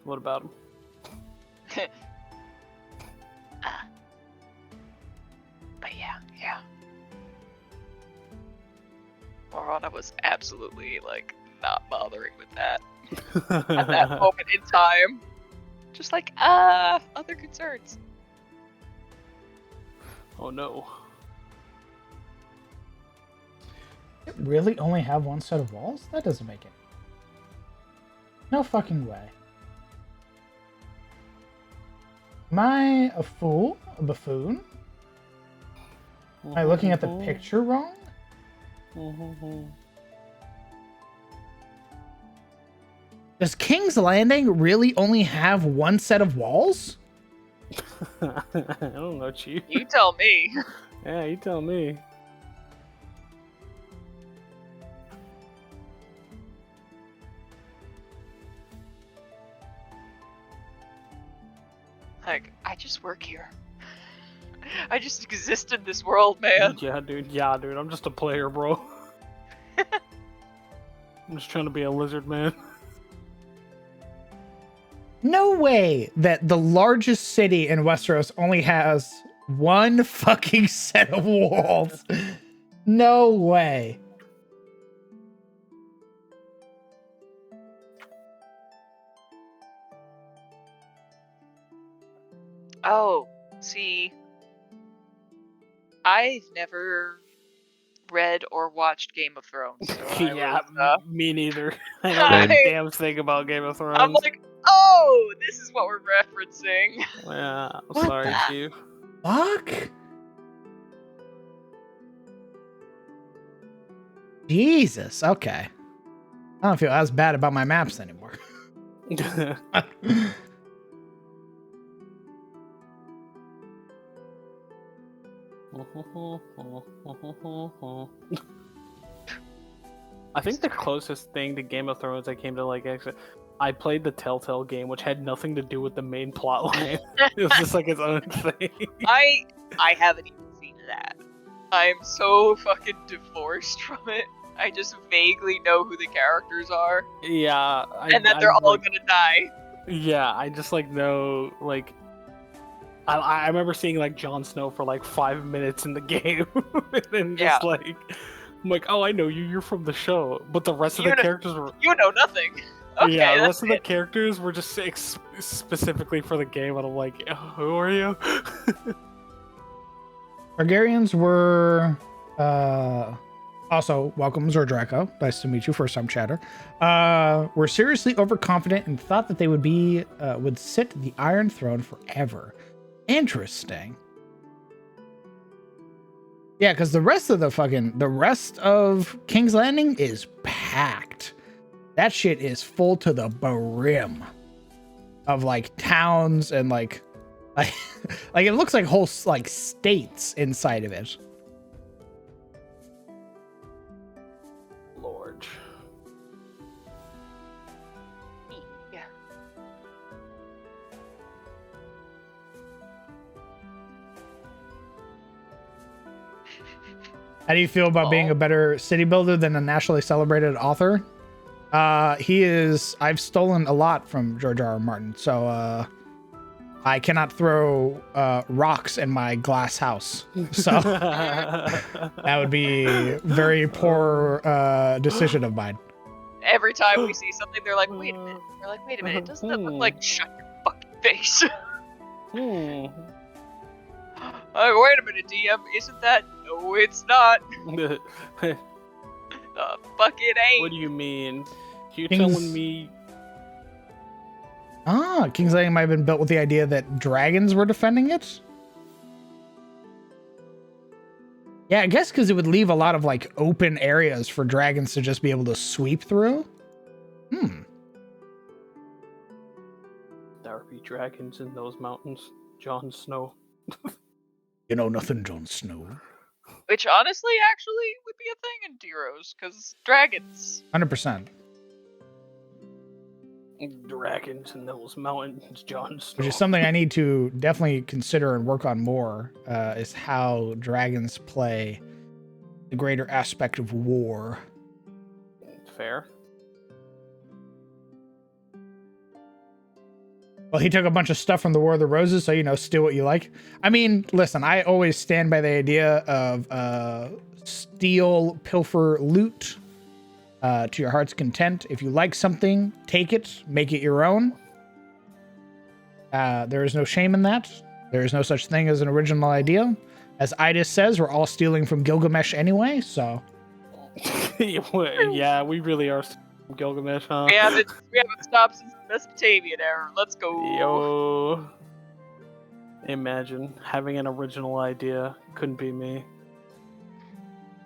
What about him? But yeah. Morana was absolutely, not bothering with that at that moment in time. Just other concerns. Oh no. It really only have one set of walls? That doesn't make it. No fucking way. Am I a fool? A buffoon? Am I looking at the picture wrong? Does King's Landing really only have one set of walls? I don't know, Chief. You tell me. Yeah, you tell me. I just work here. I just exist in this world, man. Yeah, dude. I'm just a player, bro. I'm just trying to be a lizard man. No way that the largest city in Westeros only has one fucking set of walls. No way. Oh, see, I've never read or watched Game of Thrones. So Yeah, me neither. I Same. know a damn thing about Game of Thrones. I'm like, oh, this is what we're referencing. Yeah, I'm What sorry, the Chief. Fuck. Jesus. Okay. I don't feel as bad about my maps anymore. I think the closest thing to Game of Thrones I came to actually I played the Telltale game, which had nothing to do with the main plot line. It was just like its own thing. I haven't even seen that. I'm so fucking divorced from it. I just vaguely know who the characters are Yeah, and that they're all gonna die. Yeah, I just like know like. I remember seeing like Jon Snow for like 5 minutes in the game, and then just like, I'm like, oh, I know you. You're from the show, but the rest of the characters were. You know nothing. Okay, yeah, the that's rest of the characters were just specifically for the game, and I'm like, who are you? Targaryens were also welcome, Zordraco. Nice to meet you, first time chatter. Were seriously overconfident and thought that they would sit the Iron Throne forever. Interesting. Yeah, because the rest of King's Landing is packed. That shit is full to the brim of like towns and like it looks like whole like states inside of it. Lord. Yeah. How do you feel about being a better city builder than a nationally celebrated author? He is. I've stolen a lot from George R. R. Martin, so I cannot throw rocks in my glass house. So that would be a very poor decision of mine. Every time we see something, they're like, wait a minute. We're like, wait a minute, doesn't that look like shut your fucking face? Oh, wait a minute, DM, isn't that? No, it's not. The fuck it ain't. What do you mean? You telling me? King's Landing might have been built with the idea that dragons were defending it. Yeah, I guess because it would leave a lot of like open areas for dragons to just be able to sweep through. There be dragons in those mountains, Jon Snow. You know nothing, Jon Snow. Which honestly, actually, would be a thing in Deros, because dragons. 100%. Dragons in those mountains, Jon Snow. Which is something I need to definitely consider and work on more, is how dragons play the greater aspect of war. Fair. Well, he took a bunch of stuff from the War of the Roses, so, steal what you like. I mean, listen, I always stand by the idea of steal, pilfer, loot to your heart's content. If you like something, take it, make it your own. There is no shame in that. There is no such thing as an original idea. As Idis says, we're all stealing from Gilgamesh anyway, so. Yeah, we really are from Gilgamesh, huh? We haven't stopped since the Mesopotamian era. Let's go. Yo. Imagine having an original idea. Couldn't be me.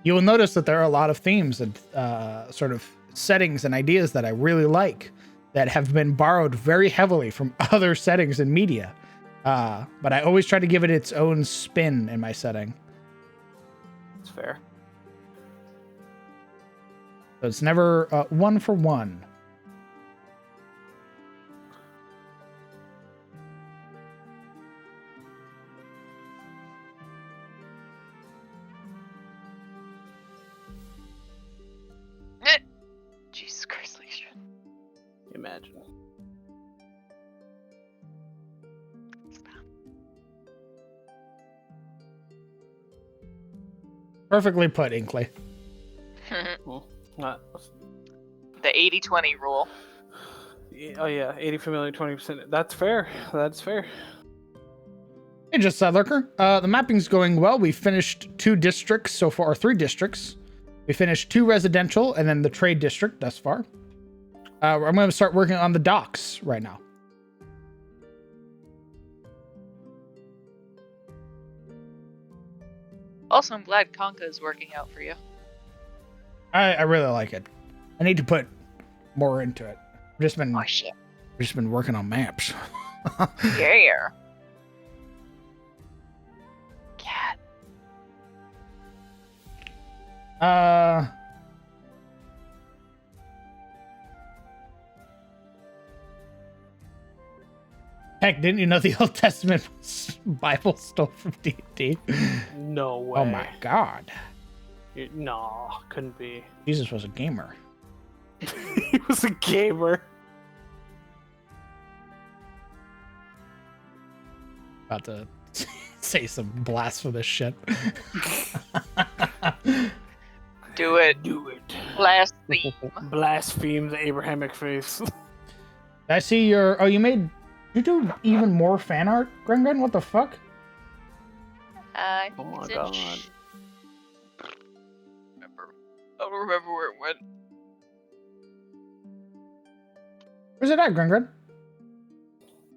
You will notice that there are a lot of themes and sort of settings and ideas that I really like that have been borrowed very heavily from other settings in media. But I always try to give it its own spin in my setting. It's fair. So it's never one for one. Jesus Christ, Leisha. Imagine. Perfectly put, Inkley. The 80-20 rule. Oh yeah, 80 familiar, 20%. That's fair. That's fair. Hey, Just Lurker. The mapping's going well. We finished 2 districts so far, or 3 districts. We finished 2 residential and then the trade district thus far. I'm going to start working on the docks right now. Also, I'm glad Conca is working out for you. I really like it. I need to put more into it. I've just been working on maps. Yeah. Cat. Heck, didn't you know the Old Testament Bible stole from D&D? No way. Oh my god. No, couldn't be. Jesus was a gamer. He was a gamer. About to say some blasphemous shit. Do it. Do it. Blaspheme. Blaspheme the Abrahamic faith. I see your... Oh, you do even more fan art, Gren? What the fuck? I Oh think my it's in god. I don't remember where it went. Where's it at, Gren?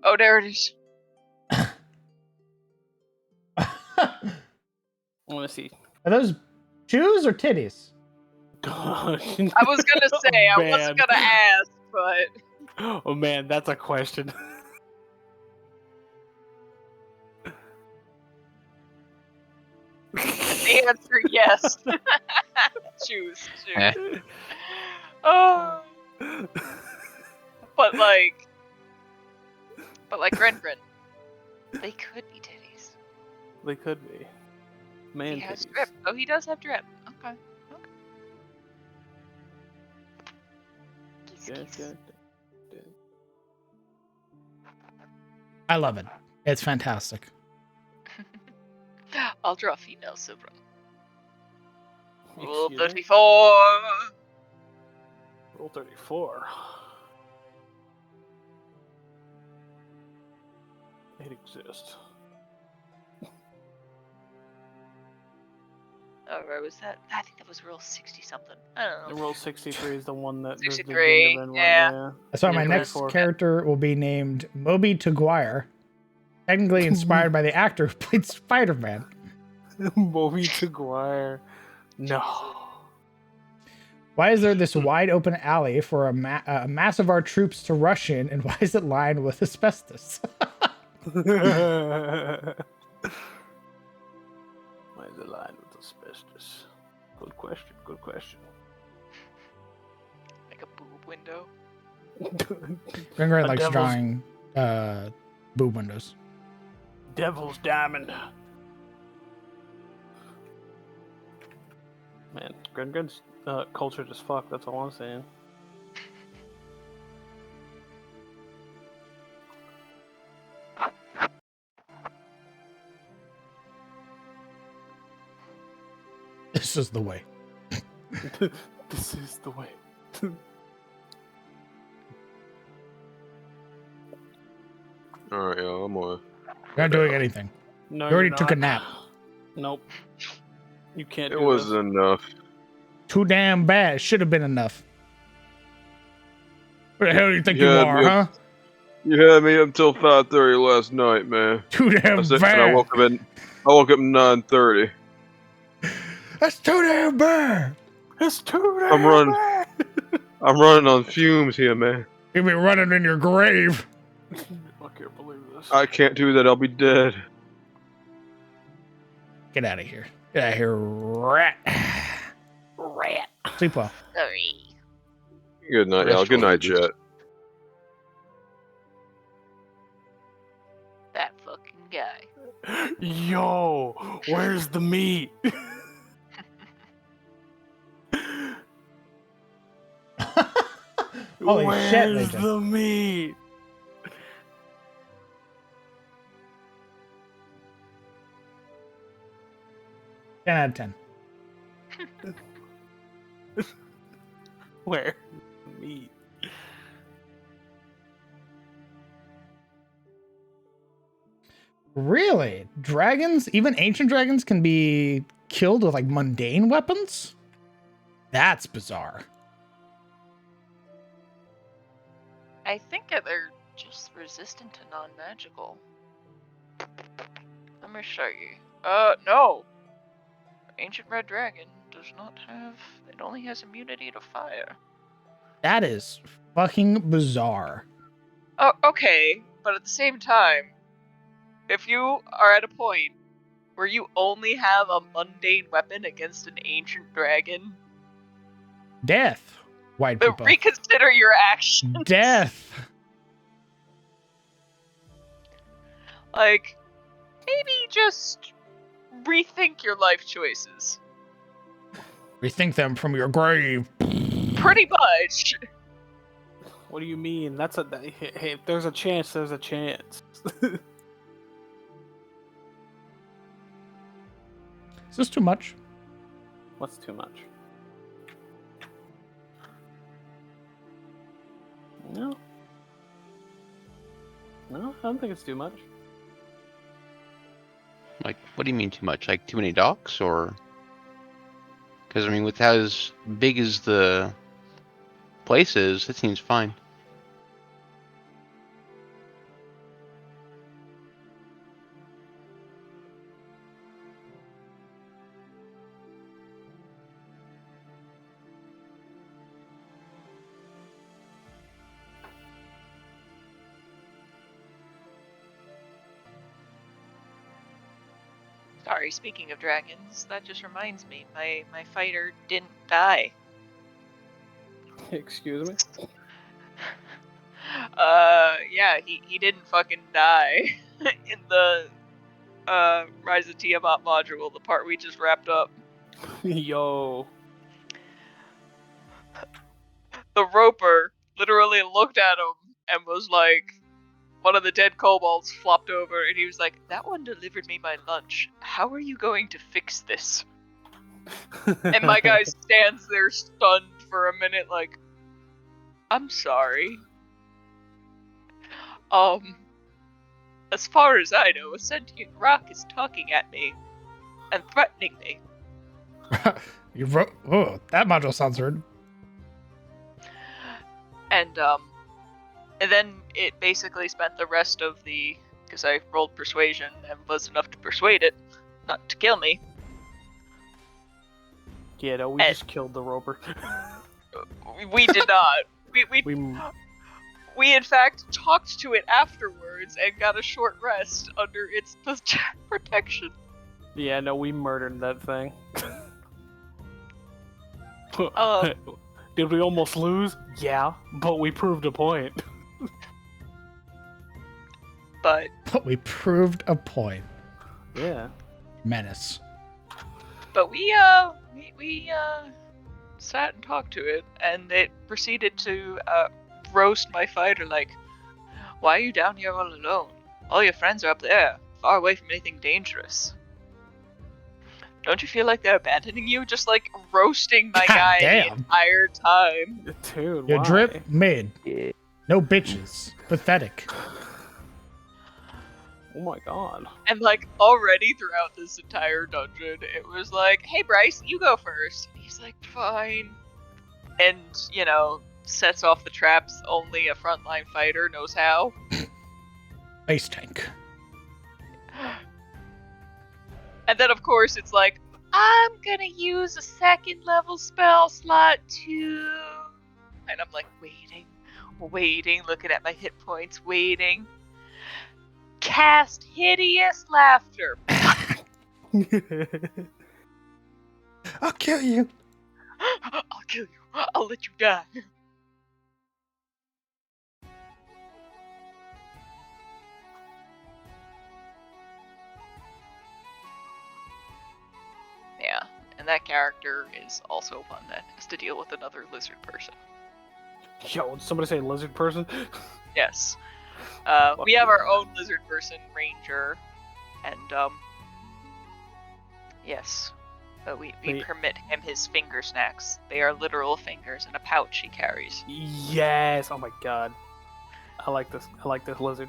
Oh, there it is. I want to see. Are those shoes or titties? God. I was gonna say, I Man. wasn't gonna ask, but Oh man, that's a question. the answer yes. Choose. Oh. But like Gren, they could be titties. They could be. Man, He has titties. drip. Oh, he does have drip. Okay. Good, good. I love it. It's fantastic. I'll draw female Silver. Rule Excuse me? 34. Rule 34. It exists. Oh, where was that? I think that was rule 60 something. I don't The know. Rule 63 is the one that... the 63, gender bend one, yeah. That's why Yeah, my next 34. character will be named Moby Taguire, technically inspired by the actor who played Spider-Man. Moby Taguire. No. Why is there this wide open alley for a mass of our troops to rush in, and why is it lined with asbestos? Why is it lined with asbestos? Good question, good question. Like a boob window. Gren A likes devil's- drawing boob windows. Devil's Diamond. Man, Gren's cultured as fuck, that's all I'm saying. This is the way. This is the way. Alright, yo, I'm You're not doing anything. No, You already you're took a not. nap. Nope. You can't It do was this. enough. Too damn bad. Should have been enough. Where the hell do you think you Yeah, are, yeah. huh? You had me up till 5:30 last night, man. Too damn And I bad. woke up at 9:30. That's too damn bad. It's too I'm running. I'm running on fumes here, man. You'll be running in your grave. I can't believe this. I can't do that. I'll be dead. Get out of here. Get out of here, rat. Rat. Sleep well. Sorry. Good night, y'all. Good night, chat. That fucking guy. Yo, where's the meat? Holy where's shit, Lincoln. the meat? Ten out of 10. Where? Meat. Really? Dragons, even ancient dragons, can be killed with like mundane weapons? That's bizarre. I think that they're just resistant to non-magical. Let me show you. No. Ancient Red Dragon does not have... It only has immunity to fire. That is fucking bizarre. Oh, okay. But at the same time, if you are at a point where you only have a mundane weapon against an ancient dragon, Death, white then people. reconsider your action. Death. Like, maybe just rethink your life choices. Rethink them from your grave. Pretty much. What do you mean? Hey, if there's a chance, there's a chance. Is this too much? What's too much? No. No, I don't think it's too much. Like, what do you mean too much? Like, too many docks, or? Because, I mean, with as big as the place is, it seems fine. Sorry, speaking of dragons, that just reminds me, my fighter didn't die. Excuse me? Yeah, he didn't fucking die in the Rise of Tiamat module, the part we just wrapped up. Yo. The roper literally looked at him and was like, one of the dead kobolds flopped over and he was like, that one delivered me my lunch. How are you going to fix this? And my guy stands there stunned for a minute like, I'm sorry. As far as I know, a sentient rock is talking at me and threatening me. You wrote. Oh, that module sounds weird. And then it basically spent the rest of the, because I rolled persuasion and was enough to persuade it not to kill me. Yeah, no, we just killed the roper. We did not. We in fact talked to it afterwards and got a short rest under its protection. Yeah, no, we murdered that thing. Did we almost lose? Yeah, but we proved a point. But we proved a point. Yeah. Menace. But we sat and talked to it, and it proceeded to roast my fighter like, why are you down here all alone? All your friends are up there, far away from anything dangerous. Don't you feel like they're abandoning you? Just like roasting my guy the entire time. Dude, Your why? drip mid. No bitches. Pathetic. Oh my god. And like already throughout this entire dungeon, it was like, hey Bryce, you go first. And he's like, fine. And, you know, sets off the traps only a frontline fighter knows how. Ice tank. And then of course it's like, I'm gonna use a 2nd level spell slot too. And I'm like, waiting, looking at my hit points, waiting. Cast hideous laughter. I'll kill you. I'll kill you. I'll let you die. Yeah, and that character is also one that has to deal with another lizard person. Yo, did somebody say lizard person? Yes. We have our own lizard person ranger, and yes, we permit him his finger snacks. They are literal fingers in a pouch he carries. Yes. Oh my god. I like this. I like this lizard.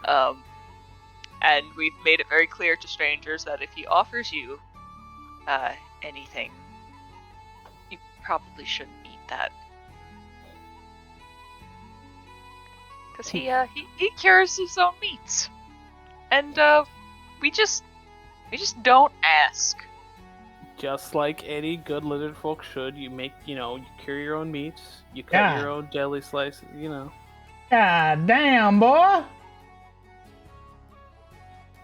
And we've made it very clear to strangers that if he offers you anything, you probably shouldn't eat that. Because he cures his own meats. And we just don't ask. Just like any good lizard folk should, you cure your own meats, you cut your own deli slices, God damn, boy.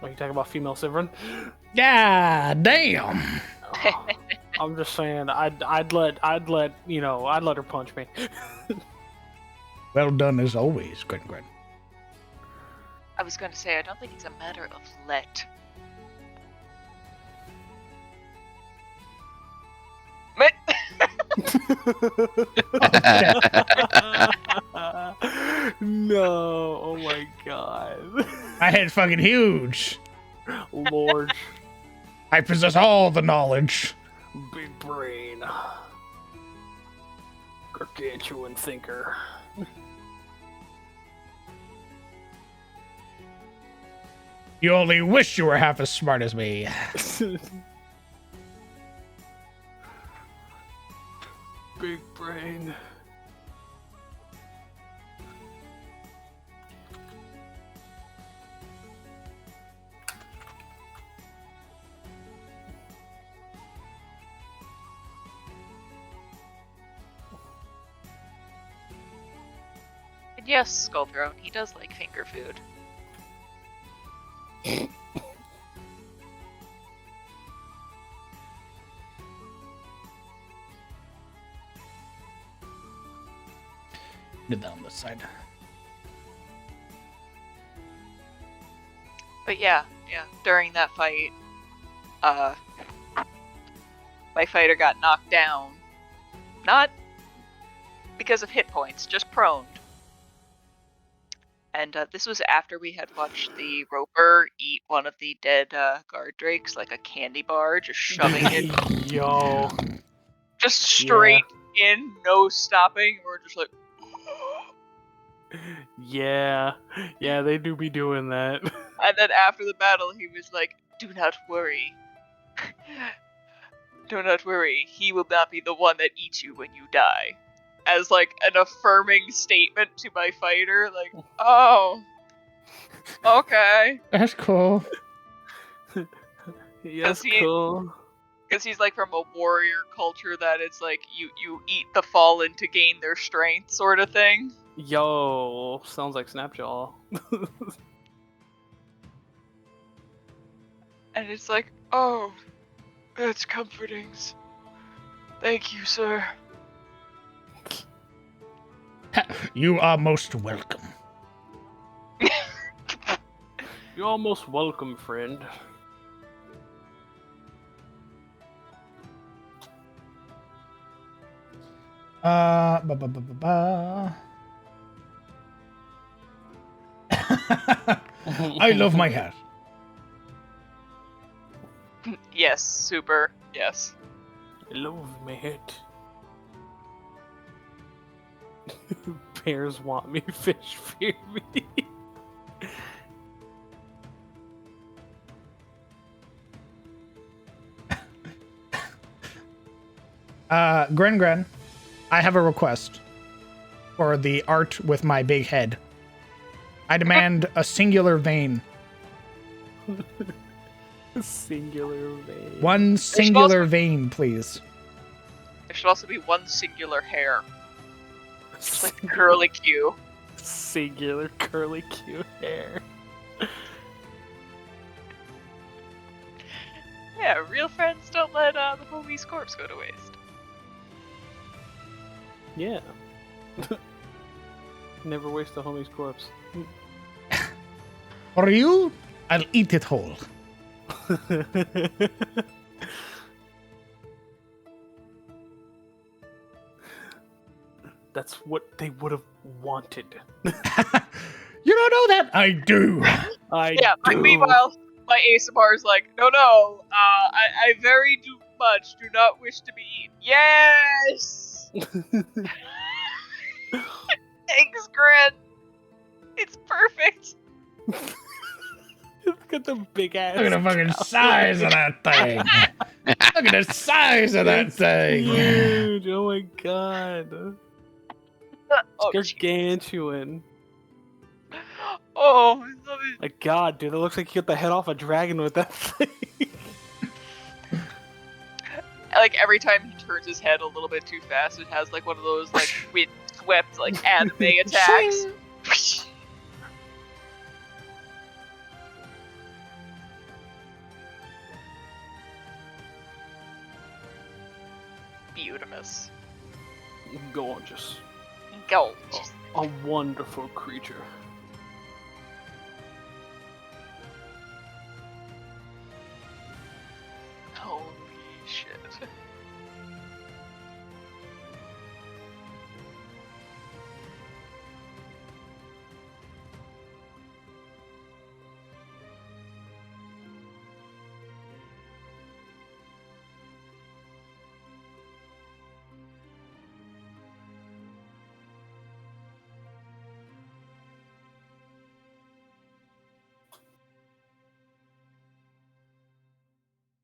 Are you talking about female Sivrin? God damn. I'm just saying, I'd let her punch me. Well done as always, Gwen. I was going to say, I don't think it's a matter of let. But No, oh my god. My head's fucking huge. Lord, I possess all the knowledge. big brain. Gargantuan thinker. You only wish you were half as smart as me. Big brain. and yes, Skullthrone, he does like finger food. Did that on this side. But yeah, during that fight, my fighter got knocked down. Not because of hit points, just proned. And this was after we had watched the Roper eat one of the dead guard drakes like a candy bar, just shoving it Yo. just straight in, no stopping. We're just like, Yeah. Yeah, they do be doing that. and then after the battle, he was like, "Do not worry. Do not worry. He will not be the one that eats you when you die." As like an affirming statement to my fighter, like, oh, okay. That's cool. Yes, he- cool. Because he's like from a warrior culture that it's like you eat the fallen to gain their strength, sort of thing. Yo, sounds like Snapjaw. And it's like, oh, that's comforting. Thank you, sir. You are most welcome. You're almost welcome, friend. Ba, ba, ba, ba, ba. I love my hat. Yes, super. Yes. I love my head. Bears want me, fish fear me. Gren, I have a request for the art with my big head. I demand a singular vein. Singular vein. One singular vein, please. There should also be one singular hair. Just like curly Q. Singular curly cute hair. Yeah, real friends don't let the homie's corpse go to waste. Yeah. Never waste a homie's corpse. For you, I'll eat it whole. That's what they would have wanted. You don't know that? I do. Yeah, but meanwhile, my ASMR is like, no, I very much do not wish to be eaten. Yes! Thanks, Grin. It's perfect. Look at the big ass. Look at the fucking size of that thing. Look at the size of that thing. Huge. Oh my god. Oh, Gargantuan. oh, I love it. My god, dude, that looks like you got the head off a dragon with that thing. Like every time he turns his head a little bit too fast, it has like one of those like wind-swept like anime attacks. Beautimous. Gorgeous. Gorgeous. A wonderful creature.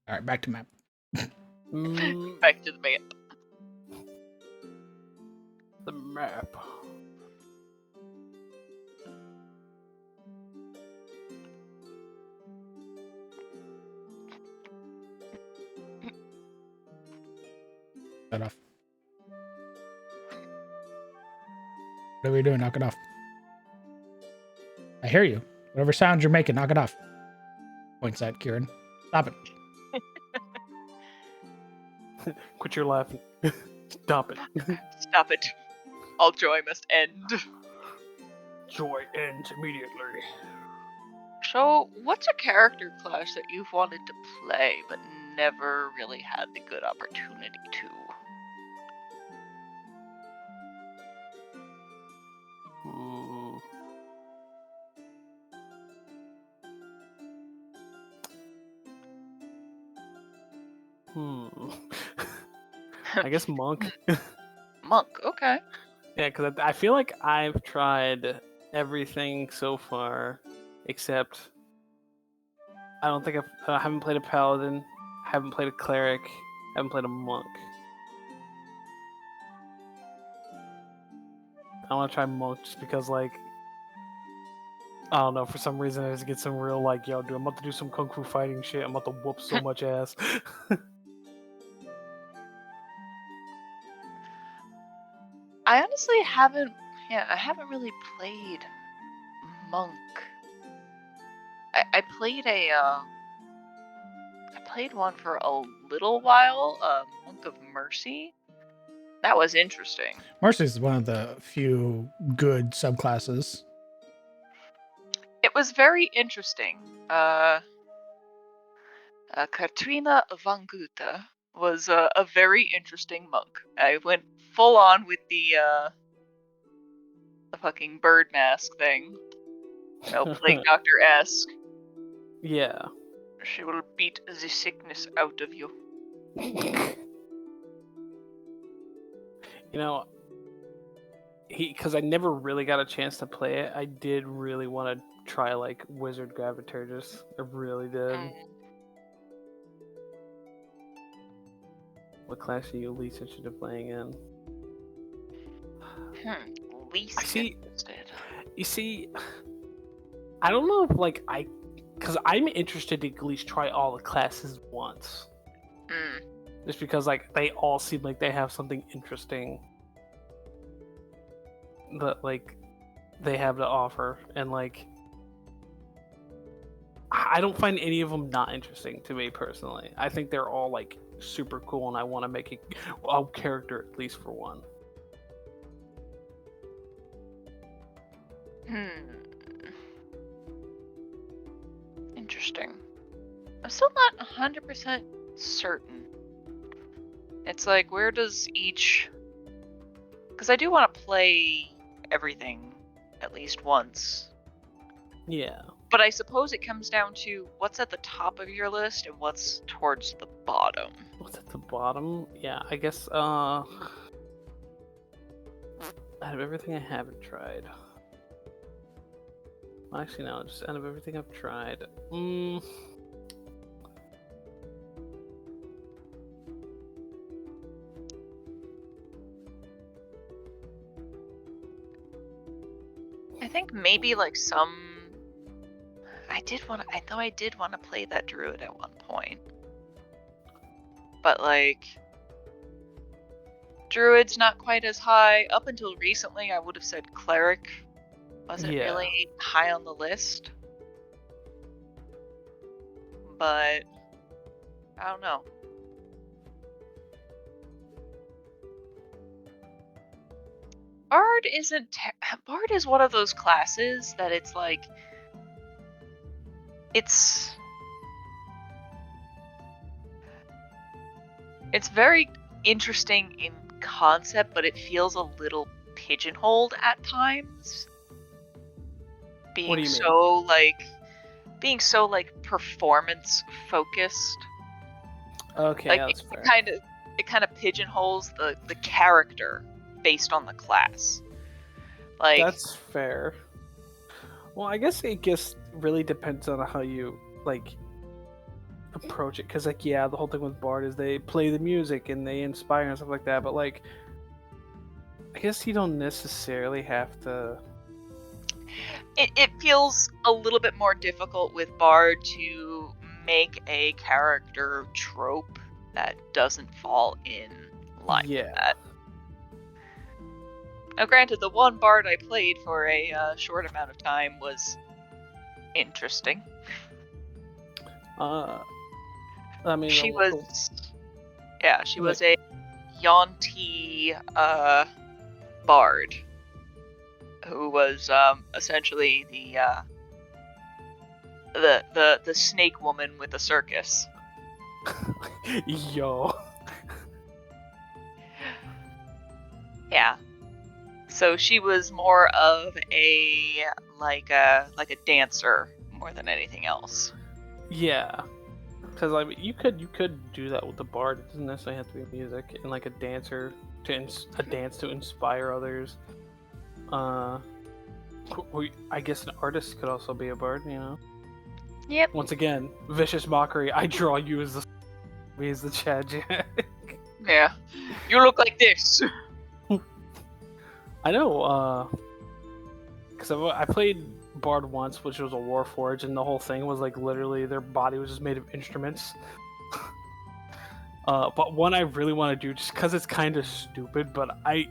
All right, back to map. Back to the map. The map. Shut off. What are we doing? Knock it off. I hear you. Whatever sound you're making, knock it off. Points at Kieran. Stop it. Quit your laughing. Stop it. Stop it. All joy must end. Joy ends immediately. So, what's a character class that you've wanted to play but never really had the good opportunity to? Ooh. I guess monk. Monk, okay. Yeah, because I feel like I've tried everything so far, except I don't think I haven't played a paladin, haven't played a cleric, haven't played a monk. I want to try monk just because, like, I don't know, for some reason I just get some real, like, yo, dude, I'm about to do some kung fu fighting shit. I'm about to whoop so much ass. I honestly haven't really played monk. I played one for a little while, Monk of Mercy. That was interesting. Mercy is one of the few good subclasses. It was very interesting. Katrina van Gouta was a very interesting monk. I went full on with the fucking bird mask thing. You know, Plague Doctor-esque. Yeah. She will beat the sickness out of you. You know, because I never really got a chance to play it, I did really want to try, like, Wizard Graviturgus. I really did. What class are you least interested in playing in? Least interested. You see, I don't know if, like, because I'm interested to at least try all the classes once. Just because, like, they all seem like they have something interesting that, like, they have to offer, and, like, I don't find any of them not interesting to me personally. I think they're all, like, super cool, and I want to make a character at least for one. Interesting. I'm still not 100% certain. It's like, where does each... Because I do want to play everything at least once. Yeah. But I suppose it comes down to what's at the top of your list and what's towards the bottom. What's at the bottom? Yeah, I guess, out of everything I haven't tried. Well, actually, no, just out of everything I've tried. I think maybe like some... I know I did want to play that druid at one point. But like... Druid's not quite as high. Up until recently, I would have said cleric wasn't really high on the list. But... I don't know. Bard isn't... Bard is one of those classes that it's like... It's very interesting in concept, but it feels a little pigeonholed at times. Being so performance focused. Okay, like that's fair. It kind of pigeonholes the character based on the class. Like, that's fair. Well, I guess it really depends on how you, like, approach it, because like the whole thing with Bard is they play the music and they inspire and stuff like that, but like I guess you don't necessarily have to. It feels a little bit more difficult with Bard to make a character trope that doesn't fall in line with that. Now, granted, the one Bard I played for a short amount of time was interesting. I mean, She was a Yuan-Ti Bard who was essentially the snake woman with the circus. Yo. Yeah. So she was more of a like a dancer more than anything else. Yeah. Because I mean, you could do that with the Bard. It doesn't necessarily have to be music, and like a dancer a dance to inspire others. I guess an artist could also be a Bard, you know. Yep. Once again, vicious mockery. I draw you as the Chad Jack. Yeah. You look like this. I know. Because I played Bard once, which was a Warforged, and the whole thing was like literally their body was just made of instruments. But one I really want to do, just because it's kind of stupid, but I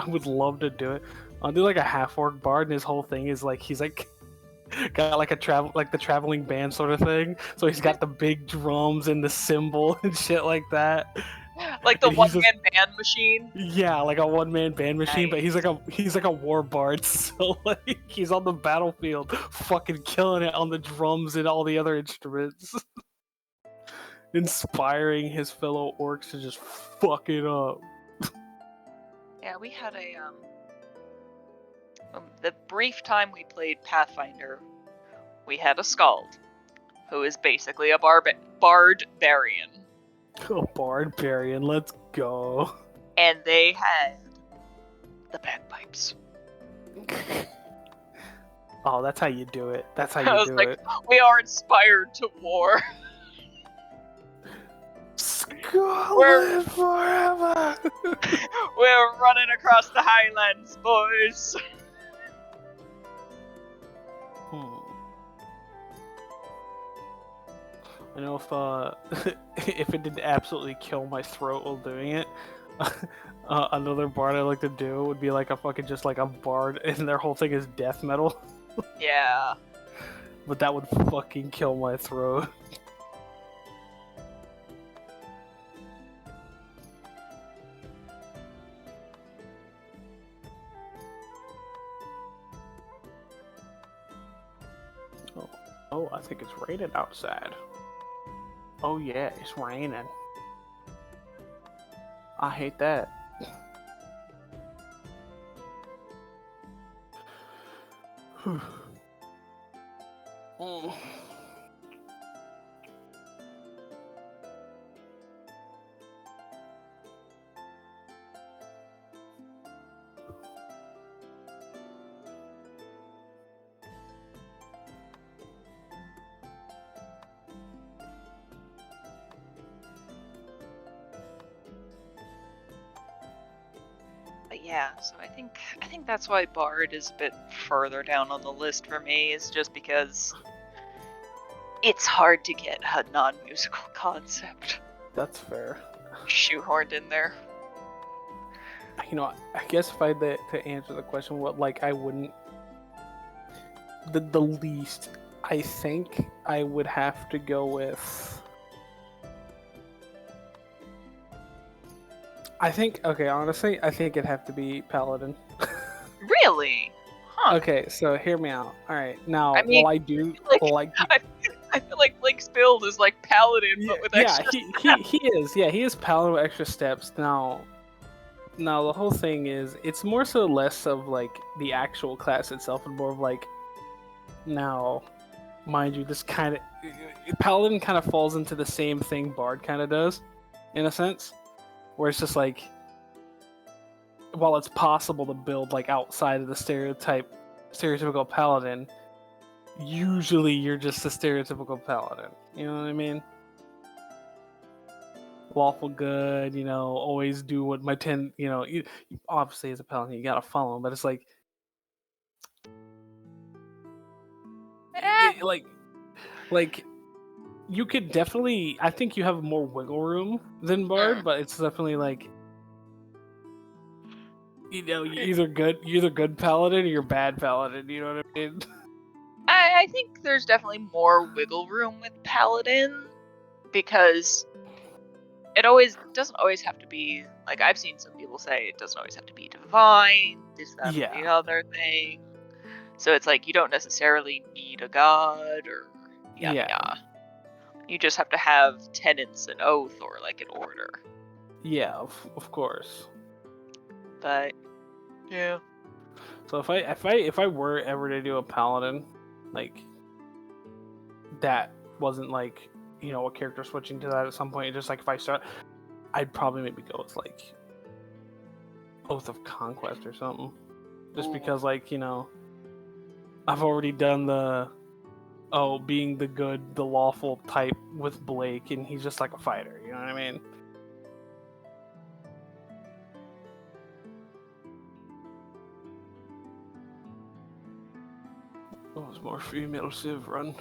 would love to do it. I'll do like a half-orc Bard, and his whole thing is like he's like got like the traveling band sort of thing. So he's got the big drums and the cymbal and shit like that. Like the one-man band machine. Yeah, like a one-man band machine, Nice. but he's like a war bard, so like he's on the battlefield, fucking killing it on the drums and all the other instruments, inspiring his fellow orcs to just fuck it up. Yeah, we had the brief time we played Pathfinder, we had a Skald, who is basically a barbarian. Oh, barbarian, let's go. And they had the bagpipes. Oh, that's how you do it. That's how I you was do like, it. we are inspired to war. We're forever. We're running across the Highlands, boys. I know if it didn't absolutely kill my throat while doing it, another bard I like to do would be like a fucking just like a bard, and their whole thing is death metal. Yeah. But that would fucking kill my throat. Oh, I think it's raining outside. Oh yeah, it's raining. I hate that. But yeah, so I think that's why Bard is a bit further down on the list for me, is just because it's hard to get a non-musical concept That's fair. shoehorned in there. You know, I guess if I had to answer the question, what like I wouldn't, the least, I think I would have to go with. Honestly, I think it'd have to be Paladin. Really? Huh. Okay, so hear me out. Alright, now, I mean, while I do, I feel like Blake's build is like Paladin, but with extra he is. Yeah, he is Paladin with extra steps. Now, the whole thing is, it's more so less of like the actual class itself and more of like, now, mind you, this kind of Paladin kind of falls into the same thing Bard kind of does, in a sense, where it's just like, while it's possible to build like outside of the stereotypical Paladin, usually you're just a stereotypical paladin. You know what I mean? Lawful good, always do what my 10, obviously as a paladin you gotta follow him, but it's like, like you could definitely, I think you have more wiggle room than Bard, but it's definitely like, you're either good paladin or you're bad paladin, you know what I mean? I think there's definitely more wiggle room with Paladin because it doesn't always have to be, like, I've seen some people say it doesn't always have to be divine, this, that, or the other thing. So it's like you don't necessarily need a god or yada. You just have to have tenets, an oath, or like an order. Yeah, of course. But yeah. So if I were ever to do a paladin, like that wasn't like a character switching to that at some point. Just like if I start, I'd probably maybe go with like Oath of Conquest or something. Just because like I've already done the being the lawful type with Blake, and he's just like a fighter. You know what I mean? Oh, it's more female Civ run.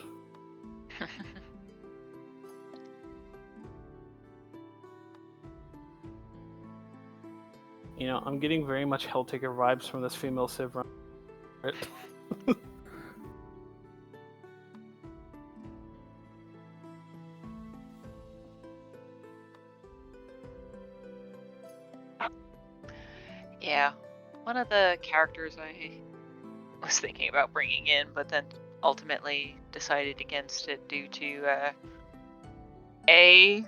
I'm getting very much Helltaker vibes from this female Civ run. Right? Yeah. One of the characters I was thinking about bringing in, but then ultimately decided against it due to A,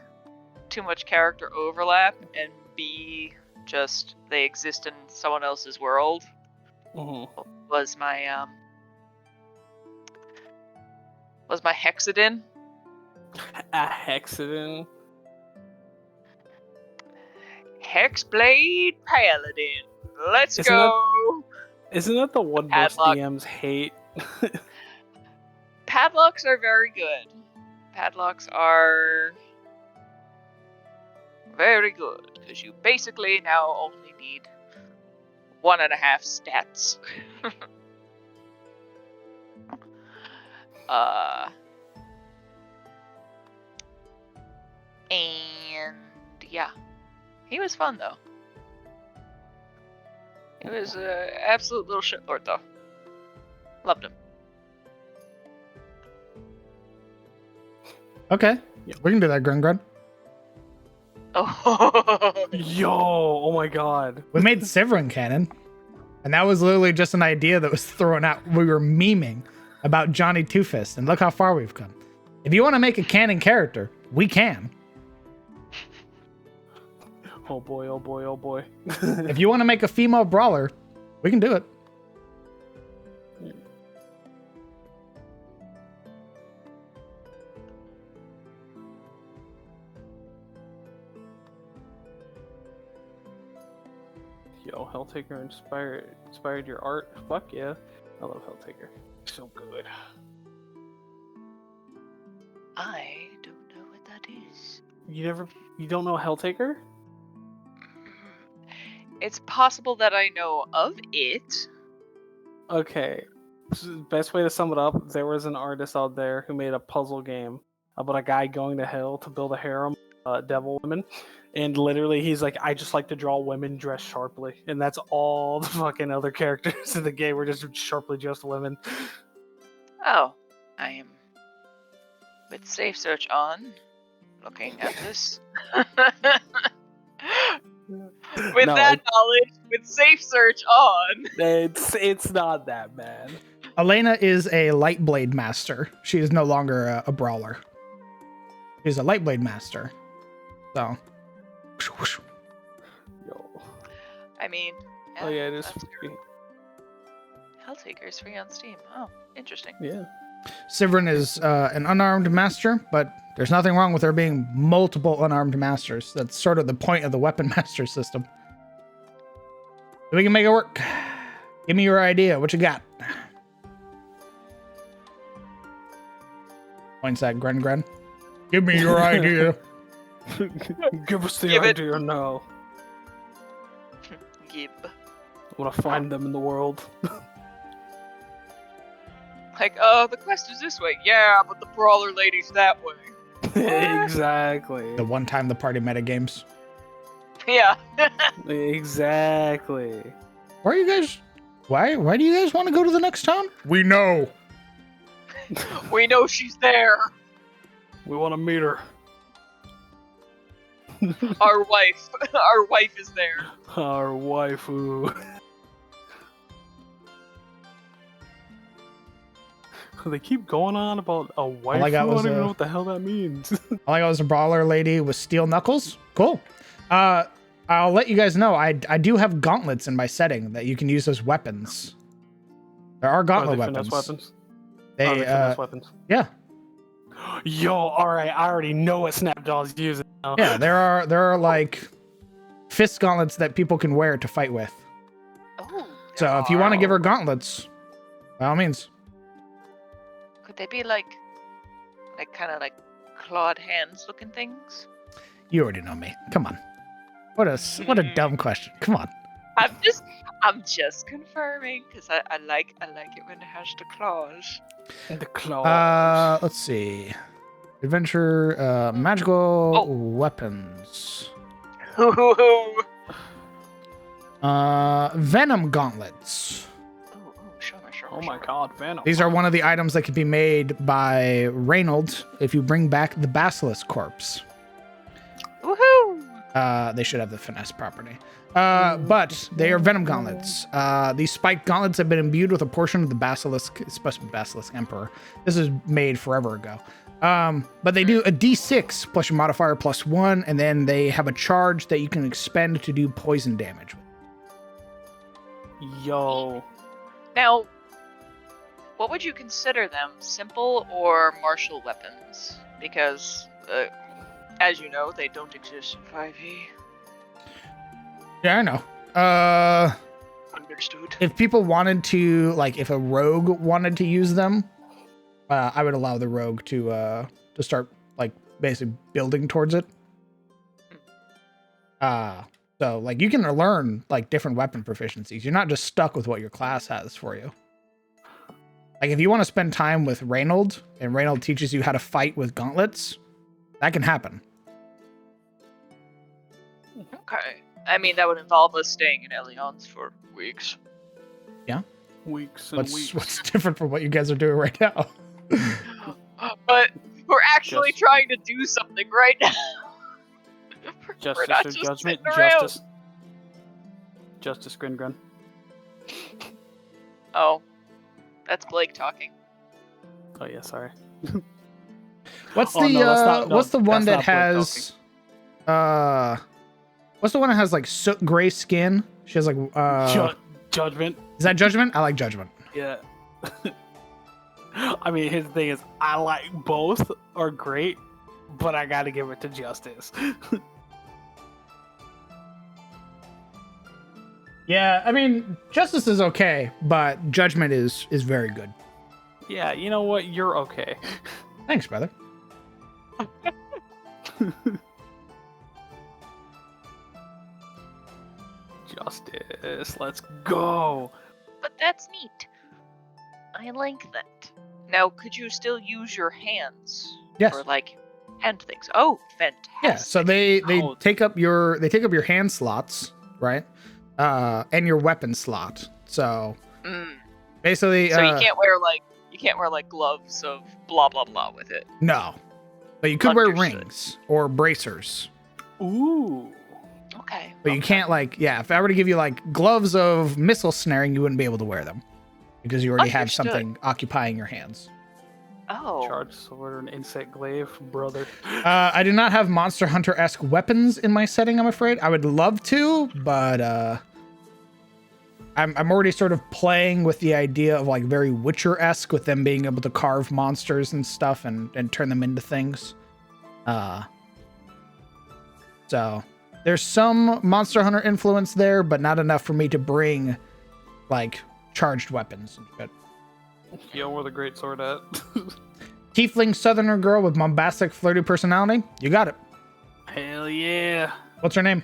too much character overlap, and B, just they exist in someone else's world. Was my Hexadin. A Hexadin? Hexblade Paladin. Let's go! Isn't that the one most DMs hate? Padlocks are very good. Padlocks are very good, because you basically now only need 1.5 stats. And yeah, he was fun though. He was an absolute little shitlord though. Loved him. Okay, we can do that, Grun. Oh, oh my god. We made Severin canon, and that was literally just an idea that was thrown out. We were memeing about Johnny Two-Fist, and look how far we've come. If you want to make a canon character, we can. Oh boy, oh boy, oh boy. If you want to make a female brawler, we can do it. Yo, Helltaker inspired your art? Fuck yeah. I love Helltaker. So good. I don't know what that is. You don't know Helltaker? It's possible that I know of it. Okay. Best way to sum it up, there was an artist out there who made a puzzle game about a guy going to hell to build a harem devil women. And literally he's like, I just like to draw women dressed sharply. And that's all the fucking other characters in the game were just sharply dressed women. Oh, I am with safe search on, looking at this. With knowledge, with safe search on. It's not that bad. Elena is a light blade master. She is no longer a brawler. She's a light blade master. So. Yo. I mean. Yeah, it is free. Helltaker is free on Steam. Oh, interesting. Yeah. Sivrin is an unarmed master, but there's nothing wrong with there being multiple unarmed masters. That's sort of the point of the weapon master system. We can make it work. Give me your idea. What you got? points at Gren. Give me your idea. Give us the Give it. idea now. Gib. I want to find them in the world. Like, the quest is this way. Yeah, but the brawler lady's that way. Exactly. The one time the party metagames. Yeah. Exactly. Why are you guys? Why do you guys want to go to the next town? We know. We know she's there. We want to meet her. Our wife. Our wife is there. Our waifu. They keep going on about a waifu. I got I was don't even a- know what the hell that means. All I got was a brawler lady with steel knuckles. Cool. I'll let you guys know. I do have gauntlets in my setting that you can use as weapons. There are Are gauntlet they weapons. finesse weapons? They, Are they finesse weapons? yeah. Yo, alright, I already know what Snapjaw's using now. Yeah, there are like fist gauntlets that people can wear to fight with. Oh. So if you want to give her gauntlets, by all means. Could they be like kind of like clawed hands looking things? You already know me. Come on. What a dumb question. Come on. I'm just confirming because I like it when it has the claws. The claws. Let's see. Adventure, magical weapons. Venom gauntlets. Oh my god, Venom. These are one of the items that can be made by Reynold if you bring back the Basilisk corpse. Woohoo! They should have the finesse property. But they are Venom gauntlets. These spiked gauntlets have been imbued with a portion of the Basilisk, it's supposed to be Basilisk Emperor. This is made forever ago. But they do a D6 plus your modifier plus 1, and then they have a charge that you can expend to do poison damage. Yo. Now, what would you consider them? Simple or martial weapons? Because, as you know, they don't exist in 5e. Yeah, I know. Understood. If people wanted to, like, if a rogue wanted to use them, I would allow the rogue to start, like, basically building towards it. So, like, you can learn, like, different weapon proficiencies. You're not just stuck with what your class has for you. Like, if you want to spend time with Reynold, and Reynold teaches you how to fight with gauntlets, that can happen. Okay. I mean, that would involve us staying in Elions for weeks. Yeah? Weeks and What's weeks. different from what you guys are doing right now? But we're actually trying to do something right now. Justice We're not or just judgment? sitting around. Justice. Justice, Grin. Oh. That's Blake talking. Oh yeah, sorry. What's Oh, the no, that's not- no, what's the one that's that not Blake has what's the one that has like soot gray skin? She has like Judgment. Is that Judgment? I like Judgment. Yeah. I mean, his thing is, I like both are great, but I gotta give it to Justice. Yeah, I mean, Justice is okay, but Judgment is very good. Yeah, you know what? You're okay. Thanks, brother. Justice, let's go. But that's neat. I like that. Now, could you still use your hands? Yes. For, like, hand things? Oh, fantastic. Yeah, so they Oh. take up your hand slots, right? And your weapon slot. So basically So you can't wear like gloves of blah blah blah with it. no. But you could wear Understood. rings or bracers. Ooh. Okay. But you can't if I were to give you like gloves of missile snaring, you wouldn't be able to wear them. Because you already have Understood. something occupying your hands. Oh. Charge sword and insect glaive, brother. I do not have Monster Hunter-esque weapons in my setting, I'm afraid. I would love to, but I'm already sort of playing with the idea of like very Witcher-esque with them being able to carve monsters and stuff and turn them into things. So there's some Monster Hunter influence there, but not enough for me to bring like charged weapons and shit. Yo, where the great sword at? Tiefling southerner girl with bombastic, flirty personality. You got it. Hell yeah. What's her name?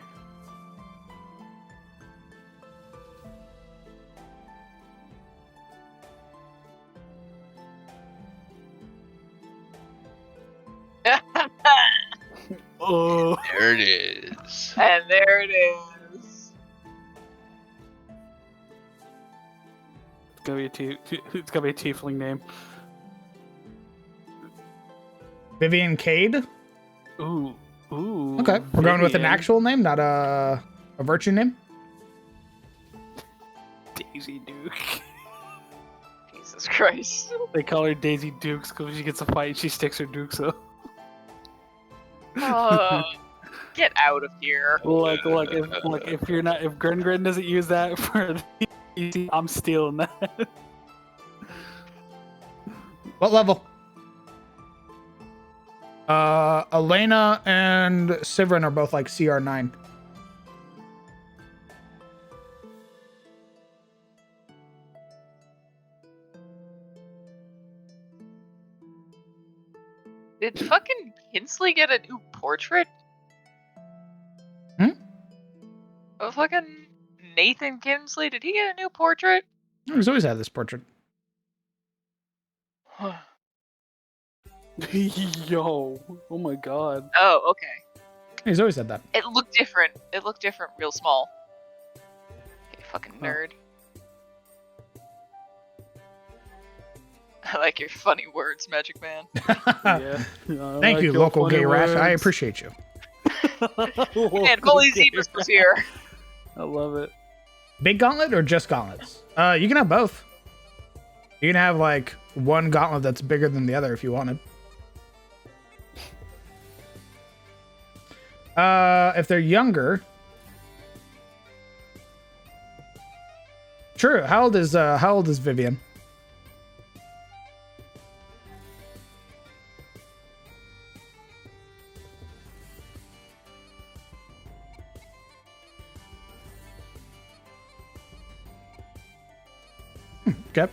Oh. There it is. And there it is. It's gonna be a tiefling name. Vivian Cade. Ooh. Okay, we're going with an Vivian. actual name, not a virtue name. Daisy Duke. Jesus Christ. They call her Daisy Dukes because when she gets a fight, she sticks her dukes up. Oh, get out of here. Look, if you're not, if Gren doesn't use that for the I'm stealing that. What level? Elena and Sivrin are both like CR9. Did fucking Kinsley get a new portrait? Hmm? Oh, fucking Nathan Kinsley, did he get a new portrait? He's always had this portrait. Yo, oh my god. Oh, okay. He's always had that. It looked different. It looked different, real small. You fucking nerd. I like your funny words, Magic Man. Yeah. Thank you, local gay rash. I appreciate you. And Bully Zebras was here. I love it. Big gauntlet or just gauntlets? You can have both. You can have like one gauntlet that's bigger than the other if you wanted. If they're younger. True. How old is Vivian? Okay.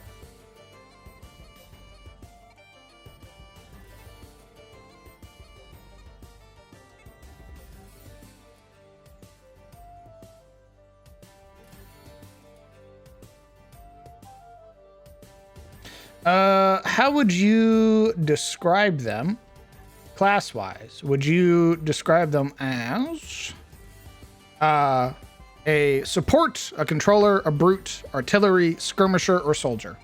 How would you describe them class-wise? Would you describe them as a support, a controller, a brute, artillery, skirmisher, or soldier?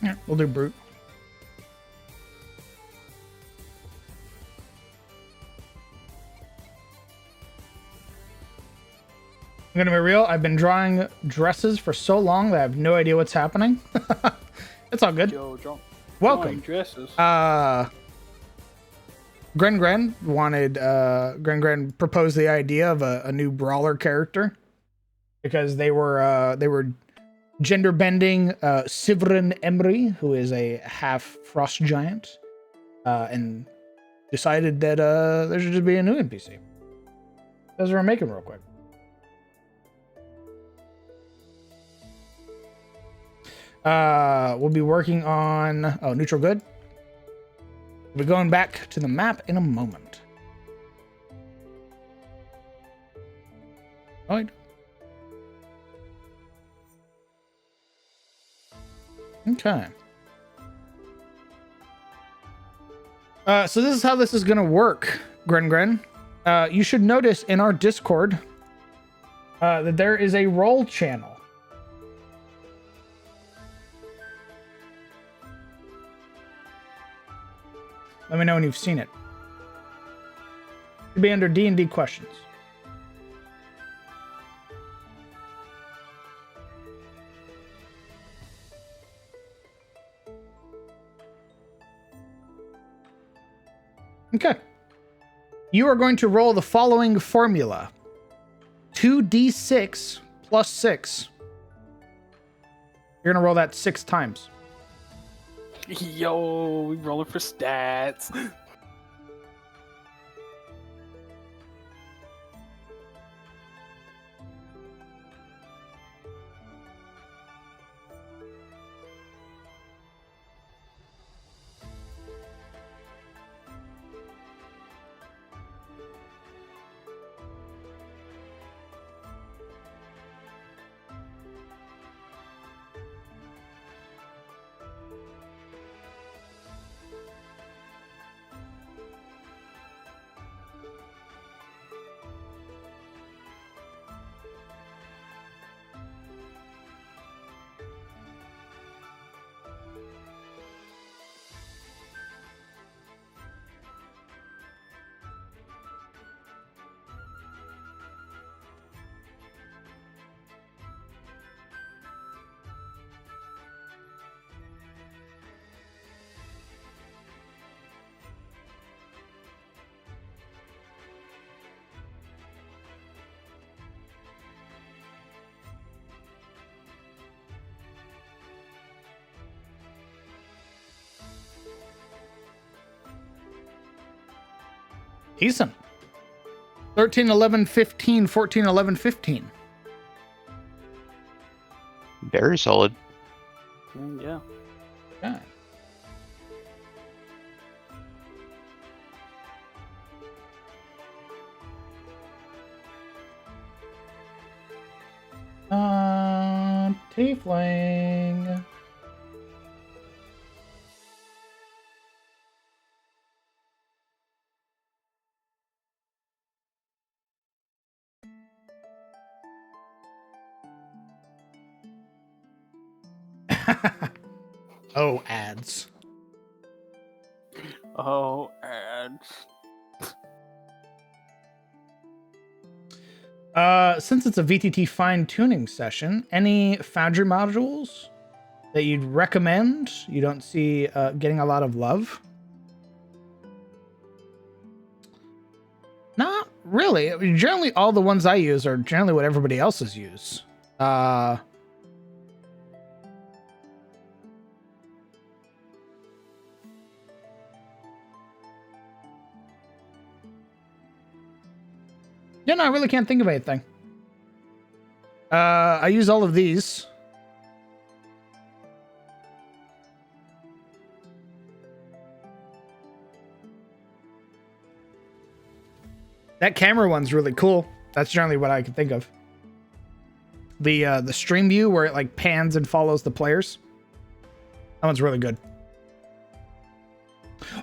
Yeah, we'll do brute. I'm gonna be real. I've been drawing dresses for so long that I have no idea what's happening. It's all good. Yo, Welcome. Dresses. Gren wanted Gren proposed the idea of a new brawler character because they were gender bending Sivrin Emery, who is a half frost giant, and decided that there should just be a new NPC. Those are making real quick. We'll be working on neutral good. We'll be going back to the map in a moment. All right. Okay. So this is how this is going to work, Gren. You should notice in our Discord that there is a roll channel. Let me know when you've seen it. It'll be under D&D questions. Okay. You are going to roll the following formula. 2d6 plus 6 You're gonna roll that 6 times. Yo, we rolling for stats. Decent. 13, 11, 15, 14, 11, 15. Very solid. Yeah. Yeah. Tiefling. Oh, ads. Oh, and Since it's a VTT fine tuning session, any Foundry modules that you'd recommend you don't see getting a lot of love? Not really. I mean, generally, all the ones I use are generally what everybody else's use. Yeah, no, I really can't think of anything. I use all of these. That camera one's really cool. That's generally what I can think of. The stream view where it like pans and follows the players. That one's really good.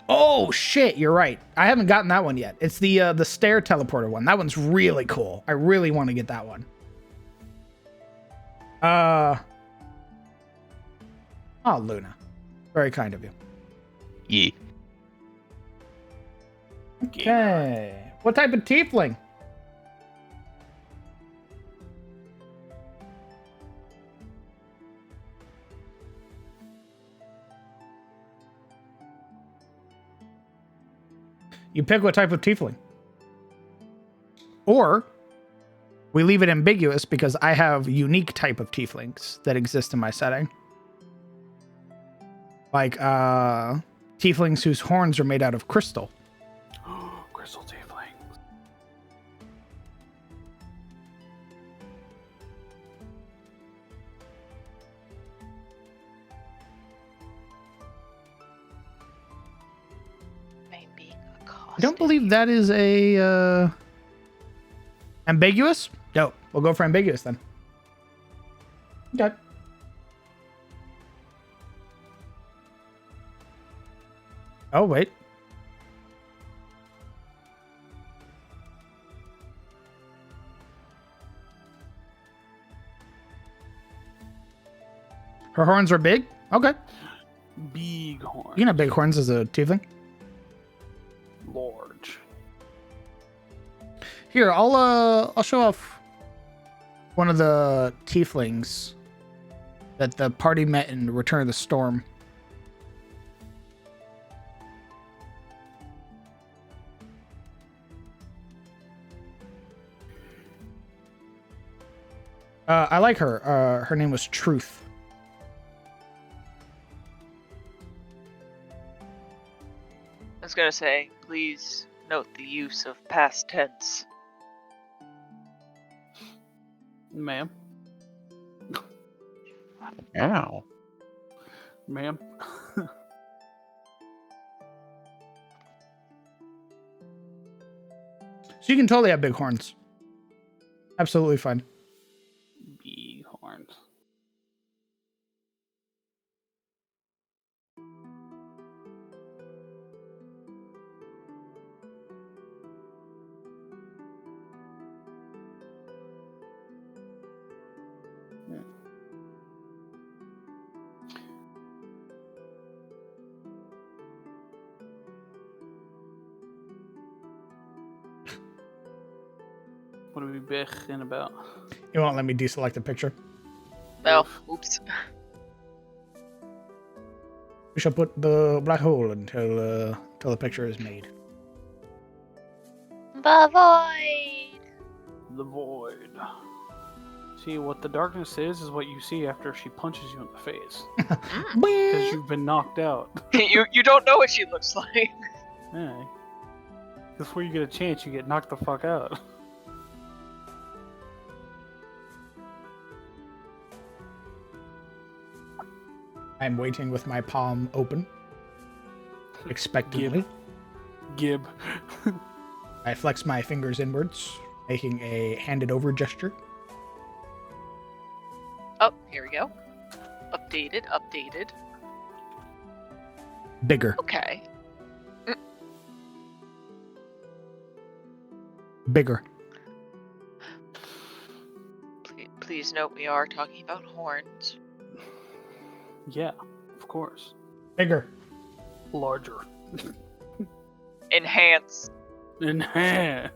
Oh shit, you're right. I haven't gotten that one yet. It's the stair teleporter one. That one's really cool. I really want to get that one. Oh, Luna. Very kind of you. Yeah. Okay. What type of tiefling? You pick what type of tiefling. Or we leave it ambiguous because I have unique type of tieflings that exist in my setting. Like tieflings whose horns are made out of crystal. crystal tieflings. I don't believe that is a ambiguous. No, we'll go for ambiguous then. Okay. Oh wait. Her horns are big. Okay. Big horn. You can have big horns as a tiefling. Large. Here, I'll show off one of the tieflings that the party met in Return of the Storm. I like her. Her name was Truth. gonna say, please note the use of past tense. Ma'am. Ow. Ma'am. So you can totally have big horns. Absolutely fine. Big horns. What are we bitching about? You won't let me deselect the picture. No. Oops. We shall put the black hole until the picture is made. The void. The void. See, what the darkness is what you see after she punches you in the face. Because you've been knocked out. you don't know what she looks like. Yeah. Before you get a chance, you get knocked the fuck out. I'm waiting with my palm open, expectantly. Gib. I flex my fingers inwards, making a handed over gesture. Oh, here we go. Updated. Bigger. Okay. Bigger. Please note we are talking about horns. Yeah, of course. Bigger. Larger. Enhance. Enhance.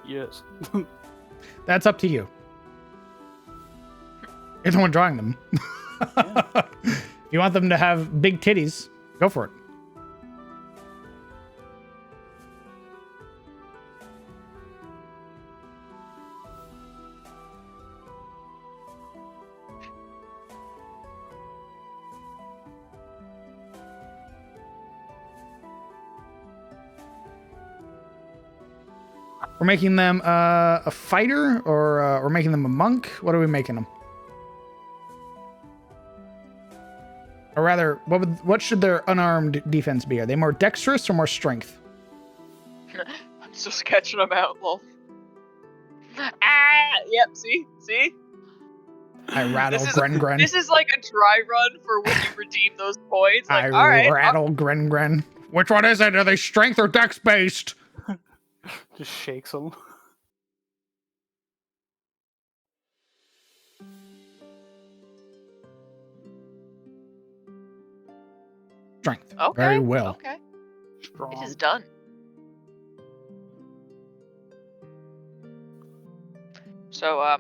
Yes. That's up to you. You're the one drawing them. If you want them to have big titties, go for it. We're making them a fighter, or we're making them a monk. What are we making them? Or rather, what should their unarmed defense be? Are they more dexterous or more strength? I'm still sketching them out, lol. Yep, see? I rattle Gren. This is like a dry run for when you redeem those points. Like, I alright. rattle Gren. Which one is it? Are they strength or dex based? Just shakes them. Strength. Okay. Very well. Okay. Strong. It is done. So,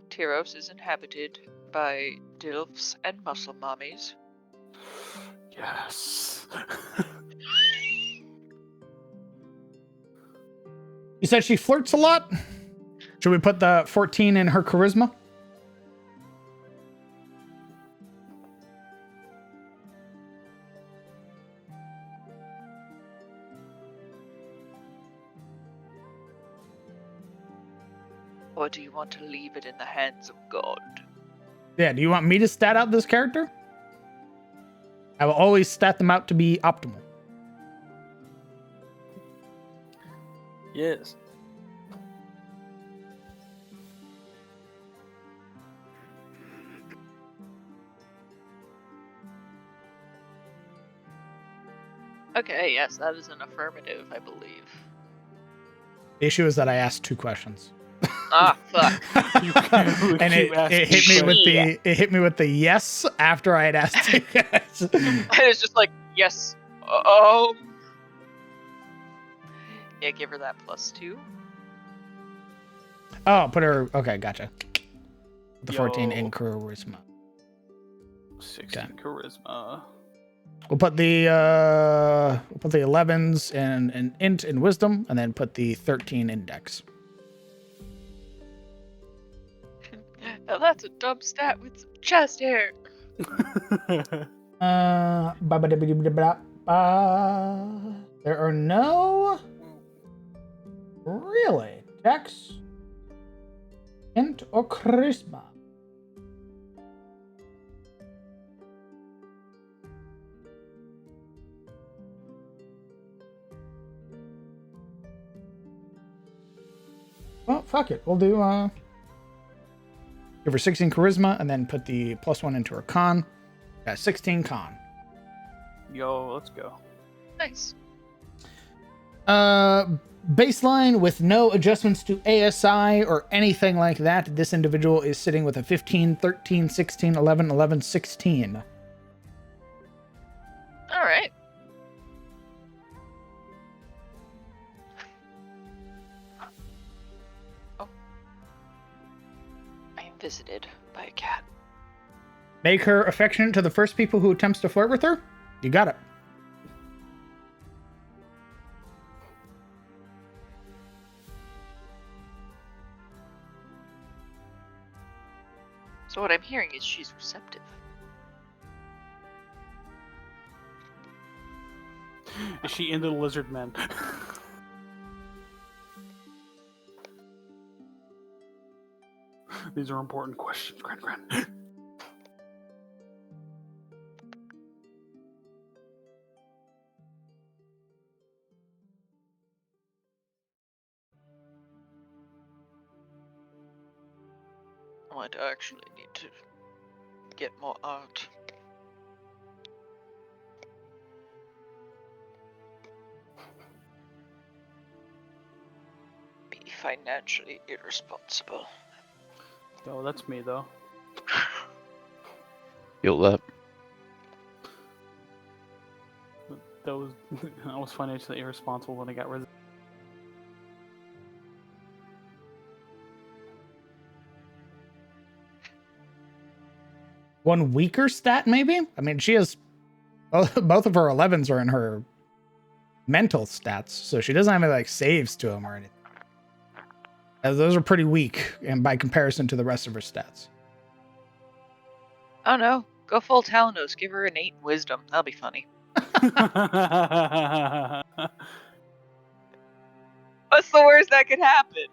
Tyros is inhabited by Dilfs and muscle mommies. Yes. You said she flirts a lot? Should we put the 14 in her charisma? Or do you want to leave it in the hands of God? Yeah, do you want me to stat out this character? I will always stat them out to be optimal. Yes. Okay, yes, that is an affirmative, I believe. The issue is that I asked 2 questions. Ah, fuck. And it hit me with the yes after I had asked 2 questions. And it's just like, yes. Yeah, give her that +2. Oh, put her. Okay, gotcha. The 14 in charisma. 16 charisma. We'll put the 11s in int and wisdom, and then put the 13 in dex. Now that's a dumb stat with some chest hair. There are no really dex, int, or charisma. Well, fuck it. We'll do give her 16 charisma and then put the +1 into her con. Got 16 con. Yo, let's go. Nice. Baseline with no adjustments to ASI or anything like that. This individual is sitting with a 15, 13, 16, 11, 11, 16. All right. Oh. I am visited by a cat. Make her affectionate to the first people who attempts to flirt with her. You got it. So what I'm hearing is she's receptive. Is she into the lizard men? These are important questions, Gren. I might actually need to get more art. Be financially irresponsible. Oh, that's me though. Feel that. That was I was financially irresponsible when I got rid of. One weaker stat, maybe? I mean, she has... Both of her 11s are in her mental stats, so she doesn't have any, like, saves to them or anything. Those are pretty weak, and by comparison to the rest of her stats. Oh no, go full Talanos. Give her an 8 in wisdom. That'll be funny. What's the worst that could happen?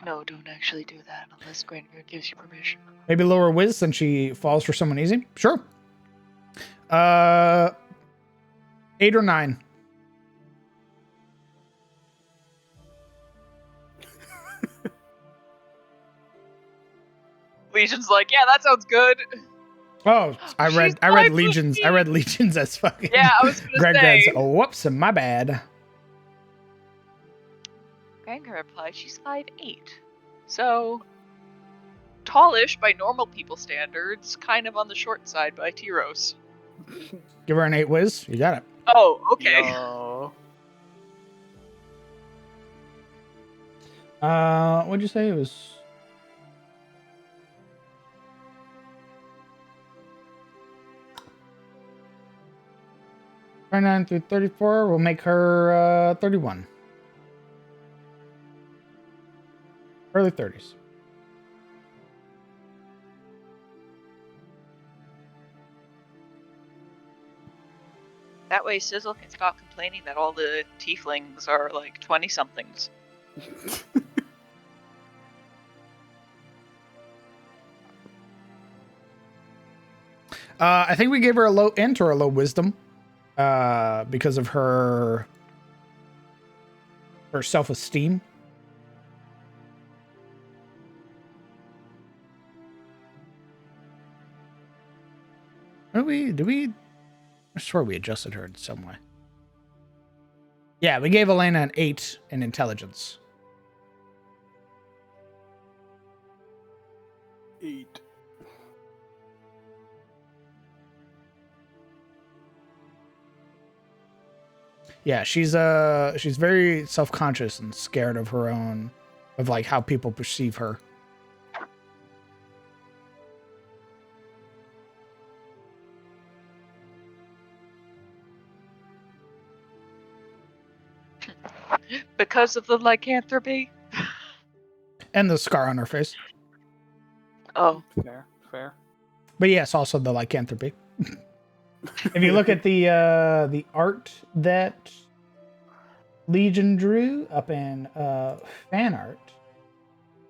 No, don't actually do that unless Granger gives you permission. Maybe lower whiz since she falls for someone easy? Sure. 8 or 9. Legion's like, yeah, that sounds good. Oh, I read Legions. 5'15". I read Legions as fucking. Yeah, I was gonna say. Greg's, oh, whoops, my bad. Granger replied, she's 5'8". So, tallish by normal people standards, kind of on the short side by Tyros. Give her an 8 whiz. You got it. Oh, okay. Yo. What'd you say it was? "29 through 34 will make her 31. Early 30s. That way Sizzle can stop complaining that all the tieflings are like 20-somethings. I think we gave her a low int or a low wisdom because of her self-esteem. Do we? I swear we adjusted her in some way. Yeah, we gave Elena an 8 in intelligence. 8. Yeah, she's very self-conscious and scared of her own of like how people perceive her. Because of the lycanthropy? And the scar on her face. Oh. Fair. But yes, also the lycanthropy. If you look at the art that Legion drew up in fan art,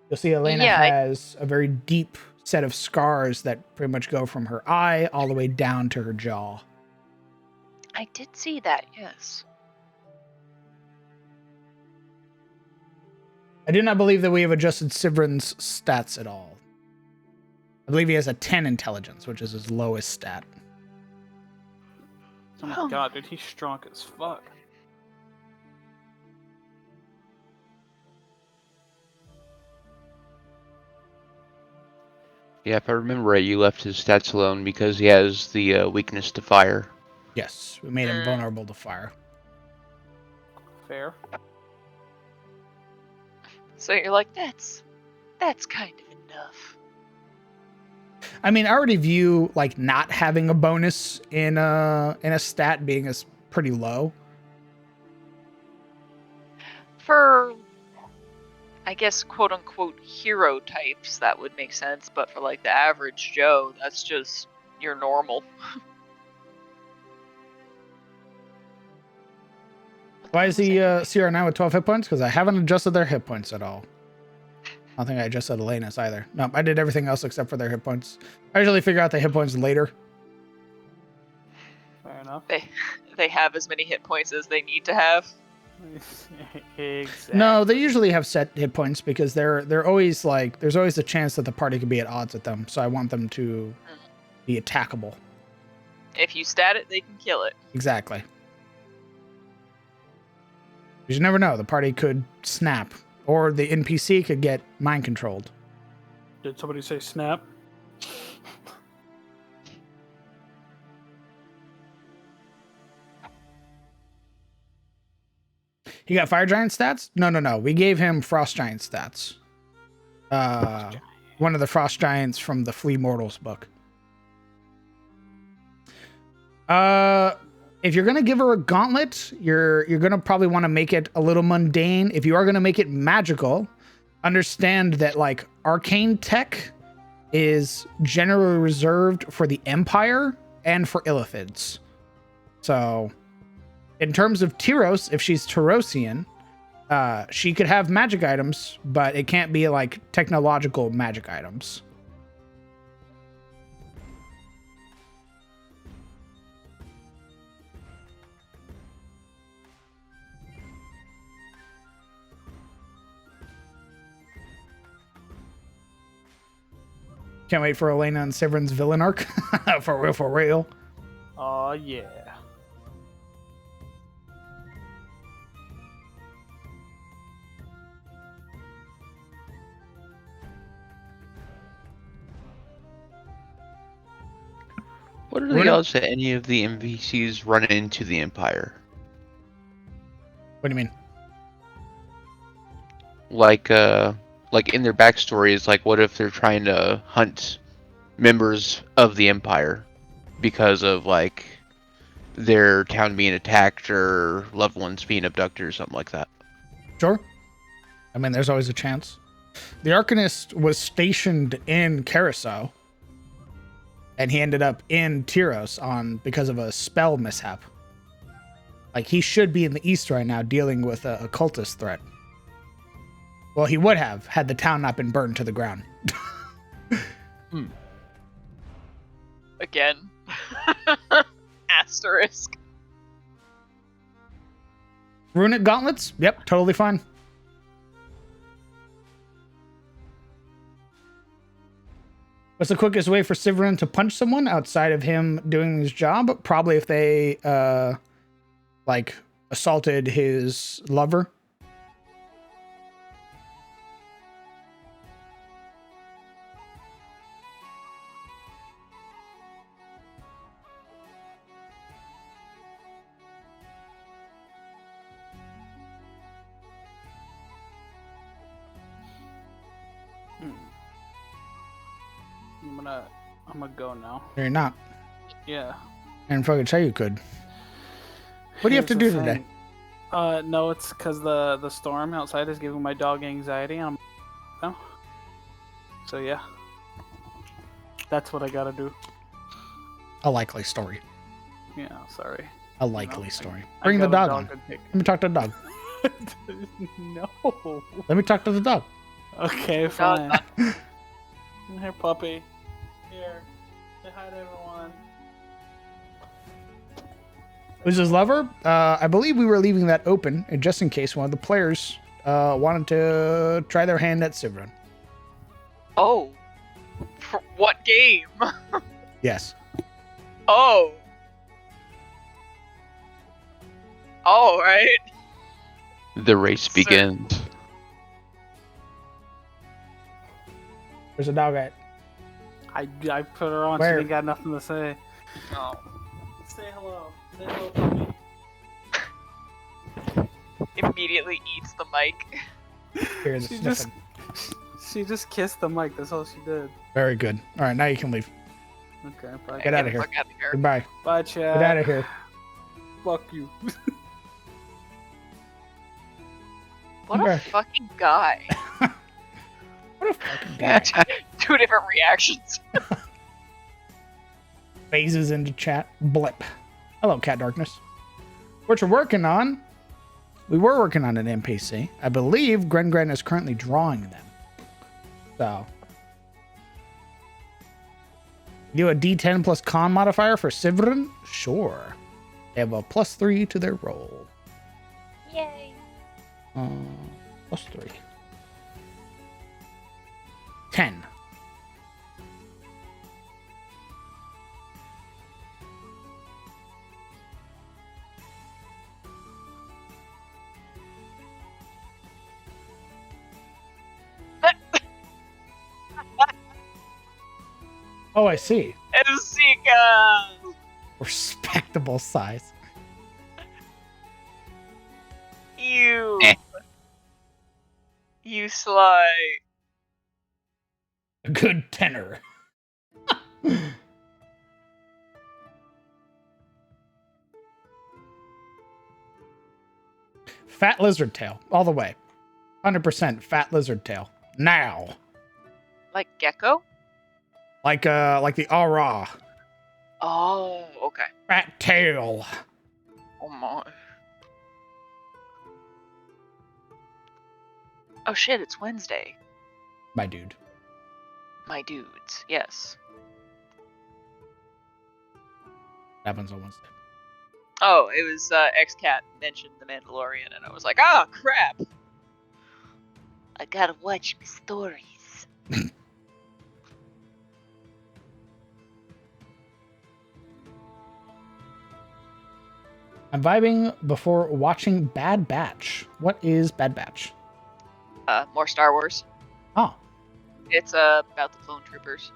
you'll see Elena Yeah, has a very deep set of scars that pretty much go from her eye all the way down to her jaw. I did see that, yes. I do not believe that we have adjusted Sivrin's stats at all. I believe he has a 10 intelligence, which is his lowest stat. Oh my god, dude, he's strong as fuck. Yeah, if I remember right, you left his stats alone because he has the weakness to fire. Yes, we made him vulnerable to fire. Fair. So you're like, that's kind of enough. I mean, I already view like not having a bonus in a stat being as pretty low. For, I guess, quote unquote hero types, that would make sense, but for like the average Joe, that's just your normal. Why is he CR9 with 12 hit points? Because I haven't adjusted their hit points at all. I don't think I adjusted Elena's either. No, I did everything else except for their hit points. I usually figure out the hit points later. Fair enough. They have as many hit points as they need to have. Exactly. No, they usually have set hit points because they're always like there's always a chance that the party could be at odds with them. So I want them to be attackable. If you stat it, they can kill it. Exactly. You never know. The party could snap, or the NPC could get mind controlled. Did somebody say snap? He got Fire Giant stats? No. We gave him Frost Giant stats. One of the Frost Giants from the Flea Mortals book. If you're gonna give her a gauntlet, you're gonna probably want to make it a little mundane. If you are gonna make it magical, understand that like arcane tech is generally reserved for the Empire and for Illithids. So, in terms of Tyros, if she's Tyrosian, she could have magic items, but it can't be like technological magic items. Can't wait for Elena and Sivrin's villain arc. For real, for real. Oh yeah. What are the odds that any of the NPCs run into the Empire? What do you mean? Like in their backstories, like what if they're trying to hunt members of the Empire because of like their town being attacked or loved ones being abducted or something like that? Sure. I mean, there's always a chance. The Arcanist was stationed in Carousel, and he ended up in Tyros because of a spell mishap. Like, he should be in the East right now dealing with a cultist threat. Well, he would have had the town not been burned to the ground. Again. Asterisk. Runic gauntlets? Yep, totally fine. What's the quickest way for Sivrin to punch someone outside of him doing his job? Probably if they, like, assaulted his lover. I'm gonna go now. No, you're not. Yeah. And fucking say you could. What do you have to Here's do the today? thing. No, it's because the storm outside is giving my dog anxiety, and I'm no. So yeah, that's what I gotta do. A likely story. Yeah, sorry. A likely story. I Bring the got a dog on. to take. Let me talk to the dog. No. Let me talk to the dog. Okay, fine. Here, puppy. Here. Say hi to everyone. Who's his lover? I believe we were leaving that open, and just in case one of the players wanted to try their hand at Sivrin. Oh. For what game? Yes. Oh. All right. The race Sir. begins. Where's the dog at? I put her on. Where? She ain't got nothing to say. Oh. Say hello. Say hello, puppy. Immediately eats the mic. Here's the She sniffing. She just kissed the mic. That's all she did. Very good. All right, now you can leave. Okay, bye. Get out of here. Fuck outta here. Goodbye. Bye, Chad. Get out of here. Fuck you. What Okay. a fucking guy. What a fucking guy. 2 different reactions. Phases into chat. Blip. Hello, Cat Darkness. What you're working on? We were working on an NPC. I believe Gren is currently drawing them. So. Do a D10 plus con modifier for Sivrin? Sure. They have a +3 to their roll. Yay. +3. 10. Oh, I see. Ezika! Respectable size. You. Eh. You sly. A good tenor. Fat lizard tail, all the way. 100% fat lizard tail. Now. Like gecko? Like the aura. Oh, okay. Fat tail. Oh my. Oh shit, it's Wednesday. My dude. My dudes, yes. Happens on Wednesday. Oh, it was X-Cat mentioned The Mandalorian, and I was like, ah, crap. I gotta watch my stories. I'm vibing before watching Bad Batch. What is Bad Batch? More Star Wars. Oh. It's about the clone troopers.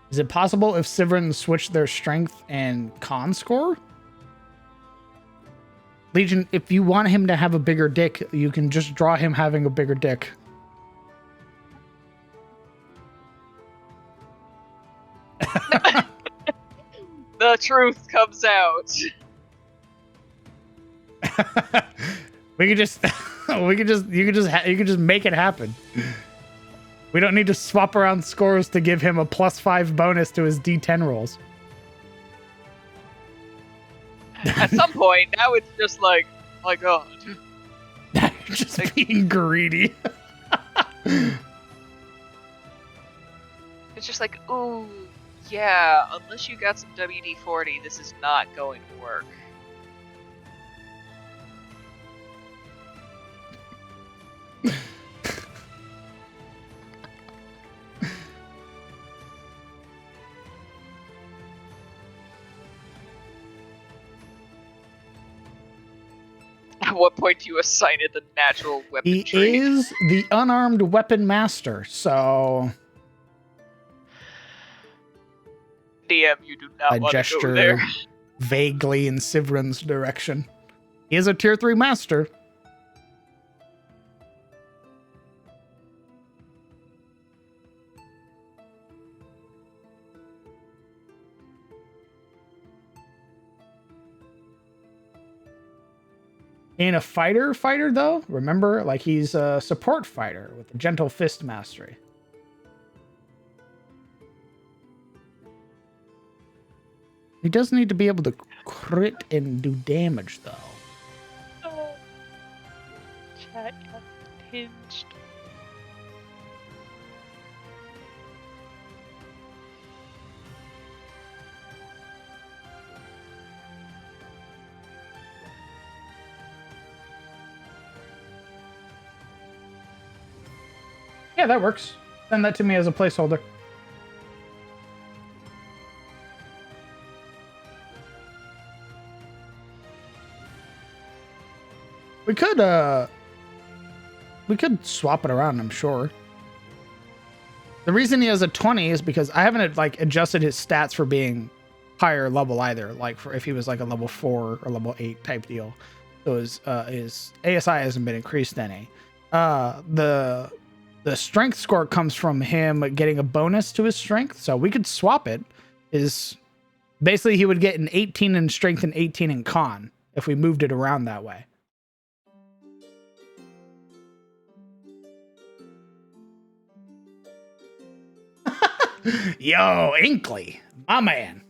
Is it possible if Sivrin switched their strength and con score? Legion, if you want him to have a bigger dick, you can just draw him having a bigger dick. The truth comes out. We could just, you could just make it happen. We don't need to swap around scores to give him a +5 bonus to his D10 rolls. At some point, now it's just like, my god. You're just being greedy. It's just like, ooh, yeah, unless you got some WD-40, this is not going to work. At what point do you assign it the natural weapon He trait? is the unarmed weapon master, so DM, you do not I want to go gesture there. vaguely in Sivrin's direction. He is a tier 3 master. In a fighter though, remember, like he's a support fighter with a gentle fist mastery. He does need to be able to crit and do damage though. Oh. Chat got hinged. Yeah, that works. Send that to me as a placeholder. We could swap it around, I'm sure. The reason he has a 20 is because I haven't like adjusted his stats for being higher level either, like for if he was like a level 4 or level 8 type deal. So his ASI hasn't been increased any. The strength score comes from him getting a bonus to his strength, so we could swap it. Basically he would get an 18 in strength and 18 in con if we moved it around that way. Yo, Inkley, my man.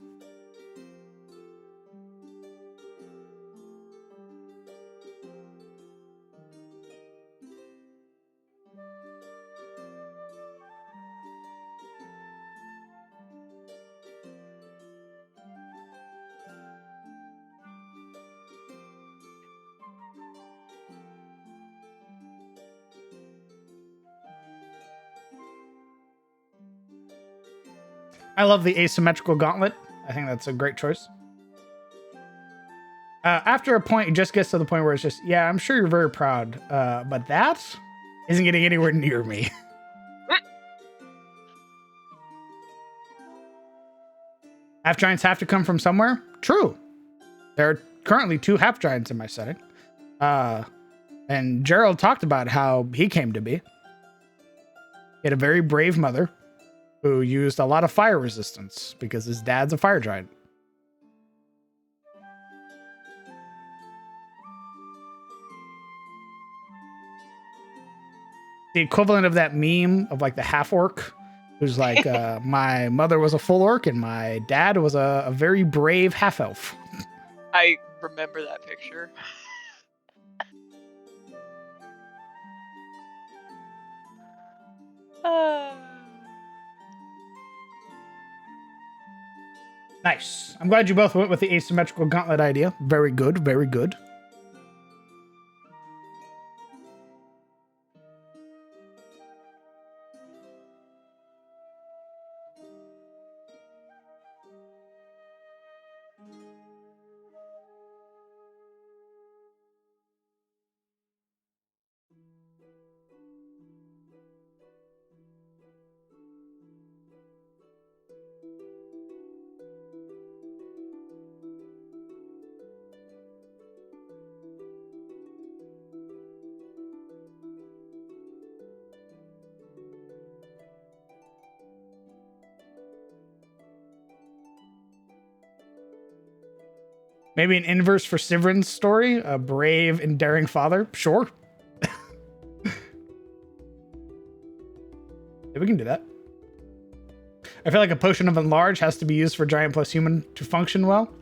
I love the asymmetrical gauntlet. I think that's a great choice. After a point, it just gets to the point where it's just, yeah, I'm sure you're very proud, but that isn't getting anywhere near me. Half giants have to come from somewhere? True. There are currently 2 half giants in my setting. And Gerald talked about how he came to be. He had a very brave mother who used a lot of fire resistance because his dad's a fire giant. The equivalent of that meme of like the half orc who's like, my mother was a full orc and my dad was a very brave half elf. I remember that picture. Nice. I'm glad you both went with the asymmetrical gauntlet idea. Very good, very good. Maybe an inverse for Sivrin's story, a brave and daring father. Sure. Yeah, we can do that. I feel like a potion of enlarge has to be used for giant plus human to function well.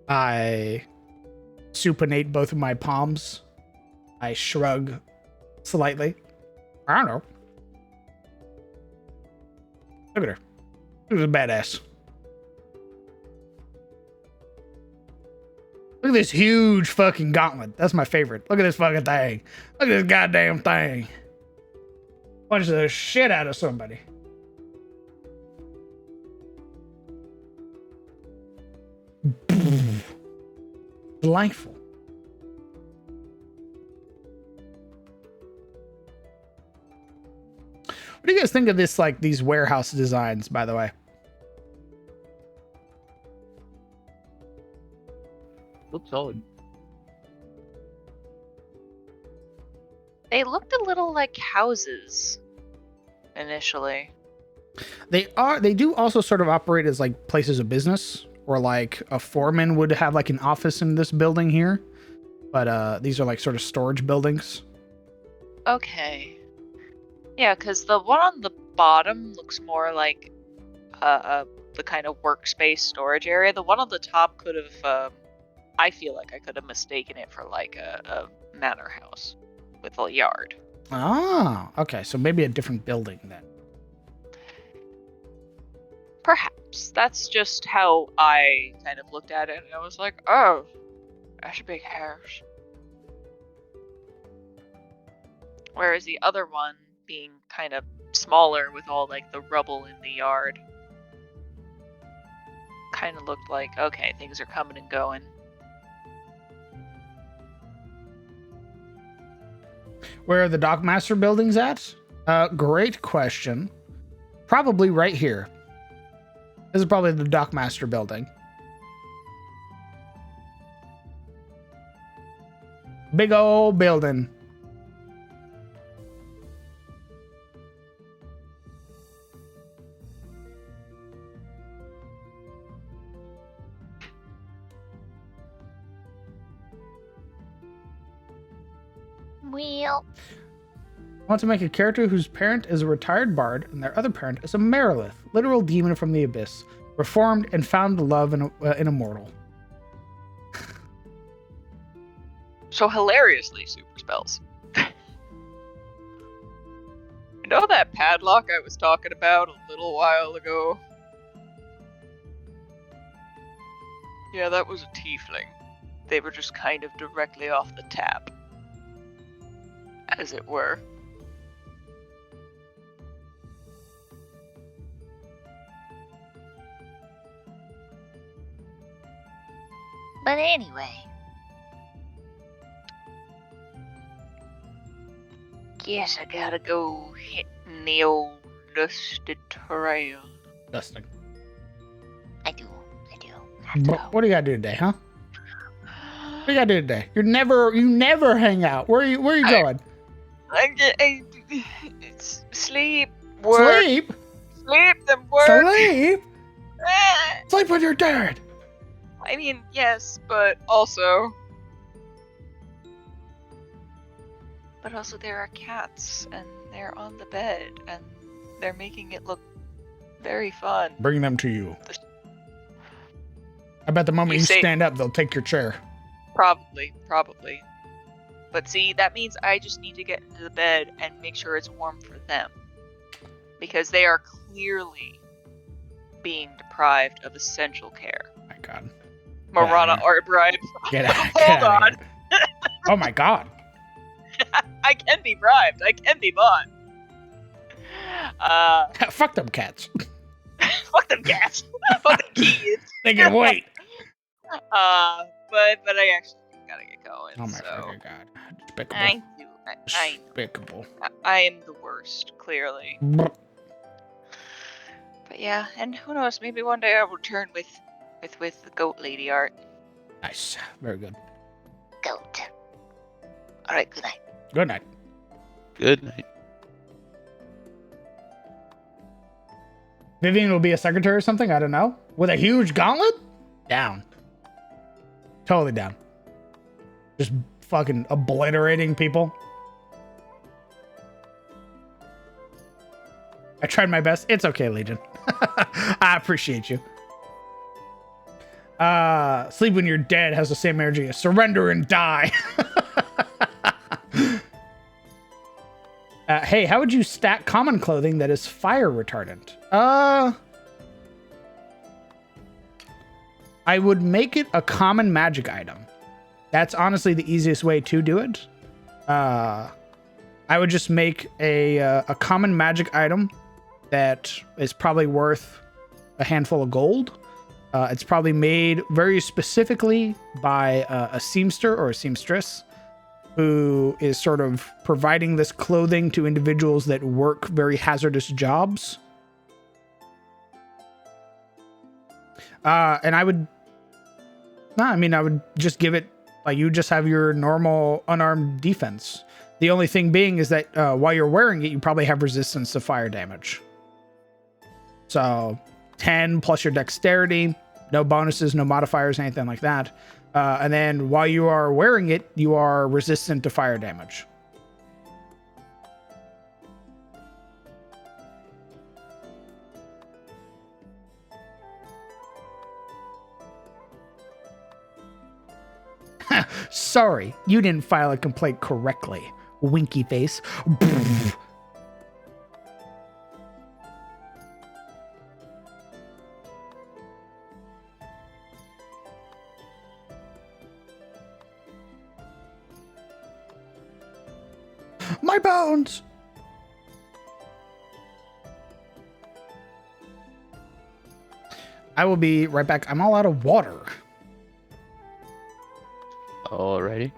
I supinate both of my palms. I shrug slightly. I don't know. Look at her. She was a badass. Look at this huge fucking gauntlet. That's my favorite. Look at this fucking thing. Look at this goddamn thing. Punches the shit out of somebody. Delightful. What do you guys think of this, like these warehouse designs, by the way? Looks solid. They looked a little like houses initially. They do also sort of operate as like places of business, or like a foreman would have like an office in this building here. But these are like sort of storage buildings. Okay. Yeah, because the one on the bottom looks more like the kind of workspace storage area. The one on the top could have, I feel like I could have mistaken it for like a manor house with a yard. Ah, okay. So maybe a different building then. Perhaps. That's just how I kind of looked at it, and I was like, oh, that's a big house. Whereas the other one being kind of smaller with all like the rubble in the yard kind of looked like, okay, things are coming and going. Where are the Dockmaster buildings at? Great question. Probably right here. This is probably the Dockmaster building. Big old building. Well, I want to make a character whose parent is a retired bard and their other parent is a Merilith, literal demon from the abyss, reformed and found love in a mortal. So hilariously super spells. You know that padlock I was talking about a little while ago? Yeah, that was a tiefling. They were just kind of directly off the tap, as it were. but anyway. Guess I gotta go hitting the old dusted trail. Dusting. I do. Have to go. What do you gotta do today, huh? What do you gotta do today? You never hang out. Where are you going? It's sleep, work. Sleep? Then work. Sleep? Sleep when you're dead. I mean, yes, but also there are cats, and they're on the bed, and they're making it look very fun. Bring them to you. I bet the moment you stand up, they'll take your chair. Probably. But see, that means I just need to get into the bed and make sure it's warm for them. Because they are clearly being deprived of essential care. My God. Marana art bribe. Get out. Hold on. Oh my God. I can be bribed. I can be bought. Fuck them cats. Fuck them cats. Fuck them kids. They can wait. But I actually gotta get going. Oh my fucking God. Despicable. I do. Despicable. I am the worst, clearly. Brr. But yeah, and who knows? Maybe one day I'll return with the goat lady art. Nice. Very good. Goat. All right. Good night. Good night. Good night. Vivian will be a secretary or something? I don't know. With a huge gauntlet? Down. Totally down. Just fucking obliterating people. I tried my best. It's okay, Legion. I appreciate you. Sleep when you're dead has the same energy as surrender and die. Hey, how would you stack common clothing that is fire retardant? I would make it a common magic item. That's honestly the easiest way to do it. I would just make a common magic item that is probably worth a handful of gold. It's probably made very specifically by a seamster or a seamstress who is sort of providing this clothing to individuals that work very hazardous jobs. And I would No, I mean, I would just give it, like, you just have your normal unarmed defense. The only thing being is that while you're wearing it, you probably have resistance to fire damage. So 10 plus your dexterity, no bonuses, no modifiers, anything like that. And then while you are wearing it, you are resistant to fire damage. Sorry, you didn't file a complaint correctly. Winky face. My bones! I will be right back. I'm all out of water. Alrighty.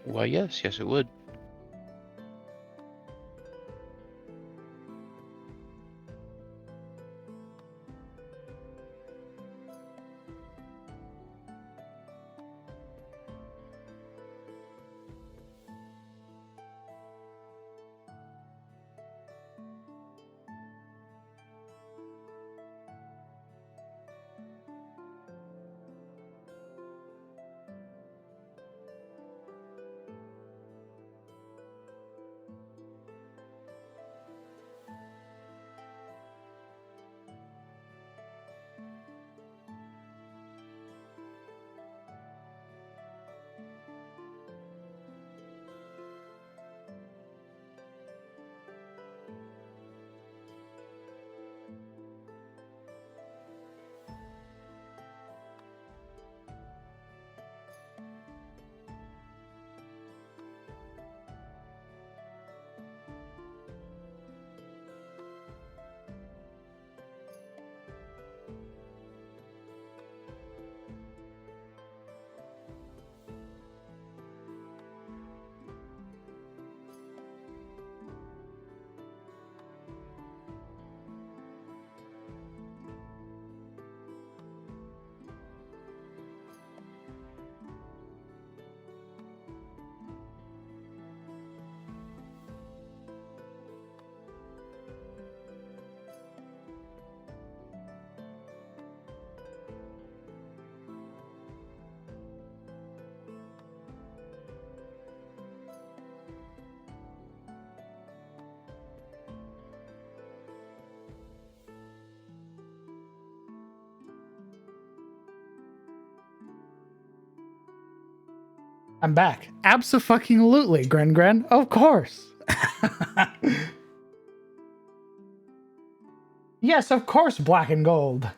Why, yes, it would. I'm back. Abso-fucking-lutely, Gren. Of course. Yes, of course, black and gold.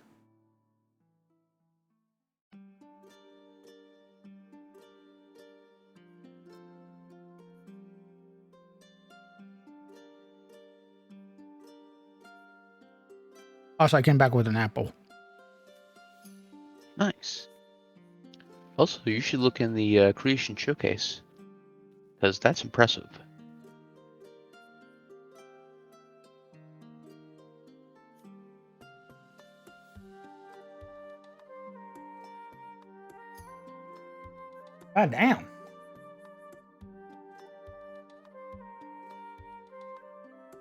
Also, I came back with an apple. Nice. Also, you should look in the creation showcase, because that's impressive. God damn.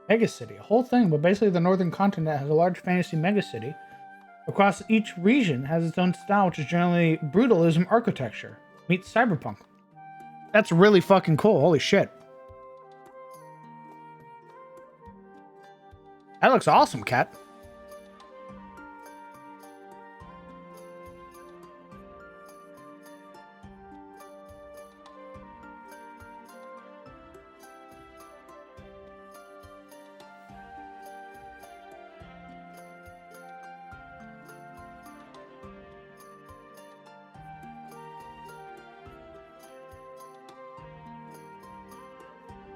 Megacity, a whole thing, but basically the northern continent has a large fantasy megacity. Across each region has its own style, which is generally brutalism architecture meets cyberpunk. That's really fucking cool. Holy shit. That looks awesome, Cat.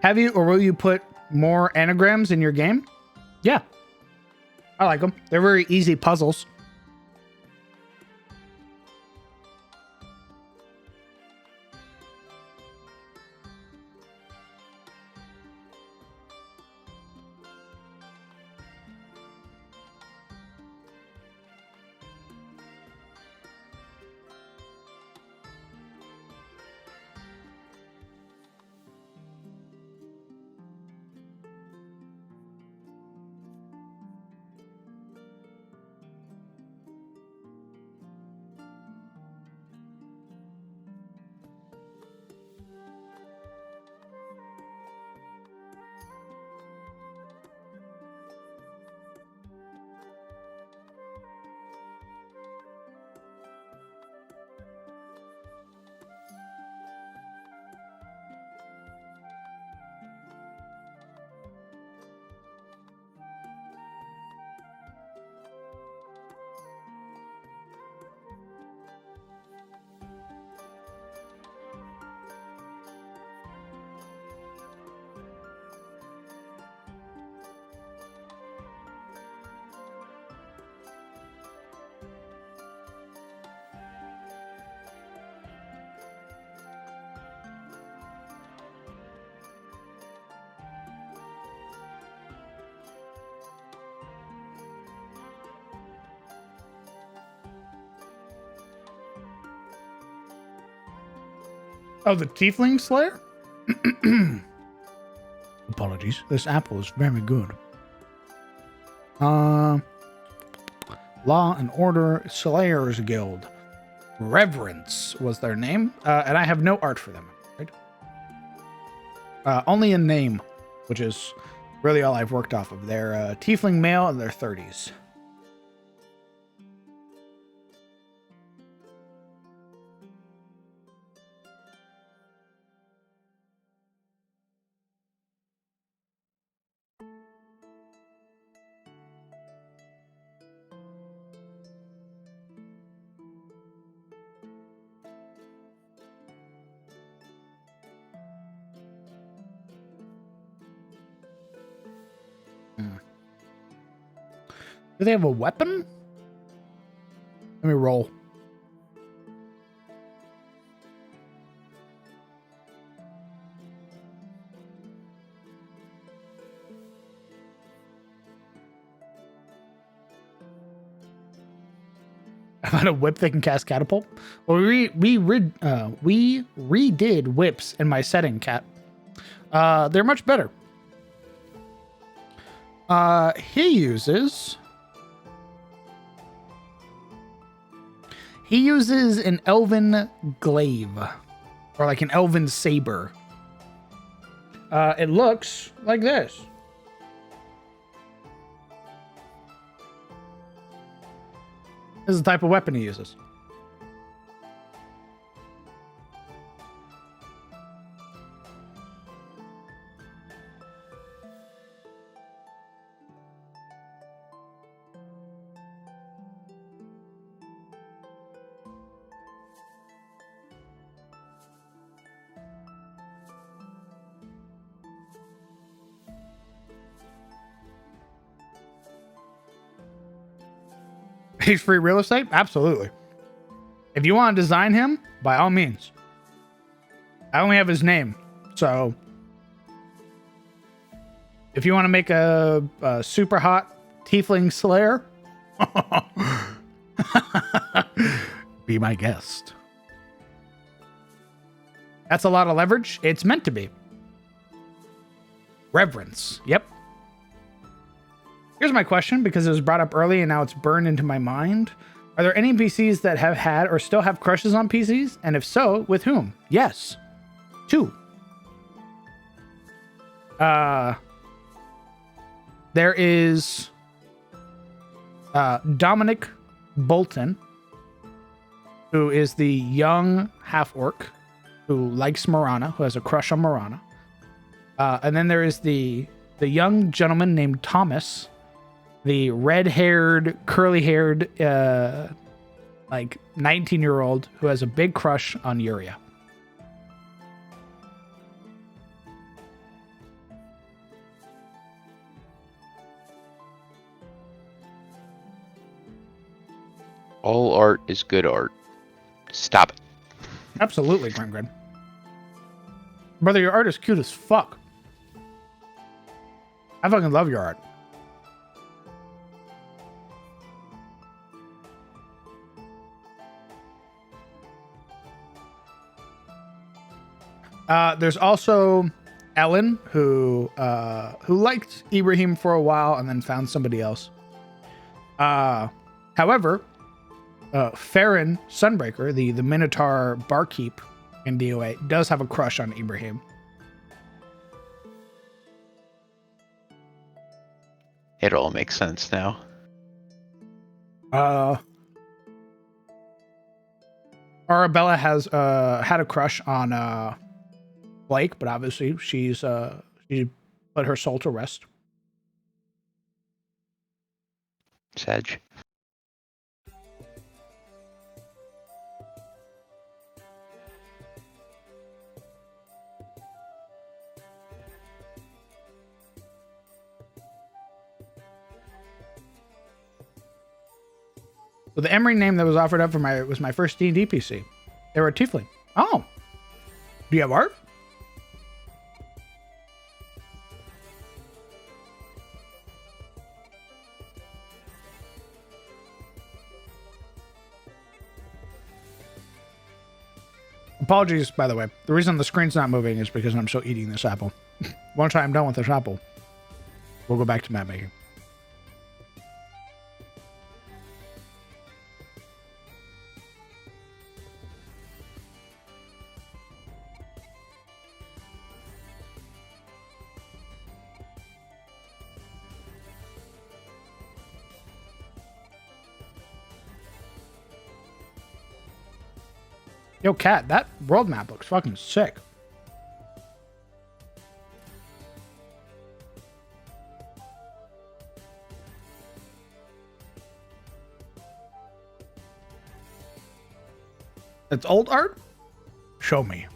Have you or will you put more anagrams in your game? Yeah. I like them. They're very easy puzzles. Oh, the Tiefling Slayer? Apologies. This apple is very good. Law and Order Slayers Guild. Reverence was their name. And I have no art for them. Right? Only a name, which is really all I've worked off of. They're Tiefling male in their 30s. Do they have a weapon? Let me roll. About a whip that can cast catapult? Well, we redid whips in my setting, Cat. They're much better. He uses an elven glaive, or like an elven saber. It looks like this. This is the type of weapon he uses. He's free real estate? Absolutely. If you want to design him, by all means. I only have his name, so if you want to make a super hot tiefling slayer, be my guest. That's a lot of leverage. It's meant to be. Reverence. Yep. Here's my question, because it was brought up early and now it's burned into my mind. Are there any NPCs that have had or still have crushes on PCs? And if so, with whom? Yes. 2. There is Dominic Bolton, who is the young half-orc who likes Marana, who has a crush on Marana. And then there is the young gentleman named Thomas, the red-haired, curly-haired, like 19-year-old who has a big crush on Yuria. All art is good art. Stop it. Absolutely, Grim. Brother, your art is cute as fuck. I fucking love your art. There's also Ellen, who liked Ibrahim for a while and then found somebody else. However, Farron Sunbreaker, the Minotaur barkeep in DOA, does have a crush on Ibrahim. It all makes sense now. Arabella has had a crush on Blake, but obviously she put her soul to rest. Sag. So the Emery name that was offered up was my first D&D PC. They were a tiefling. Oh, do you have art? Apologies, by the way. The reason the screen's not moving is because I'm still eating this apple. Once I'm done with this apple, we'll go back to map making. Yo, Cat, that world map looks fucking sick. It's old art? Show me.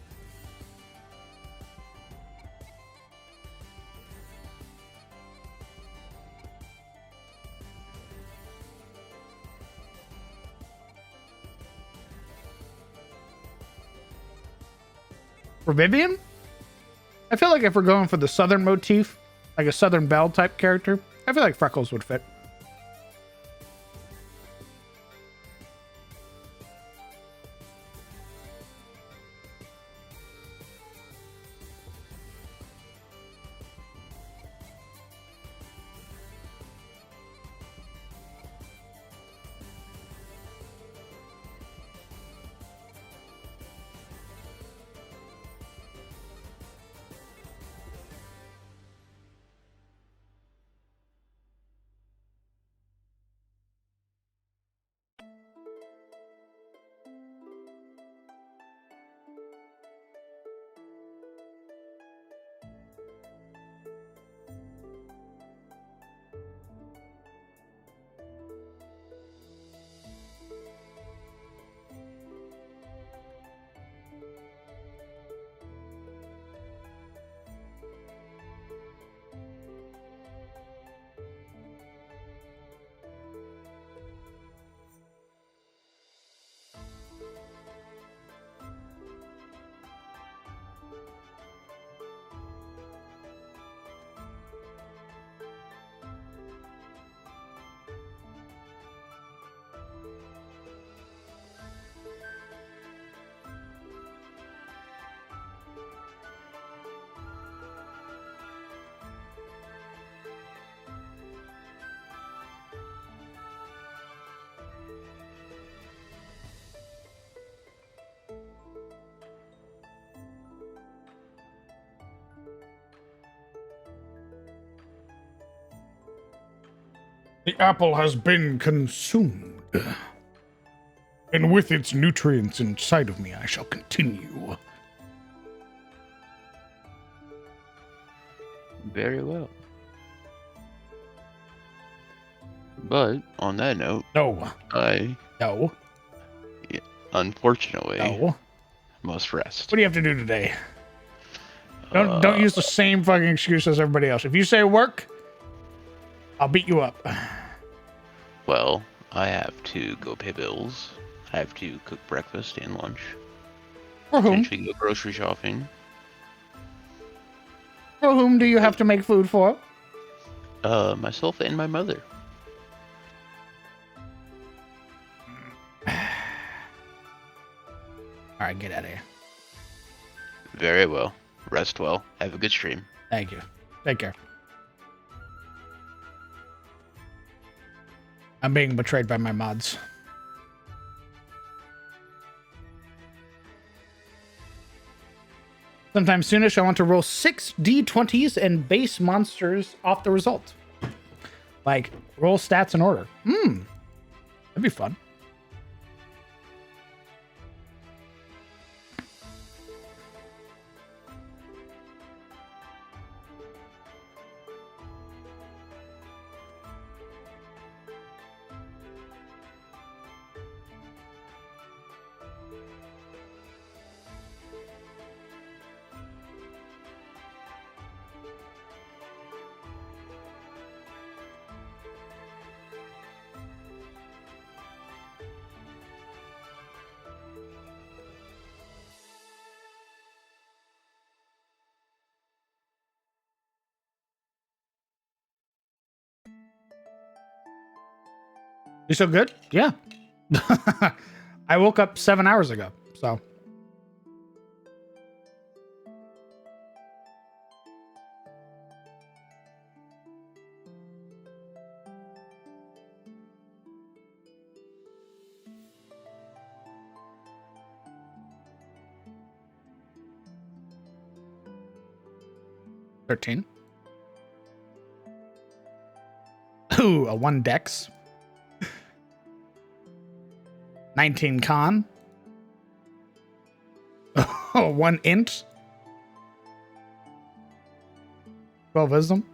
For Vivian? I feel like if we're going for the southern motif, like a Southern Belle type character, I feel like Freckles would fit. The apple has been consumed. And with its nutrients inside of me, I shall continue. Very well. But on that note, No. I No. unfortunately No. must rest. What do you have to do today? Don't use the same fucking excuse as everybody else. If you say work, I'll beat you up. Well, I have to go pay bills. I have to cook breakfast and lunch. For whom? Potentially go grocery shopping. For whom do you have to make food for? Myself and my mother. Alright, get out of here. Very well. Rest well. Have a good stream. Thank you. Take care. I'm being betrayed by my mods. Sometime soonish, I want to roll 6 d20s and base monsters off the result. Like, roll stats in order. That'd be fun. You still good? Yeah. I woke up 7 hours ago, so. $13. Ooh, a 1 dex. 19 con. Oh, 1 int. 12 wisdom.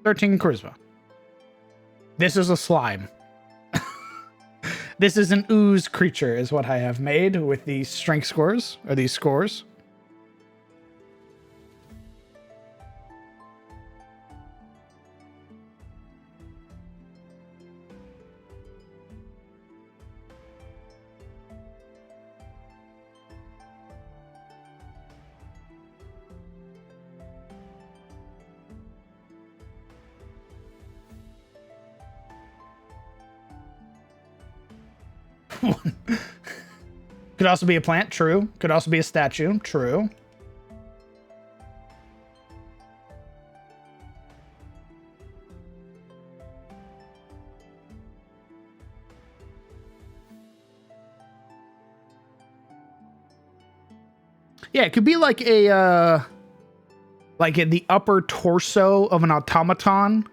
13 charisma. This is a slime. This is an ooze creature is what I have made with these strength scores, or these scores. Could also be a plant, true. Could also be a statue, true. Yeah, it could be like a like in the upper torso of an automaton.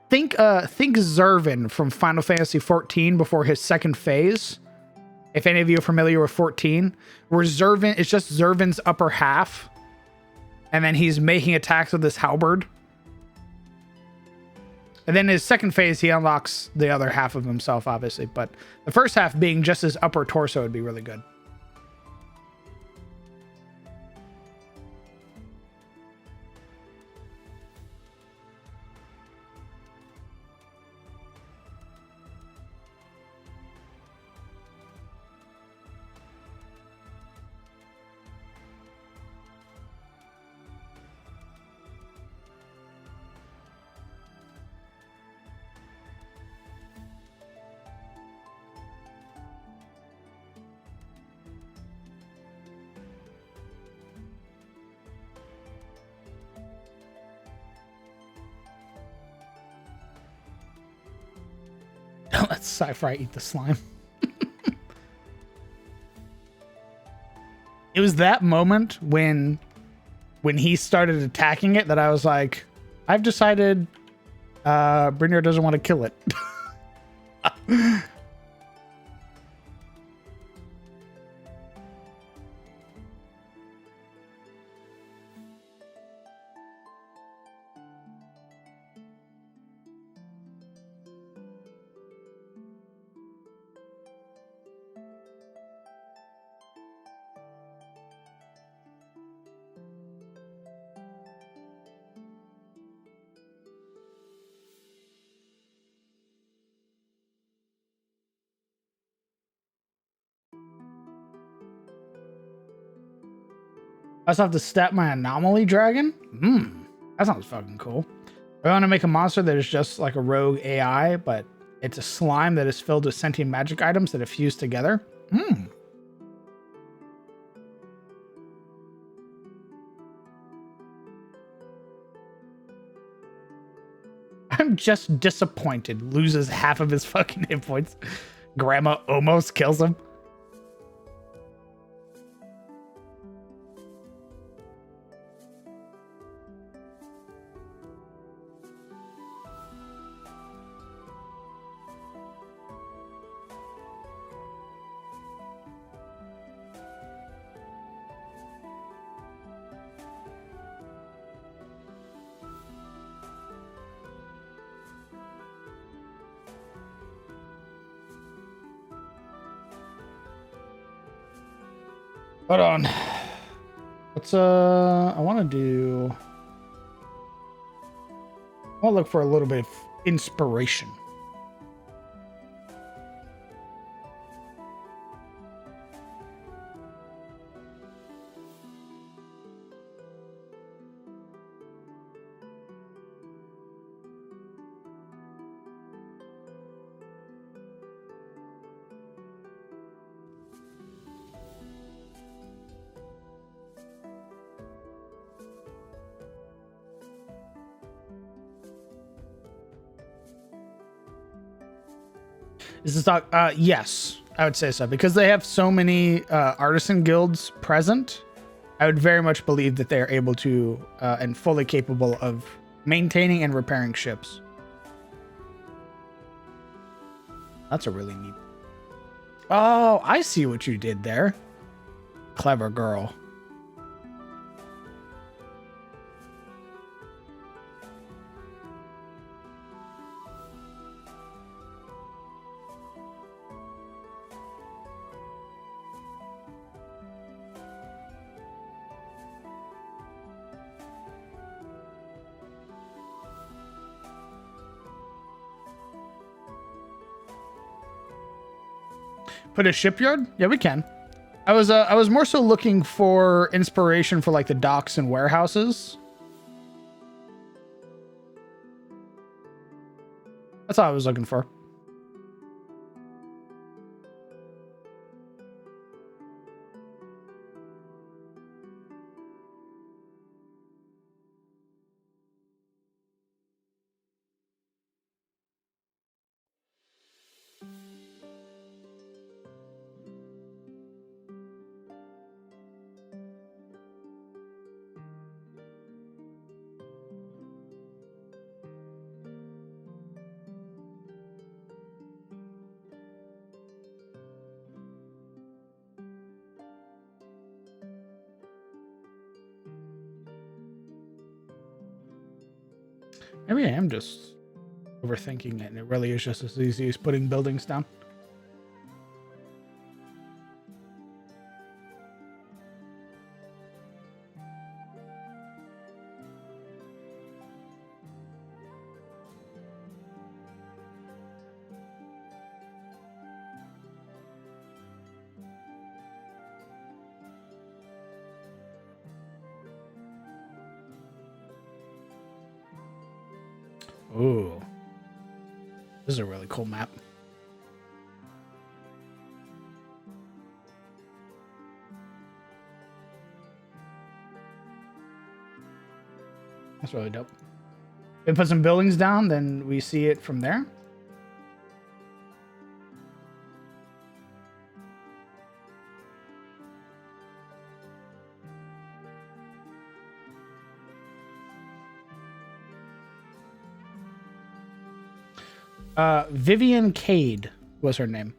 Think Zervin from Final Fantasy XIV before his second phase. If any of you are familiar with 14, where Zervin, it's just Zervin's upper half, and then he's making attacks with this halberd. And then his second phase, he unlocks the other half of himself, obviously. But the first half being just his upper torso would be really good. Let Sci-Fi eat the slime. It was that moment when he started attacking it that I was like, I've decided Brynjar doesn't want to kill it. I also have to stat my anomaly dragon. That sounds fucking cool. I want to make a monster that is just like a rogue AI, but it's a slime that is filled with sentient magic items that have fused together. I'm just disappointed. Loses half of his fucking hit points. Grandma almost kills him. Hold on. Let's I want to look for a little bit of inspiration. Is this stock? Yes, I would say so, because they have so many artisan guilds present. I would very much believe that they are able to and fully capable of maintaining and repairing ships. That's a really neat. Oh, I see what you did there. Clever girl. Put a shipyard? Yeah, we can. I was more so looking for inspiration for like the docks and warehouses. That's all I was looking for. Maybe I am just overthinking it, and it really is just as easy as putting buildings down. Ooh. This is a really cool map. That's really dope. We put some buildings down, then we see it from there. Vivian Cade was her name.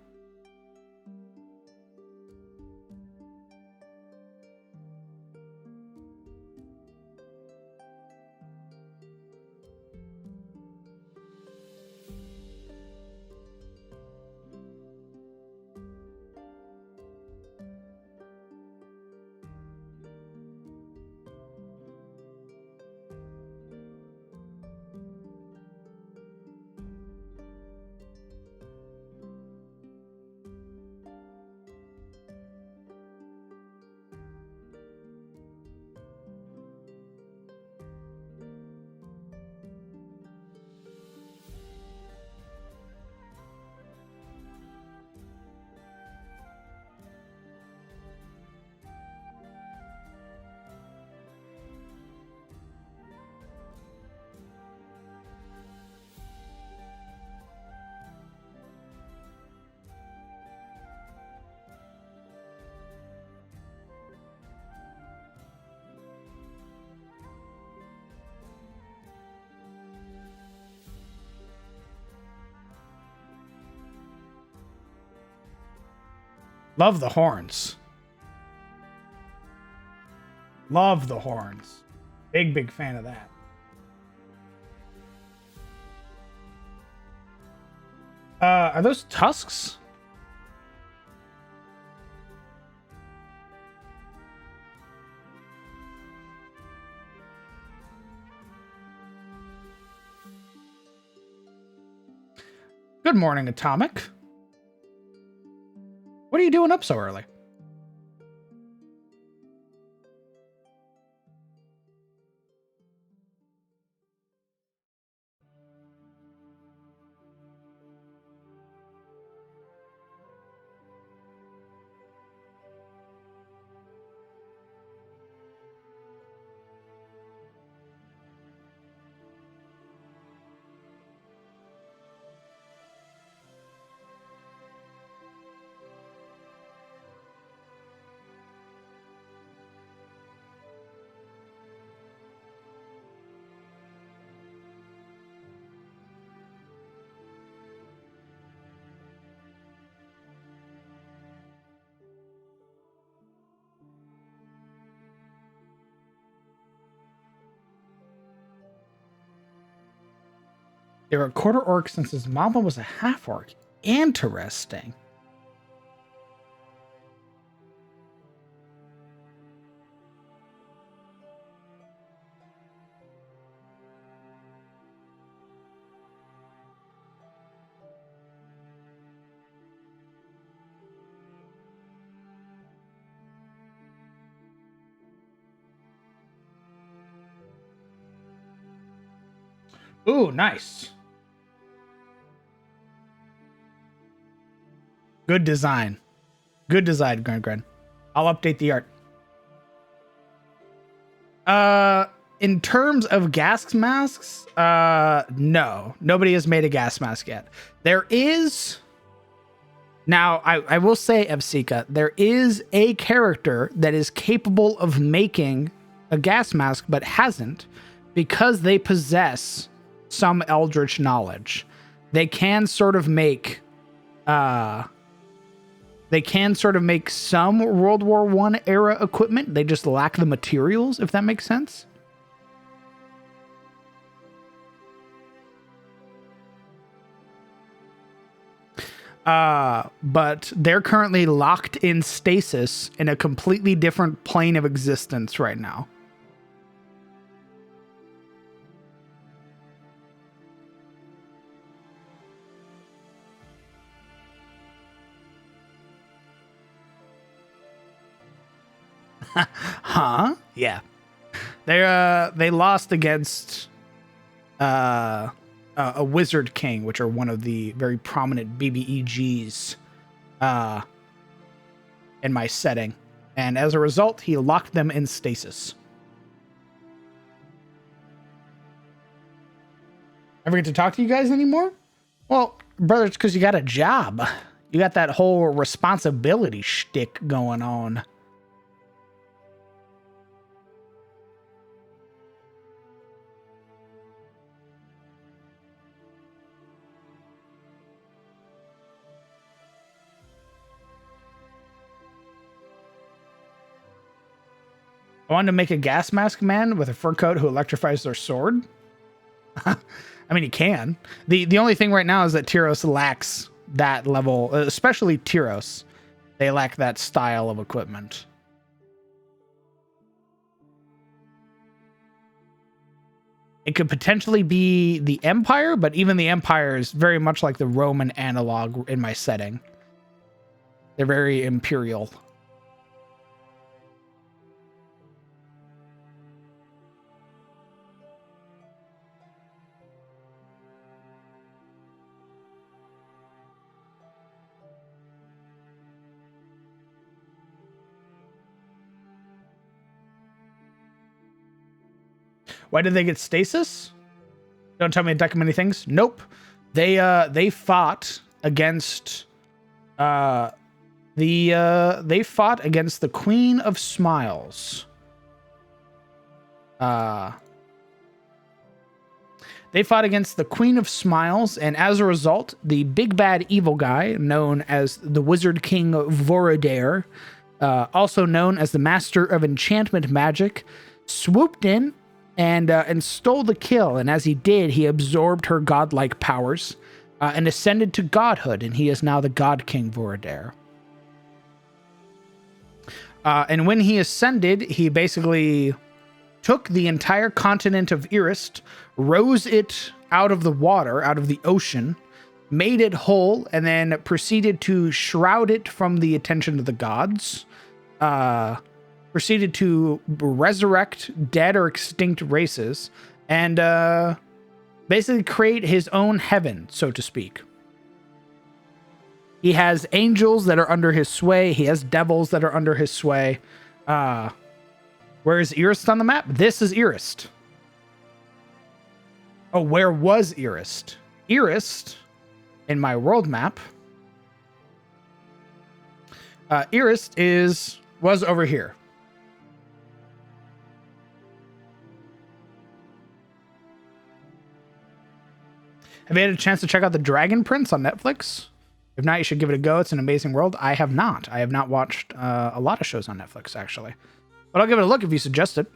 Love the horns. Love the horns. Big fan of that. Are those tusks? Good morning, Atomic. What are you doing up so early? They were a quarter orc since his mama was a half orc. Interesting. Ooh, nice. Good design. Good design, Gren. I'll update the art. In terms of gas masks, no. Nobody has made a gas mask yet. There is... Now, I will say, Evsika, there is a character that is capable of making a gas mask, but hasn't, because they possess some eldritch knowledge. They can sort of make... They can sort of make some World War I era equipment. They just lack the materials, if that makes sense. But they're currently locked in stasis in a completely different plane of existence right now. Huh? Yeah. They lost against a Wizard King, which are one of the very prominent BBEGs in my setting. And as a result, he locked them in stasis. Ever get to talk to you guys anymore? Well, brother, it's because you got a job. You got that whole responsibility shtick going on. I wanted to make a gas mask man with a fur coat who electrifies their sword. I mean, he can. The only thing right now is that Tyros lacks that level, especially Tyros. They lack that style of equipment. It could potentially be the Empire, but even the Empire is very much like the Roman analog in my setting. They're very imperial. Why did they get stasis? Don't tell me a deck of many things. Nope. They fought against they fought against the Queen of Smiles. They fought against the Queen of Smiles, and as a result, the big bad evil guy, known as the Wizard King Vorodare, also known as the Master of Enchantment Magic, swooped in and stole the kill. And as he did, he absorbed her godlike powers and ascended to godhood, and he is now the God King Vorodare. And when he ascended, he basically took the entire continent of Irist, rose it out of the water, out of the ocean, made it whole, and then proceeded to shroud it from the attention of the gods. Proceeded to resurrect dead or extinct races, and basically create his own heaven, so to speak. He has angels that are under his sway. He has devils that are under his sway. Where is Irist on the map? This is Irist. Oh, where was Irist? Irist, in my world map, Irist was over here. Have you had a chance to check out The Dragon Prince on Netflix? If not, you should give it a go. It's an amazing world. I have not. I have not watched a lot of shows on Netflix, actually. But I'll give it a look if you suggest it.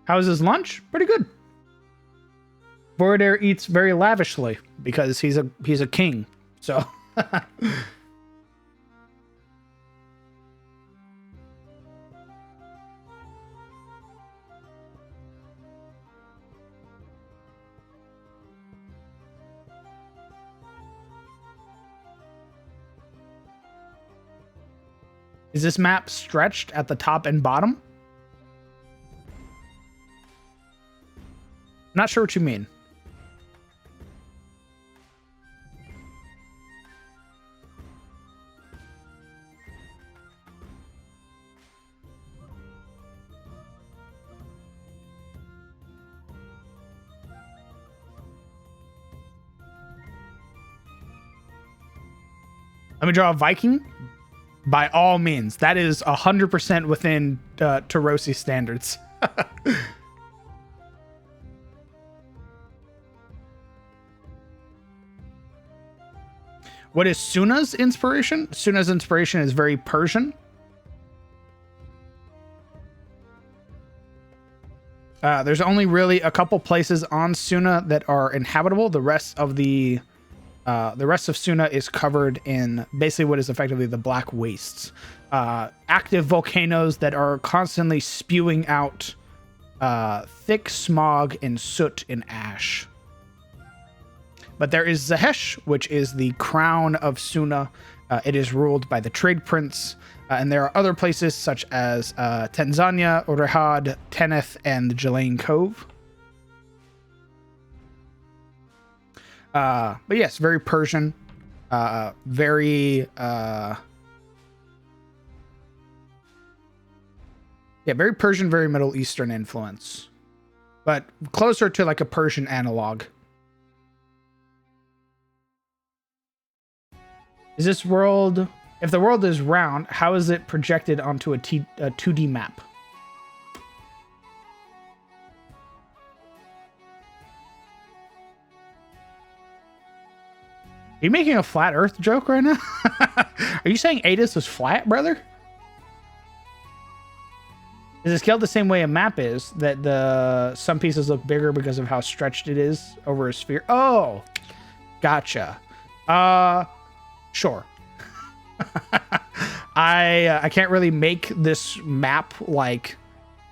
How is his lunch? Pretty good. Vorodare eats very lavishly because he's a king. So... Is this map stretched at the top and bottom? Not sure what you mean. Let me draw a Viking. By all means, that is 100% within Tarosi standards. What is Suna's inspiration? Suna's inspiration is very Persian. There's only really a couple places on Suna that are inhabitable. The rest of Suna is covered in basically what is effectively the Black Wastes. Active volcanoes that are constantly spewing out thick smog and soot and ash. But there is Zahesh, which is the crown of Suna. It is ruled by the Trade Prince. And there are other places such as Tanzania, Orehad, Teneth, and the Jalain Cove. But yes, very Persian, very Persian, very Middle Eastern influence, but closer to like a Persian analog. Is this world, if the world is round, how is it projected onto a 2D map? Are you making a flat Earth joke right now? Are you saying Adis is flat, brother? Is it scaled the same way a map is? That the some pieces look bigger because of how stretched it is over a sphere? Oh, gotcha. Sure. I can't really make this map like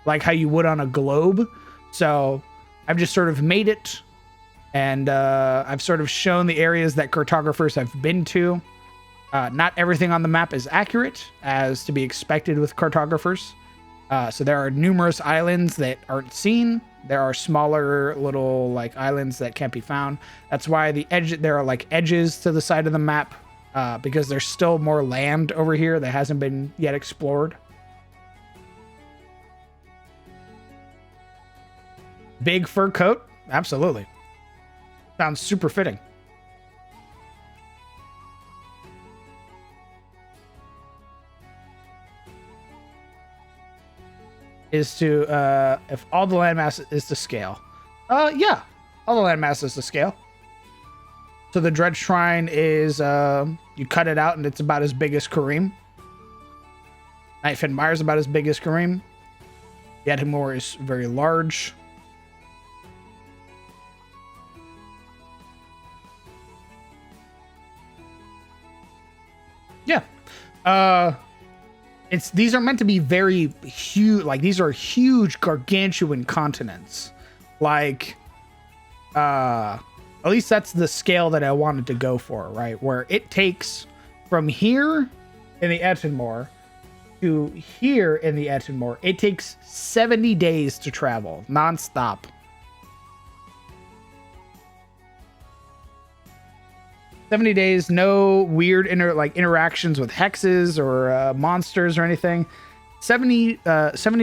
how you would on a globe. So I've just sort of made it, and I've sort of shown the areas that cartographers have been to. Not everything on the map is accurate, as to be expected with cartographers. So there are numerous islands that aren't seen. There are smaller little like islands that can't be found. That's why there are like edges to the side of the map, because there's still more land over here that hasn't been yet explored. Big fur coat? Absolutely. Sounds super fitting. Is to, if all the landmass is to scale. Yeah. All the landmass is to scale. So the Dread Shrine is, you cut it out and it's about as big as Kareem. Nightfin Mire is about as big as Kareem. Yedimor is very large. Yeah. These are meant to be very huge, like these are huge gargantuan continents. Like, at least that's the scale that I wanted to go for, right? Where it takes from here in the Etenmore to here in the Etenmore, it takes 70 days to travel, nonstop. 70 days, no weird interactions with hexes or monsters or anything. 70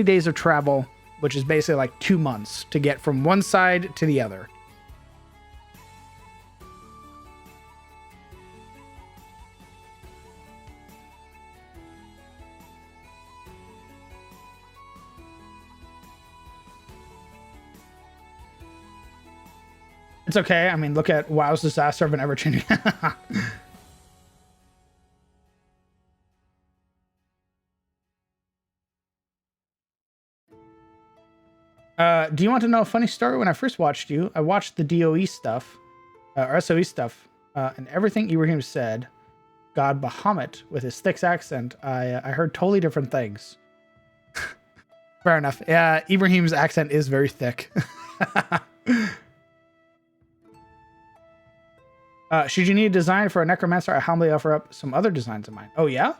days of travel, which is basically like 2 months to get from one side to the other. It's okay. I mean, look at WoW's disaster of an ever-changing. Do you want to know a funny story? When I first watched you, I watched the DOE stuff, or SOE stuff, and everything Ibrahim said, God Bahamut, with his thick accent, I heard totally different things. Fair enough. Yeah, Ibrahim's accent is very thick. Should you need a design for a necromancer, I humbly offer up some other designs of mine. Oh, yeah?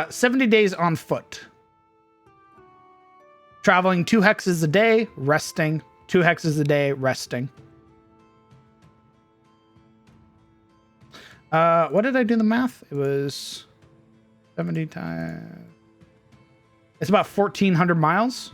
70 days on foot. Traveling 2 hexes a day, resting. 2 hexes a day, resting. What did I do the math? It was 70 times... It's about 1,400 miles.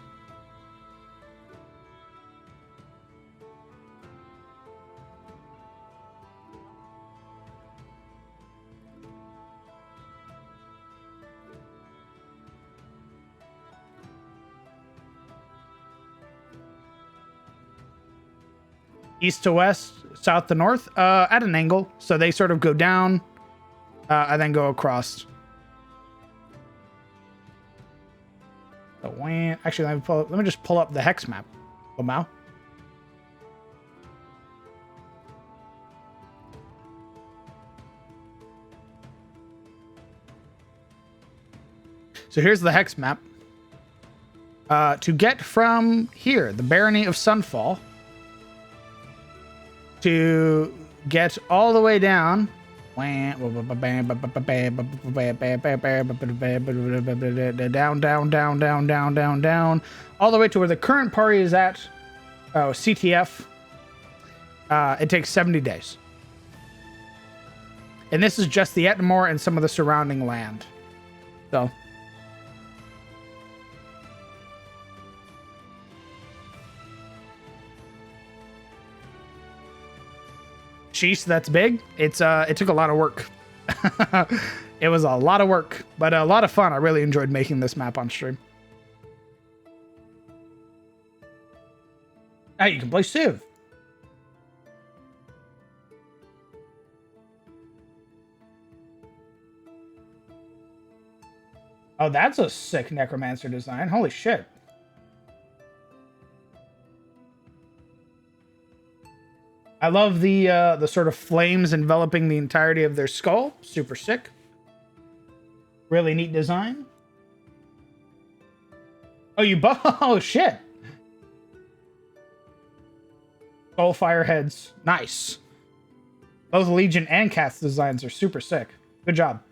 East to west, south to north, at an angle. So they sort of go down, and then go across. So actually, let me just pull up the hex map. Lamau. So here's the hex map. To get from here, the Barony of Sunfall, to get all the way down, down, all the way to where the current party is at, CTF, it takes 70 days. And this is just the Etmore and some of the surrounding land. So... Sheesh, that's big. It took a lot of work. It was a lot of work, but a lot of fun. I really enjoyed making this map on stream. Hey, you can play Civ. Oh, that's a sick necromancer design. Holy shit. I love the sort of flames enveloping the entirety of their skull. Super sick. Really neat design. Oh, you oh shit. Skull fire heads. Nice. Both Legion and Cats designs are super sick. Good job.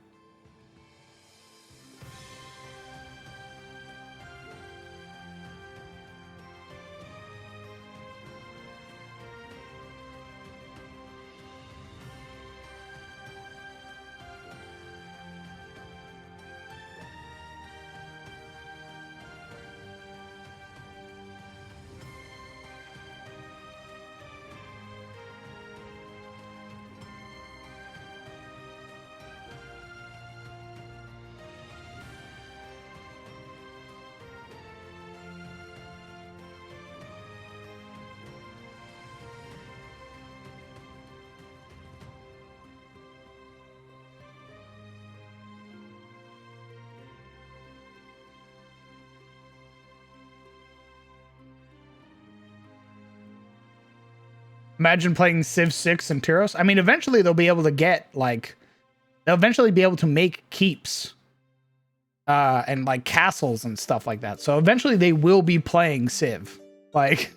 Imagine playing Civ 6 and Tyros. I mean, eventually they'll be able to get, like, they'll eventually be able to make keeps and, like, castles and stuff like that. So eventually they will be playing Civ. Like,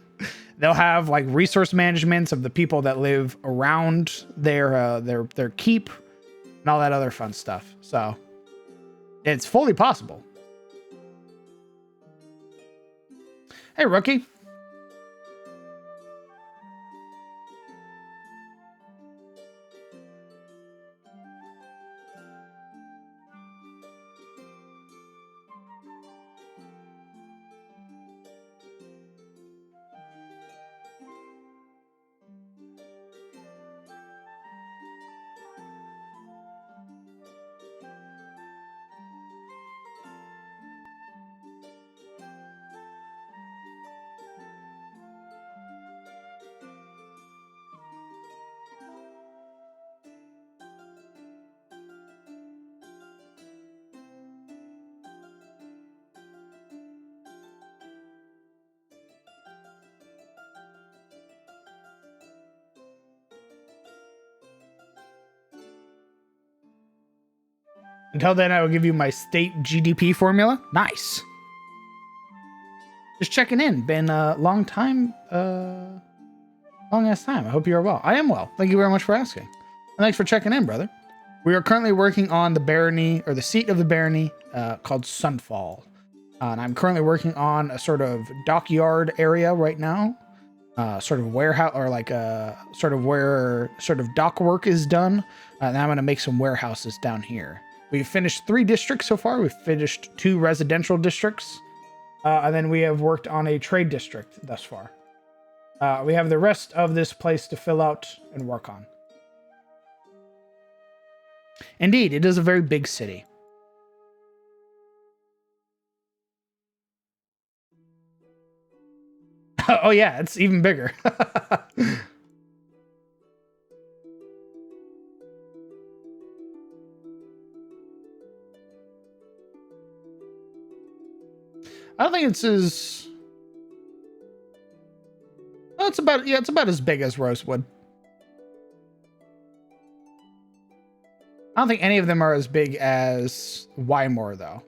they'll have, like, resource managements of the people that live around their keep and all that other fun stuff. So it's fully possible. Hey, rookie. Until then, I will give you my state GDP formula. Nice. Just checking in. Been a long time, long ass time. I hope you are well. I am well. Thank you very much for asking. And thanks for checking in, brother. We are currently working on the barony, or the seat of the barony, called Sunfall. And I'm currently working on a sort of dockyard area right now. Sort of warehouse, or like a sort of where sort of dock work is done. And I'm going to make some warehouses down here. We've finished 3 districts so far. We've finished 2 residential districts. And then we have worked on a trade district thus far. We have the rest of this place to fill out and work on. Indeed, it is a very big city. Oh yeah, it's even bigger. I don't think it's as... Oh, it's about as big as Rosewood. I don't think any of them are as big as Wymore, though.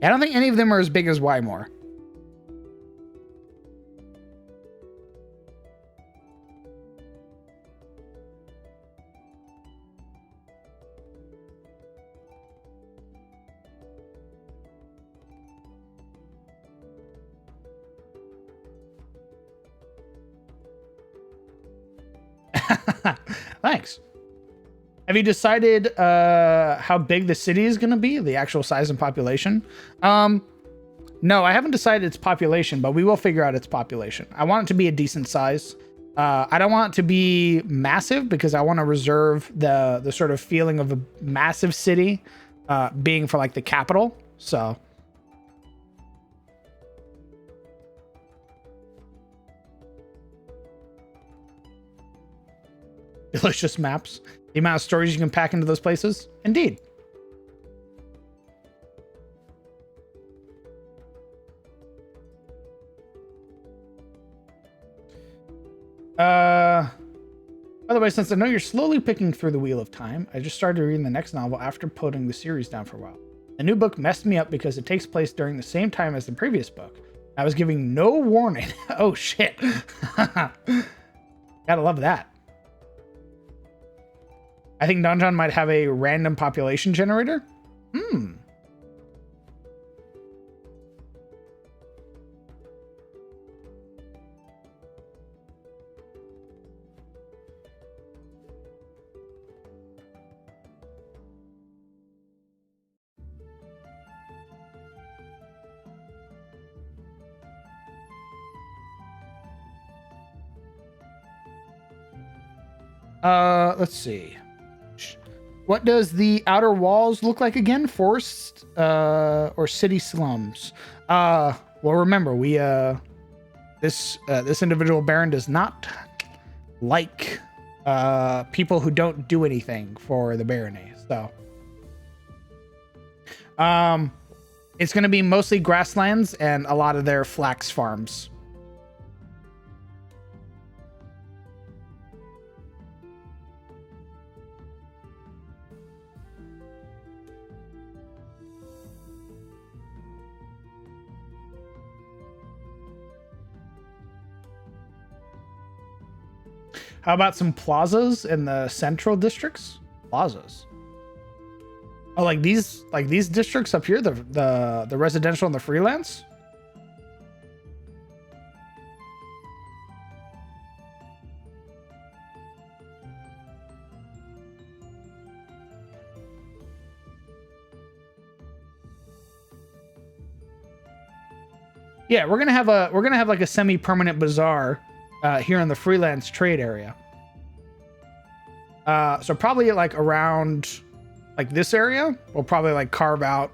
I don't think any of them are as big as Wymore. Thanks. Have you decided how big the city is going to be, the actual size and population? No, I haven't decided its population, but we will figure out its population. I want it to be a decent size. I don't want it to be massive because I want to reserve the sort of feeling of a massive city being for like the capital. So delicious maps. The amount of stories you can pack into those places. Indeed. By the way, since I know you're slowly picking through the Wheel of Time, I just started reading the next novel after putting the series down for a while. The new book messed me up because it takes place during the same time as the previous book. I was giving no warning. Oh shit. Gotta love that. I think Donjon might have a random population generator. Let's see. What does the outer walls look like again? Forest or city slums? Well, remember, we this individual baron does not like people who don't do anything for the barony. So it's going to be mostly grasslands and a lot of their flax farms. How about some plazas in the central districts? Plazas. Oh, like these districts up here, the residential and the freelance? Yeah, we're gonna have like a semi-permanent bazaar here in the freelance trade area. So probably like around like this area, we'll probably like carve out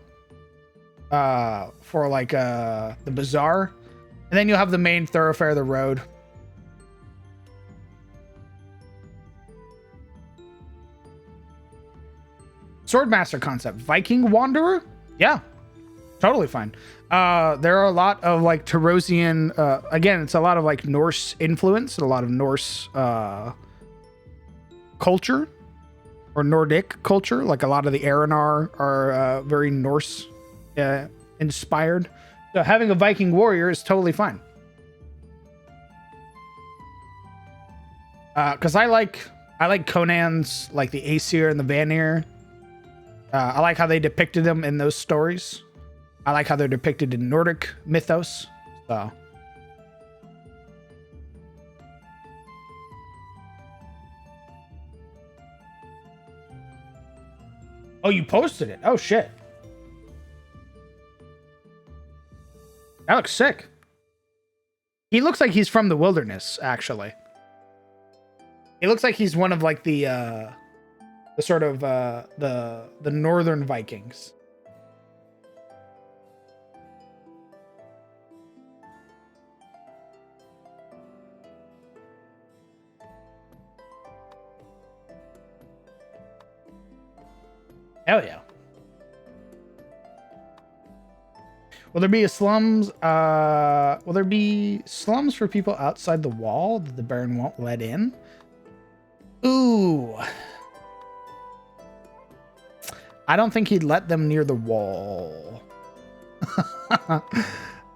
for like the bazaar, and then you'll have the main thoroughfare, the road. Swordmaster concept, Viking Wanderer? Yeah, totally fine. There are a lot of like Tarosian, again, it's a lot of like Norse influence and a lot of Norse culture or Nordic culture. Like a lot of the Aranar are very Norse inspired. So having a Viking warrior is totally fine. Because I like Conan's, like the Aesir and the Vanir. I like how they depicted them in those stories. I like how they're depicted in Nordic mythos. So. Oh, you posted it. Oh, shit. That looks sick. He looks like he's from the wilderness, actually. He looks like he's one of like the sort of the northern Vikings. Hell yeah. Will there be slums? Will there be slums for people outside the wall that the Baron won't let in? Ooh. I don't think he'd let them near the wall.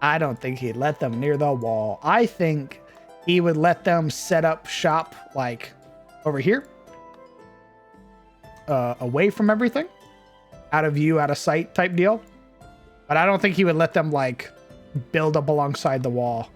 I don't think he'd let them near the wall. I think he would let them set up shop like over here. Away from everything. Out of view, out of sight type deal. But I don't think he would let them like build up alongside the wall.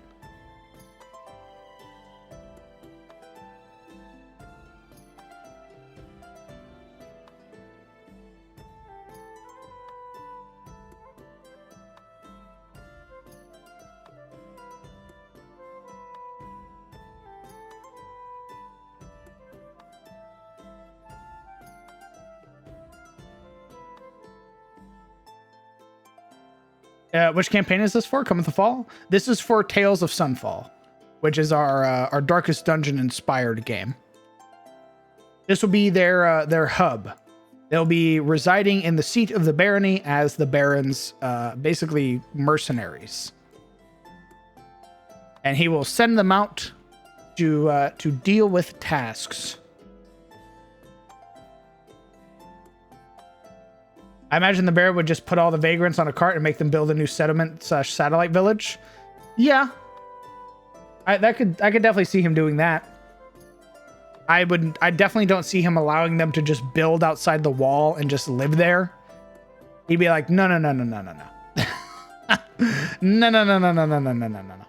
Which campaign is this for? Coming the fall? This is for Tales of Sunfall, which is our Darkest Dungeon inspired game. This will be their hub. They'll be residing in the seat of the barony as the barons, basically mercenaries. And he will send them out to deal with tasks. I imagine the Baron would just put all the vagrants on a cart and make them build a new settlement / satellite village. Yeah, I could definitely see him doing that. I definitely don't see him allowing them to just build outside the wall and just live there. He'd be like, no, no, no, no, no, no, no, no, no, no, no, no, no, no, no, no, no.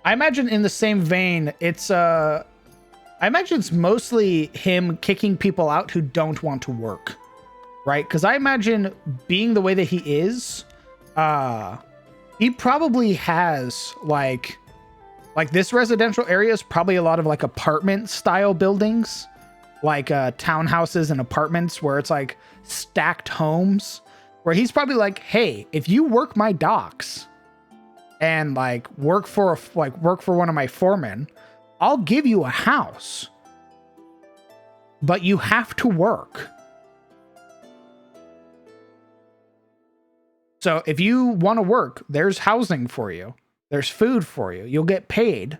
I imagine in the same vein, I imagine it's mostly him kicking people out who don't want to work, right? Because I imagine being the way that he is, he probably has like this residential area is probably a lot of like apartment style buildings, like townhouses and apartments where it's like stacked homes, where he's probably like, hey, if you work my docks and like work for one of my foremen, I'll give you a house, but you have to work. So if you want to work, there's housing for you. There's food for you. You'll get paid.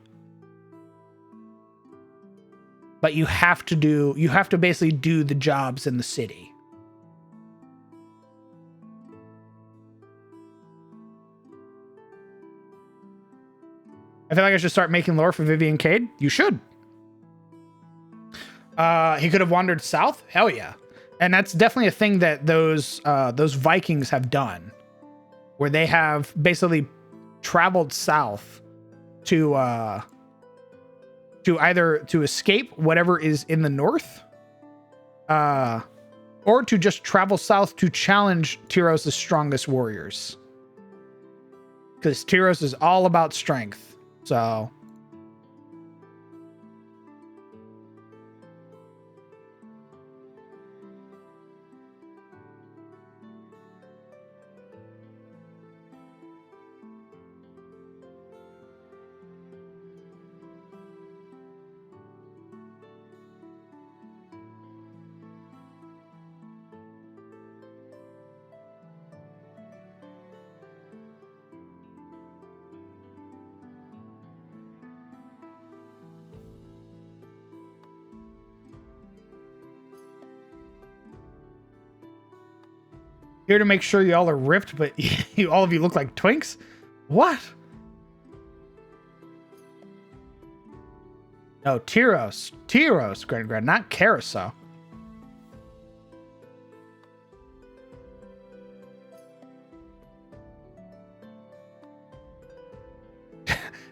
But you have to basically do the jobs in the city. I feel like I should start making lore for Vivian Cade. You should. He could have wandered south. Hell yeah. And that's definitely a thing that those Vikings have done, where they have basically traveled south to either to escape whatever is in the north, or to just travel south to challenge Tyros' strongest warriors. Because Tyros is all about strength. So here to make sure y'all are ripped, but all of you look like twinks? What? No, Tyros, Grand, not Carousel.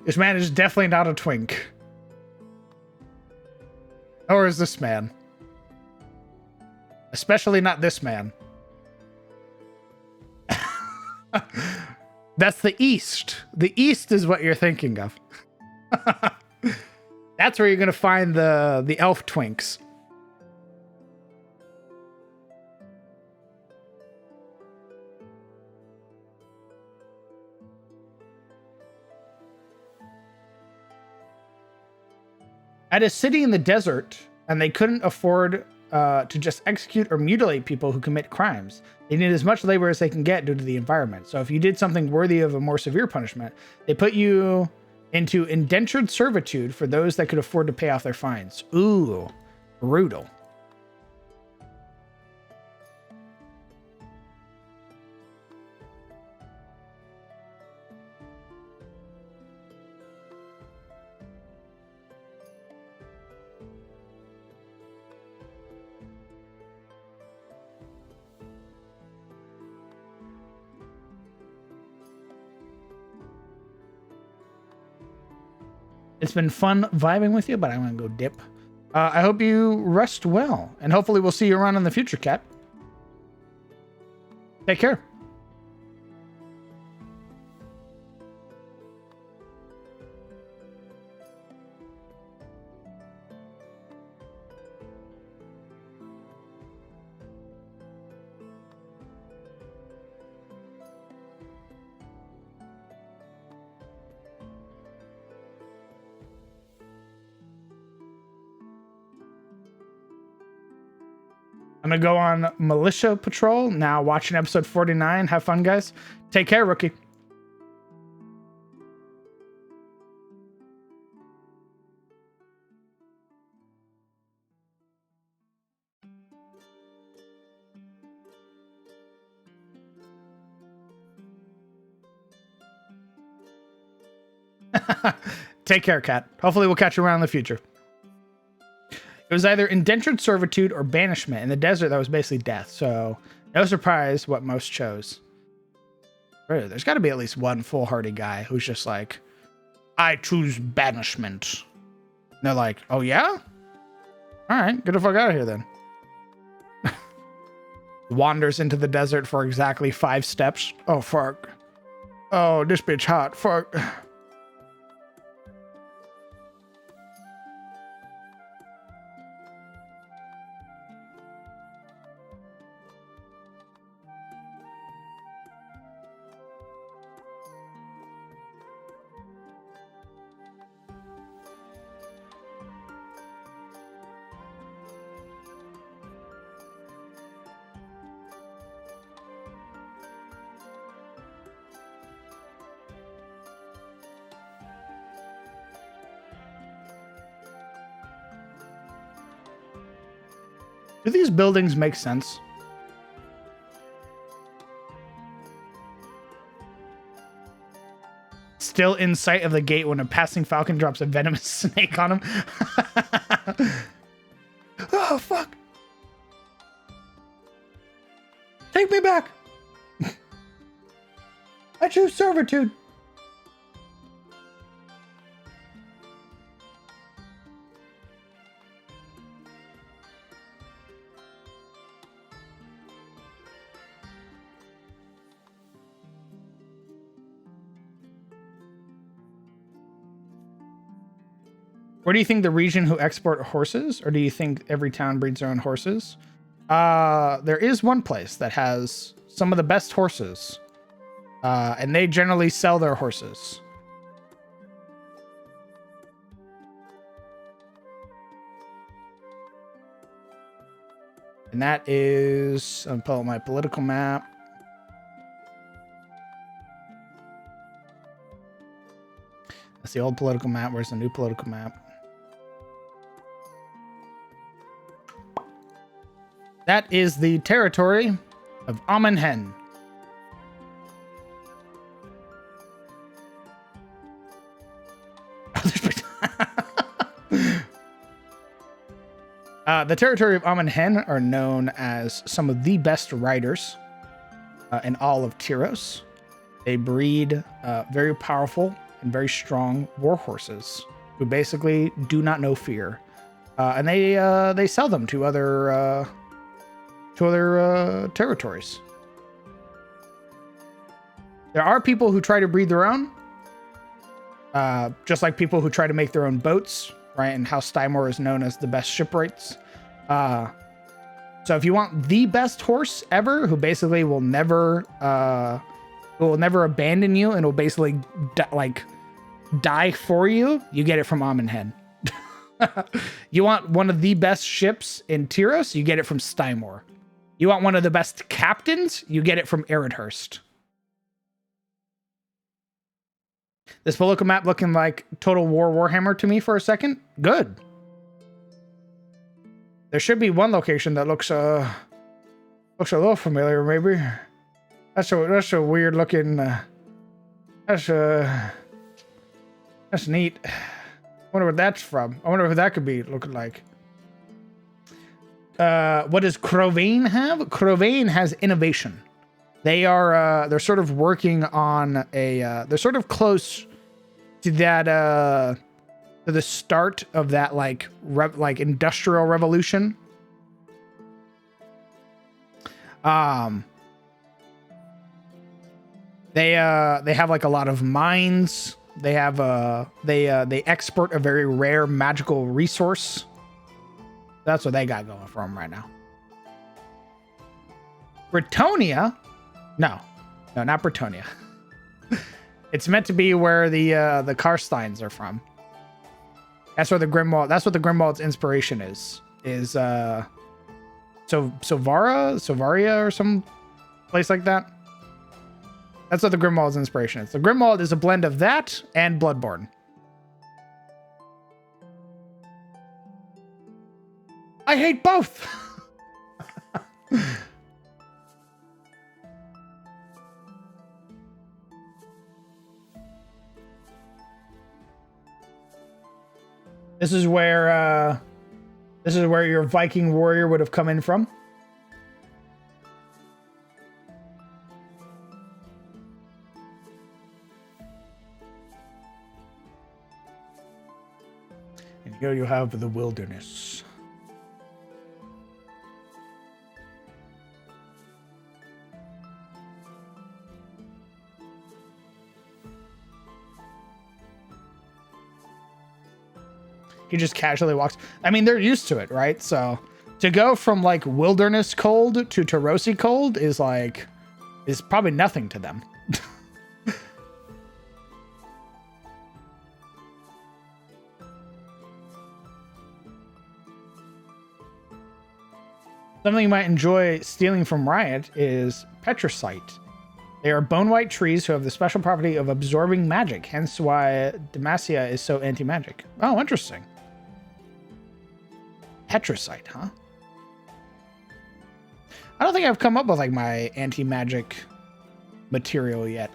This man is definitely not a twink. Nor is this man. Especially not this man. That's the East. The East is what you're thinking of. That's where you're going to find the elf twinks. At a city in the desert, and they couldn't afford to just execute or mutilate people who commit crimes. They need as much labor as they can get due to the environment. So if you did something worthy of a more severe punishment, they put you into indentured servitude for those that could afford to pay off their fines. Ooh, brutal. It's been fun vibing with you, but I'm going to go dip. I hope you rest well, and hopefully we'll see you around in the future, Cat. Take care. I'm gonna go on militia patrol now. Watching episode 49. Have fun, guys. Take care, rookie. Take care, Cat. Hopefully we'll catch you around in the future. It was either indentured servitude or banishment. In the desert, that was basically death. So no surprise what most chose. Really, there's got to be at least one foolhardy guy who's just like, I choose banishment. And they're like, oh yeah? All right, get the fuck out of here then. Wanders into the desert for exactly 5 steps. Oh, fuck. Oh, this bitch hot. Fuck. Do these buildings make sense? Still in sight of the gate when a passing falcon drops a venomous snake on him. Oh, fuck. Take me back. I choose servitude. Where do you think the region who export horses, or do you think every town breeds their own horses? There is one place that has some of the best horses, and they generally sell their horses. And that is, I'm pulling my political map. That's the old political map. Where's the new political map? That is the territory of Amenhen. The territory of Amenhen are known as some of the best riders in all of Tyros. They breed very powerful and very strong war horses who basically do not know fear, and they sell them to other territories. There are people who try to breed their own, just like people who try to make their own boats, right? And House Stymore is known as the best shipwrights. So if you want the best horse ever, who basically will never abandon you and will basically die for you, you get it from Amenhen. You want one of the best ships in Tyros, you get it from Stymore. You want one of the best captains, you get it from Aridhurst. This political map looking like Total War Warhammer to me for a second. Good. There should be one location that looks a little familiar, maybe. That's a weird looking. That's neat. I wonder what that's from. I wonder who that could be looking like. What does Crovane have? Crovane has innovation. They're sort of working on a. They're sort of close to that. To the start of that industrial revolution. They have like a lot of mines. They have they export a very rare magical resource. That's what they got going for them right now. Bretonia? No, not Bretonia. It's meant to be where the Karsteins are from. That's where the Grimwald. That's what the Grimwald's inspiration is Sovaria or some place like that. That's what the Grimwald's inspiration is. The Grimwald is a blend of that and Bloodborne. I hate both. This is where your Viking warrior would have come in from. And here you have the wilderness. He just casually walks. I mean, they're used to it, right? So to go from like wilderness cold to Tarosi cold is probably nothing to them. Something you might enjoy stealing from Riot is Petricite. They are bone white trees who have the special property of absorbing magic, hence why Demacia is so anti-magic. Oh, interesting. Petricite, huh? I don't think I've come up with like my anti-magic material yet.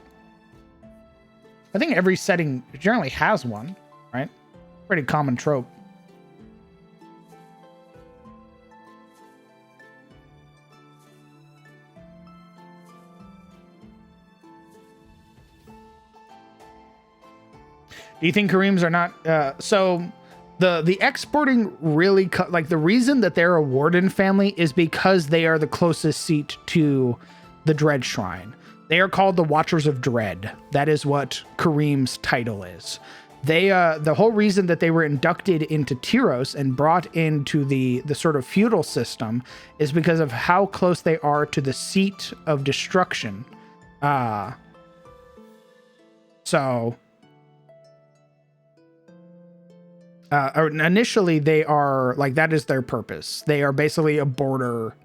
I think every setting generally has one, right? Pretty common trope. Do you think Kareems are not so the exporting really like the reason that they're a warden family is because they are the closest seat to the Dread Shrine. They are called the Watchers of Dread. That is what Kareem's title is. They the whole reason that they were inducted into Tyros and brought into the sort of feudal system is because of how close they are to the seat of destruction. Initially they are like, that is their purpose. They are basically a border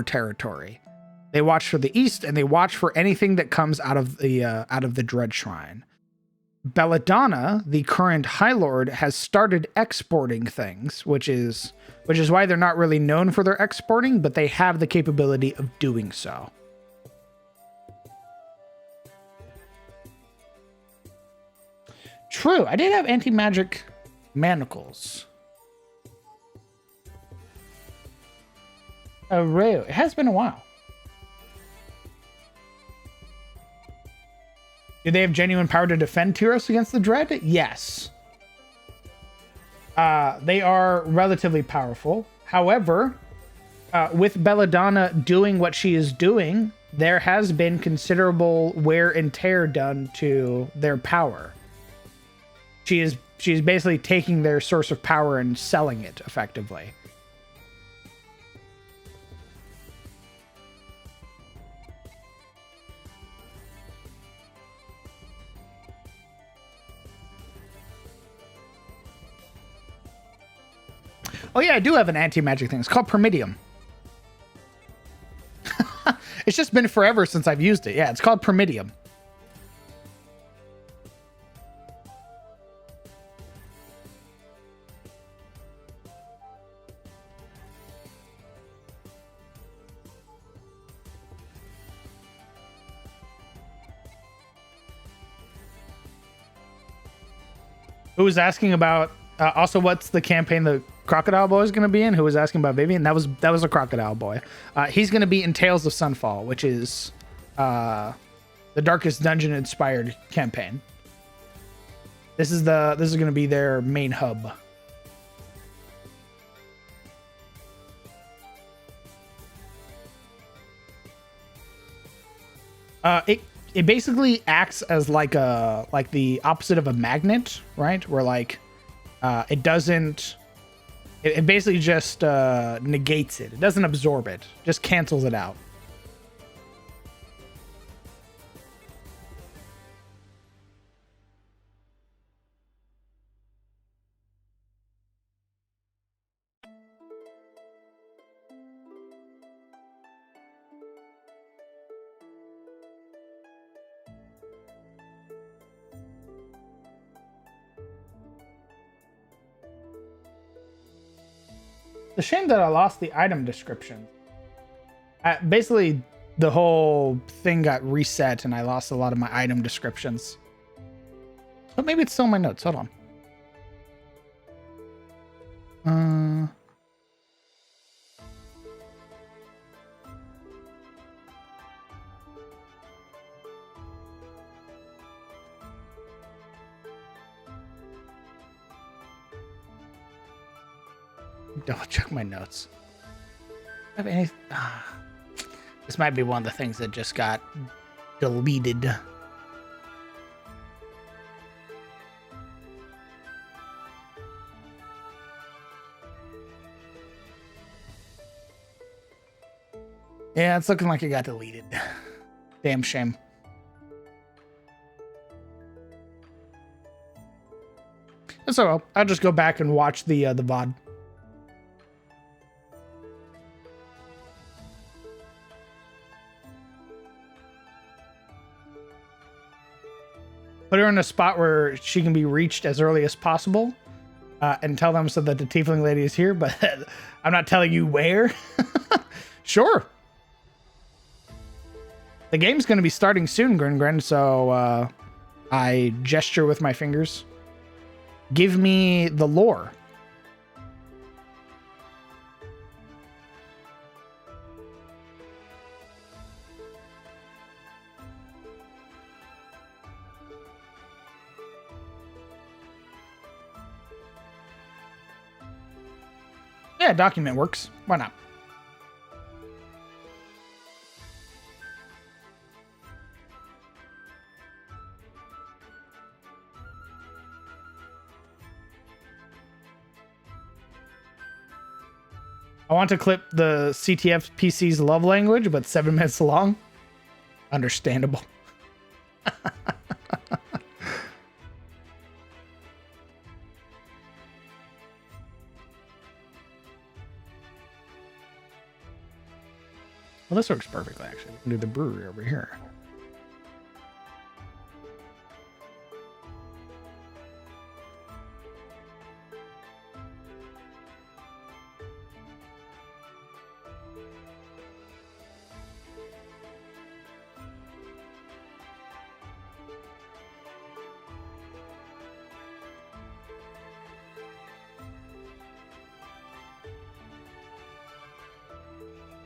territory. They watch for the east and they watch for anything that comes out of the Dread Shrine. Belladonna, the current High Lord, has started exporting things, which is why they're not really known for their exporting, but they have the capability of doing so. True, I did have anti-magic manacles. Oh, really? It has been a while. Do they have genuine power to defend Tyros against the Dread? Yes. They are relatively powerful. However, with Belladonna doing what she is doing, there has been considerable wear and tear done to their power. She's basically taking their source of power and selling it effectively. Oh yeah, I do have an anti-magic thing. It's called Permidium. It's just been forever since I've used it. Yeah, it's called Permidium. Who was asking about also what's the campaign the Crocodile Boy is going to be in? Who was asking about Vivian? That was a Crocodile Boy. He's going to be in Tales of Sunfall, which is the Darkest Dungeon inspired campaign. This is going to be their main hub. It basically acts as like the opposite of a magnet, right? Where like it doesn't. It basically just negates it. It doesn't absorb it. Just cancels it out. It's a shame that I lost the item description. Basically, the whole thing got reset and I lost a lot of my item descriptions. But maybe it's still in my notes. Hold on. Double check my notes. Have any? This might be one of the things that just got deleted. Yeah, it's looking like it got deleted. Damn shame. So I'll just go back and watch the VOD. Put her in a spot where she can be reached as early as possible, and tell them so that the tiefling lady is here. But I'm not telling you where. Sure. The game's going to be starting soon, Grin, so I gesture with my fingers. Give me the lore. Yeah, document works. Why not? I want to clip the CTF PC's love language, but 7 minutes long. Understandable. Well, this works perfectly, actually. We can do the brewery over here.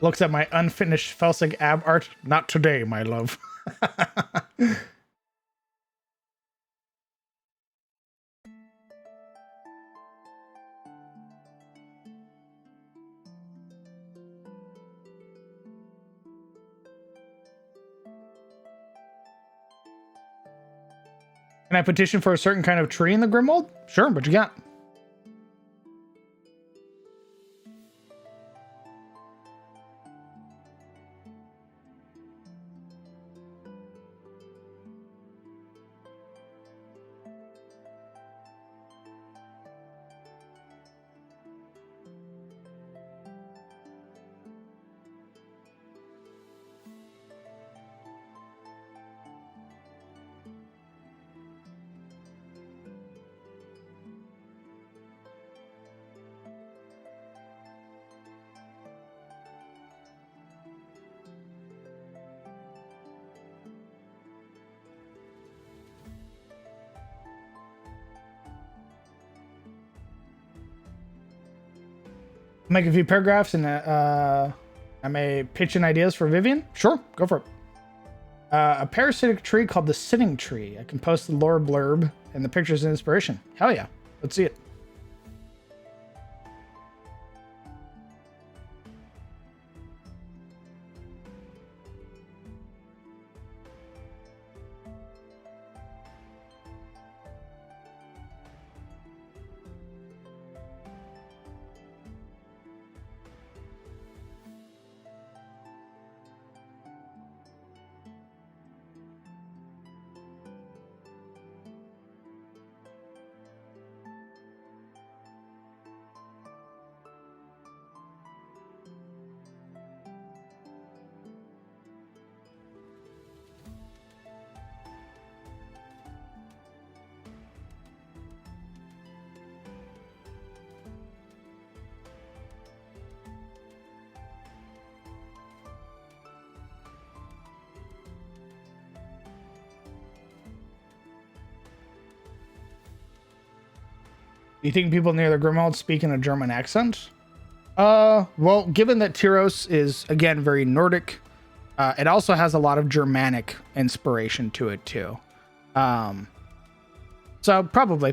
Looks at my unfinished Felsig ab art. Not today, my love. Can I petition for a certain kind of tree in the Grimwald? Sure, what you got? Make a few paragraphs and I may pitch in ideas for Vivian. Sure, go for it. A parasitic tree called the Sitting Tree. I can post the lore blurb and the pictures and inspiration. Hell yeah, let's see it. Do you think people near the Grimwald speak in a German accent? Well, given that Tyros is, again, very Nordic, it also has a lot of Germanic inspiration to it, too. So, probably.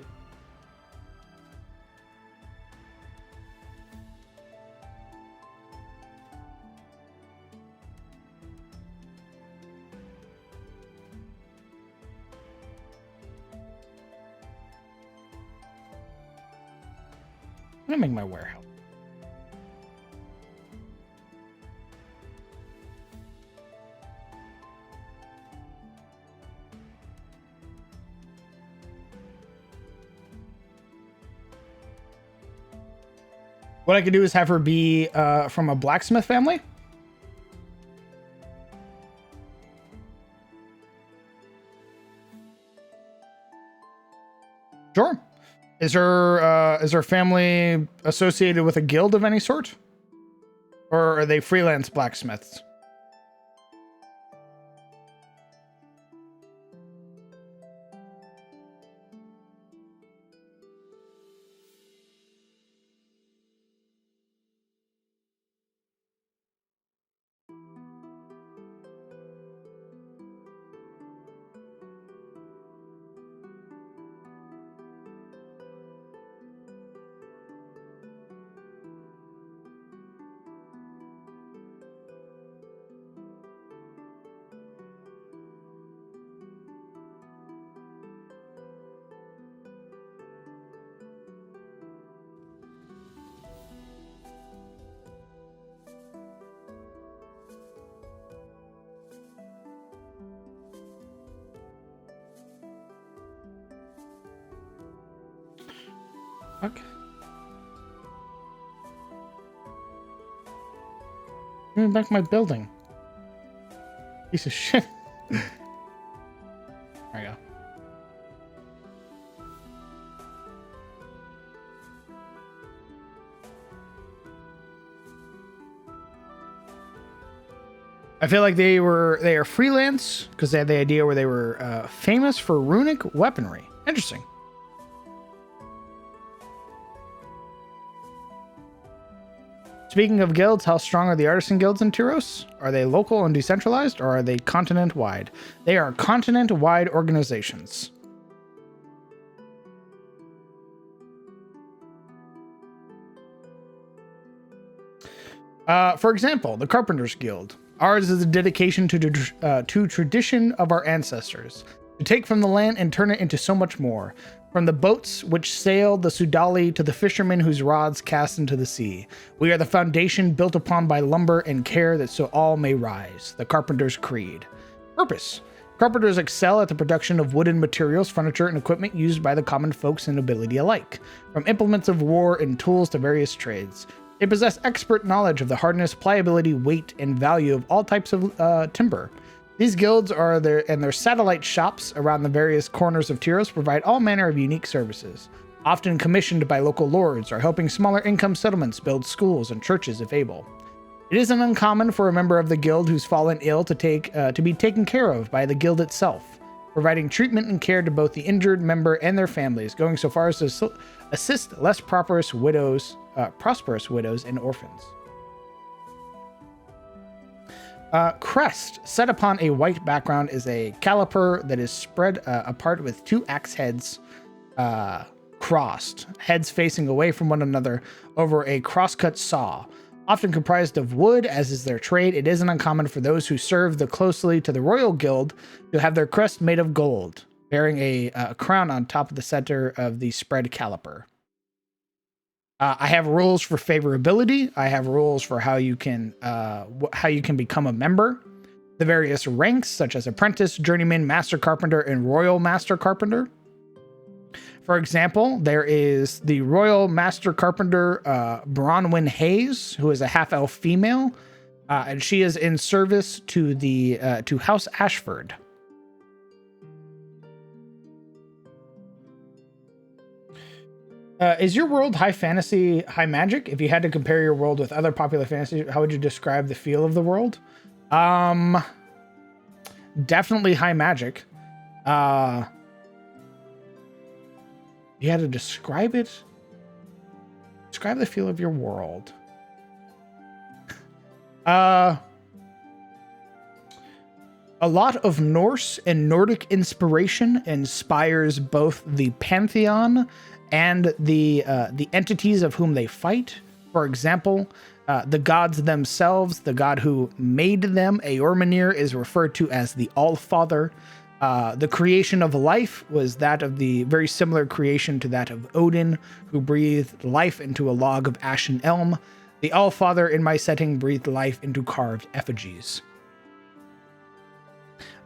I'm gonna make my warehouse. What I could do is have her be from a blacksmith family. Sure. Is her family associated with a guild of any sort? Or are they freelance blacksmiths? Okay. Give me back my building. Piece of shit. There we go. I feel like they are freelance because they had the idea where they were famous for runic weaponry. Interesting. Speaking of guilds, how strong are the artisan guilds in Tyros? Are they local and decentralized, or are they continent-wide? They are continent-wide organizations. For example, the Carpenters Guild. Ours is a dedication to tradition of our ancestors, to take from the land and turn it into so much more. From the boats which sail the Sudali to the fishermen whose rods cast into the sea. We are the foundation built upon by lumber and care that so all may rise. The Carpenter's Creed. Purpose. Carpenters excel at the production of wooden materials, furniture, and equipment used by the common folks and nobility alike, from implements of war and tools to various trades. They possess expert knowledge of the hardness, pliability, weight, and value of all types of timber. These guilds are their satellite shops around the various corners of Tyros provide all manner of unique services, often commissioned by local lords or helping smaller income settlements build schools and churches if able. It isn't uncommon for a member of the guild who's fallen ill to be taken care of by the guild itself, providing treatment and care to both the injured member and their families, going so far as to assist less prosperous widows and orphans. Crest, set upon a white background, is a caliper that is spread apart with two axe heads crossed, heads facing away from one another over a crosscut saw. Often comprised of wood, as is their trade, it isn't uncommon for those who serve closely to the royal guild to have their crest made of gold, bearing a crown on top of the center of the spread caliper. I have rules for favorability. I have rules for how you can become a member. The various ranks, such as apprentice, journeyman, master carpenter, and royal master carpenter. For example, there is the royal master carpenter Bronwyn Hayes, who is a half-elf female, and she is in service to to House Ashford. Is your world high fantasy, high magic? If you had to compare your world with other popular fantasy, how would you describe the feel of the world? Definitely high magic. You had to describe it? Describe the feel of your world. A lot of Norse and Nordic inspiration inspires both the pantheon and the entities of whom they fight. For example, the gods themselves, the god who made them, Eormenir, is referred to as the Allfather. The creation of life was that of the very similar creation to that of Odin, who breathed life into a log of ashen elm. The Allfather in my setting breathed life into carved effigies.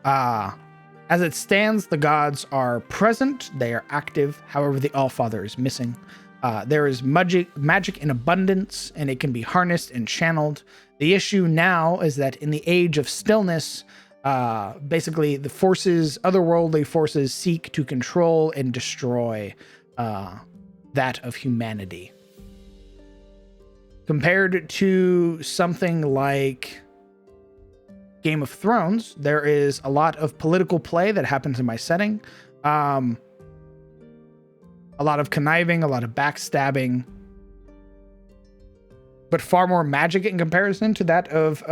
As it stands, the gods are present, they are active, however the Allfather is missing. There is magic in abundance, and it can be harnessed and channeled. The issue now is that in the age of stillness, basically the forces, otherworldly forces, seek to control and destroy that of humanity. Compared to something like Game of Thrones, there is a lot of political play that happens in my setting. A lot of conniving, a lot of backstabbing, but far more magic in comparison to that of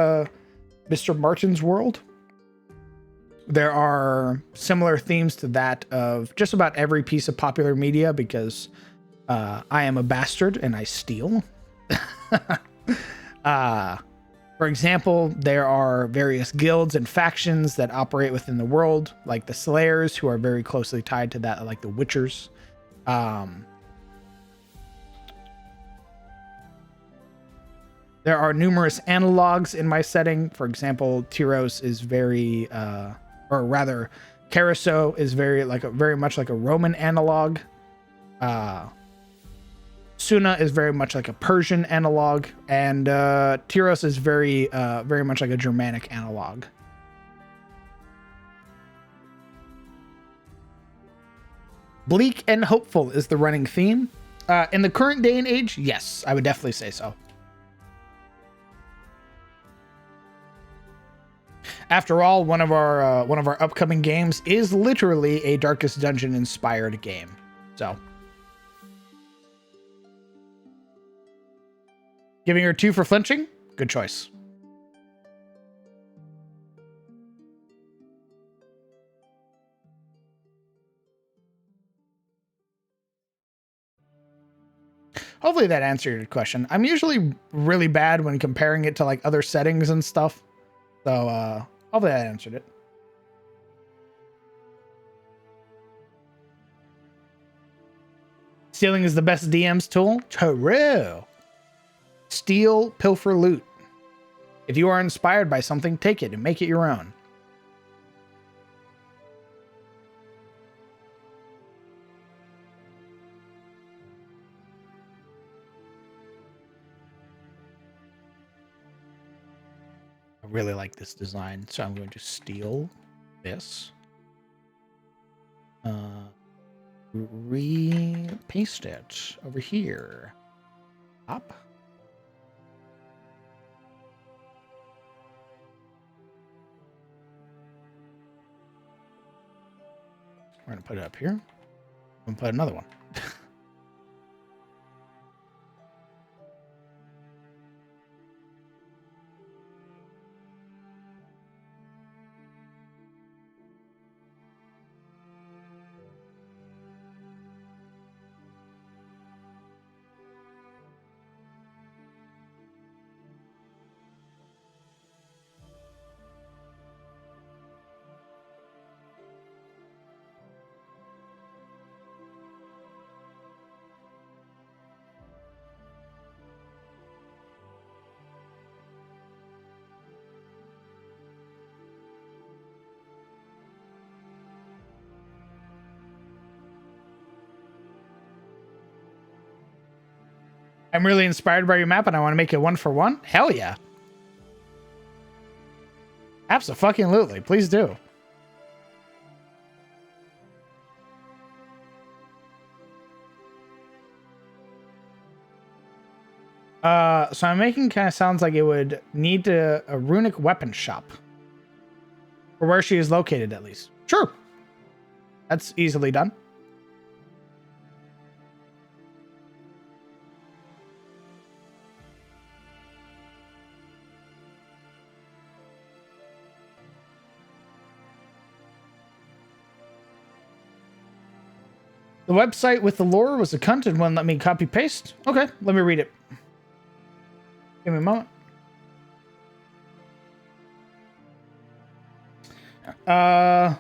Mr. Martin's world. There are similar themes to that of just about every piece of popular media because I am a bastard and I steal. For example, there are various guilds and factions that operate within the world, like the Slayers, who are very closely tied to that, like the Witchers. There are numerous analogs in my setting. For example, Tyros is very, or rather, Caruso is very much like a Roman analog. Suna is very much like a Persian analog, and Tyros is very much like a Germanic analog. Bleak and hopeful is the running theme. In the current day and age, yes, I would definitely say so. After all, one of our upcoming games is literally a Darkest Dungeon inspired game. So, giving her 2 for flinching, good choice. Hopefully that answered your question. I'm usually really bad when comparing it to like other settings and stuff. So hopefully that answered it. Stealing is the best DM's tool. True. Steal, pilfer, loot. If you are inspired by something, take it and make it your own. I really like this design, so I'm going to steal this. Paste it over here. Up. We're going to put it up here. I'm going to put another one. I'm really inspired by your map and I want to make it 1-for-1. Hell yeah. Abso-fucking-lutely. Please do. So I'm making kind of sounds like it would need a runic weapon shop. Or where she is located, at least. Sure. That's easily done. The website with the lore was a cunt and wouldn't let me copy paste. Okay, let me read it. Give me a moment. A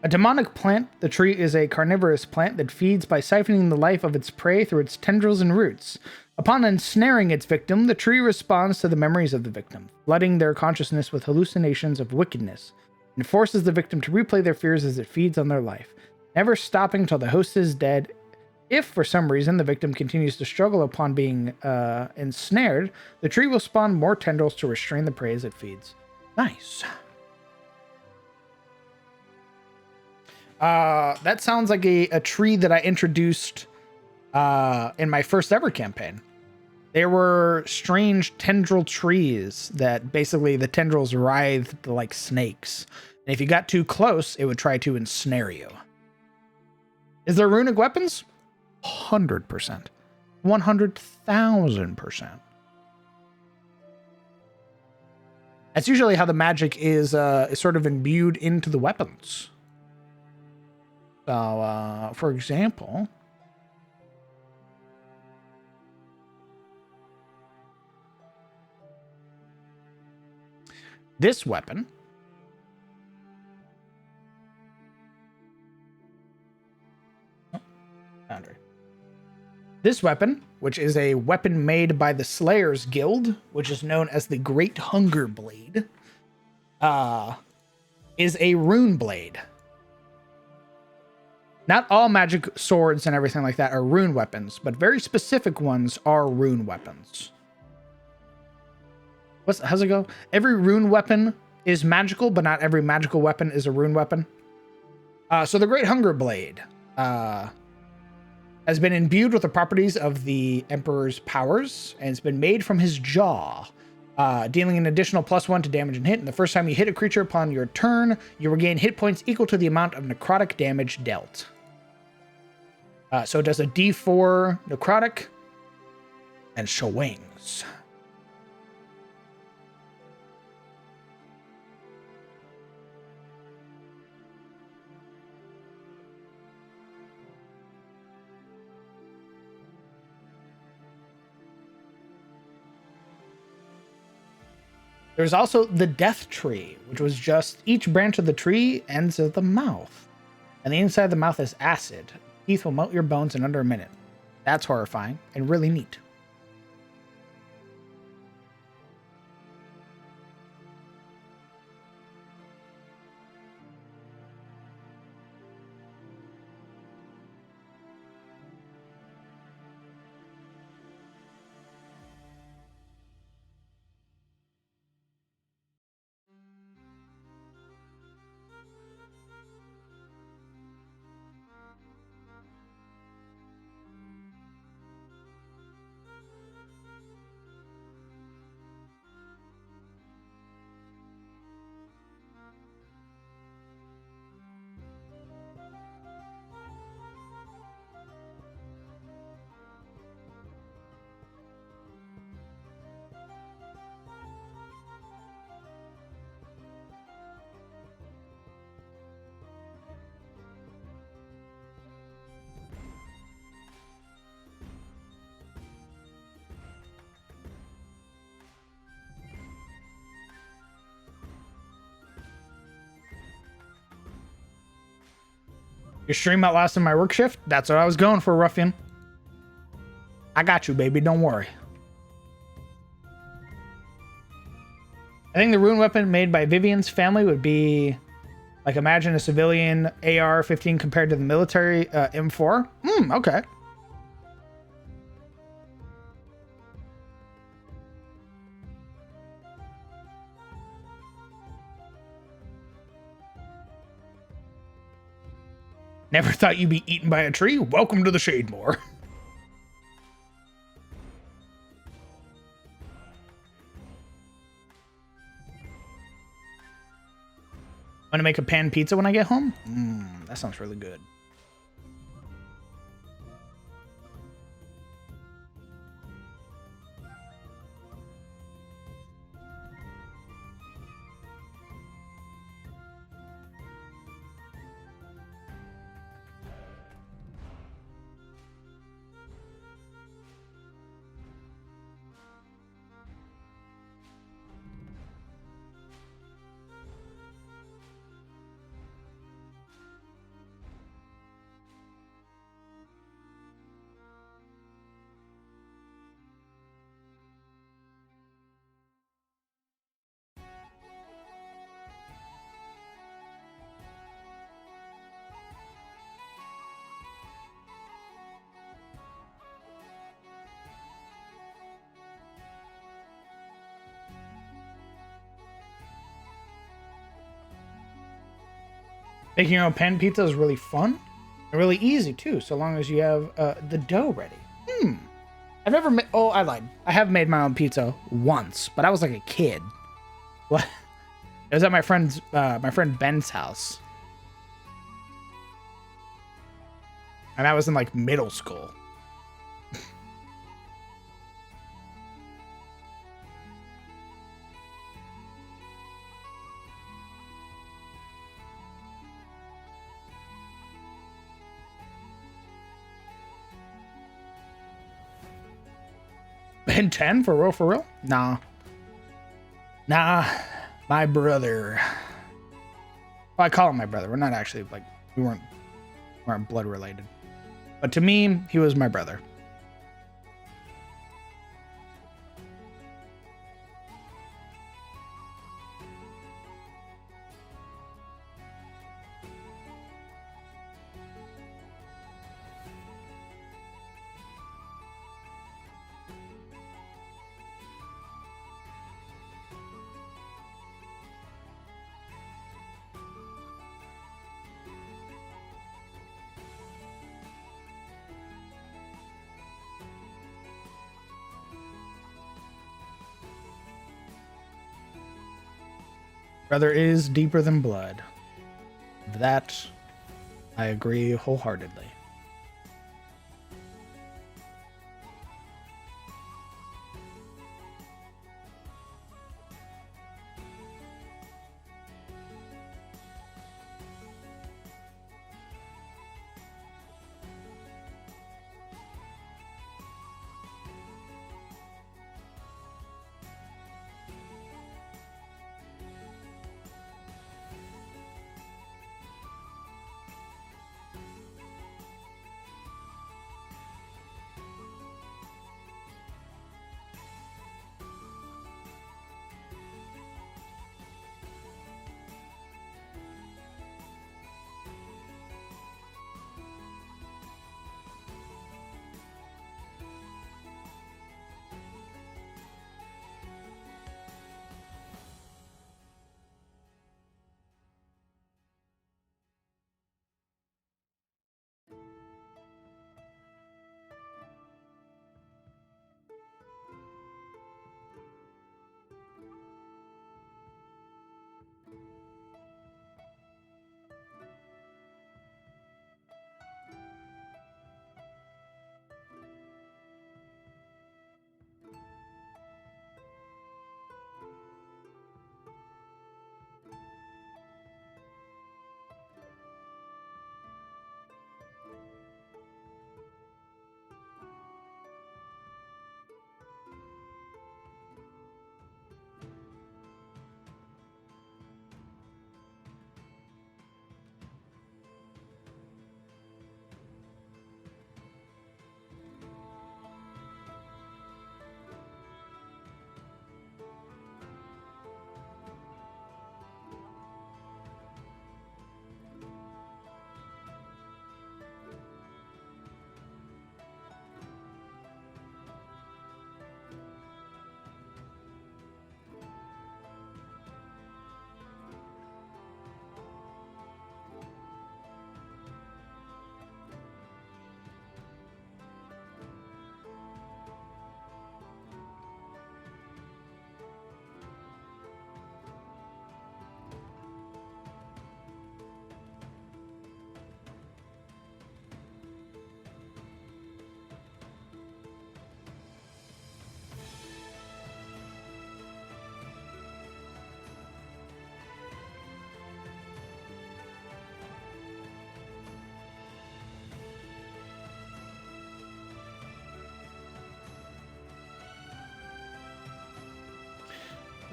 demonic plant. The tree is a carnivorous plant that feeds by siphoning the life of its prey through its tendrils and roots. Upon ensnaring its victim, the tree responds to the memories of the victim, flooding their consciousness with hallucinations of wickedness, and forces the victim to replay their fears as it feeds on their life, never stopping till the host is dead. If, for some reason, the victim continues to struggle upon being ensnared, the tree will spawn more tendrils to restrain the prey as it feeds. Nice. That sounds like a tree that I introduced in my first ever campaign. There were strange tendril trees that basically the tendrils writhed like snakes. And if you got too close, it would try to ensnare you. Is there runic weapons? 100%. 100,000%. That's usually how the magic is sort of imbued into the weapons. So, for example, this weapon foundry. This weapon, which is a weapon made by the Slayers Guild, which is known as the Great Hunger Blade, is a rune blade. Not all magic swords and everything like that are rune weapons, but very specific ones are rune weapons. How's it go? Every rune weapon is magical, but not every magical weapon is a rune weapon. So the Great Hunger Blade has been imbued with the properties of the Emperor's powers, and it's been made from his jaw, dealing an additional +1 to damage and hit. And the first time you hit a creature upon your turn, you regain hit points equal to the amount of necrotic damage dealt. So it does a D4 necrotic and swings. There's also the Death Tree, which was just each branch of the tree ends at the mouth. And the inside of the mouth is acid. Teeth will melt your bones in under a minute. That's horrifying and really neat. Your stream outlasted my work shift? That's what I was going for, Ruffian. I got you, baby. Don't worry. I think the rune weapon made by Vivian's family would be, like, imagine a civilian AR-15 compared to the military M4. Okay. Never thought you'd be eaten by a tree? Welcome to the Shademore. I'm gonna make a pan pizza when I get home? That sounds really good. Making your own pan pizza is really fun and really easy too, so long as you have the dough ready. I've never made. Oh, I lied. I have made my own pizza once, but I was like a kid. What? It was at my friend Ben's house, and I was in like middle school. Ben 10 for real? For real? Nah. My brother. Well, I call him my brother. We're not actually like we weren't blood related, but to me, he was my brother. Brother is deeper than blood. That I agree wholeheartedly.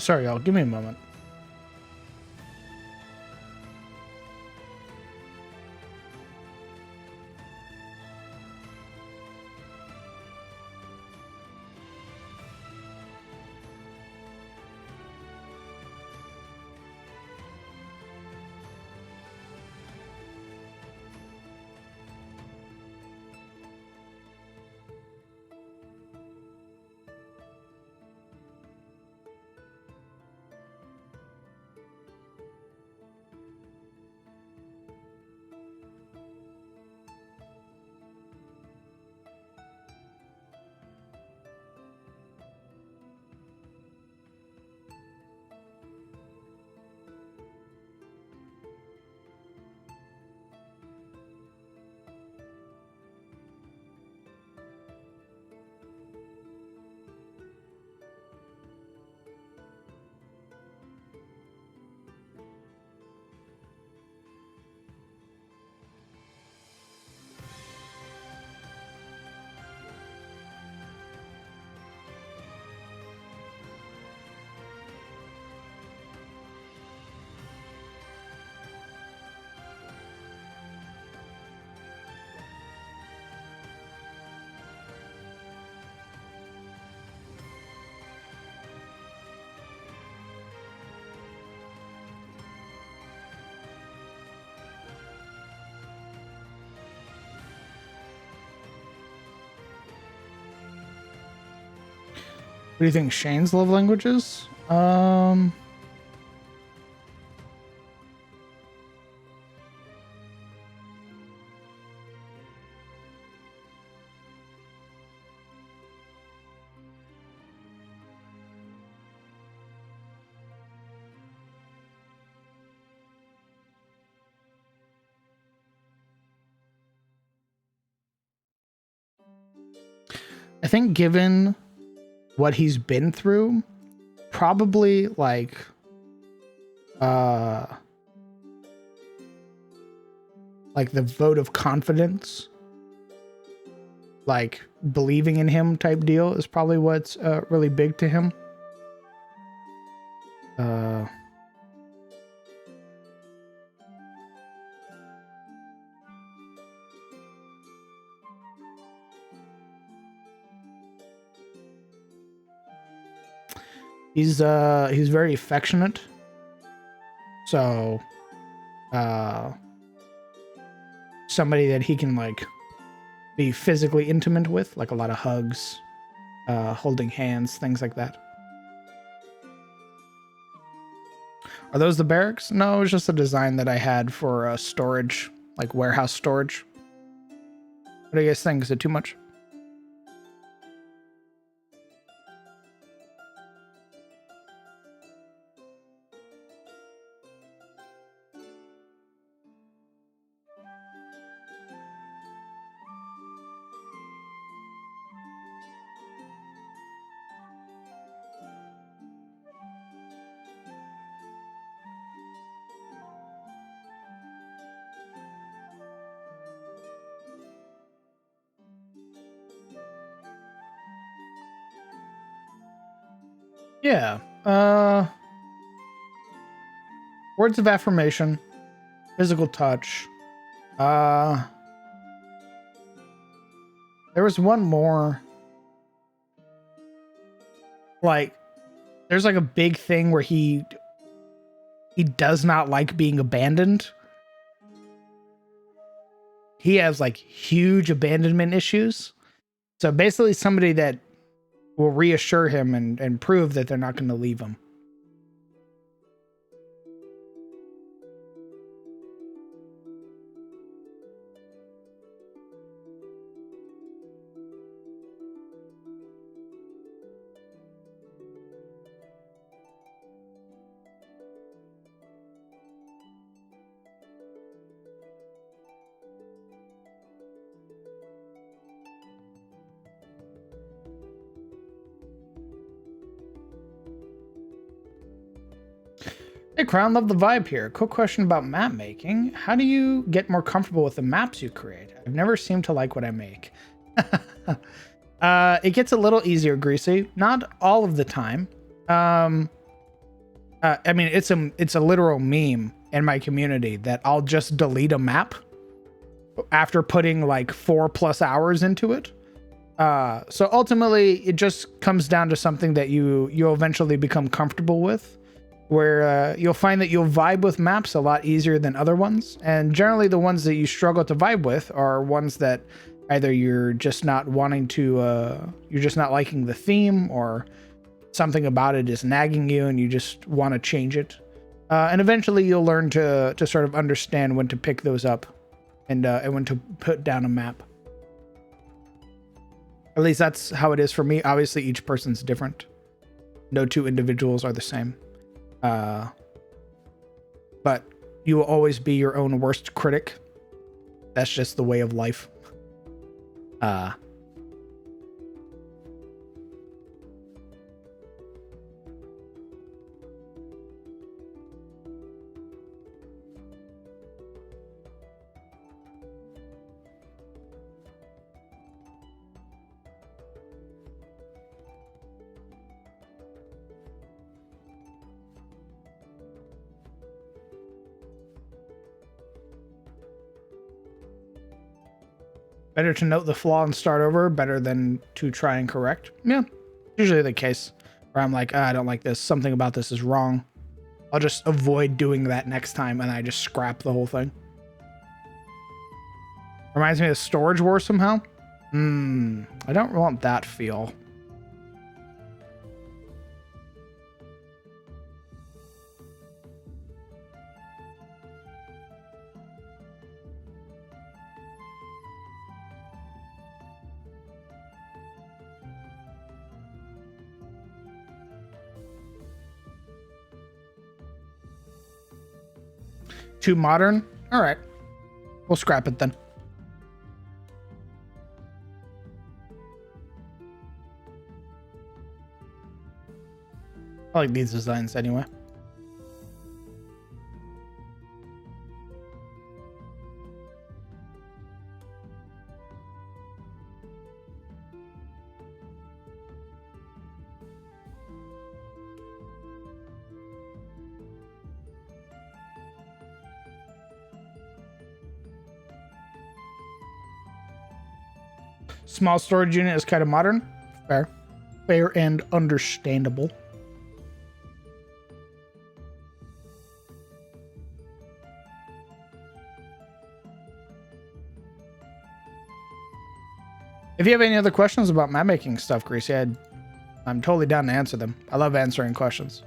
Sorry, y'all. Give me a moment. What do you think Shane's love language is? I think given what he's been through, probably like the vote of confidence, like believing in him type deal is probably what's really big to him. He's very affectionate. So somebody that he can like be physically intimate with, like a lot of hugs, holding hands, things like that. Are those the barracks? No, it was just a design that I had for storage, like warehouse storage. What do you guys think? Is it too much? Yeah. Words of affirmation, physical touch. There was one more. Like, there's like a big thing where he does not like being abandoned. He has like huge abandonment issues. So basically somebody that will reassure him and prove that they're not going to leave him. Hey, Crown, love the vibe here. Quick question about map making. How do you get more comfortable with the maps you create? I've never seemed to like what I make. It gets a little easier, Greasy. Not all of the time. I mean, it's a literal meme in my community that I'll just delete a map after putting like 4+ hours into it. So ultimately, it just comes down to something that you'll eventually become comfortable with, where you'll find that you'll vibe with maps a lot easier than other ones. And generally the ones that you struggle to vibe with are ones that either you're just not wanting to, you're just not liking the theme, or something about it is nagging you and you just want to change it. And eventually you'll learn to sort of understand when to pick those up and when to put down a map. At least that's how it is for me. Obviously each person's different. No two individuals are the same. But you will always be your own worst critic. That's just the way of life. Better to note the flaw and start over, better than to try and correct. Yeah, usually the case where I'm like, I don't like this. Something about this is wrong. I'll just avoid doing that next time, and I just scrap the whole thing. Reminds me of Storage Wars somehow. I don't want that feel. Too modern? All right. We'll scrap it then. I like these designs anyway. Small storage unit is kind of modern. Fair. Fair and understandable. If you have any other questions about map making stuff, Greasy, I'm totally down to answer them. I love answering questions.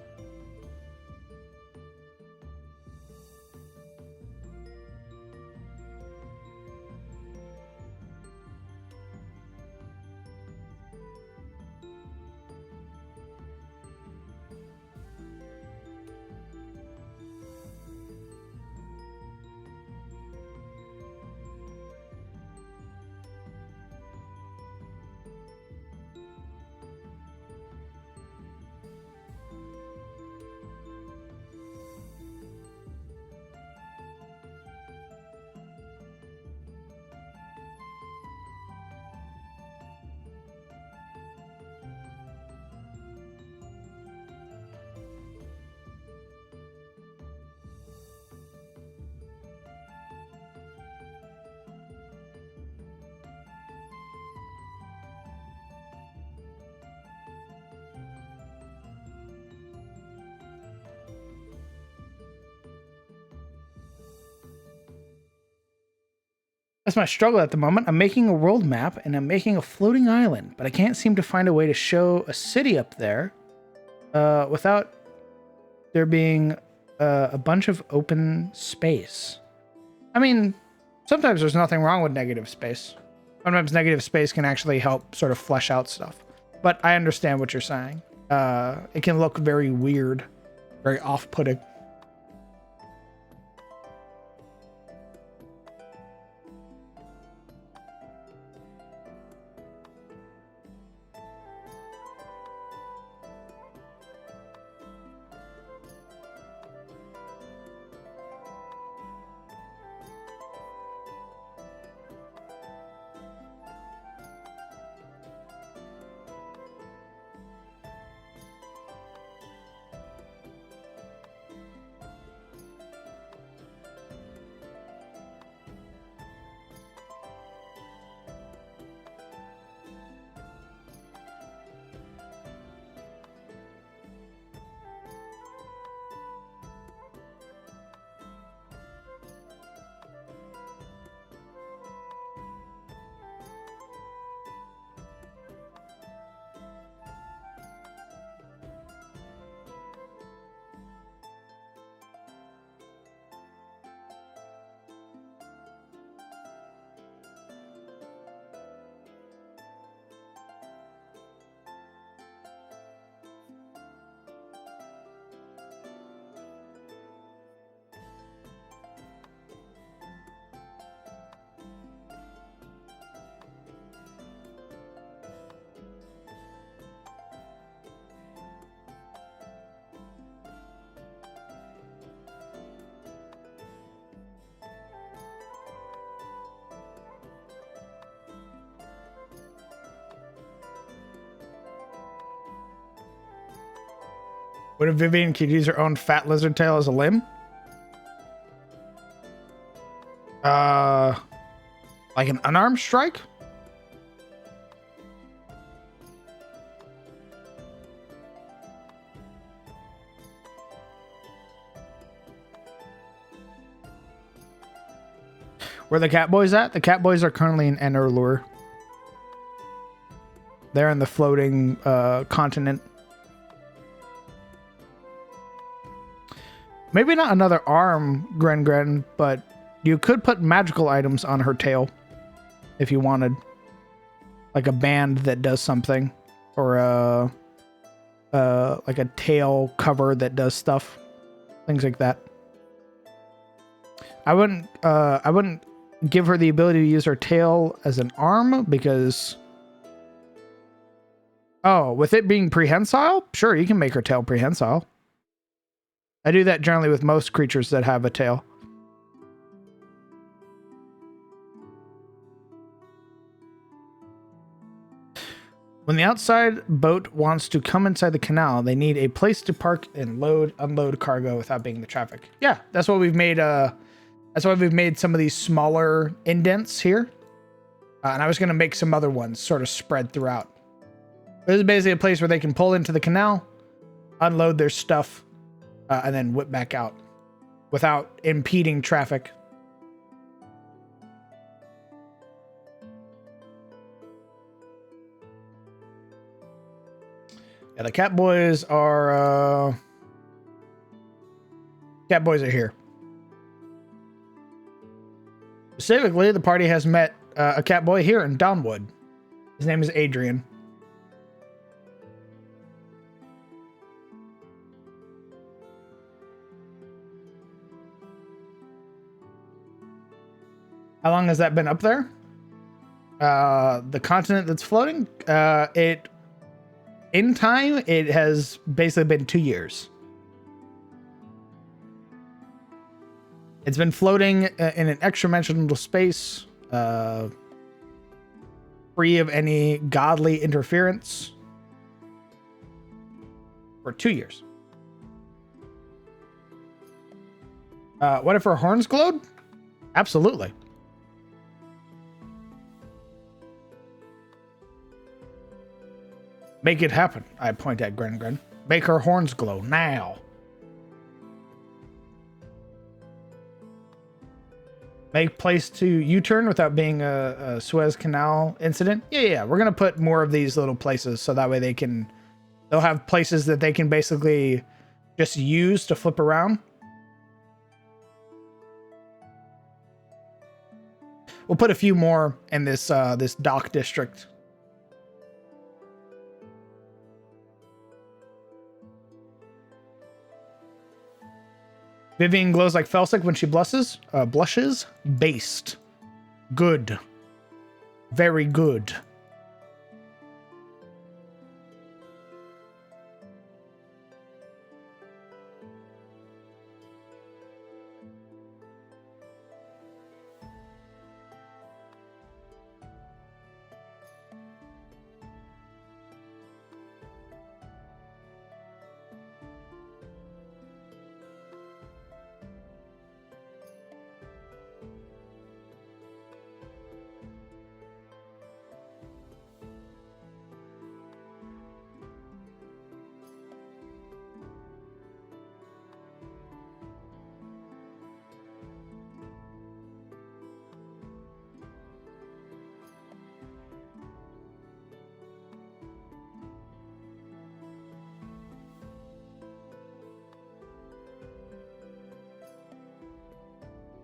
That's my struggle at the moment. I'm making a world map and I'm making a floating island, but I can't seem to find a way to show a city up there without there being a bunch of open space. I mean, sometimes there's nothing wrong with negative space. Sometimes negative space can actually help sort of flesh out stuff. But I understand what you're saying. It can look very weird, very off-putting. What if Vivian could use her own fat lizard tail as a limb? Like an unarmed strike? Where the cat boys at? The cat boys are currently in Enerlure. They're in the floating continent. Maybe not another arm, Gren, but you could put magical items on her tail if you wanted. Like a band that does something. Or like a tail cover that does stuff. Things like that. I wouldn't give her the ability to use her tail as an arm because. Oh, with it being prehensile? Sure, you can make her tail prehensile. I do that generally with most creatures that have a tail. When the outside boat wants to come inside the canal, they need a place to park and unload cargo without being in the traffic. Yeah, that's what we've made. That's why we've made some of these smaller indents here. And I was going to make some other ones sort of spread throughout. This is basically a place where they can pull into the canal, unload their stuff, and then whip back out without impeding traffic. Yeah, the cat boys are here. Specifically, the party has met a cat boy here in Dawnwood. His name is Adrian. How long has that been up there? The continent that's floating? In time, it has basically been 2 years. It's been floating in an extra-dimensional space, free of any godly interference, for 2 years. What if her horns glowed? Absolutely. Make it happen, I point at Gren. Make her horns glow now. Make place to U-turn without being a Suez Canal incident. Yeah. We're gonna put more of these little places so that way they'll have places that they can basically just use to flip around. We'll put a few more in this dock district. Vivian glows like Felsic when she blushes. Based. Good. Very good.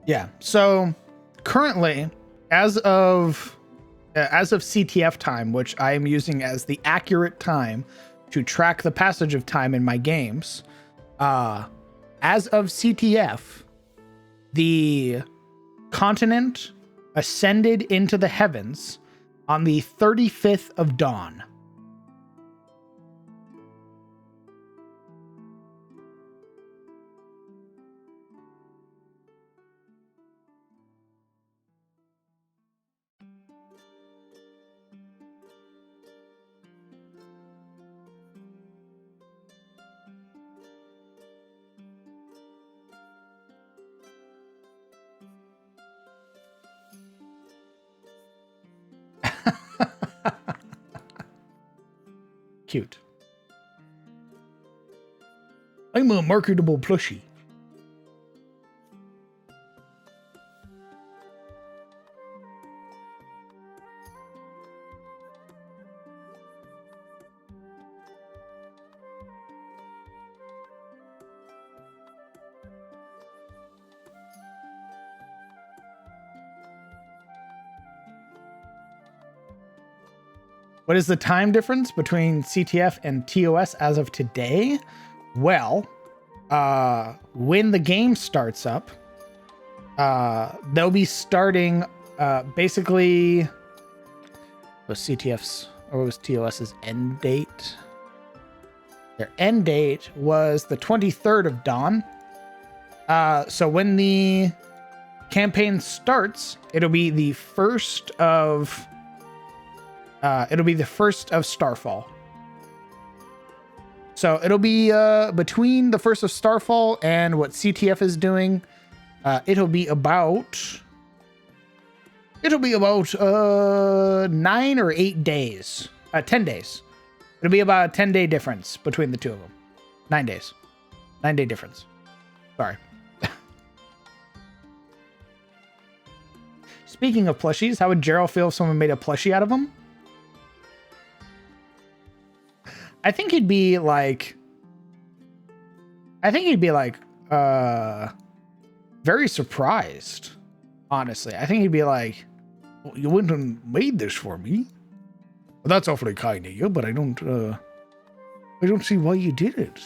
Yeah. So currently, as of CTF time, which I am using as the accurate time to track the passage of time in my games, as of CTF, the continent ascended into the heavens on the 35th of dawn. Cute. I'm a marketable plushie. What is the time difference between CTF and TOS as of today? Well, when the game starts up, They'll be starting basically was CTF's or was TOS's end date. Their end date was the 23rd of dawn. So when the campaign starts, it'll be the first of Starfall. So it'll be between the first of Starfall and what CTF is doing. It'll be about 9 or 8 days. 10 days. It'll be about a 10-day difference between the two of them. 9 days. 9-day difference. Sorry. Speaking of plushies, how would Gerald feel if someone made a plushie out of him? I think he'd be like very surprised. Honestly, I think he'd be like, well, "You went and made this for me? Well, that's awfully kind of you, but I don't see why you did it.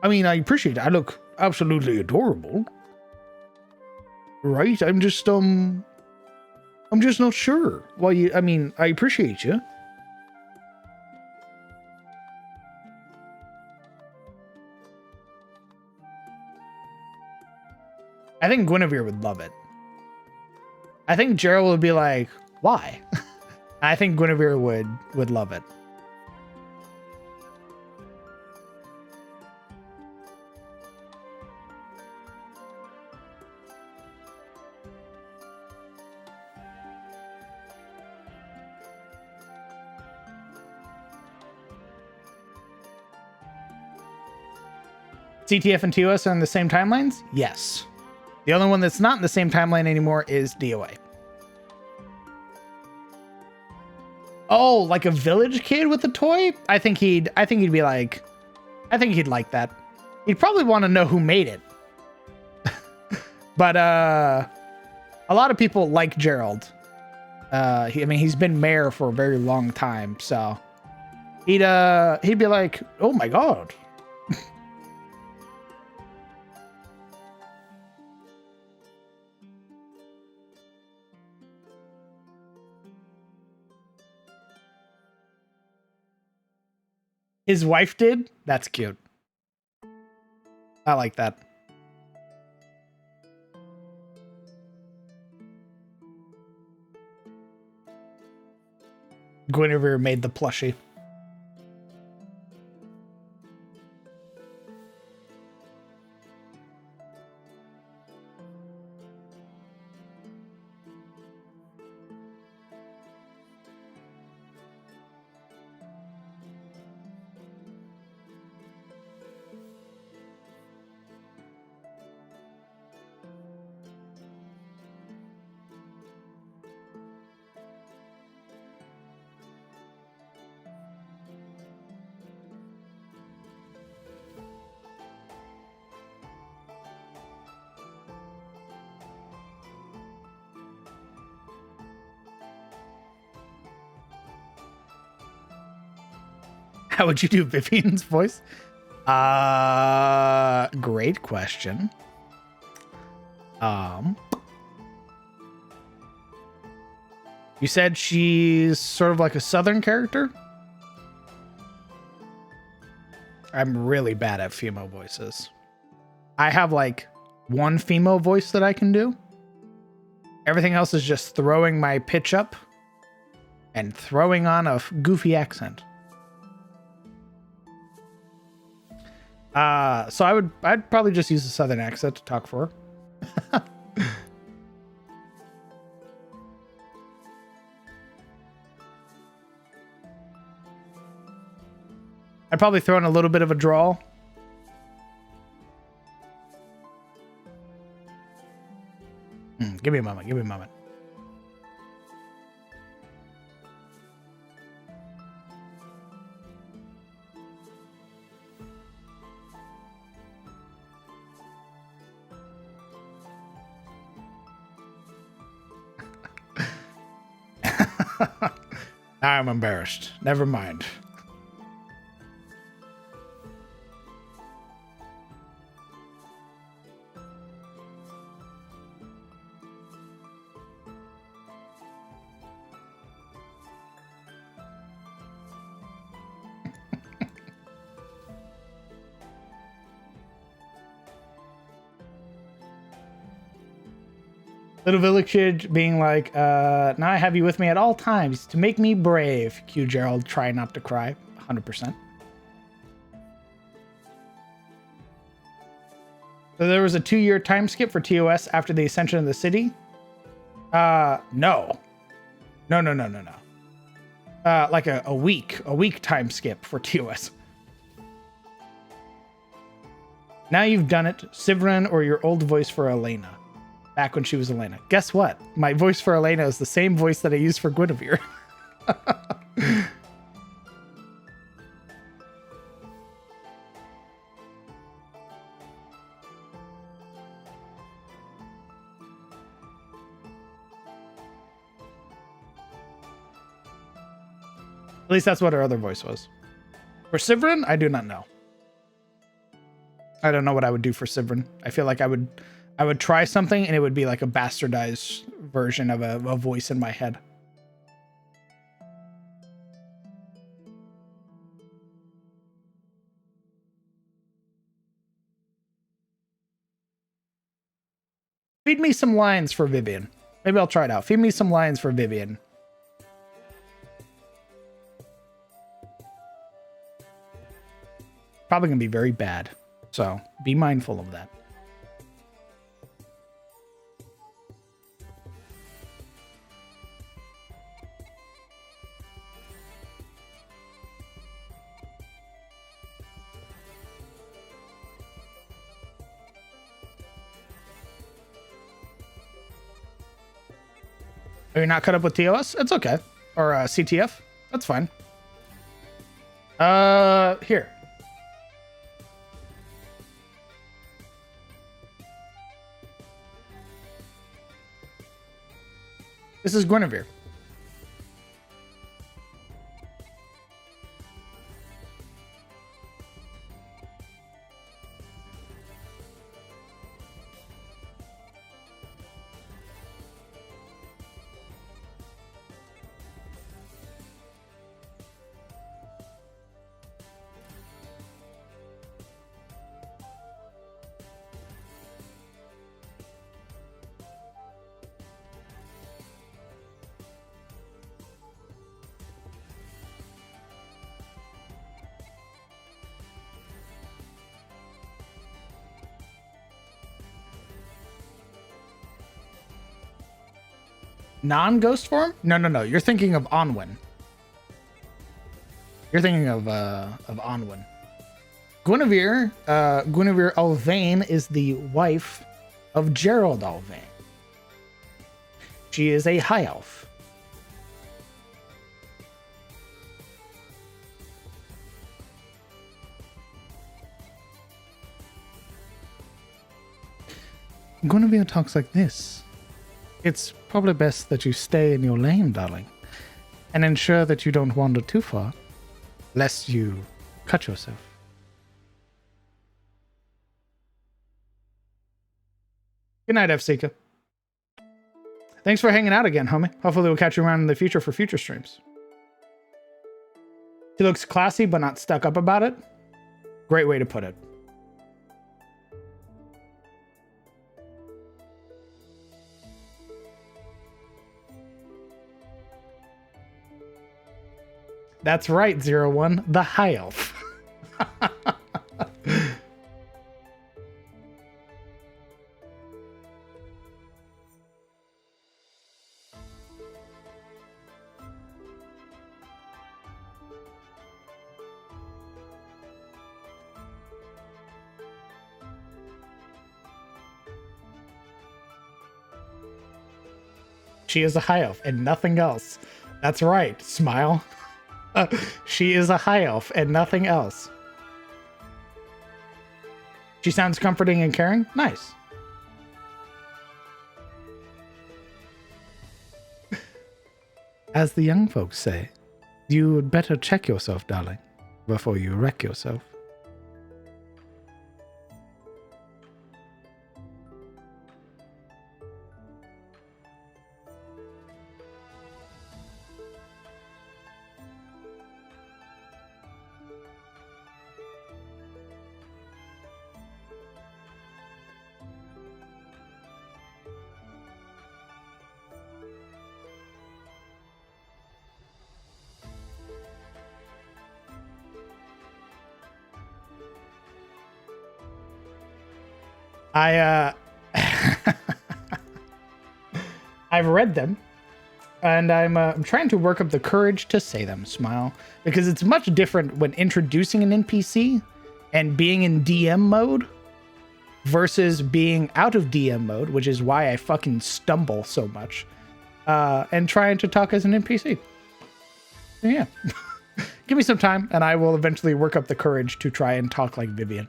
I mean, I appreciate it. I look absolutely adorable, right? I'm just not sure why you. I mean, I appreciate you." I think Guinevere would love it. I think Gerald would be like, why? I think Guinevere would love it. CTF and TOS are in the same timelines? Yes. The only one that's not in the same timeline anymore is DOA. Oh, like a village kid with a toy? I think he'd be like, I think he'd like that. He'd probably want to know who made it. But a lot of people like Gerald. He's been mayor for a very long time, so he'd be like, oh my god. His wife did? That's cute. I like that. Guinevere made the plushie. How would you do Vivian's voice? Great question. You said she's sort of like a southern character? I'm really bad at female voices. I have like one female voice that I can do. Everything else is just throwing my pitch up and throwing on a goofy accent. So I'd probably just use a southern accent to talk for her. I'd probably throw in a little bit of a drawl. Give me a moment. Give me a moment. I'm embarrassed. Never mind. Little Village Kid being like, now I have you with me at all times to make me brave. Cue Gerald, try not to cry. 100%. So there was a 2-year time skip for TOS after the ascension of the city? No. No. Like a week time skip for TOS. Now you've done it, Sivrin or your old voice for Elena. Back when she was Elena. Guess what? My voice for Elena is the same voice that I used for Guinevere. At least that's what her other voice was. For Sivrin, I do not know. I don't know what I would do for Sivrin. I feel like I would try something and it would be like a bastardized version of a voice in my head. Feed me some lines for Vivian. Maybe I'll try it out. Feed me some lines for Vivian. Probably gonna be very bad. So be mindful of that. Are you not caught up with TOS? It's okay. Or CTF? That's fine. Here. This is Guinevere. Non-ghost form? No. You're thinking of Onwin. You're thinking of Onwin. Guinevere Alvain is the wife of Gerald Alvain. She is a high elf. Guinevere talks like this. It's probably best that you stay in your lane, darling, and ensure that you don't wander too far, lest you cut yourself. Good night, F-Seeker. Thanks for hanging out again, homie. Hopefully we'll catch you around in the future for future streams. He looks classy, but not stuck up about it. Great way to put it. That's right, 01, the high elf. She is a high elf and nothing else. That's right, smile. She is a high elf and nothing else. She sounds comforting and caring. Nice. As the young folks say, you would better check yourself, darling, before you wreck yourself. I I've read them, and I'm trying to work up the courage to say them. Smile, because it's much different when introducing an NPC and being in DM mode versus being out of DM mode, which is why I fucking stumble so much, and trying to talk as an NPC. So yeah. Give me some time, and I will eventually work up the courage to try and talk like Vivian.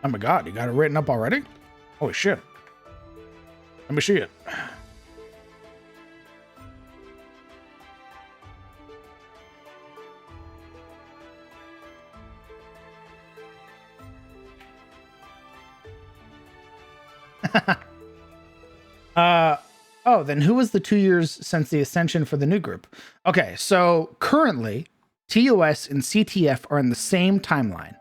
Oh my god, you got it written up already? Holy shit. Let me see it. Oh, then who was the 2 years since the ascension for the new group? Okay, so currently, TOS and CTF are in the same timeline.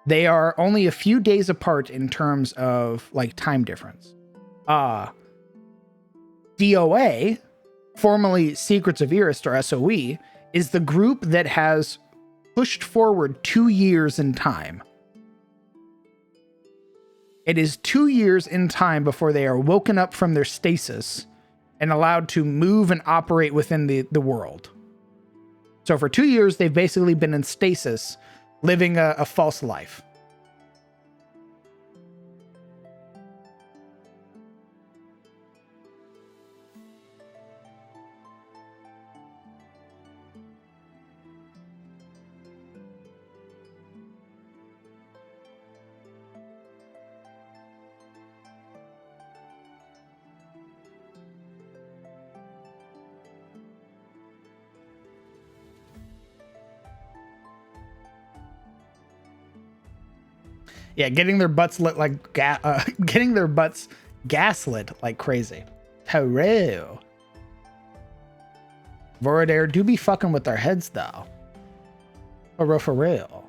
They are only a few days apart in terms of like time difference. DOA, formerly Secrets of Eris or SOE, is the group that has pushed forward 2 years in time. It is 2 years in time before they are woken up from their stasis and allowed to move and operate within the world. So for 2 years, they've basically been in stasis, living a false life. Yeah, getting their butts lit like getting their butts gaslit like crazy. Hello. Voradare do be fucking with their heads though. For real.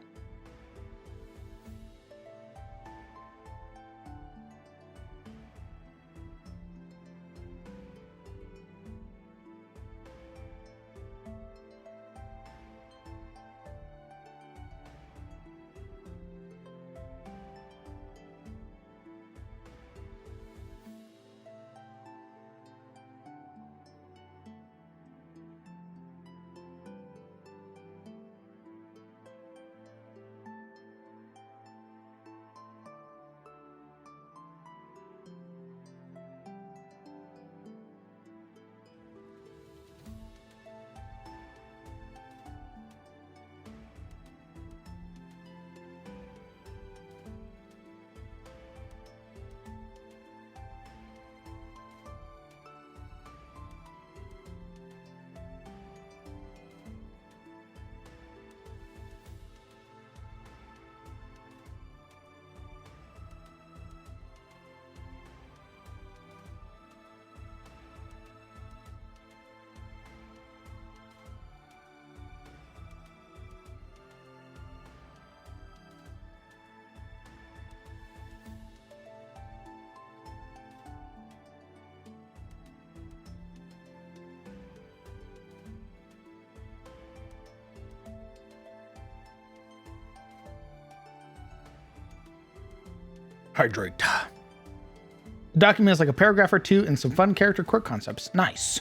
Hydrate. The document is like a paragraph or two and some fun character quirk concepts. Nice.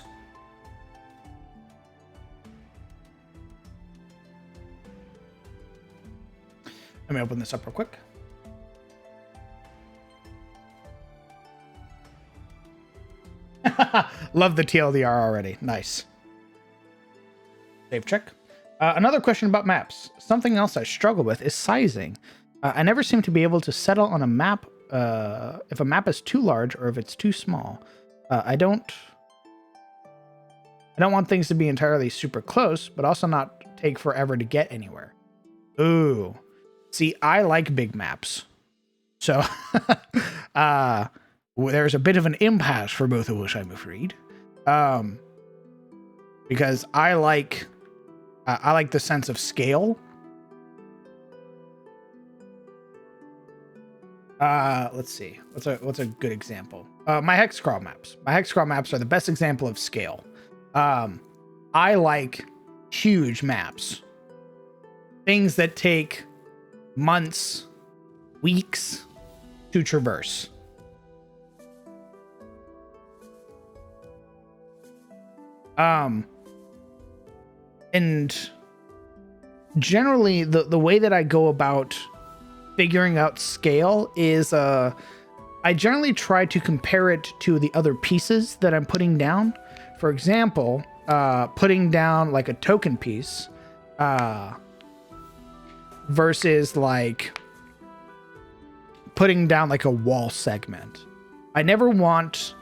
Let me open this up real quick. Love the TLDR already. Nice. Save check. Another question about maps. Something else I struggle with is sizing. I never seem to be able to settle on a map if a map is too large or if it's too small. I don't want things to be entirely super close, but also not take forever to get anywhere. Ooh. See, I like big maps. So there's a bit of an impasse for both of us, I'm afraid. Because I like the sense of scale. Let's see. What's a good example? My hexcrawl maps. My hexcrawl maps are the best example of scale. I like huge maps. Things that take months, weeks to traverse. And generally the way that I go about figuring out scale is I generally try to compare it to the other pieces that I'm putting down. For example, putting down like a token piece versus like putting down like a wall segment. I never want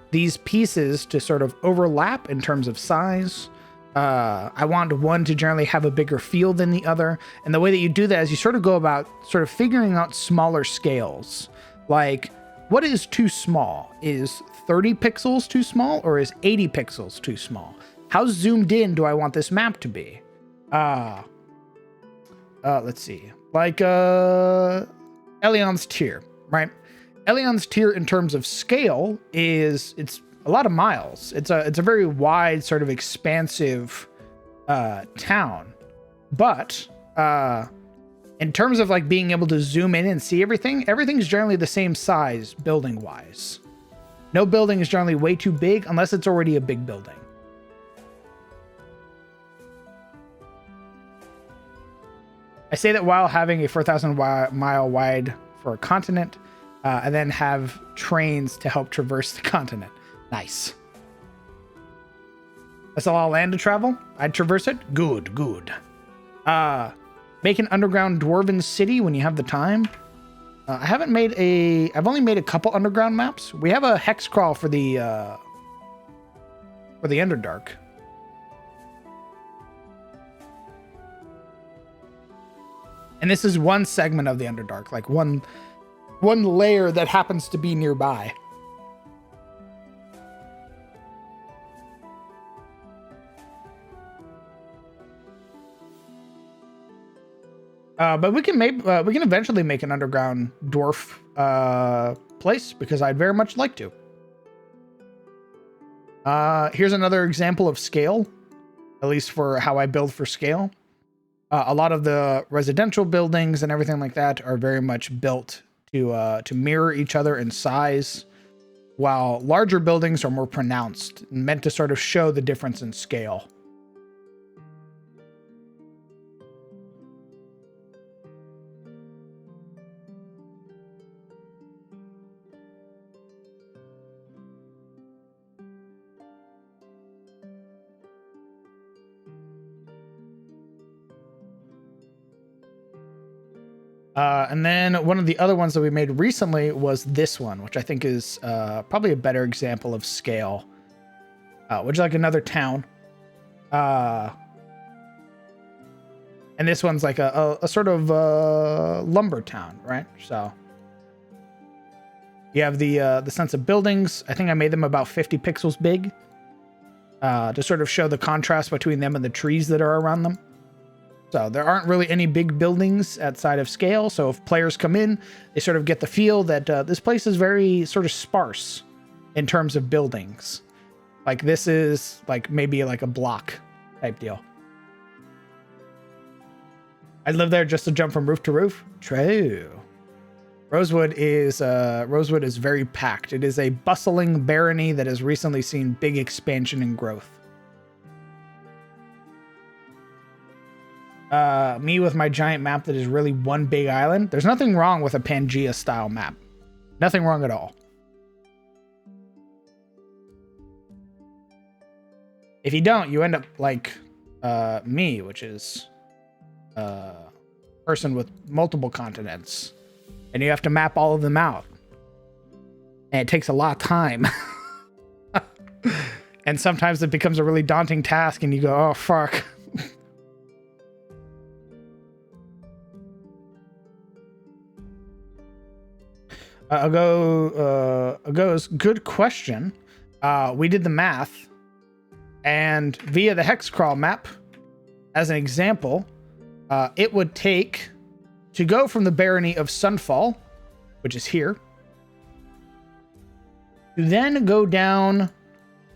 these pieces to sort of overlap in terms of size. I want one to generally have a bigger feel than the other. And the way that you do that is you sort of go about sort of figuring out smaller scales. Like, what is too small? Is 30 pixels too small, or is 80 pixels too small? How zoomed in do I want this map to be? Let's see. Like, Elion's Tier, right? Elion's Tier in terms of scale it's a lot of miles. It's a very wide, sort of expansive town. But in terms of like being able to zoom in and see everything's generally the same size building wise. No building is generally way too big unless it's already a big building. I say that while having a 4,000 mile wide for a continent, and then have trains to help traverse the continent. Nice. That's a lot of land to travel. I'd traverse it. Good. Make an underground dwarven city when you have the time. I've only made a couple underground maps. We have a hex crawl for the Underdark. And this is one segment of the Underdark, like one layer that happens to be nearby. But we can eventually make an underground dwarf place because I'd very much like to. Here's another example of scale, at least for how I build for scale. A lot of the residential buildings and everything like that are very much built to mirror each other in size, while larger buildings are more pronounced and meant to sort of show the difference in scale. And then one of the other ones that we made recently was this one, which I think is probably a better example of scale, which is like another town. And this one's like a sort of lumber town, right? So you have the sense of buildings. I think I made them about 50 pixels big to sort of show the contrast between them and the trees that are around them. So there aren't really any big buildings outside of scale. So if players come in, they sort of get the feel that this place is very sort of sparse in terms of buildings. Like this is like maybe like a block type deal. I'd live there just to jump from roof to roof. True. Rosewood is very packed. It is a bustling barony that has recently seen big expansion and growth. Me with my giant map that is really one big island. There's nothing wrong with a Pangea style map. Nothing wrong at all. If you don't, you end up like me, which is a person with multiple continents. And you have to map all of them out. And it takes a lot of time. And sometimes it becomes a really daunting task and you go, oh, fuck. Goes, good question. We did the math, and via the hex crawl map, as an example, it would take to go from the barony of Sunfall, which is here, to then go down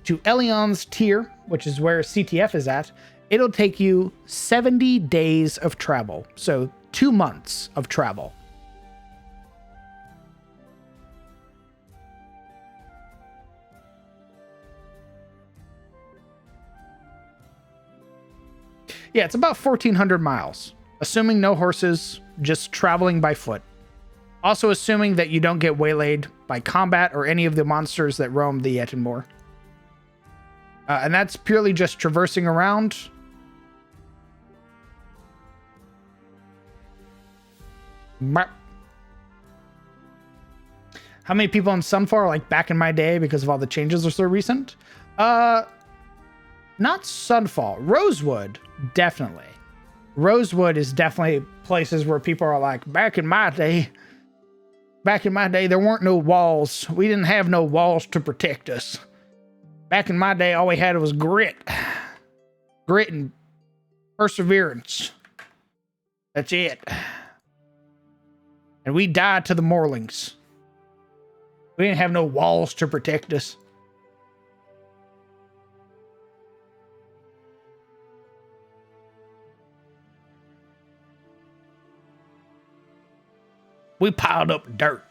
to Elion's tier, which is where CTF is at. It'll take you 70 days of travel, so 2 months of travel. Yeah, it's about 1,400 miles, assuming no horses, just traveling by foot. Also assuming that you don't get waylaid by combat or any of the monsters that roam the Etenmore. And that's purely just traversing around. How many people in Sunfall are like back in my day because of all the changes are so recent? Not Sunfall. Rosewood, definitely. Rosewood is definitely places where people are like, back in my day, there weren't no walls. We didn't have no walls to protect us. Back in my day, all we had was grit. Grit and perseverance. That's it. And we died to the Morlings. We didn't have no walls to protect us. We piled up dirt.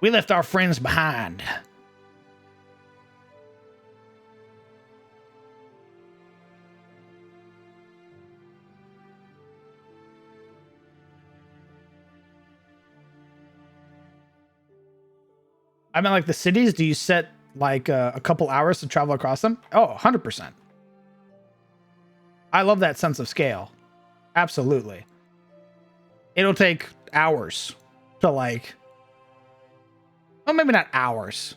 We left our friends behind. I mean, like the cities, do you set like a couple hours to travel across them? Oh, 100%. I love that sense of scale. Absolutely. It'll take hours to like, well, maybe not hours.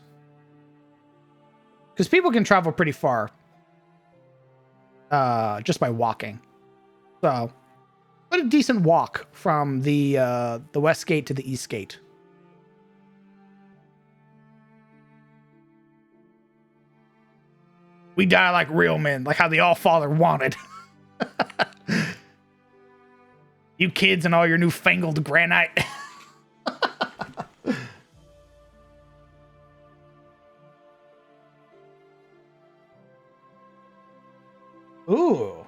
Because people can travel pretty far just by walking. So, but a decent walk from the west gate to the east gate. We die like real men, like how the All-Father wanted. You kids and all your newfangled granite. Ooh.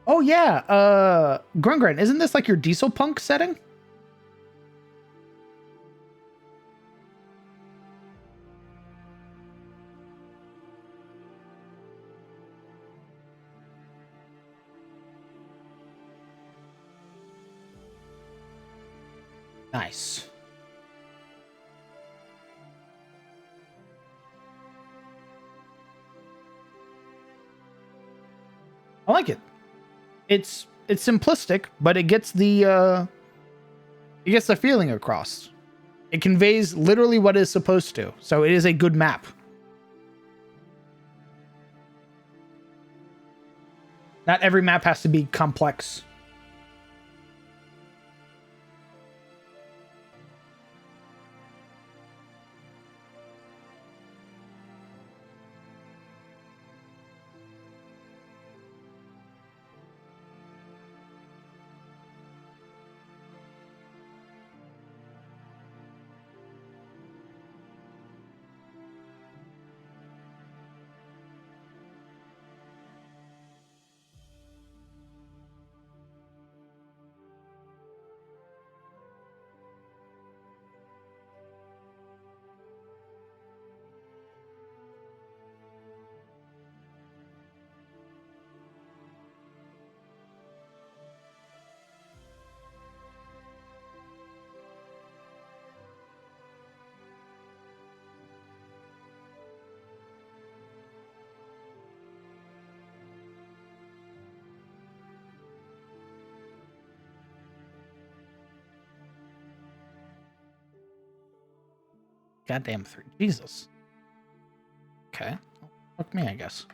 Oh yeah, Grungren, isn't this like your diesel punk setting? Nice. I like it. It's simplistic, but it gets the feeling across. It conveys literally what it's supposed to. So it is a good map. Not every map has to be complex. Goddamn 3. Jesus. Okay. Fuck me, I guess.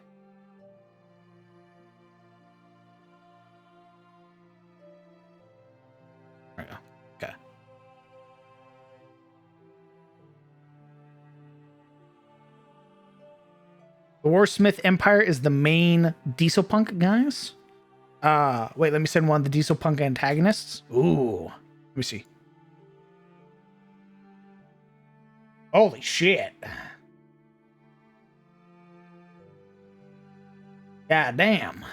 The Warsmith Empire is the main diesel punk guys. Wait, let me send one of the diesel punk antagonists. Ooh. Let me see. Holy shit. God damn.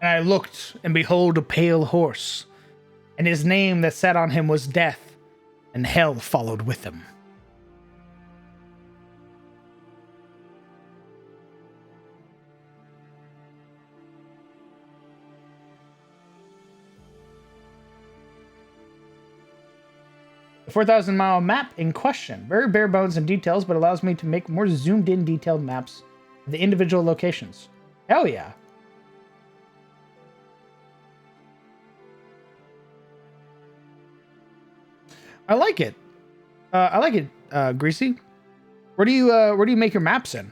And I looked, and behold a pale horse, and his name that sat on him was Death, and hell followed with him. The 4,000 mile map in question. Very bare bones in details, but allows me to make more zoomed in detailed maps of the individual locations. Hell yeah. I like it. Greasy. Where do you make your maps in?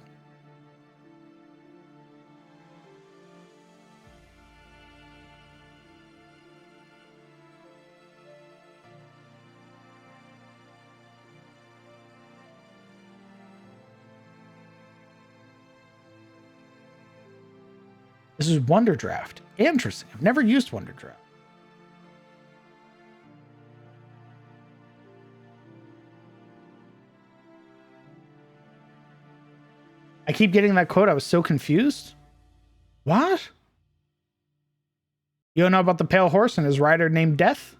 This is Wonder Draft. Interesting. I've never used Wonder Draft. I keep getting that quote. I was so confused. What? You don't know about the pale horse and his rider named Death?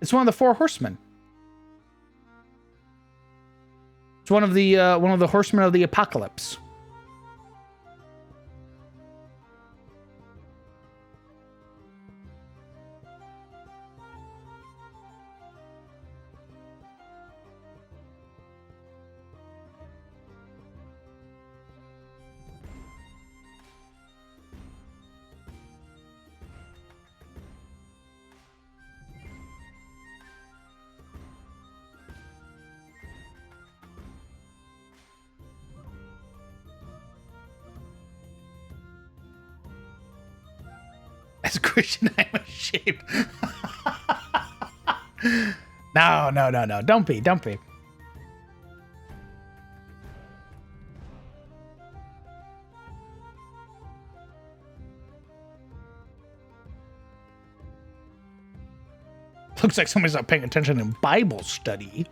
It's one of the four horsemen. It's one of the horsemen of the apocalypse. As a Christian, I'm ashamed. No. Don't be. Looks like somebody's not paying attention in Bible study.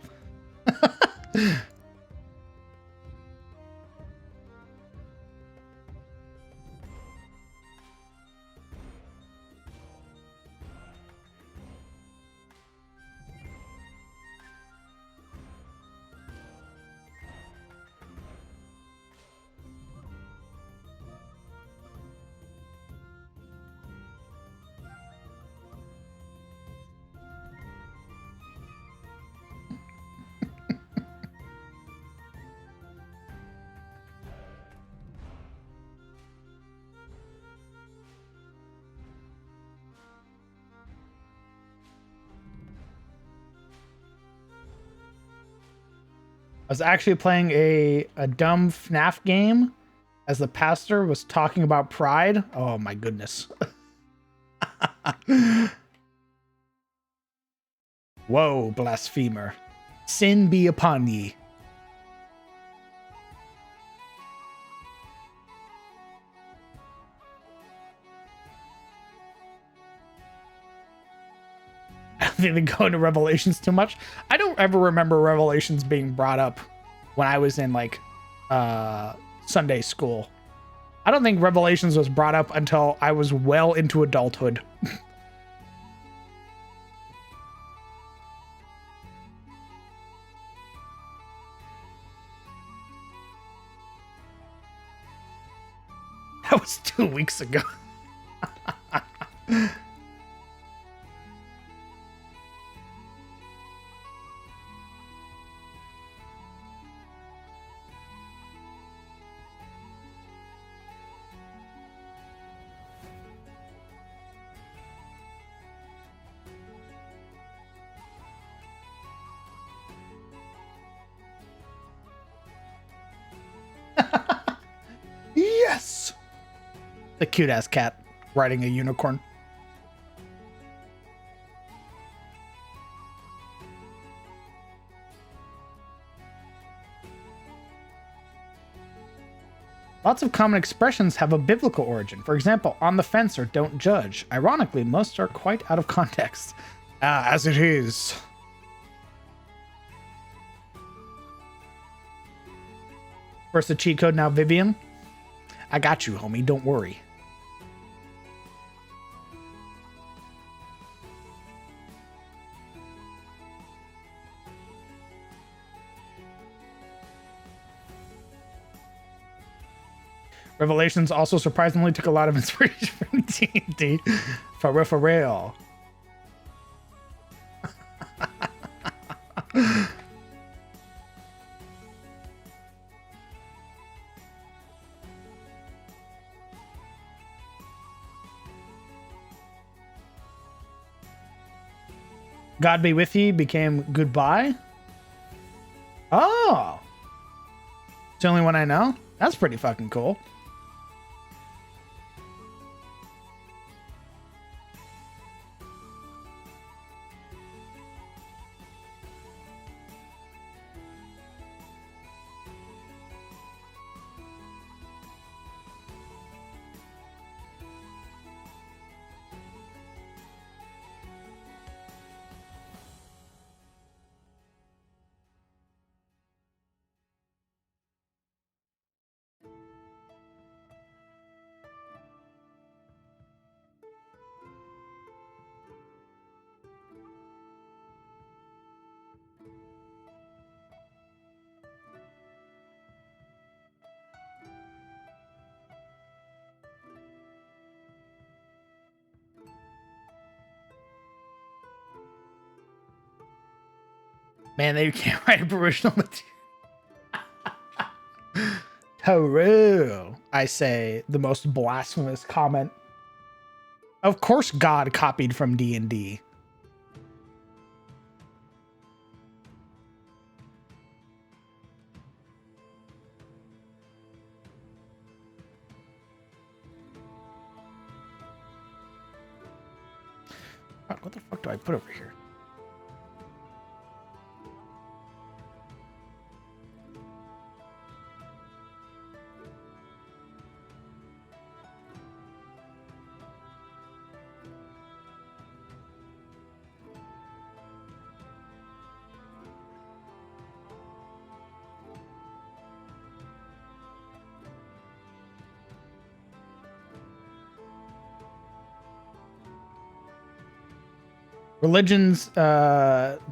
I was actually playing a dumb FNAF game as the pastor was talking about pride. Oh my goodness. Whoa, blasphemer. Sin be upon ye. I don't think they go into Revelations too much. I don't ever remember Revelations being brought up when I was in like Sunday school. I don't think Revelations was brought up until I was well into adulthood. That was 2 weeks ago. The cute ass cat riding a unicorn. Lots of common expressions have a biblical origin. For example, on the fence or don't judge. Ironically, most are quite out of context. As it is. First the cheat code, now Vivian. I got you, homie. Don't worry. Revelations also surprisingly took a lot of inspiration from D&D. For real. God be with ye became goodbye. Oh. It's the only one I know. That's pretty fucking cool. Man, they can't write a provisional material. Taru, I say, the most blasphemous comment. Of course God copied from D&D. What the fuck do I put over here? Religion's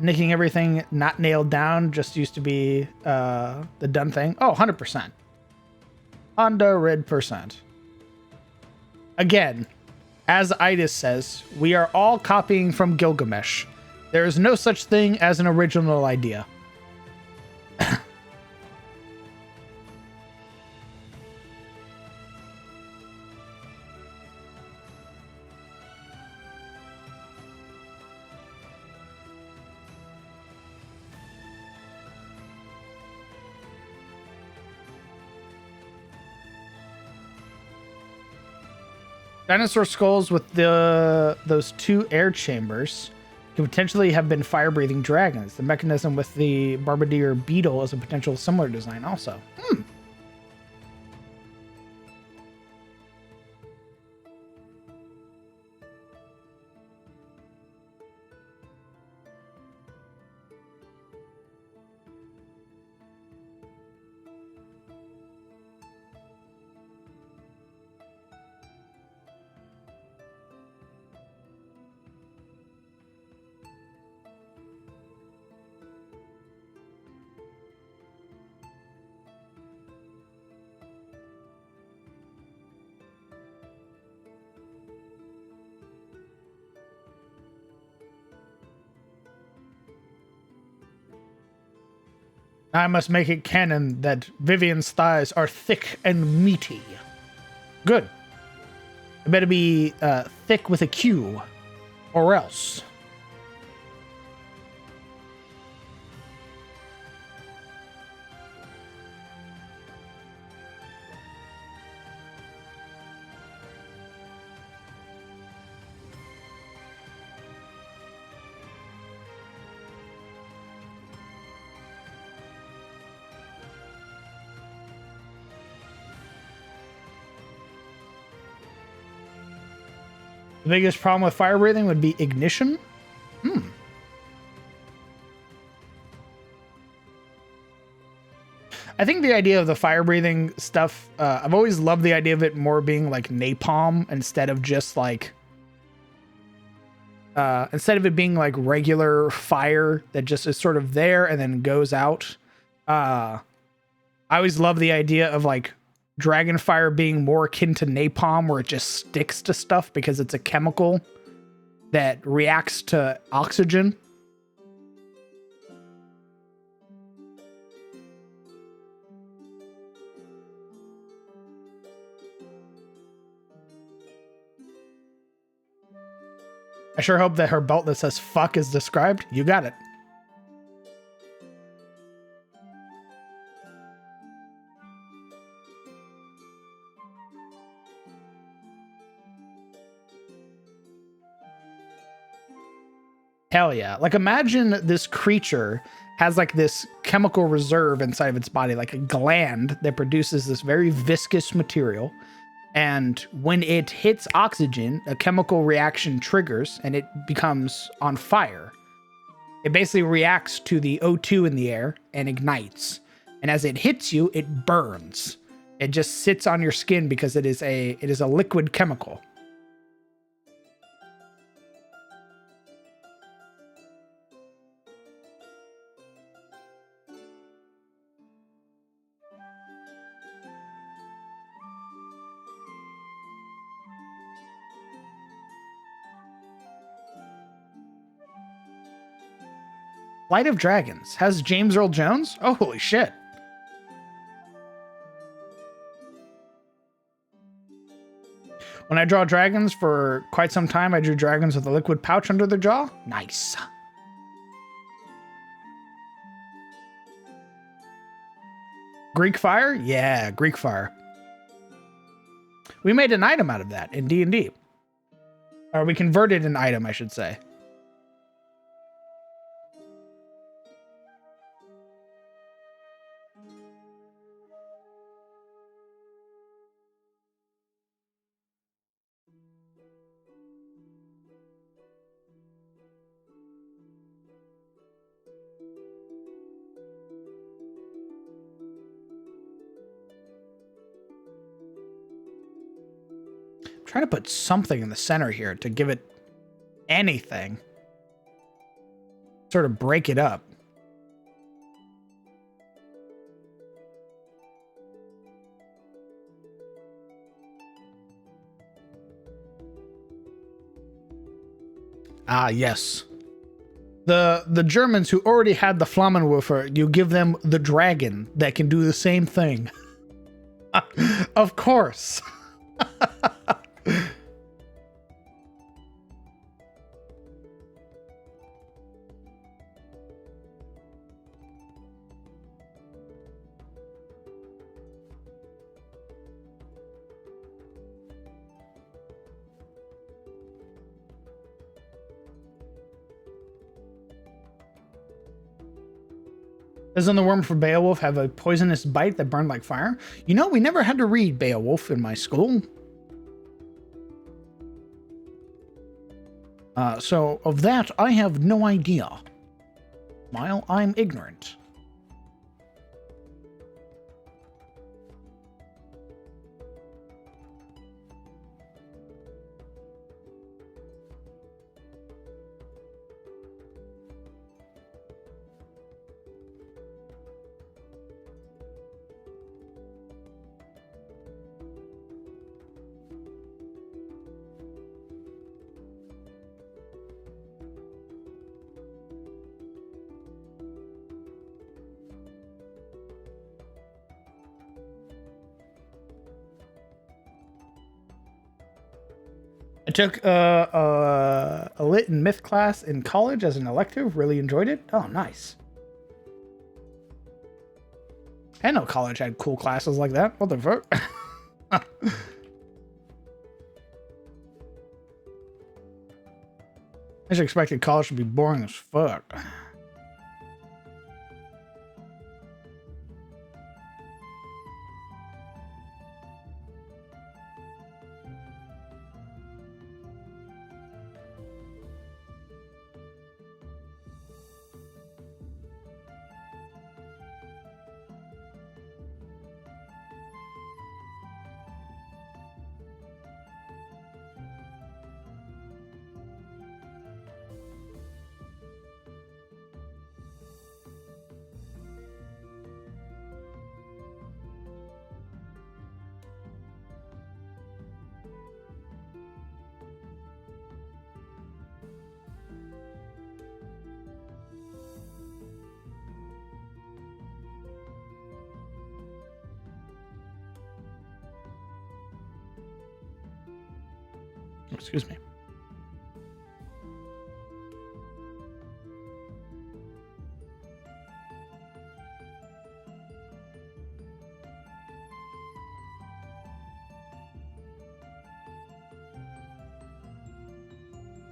nicking everything not nailed down just used to be the done thing. Oh, 100%. 100%. Again, as Itis says, we are all copying from Gilgamesh. There is no such thing as an original idea. Dinosaur skulls with those two air chambers could potentially have been fire-breathing dragons. The mechanism with the Barbadeer beetle is a potential similar design also. I must make it canon that Vivian's thighs are thick and meaty. Good. It better be thick with a Q, or else. The biggest problem with fire breathing would be ignition. I think the idea of the fire breathing stuff, I've always loved the idea of it more being like napalm instead of just like, instead of it being like regular fire that just is sort of there and then goes out. I always love the idea of like dragon fire being more akin to napalm, where it just sticks to stuff because it's a chemical that reacts to oxygen. I sure hope that her belt that says fuck is described. You got it. Hell yeah. Like imagine this creature has like this chemical reserve inside of its body, like a gland that produces this very viscous material. And when it hits oxygen, a chemical reaction triggers and it becomes on fire. It basically reacts to the O2 in the air and ignites. And as it hits you, it burns. It just sits on your skin because it is a liquid chemical. Flight of Dragons has James Earl Jones? Oh, holy shit. When I draw dragons for quite some time, I drew dragons with a liquid pouch under their jaw. Nice. Greek fire? Yeah, Greek fire. We made an item out of that in D&D. Or we converted an item, I should say. Trying to put something in the center here to give it anything. Sort of break it up. Ah, yes. The Germans who already had the Flammenwerfer, you give them the dragon that can do the same thing. Of course. Doesn't the worm for Beowulf have a poisonous bite that burned like fire? You know, we never had to read Beowulf in my school. So of that, I have no idea. Smile, I'm ignorant. I took a lit and myth class in college as an elective. Really enjoyed it. Oh, nice. I know college had cool classes like that. What the fuck? I just expected college to be boring as fuck. Excuse me.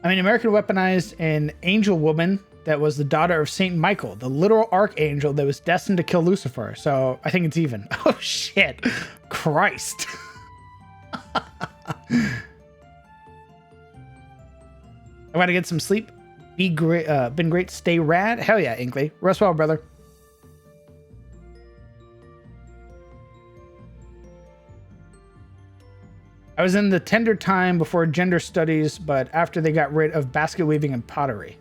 I mean, American weaponized an angel woman that was the daughter of Saint Michael, the literal archangel that was destined to kill Lucifer. So I think it's even. Oh shit, Christ. I gotta get some sleep. Be great. Been great. Stay rad. Hell yeah, Inkley. Rest well, brother. I was in the tender time before gender studies, but after they got rid of basket weaving and pottery.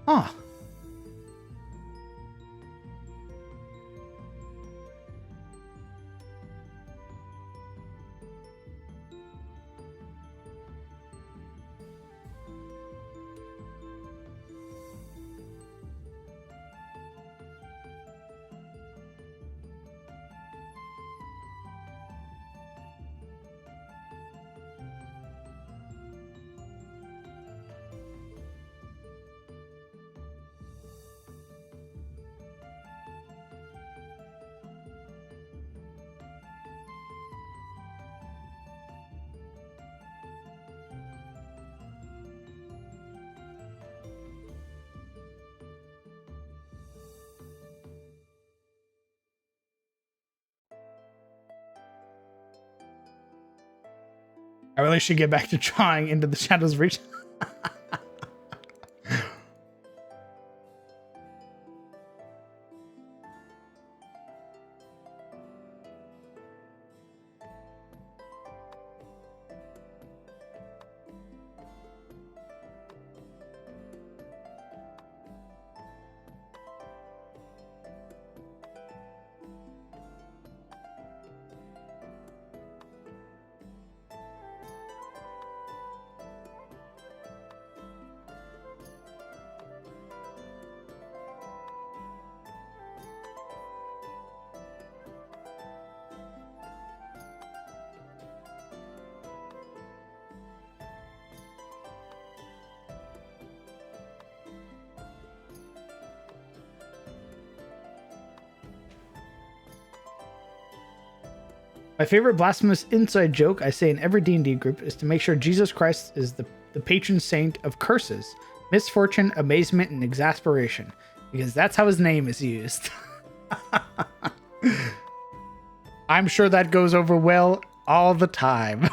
Huh. I really should get back to drawing Into the Shadows Reach. My favorite blasphemous inside joke I say in every D&D group is to make sure Jesus Christ is the patron saint of curses, misfortune, amazement, and exasperation, because that's how his name is used. I'm sure that goes over well all the time.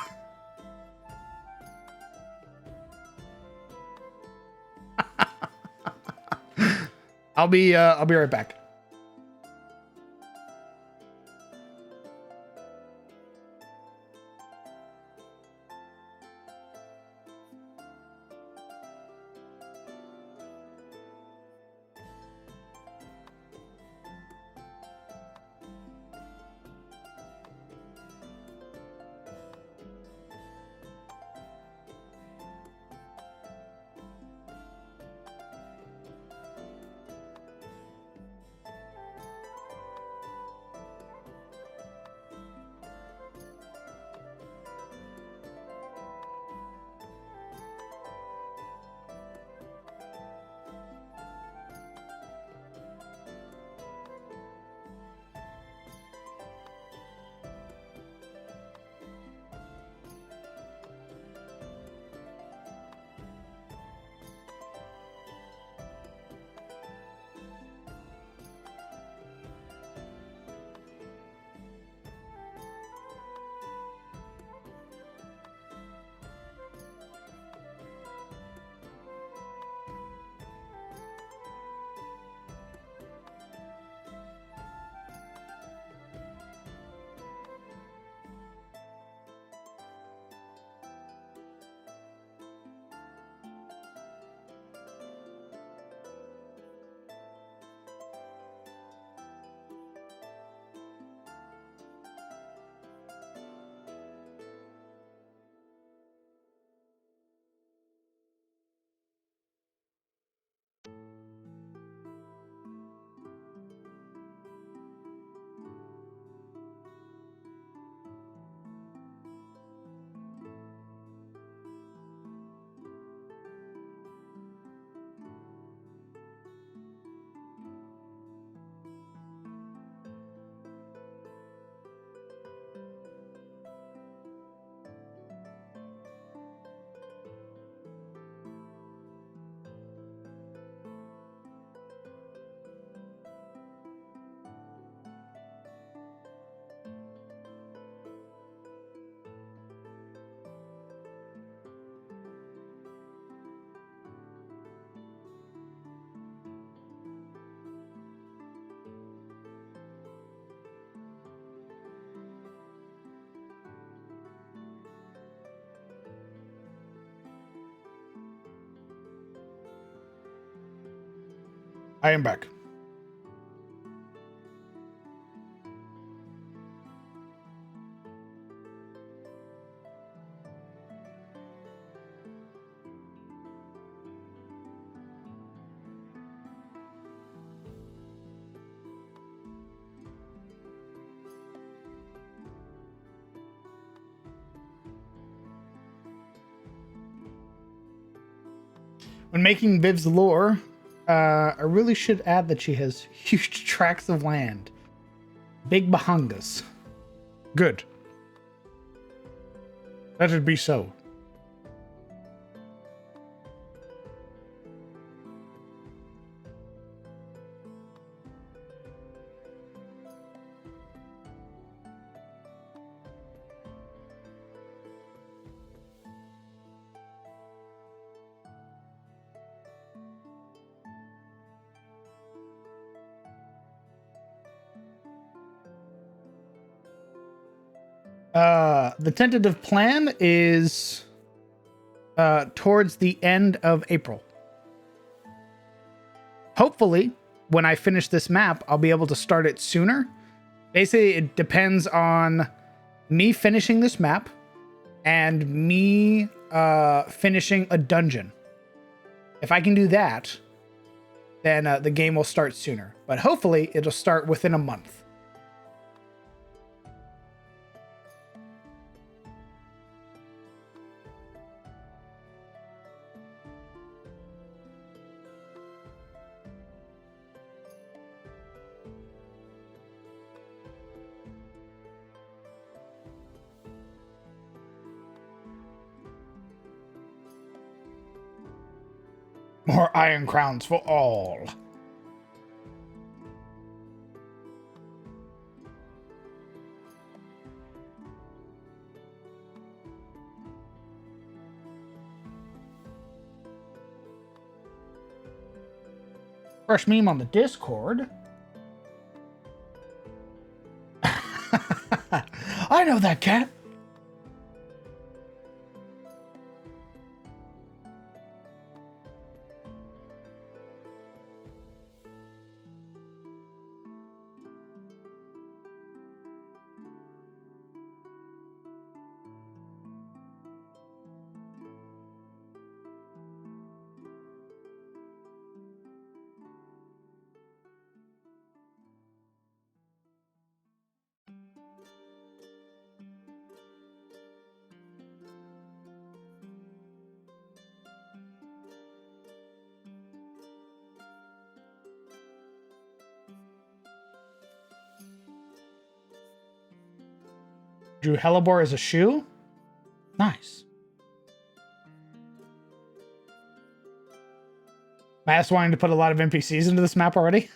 I'll be right back. I am back. When making Viv's lore, I really should add that she has huge tracts of land. Big bahangas. Good. Let it be so. The tentative plan is towards the end of April. Hopefully, when I finish this map, I'll be able to start it sooner. Basically, it depends on me finishing this map and me finishing a dungeon. If I can do that, then the game will start sooner. But hopefully, it'll start within a month. More iron crowns for all. Fresh meme on the Discord. I know that cat. Drew Hellebore as a shoe? Nice. Mass wanting to put a lot of NPCs into this map already?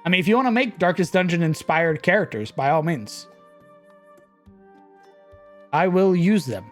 I mean, if you want to make Darkest Dungeon inspired characters, by all means. I will use them.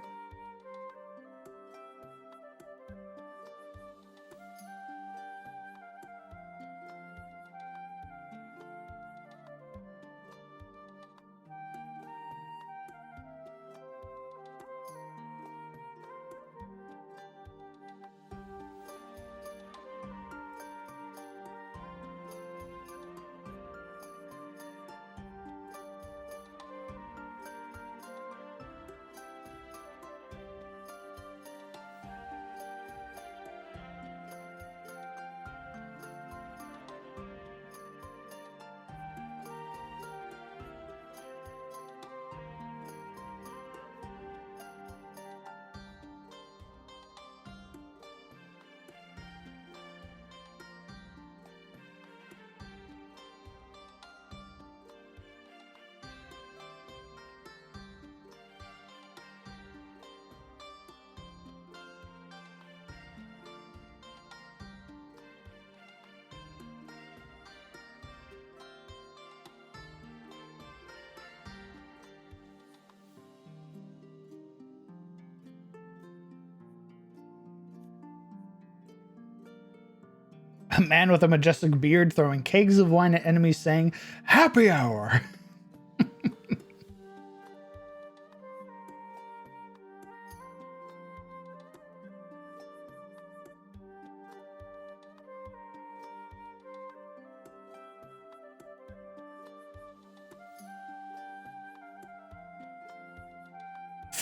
A man with a majestic beard throwing kegs of wine at enemies saying, "Happy hour."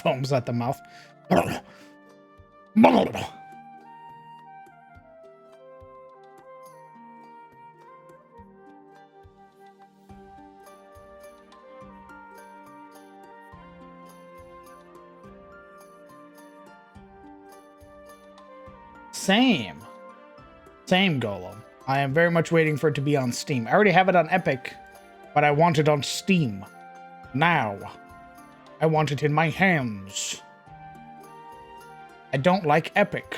foams at the mouth. Same. Same, Golem. I am very much waiting for it to be on Steam. I already have it on Epic, but I want it on Steam. Now. I want it in my hands. I don't like Epic.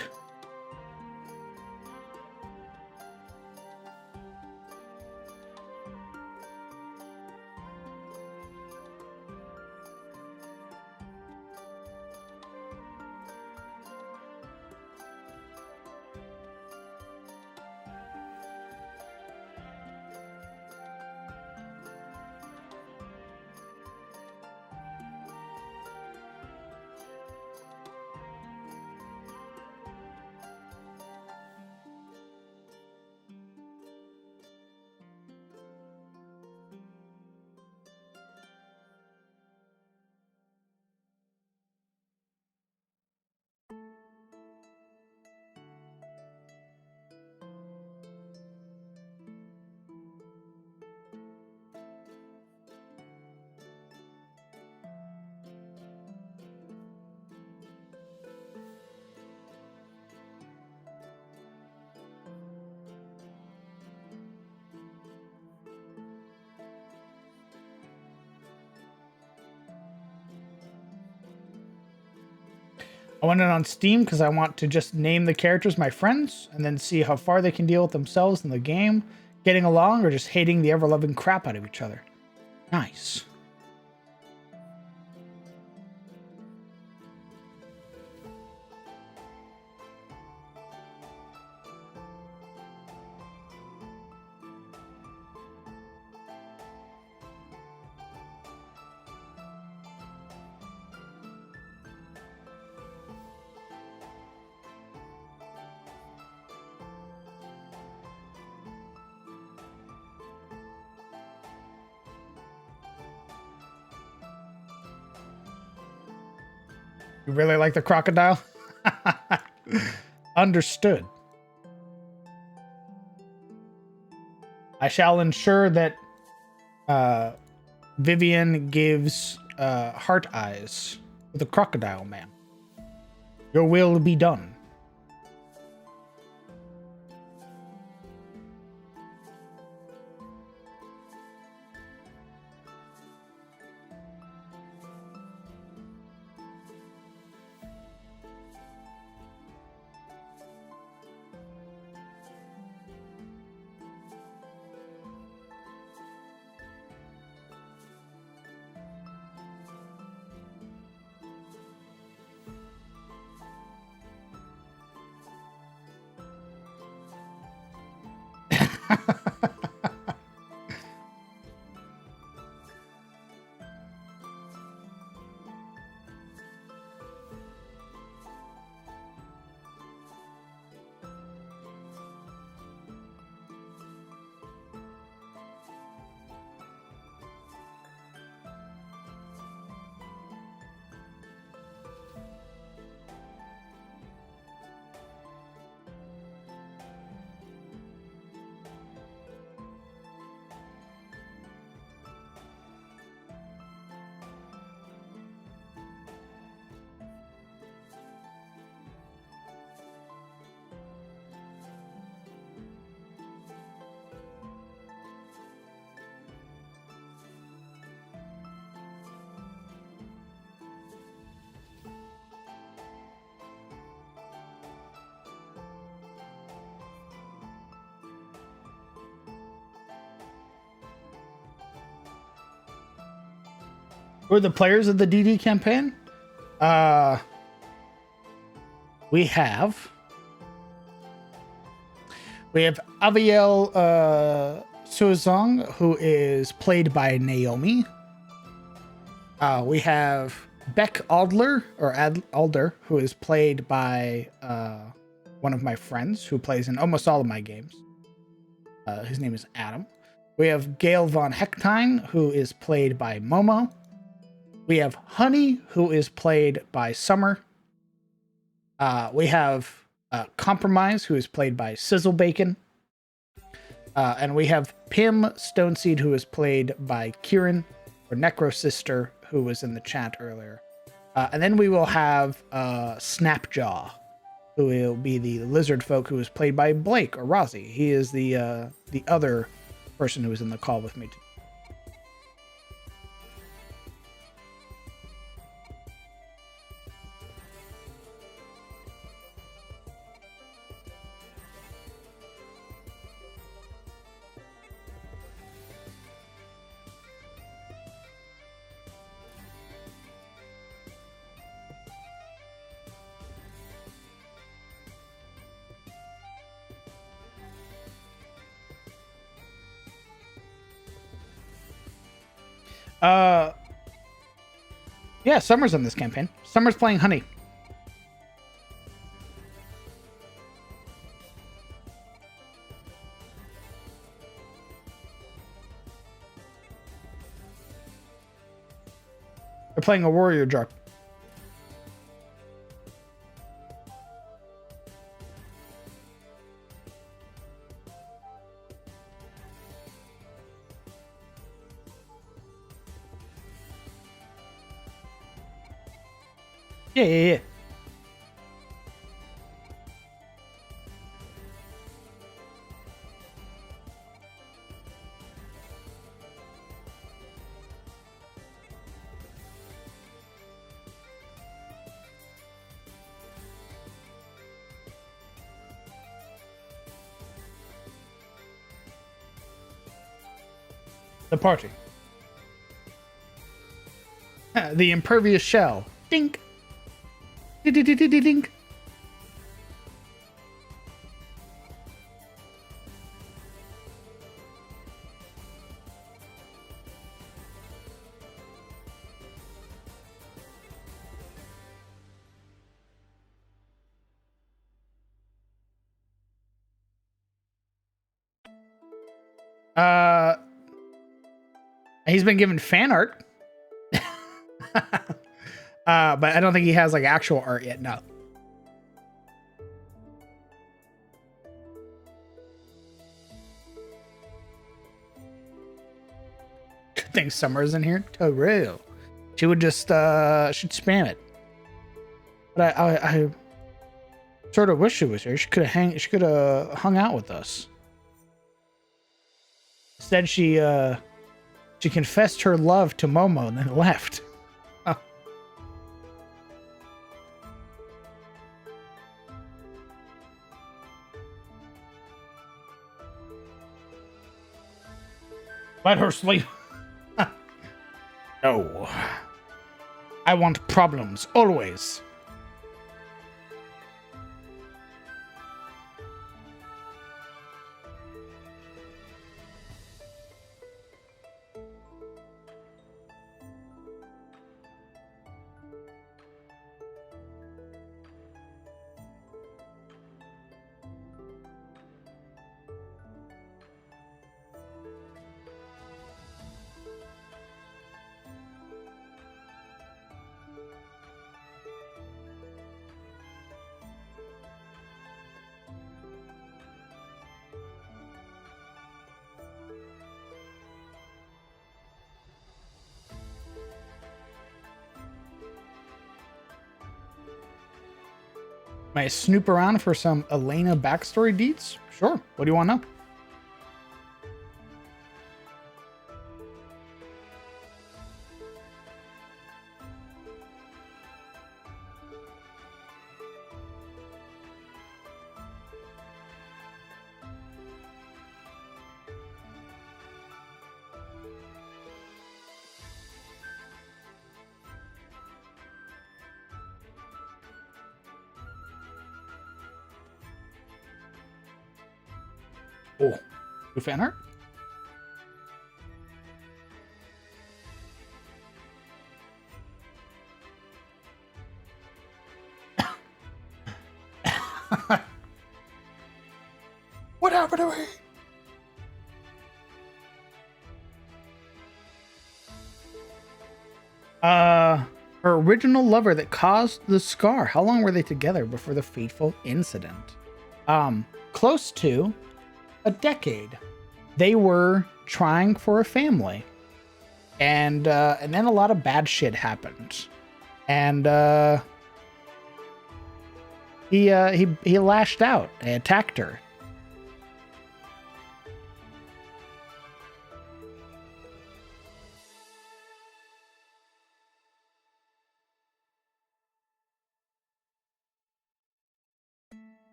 I want it on Steam because I want to just name the characters my friends and then see how far they can deal with themselves in the game, getting along, or just hating the ever-loving crap out of each other. Nice. You really like the crocodile? Understood. I shall ensure that Vivian gives heart eyes with a crocodile man. Your will be done. Who are the players of the DD campaign? We have Aviel Suozong, who is played by Naomi. We have Beck Aldler, who is played by one of my friends who plays in almost all of my games. His name is Adam. We have Gail von Hechtine, who is played by Momo. We have Honey, who is played by Summer. We have Compromise, who is played by Sizzle Bacon. And we have Pim Stoneseed, who is played by Kieran, or Necro Sister, who was in the chat earlier. And then we will have Snapjaw, who will be the lizard folk, who is played by Blake, or Rozzy. He is the other person who was in the call with me today. Yeah, Summer's in this campaign. Summer's playing Honey. They're playing a warrior jar. Yeah. The party. The impervious shell. Dink. Dink. He's been given fan art. But I don't think he has like actual art yet. No. Good thing Summer's in here. Oh, real. She would just she'd spam it. But I sort of wish she was here. She could have hung out with us. Instead, she confessed her love to Momo and then left. Huh. Let her sleep. No. I want problems, always. May I snoop around for some Elena backstory deets? Sure. What do you want to know? Oh, new fan art? What happened to me? Her original lover that caused the scar. How long were they together before the fateful incident? Close to a decade. They were trying for a family. And then a lot of bad shit happened. And he lashed out and attacked her.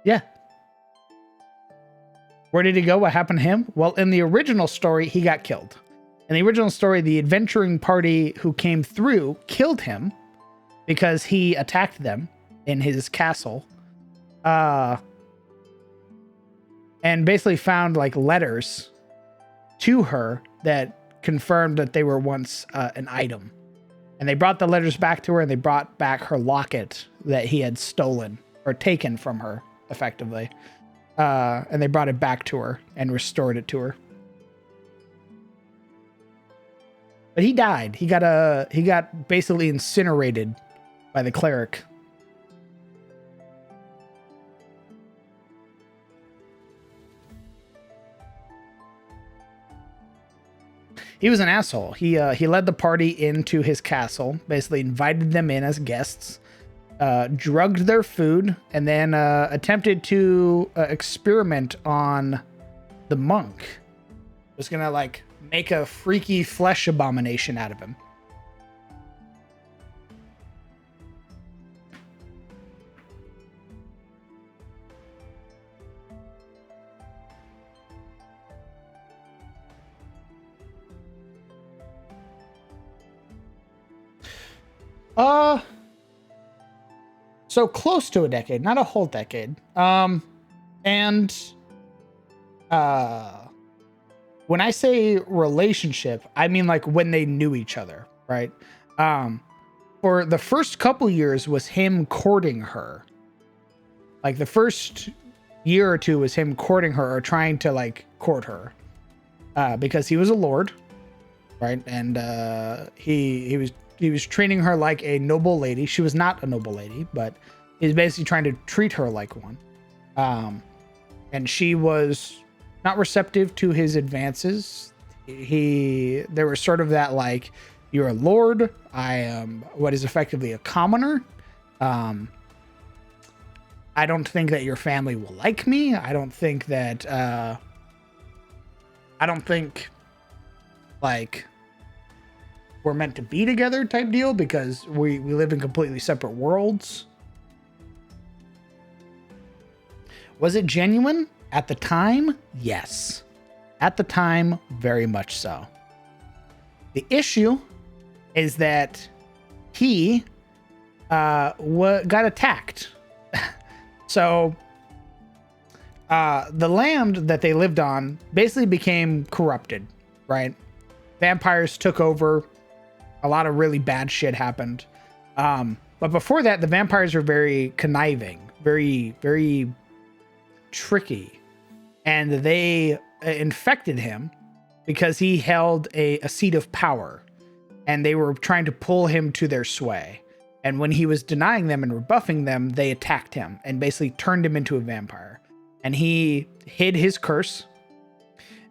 Yeah. Where did he go? What happened to him? Well, in the original story, he got killed. In the original story, the adventuring party who came through killed him because he attacked them in his castle. And basically found like letters to her that confirmed that they were once an item. And they brought the letters back to her, and they brought back her locket that he had stolen or taken from her, effectively. And they brought it back to her and restored it to her. But he died. He got basically incinerated by the cleric. He was an asshole. He led the party into his castle, basically invited them in as guests, drugged their food, and then attempted to experiment on the monk. Was gonna like make a freaky flesh abomination out of him. So close to a decade, not a whole decade. When I say relationship, I mean like when they knew each other, right? For the first couple years was him courting her. Like the first year or two was him courting her or trying to like court her. Because he was a lord, right? And he was treating her like a noble lady. She was not a noble lady, but he's basically trying to treat her like one. And she was not receptive to his advances. There was sort of that like, you're a lord, I am what is effectively a commoner. I don't think that your family will like me. I don't think like we're meant to be together type deal because we live in completely separate worlds. Was it genuine at the time? Yes. At the time, very much so. The issue is that he got attacked. So the land that they lived on basically became corrupted, right? Vampires took over. A lot of really bad shit happened. But before that, the vampires were very conniving, very, very tricky. And they infected him because he held a seat of power. And they were trying to pull him to their sway. And when he was denying them and rebuffing them, they attacked him and basically turned him into a vampire. And he hid his curse.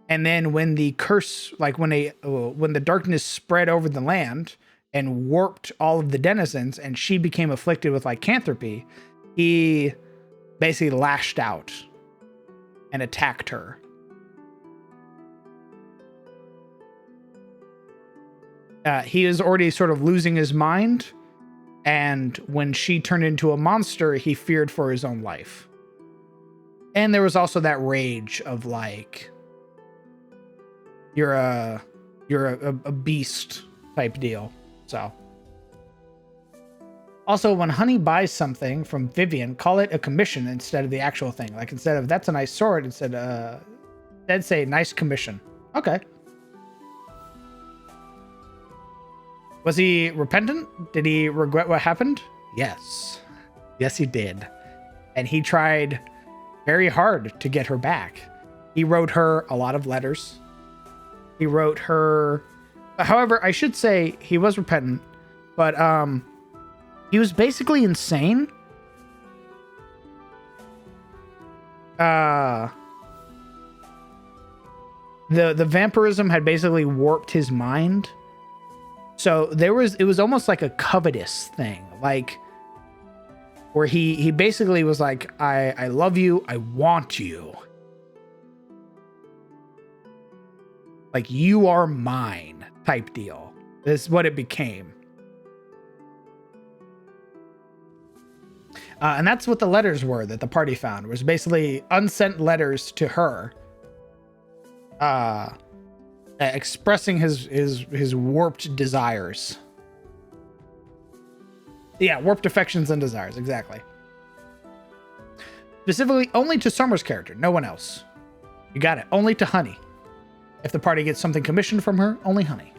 And then when the curse, like when the darkness spread over the land and warped all of the denizens and she became afflicted with lycanthropy, he basically lashed out and attacked her. He is already sort of losing his mind. And when she turned into a monster, he feared for his own life. And there was also that rage of like, you're a beast type deal. So also, when Honey buys something from Vivian, call it a commission instead of the actual thing. Like instead of that's a nice sword, instead say nice commission. Okay. Was he repentant? Did he regret what happened? Yes. Yes, he did. and he tried very hard to get her back. He wrote her a lot of letters. He wrote her, however, I should say he was repentant, but he was basically insane. The vampirism had basically warped his mind. So it was almost like a covetous thing, like where he basically was like, I love you, I want you. Like, you are mine type deal. This is what it became. And that's what the letters were that the party found, was basically unsent letters to her. Expressing his warped desires. Yeah, warped affections and desires, exactly. Specifically, only to Summer's character, no one else. You got it. Only to Honey. If the party gets something commissioned from her, only Honey.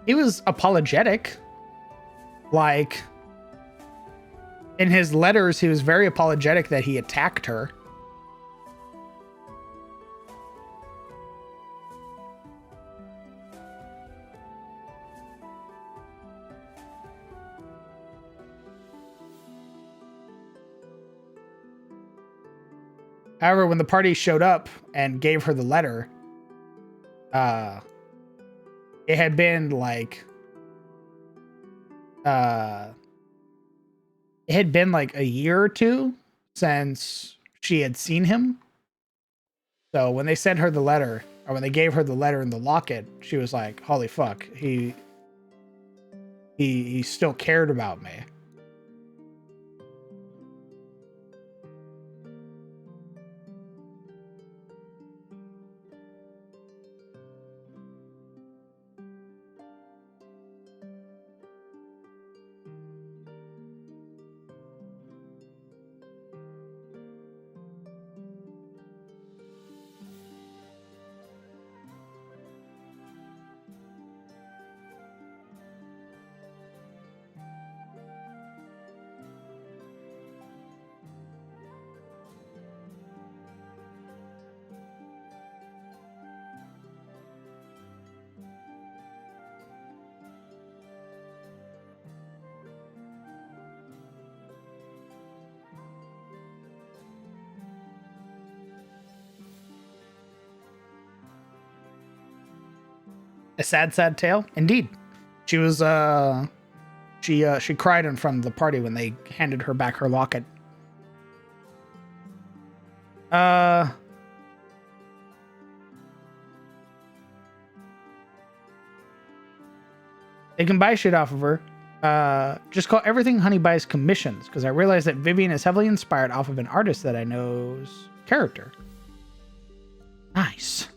He was apologetic. Like, in his letters, he was very apologetic that he attacked her. However, when the party showed up and gave her the letter, it had been like, it had been like a year or two since she had seen him. So when they sent her the letter, or when they gave her the letter in the locket, she was like, holy fuck, he still cared about me. A sad, sad tale, indeed. She was she cried in front of the party when they handed her back her locket. They can buy shit off of her. Just call everything Honey buys commissions, because I realize that Vivian is heavily inspired off of an artist that I know's character. Nice.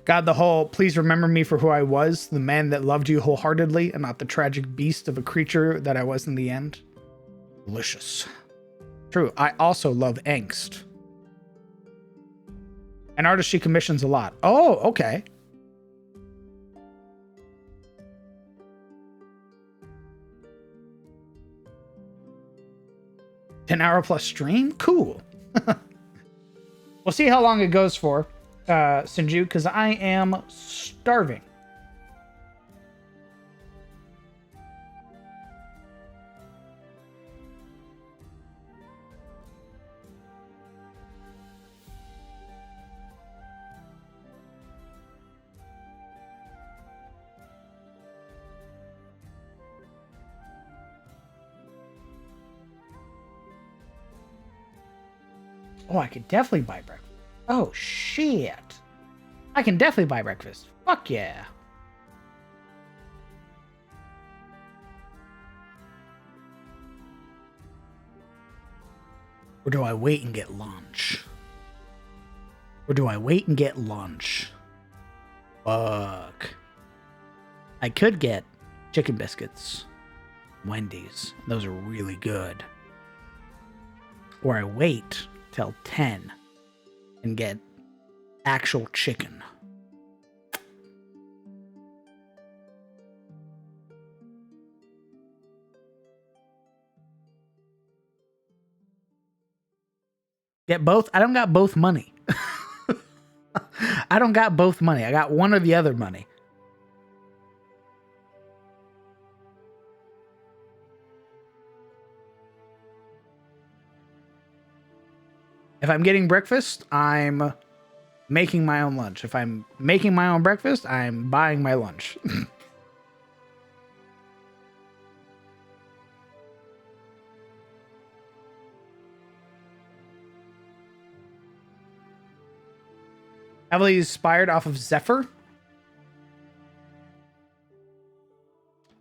God, the whole, please remember me for who I was, the man that loved you wholeheartedly, and not the tragic beast of a creature that I was in the end. Delicious. True, I also love angst. An artist she commissions a lot. Oh, okay. $10 plus stream? Cool. We'll see how long it goes for. Sinju, because I am starving. Oh, I could definitely buy breakfast. Oh, shit. I can definitely buy breakfast. Fuck yeah. Or do I wait and get lunch? Or do I wait and get lunch? Fuck. I could get chicken biscuits. Wendy's. Those are really good. Or I wait till 10 and get actual chicken. Get both? I don't got both money. I don't got both money. I got one or the other money. If I'm getting breakfast, I'm making my own lunch. If I'm making my own breakfast, I'm buying my lunch. Heavily inspired off of Zephyr.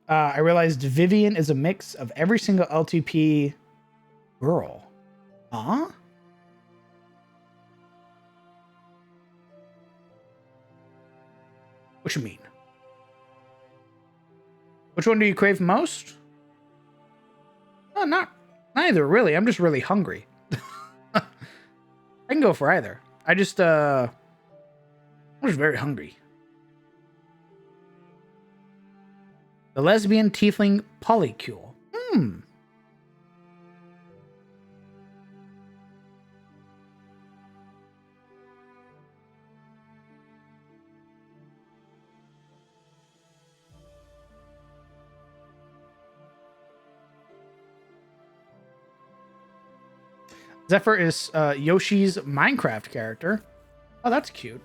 I realized Vivian is a mix of every single LTP girl. Huh? What you mean? Which one do you crave most? Oh, not neither, really. I'm just really hungry. I can go for either. I'm just very hungry. The lesbian tiefling polycule. Zephyr is Yoshi's Minecraft character. Oh, that's cute.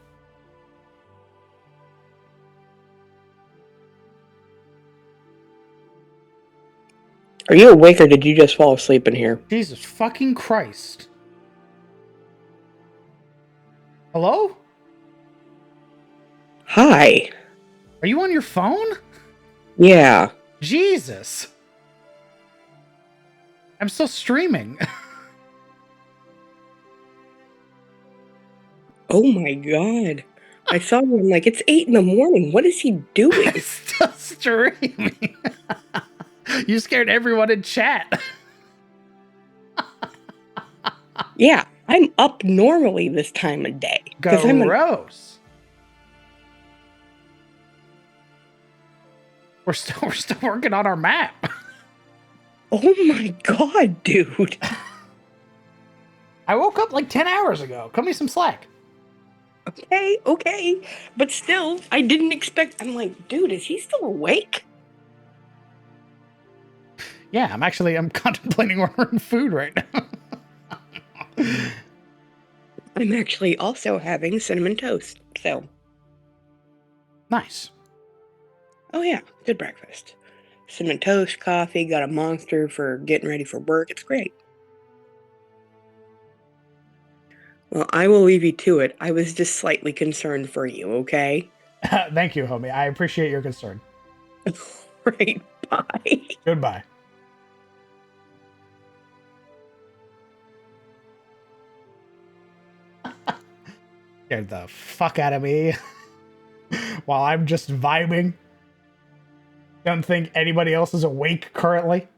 Are you awake or did you just fall asleep in here? Jesus fucking Christ. Hello? Hi. Are you on your phone? Yeah. Jesus. I'm still streaming. Oh my god. I saw him, I'm like, it's 8 in the morning. What is he doing? I'm still streaming. You scared everyone in chat. Yeah, I'm up normally this time of day. Gross. We're still working on our map. Oh my god, dude. I woke up like 10 hours ago. Cut me some slack. Okay. But still, I didn't expect. I'm like, dude, is he still awake? Yeah, I'm contemplating ordering food right now. I'm actually also having cinnamon toast, so. Nice. Oh yeah, good breakfast. Cinnamon toast, coffee, got a monster for getting ready for work. It's great. Well, I will leave you to it. I was just slightly concerned for you, okay? Thank you, homie. I appreciate your concern. Right, bye. Goodbye. Scared the fuck out of me while I'm just vibing. Don't think anybody else is awake currently.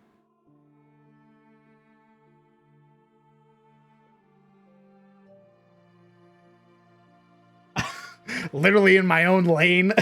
Literally in my own lane.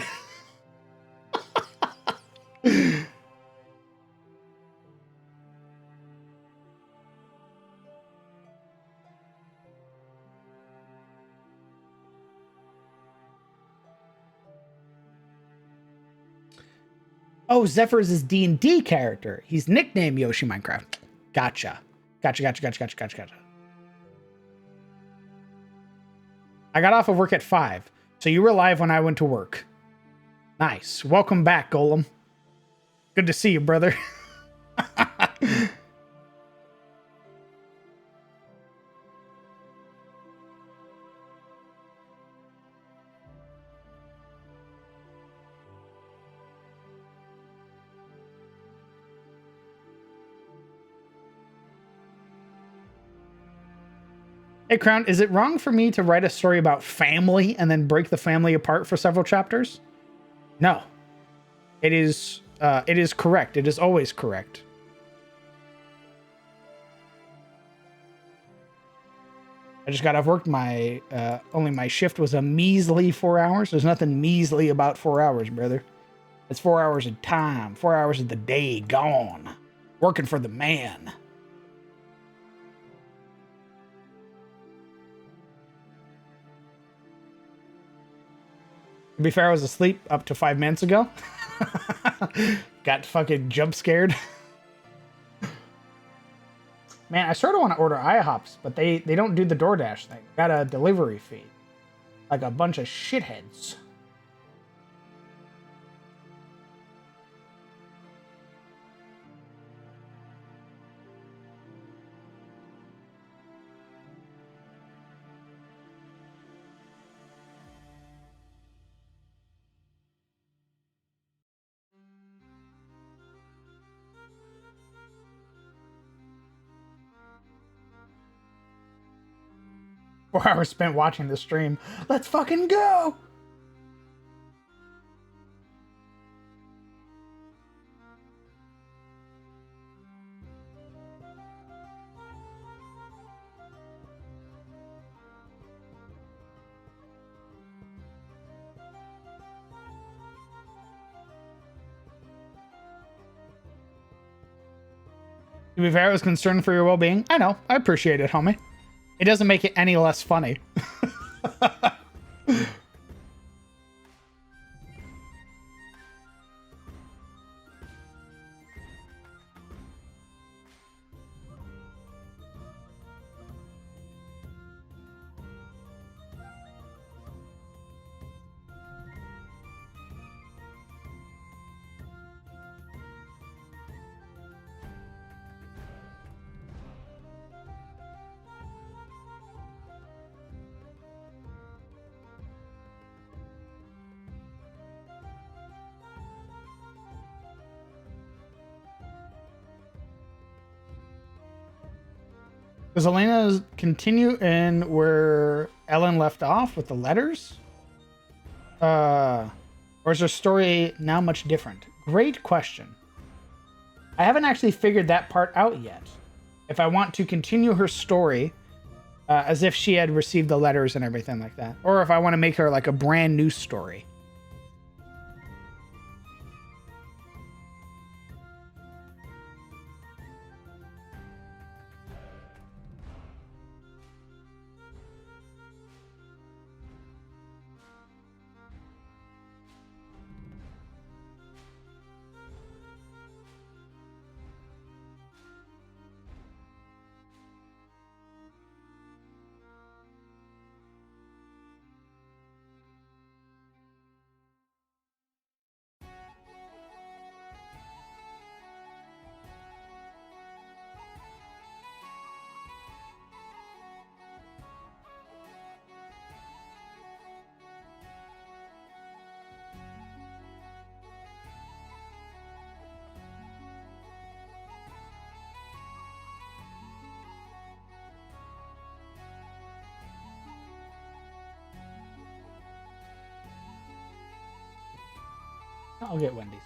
Oh, Zephyr is his D&D character. He's nicknamed Yoshi Minecraft. Gotcha. I got off of work at 5, so you were live when I went to work. Nice. Welcome back, Golem. Good to see you, brother. Hey, Crown, is it wrong for me to write a story about family and then break the family apart for several chapters? No. It is correct. It is always correct. I just got off work. My only my shift was a measly 4 hours. There's nothing measly about 4 hours, brother. It's 4 hours of time. 4 hours of the day gone. Working for the man. To be fair, I was asleep up to 5 minutes ago. Got fucking jump scared. Man, I sort of want to order IHOPs, but they don't do the DoorDash thing. Got a delivery fee. Like a bunch of shitheads. Four hours spent watching the stream. Let's fucking go! To be fair, I was concerned for your well-being. I know. I appreciate it, homie. It doesn't make it any less funny. 'Cause Elena's continue in where Ellen left off with the letters? Or is her story now much different? Great question. I haven't actually figured that part out yet. If I want to continue her story as if she had received the letters and everything like that. Or if I want to make her like a brand new story. I'll get Wendy's.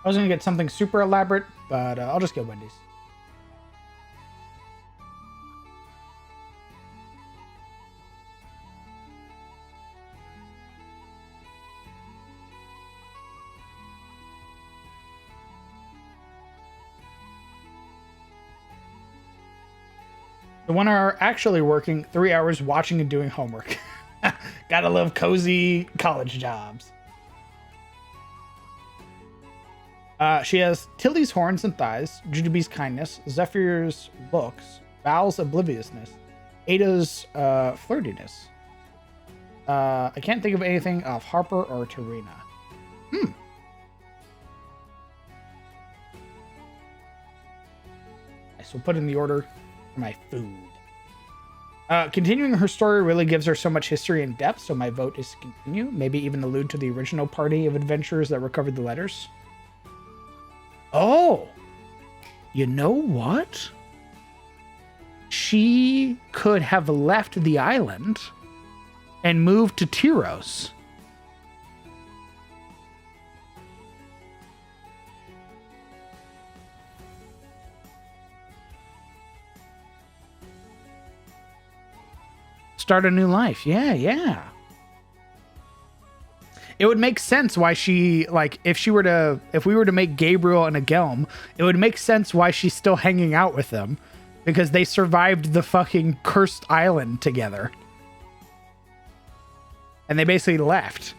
I was gonna get something super elaborate, but I'll just get Wendy's. The 1 hour actually working, 3 hours watching and doing homework. Gotta love cozy college jobs. She has Tilly's horns and thighs, Jujubee's kindness, Zephyr's looks, Val's obliviousness, Ada's flirtiness. I can't think of anything of Harper or Tarina. Nice, we'll put in the order for my food. Continuing her story really gives her so much history and depth, so my vote is to continue. Maybe even allude to the original party of adventurers that recovered the letters. Oh! You know what? she could have left the island and moved to Tyros. Start a new life. Yeah, yeah. It would make sense why she, like, if we were to make Gabriel and Agelm, it would make sense why she's still hanging out with them. Because they survived the fucking cursed island together. And they basically left.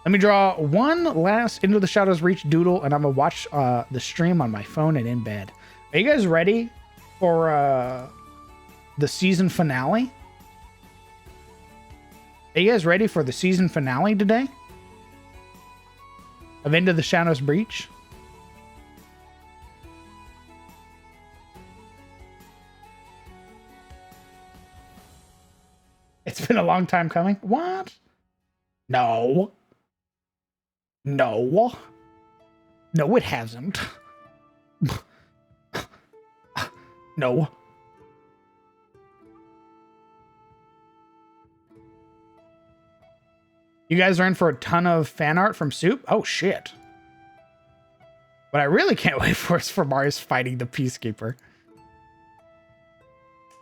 Let me draw one last Into the Shadows Reach doodle, and I'm going to watch the stream on my phone and in bed. Are you guys ready for the season finale? Are you guys ready for the season finale today? Of Into the Shadows Breach? It's been a long time coming. What? No. No. No, it hasn't. No. You guys are in for a ton of fan art from Soup? Oh, shit. What I really can't wait for is for Marius fighting the Peacekeeper.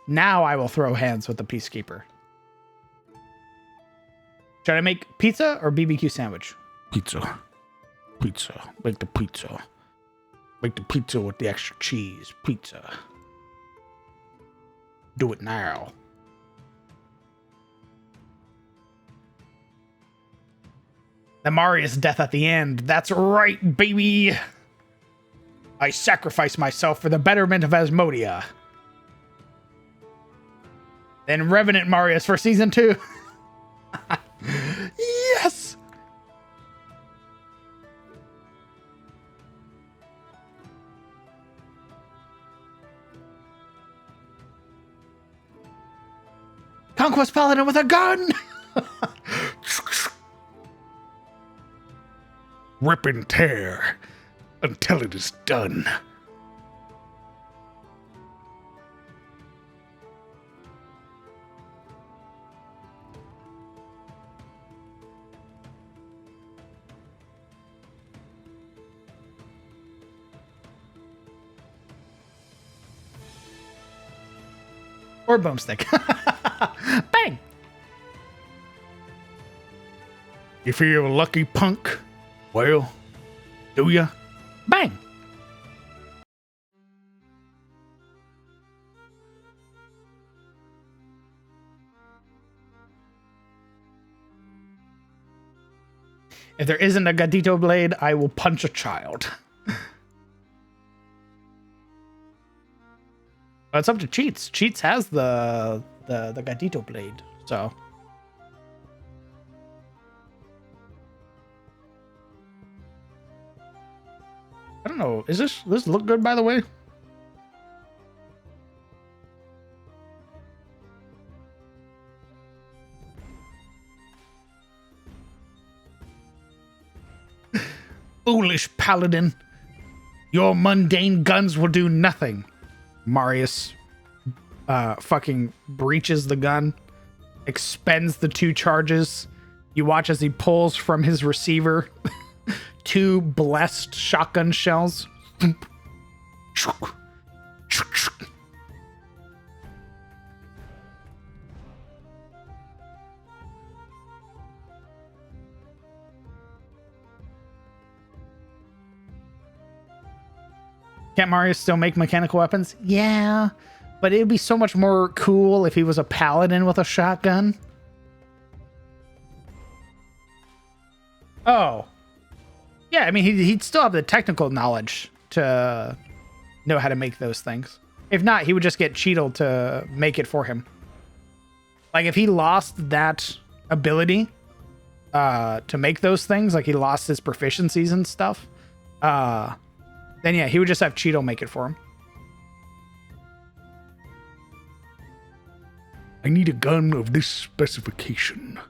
Now I will throw hands with the Peacekeeper. Should I make pizza or BBQ sandwich? Pizza. Pizza. Make the pizza. Make the pizza with the extra cheese. Pizza. Do it now. The Marius death at the end. That's right, baby. I sacrifice myself for the betterment of Asmodia. Then Revenant Marius for season 2. Yes! Conquest Paladin with a gun! Rip and tear until it is done. Or boomstick. Bang! You feel lucky, punk? Well, do ya? Bang! If there isn't a Gadito blade, I will punch a child. Well, it's up to Cheats. Cheats has the Gadito blade, so. I don't know. Is this look good, by the way? Foolish paladin. Your mundane guns will do nothing. Marius fucking breaches the gun, expends the 2 charges. You watch as he pulls from his receiver 2 blessed shotgun shells. Can't Marius still make mechanical weapons? Yeah, but it'd be so much more cool if he was a paladin with a shotgun. Oh. Yeah, I mean, he'd still have the technical knowledge to know how to make those things. If not, he would just get Cheadle to make it for him. Like, if he lost that ability to make those things, like he lost his proficiencies and stuff, then yeah, he would just have Cheeto make it for him. I need a gun of this specification,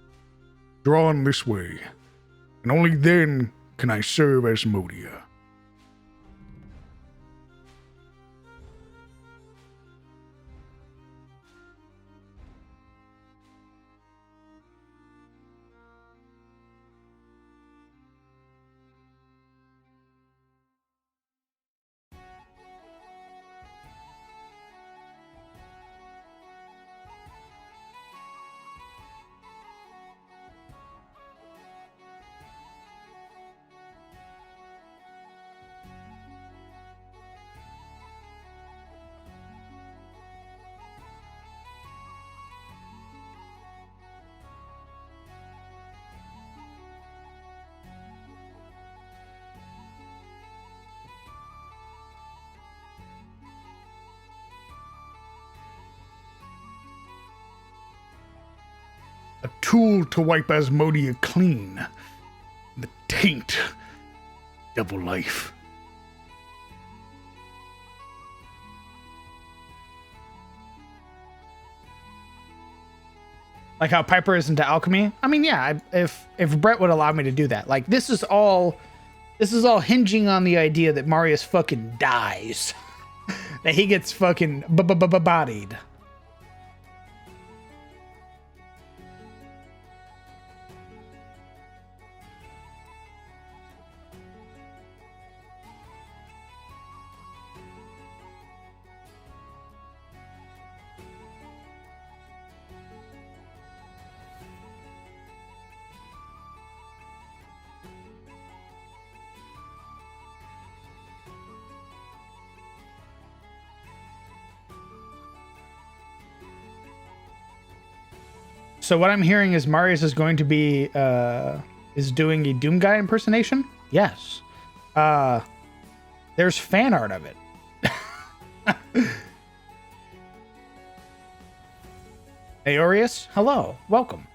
drawn this way, and only then can I serve Asmodia. A tool to wipe Asmodia clean. The taint. Double life. Like how Piper is into alchemy. I mean, yeah, if Brett would allow me to do that. Like this is all hinging on the idea that Marius fucking dies. That he gets fucking bodied. So what I'm hearing is Marius is going to be is doing a Doom Guy impersonation? Yes. There's fan art of it. Aeorius, hello. Welcome.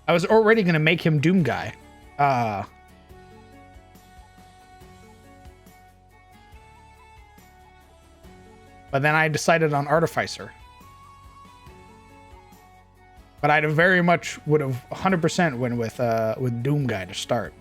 I was already going to make him Doom Guy. But then I decided on Artificer. But I'd very much would have 100% went with Doom Guy to start.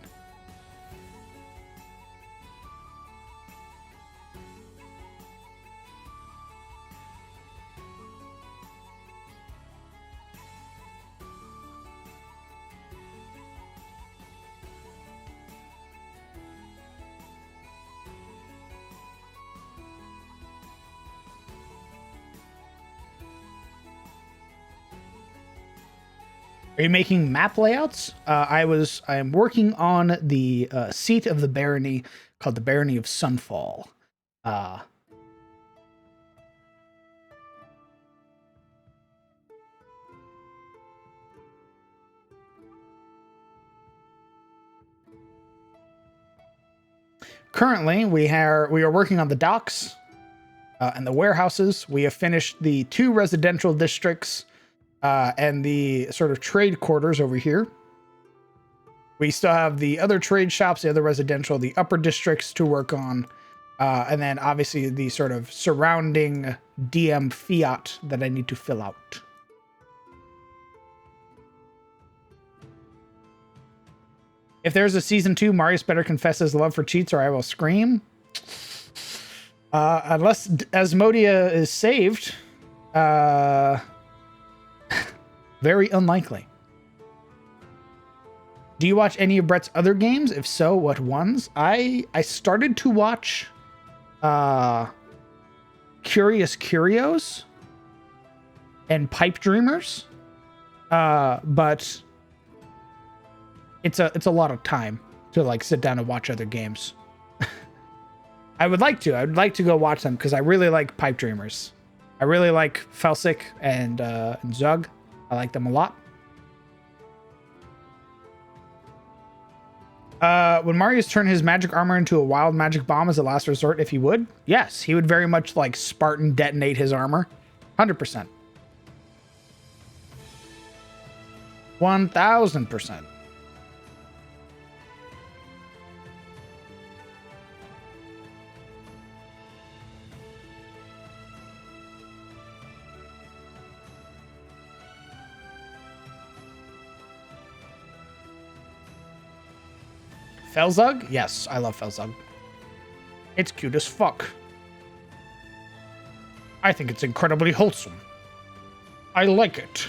Are you making map layouts? I am working on the seat of the barony called the Barony of Sunfall. Currently, we are working on the docks and the warehouses. We have finished the 2 residential districts. And the sort of trade quarters over here. We still have the other trade shops, the other residential, the upper districts to work on. And then obviously the sort of surrounding DM fiat that I need to fill out. If there's a season 2, Marius better confess his love for cheats or I will scream. Unless Asmodia is saved. Very unlikely. Do you watch any of Brett's other games? If so, what ones? I started to watch Curious Curios and Pipe Dreamers. But it's a lot of time to like sit down and watch other games. I would like to go watch them because I really like Pipe Dreamers. I really like Felsic and Zug. I like them a lot. Would Marius turn his magic armor into a wild magic bomb as a last resort if he would? Yes, he would very much like Spartan detonate his armor. 100%. 1000%. Felzug? Yes, I love Felzug. It's cute as fuck. I think it's incredibly wholesome. I like it.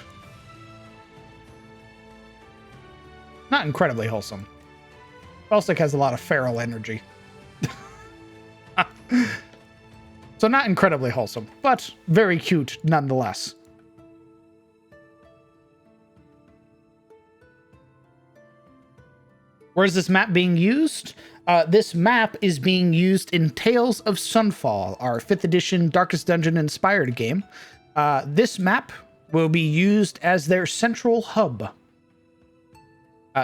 Not incredibly wholesome. Felsic has a lot of feral energy. So not incredibly wholesome, but very cute nonetheless. Where is this map being used? This map is being used in Tales of Sunfall, our 5th edition Darkest Dungeon inspired game. This map will be used as their central hub.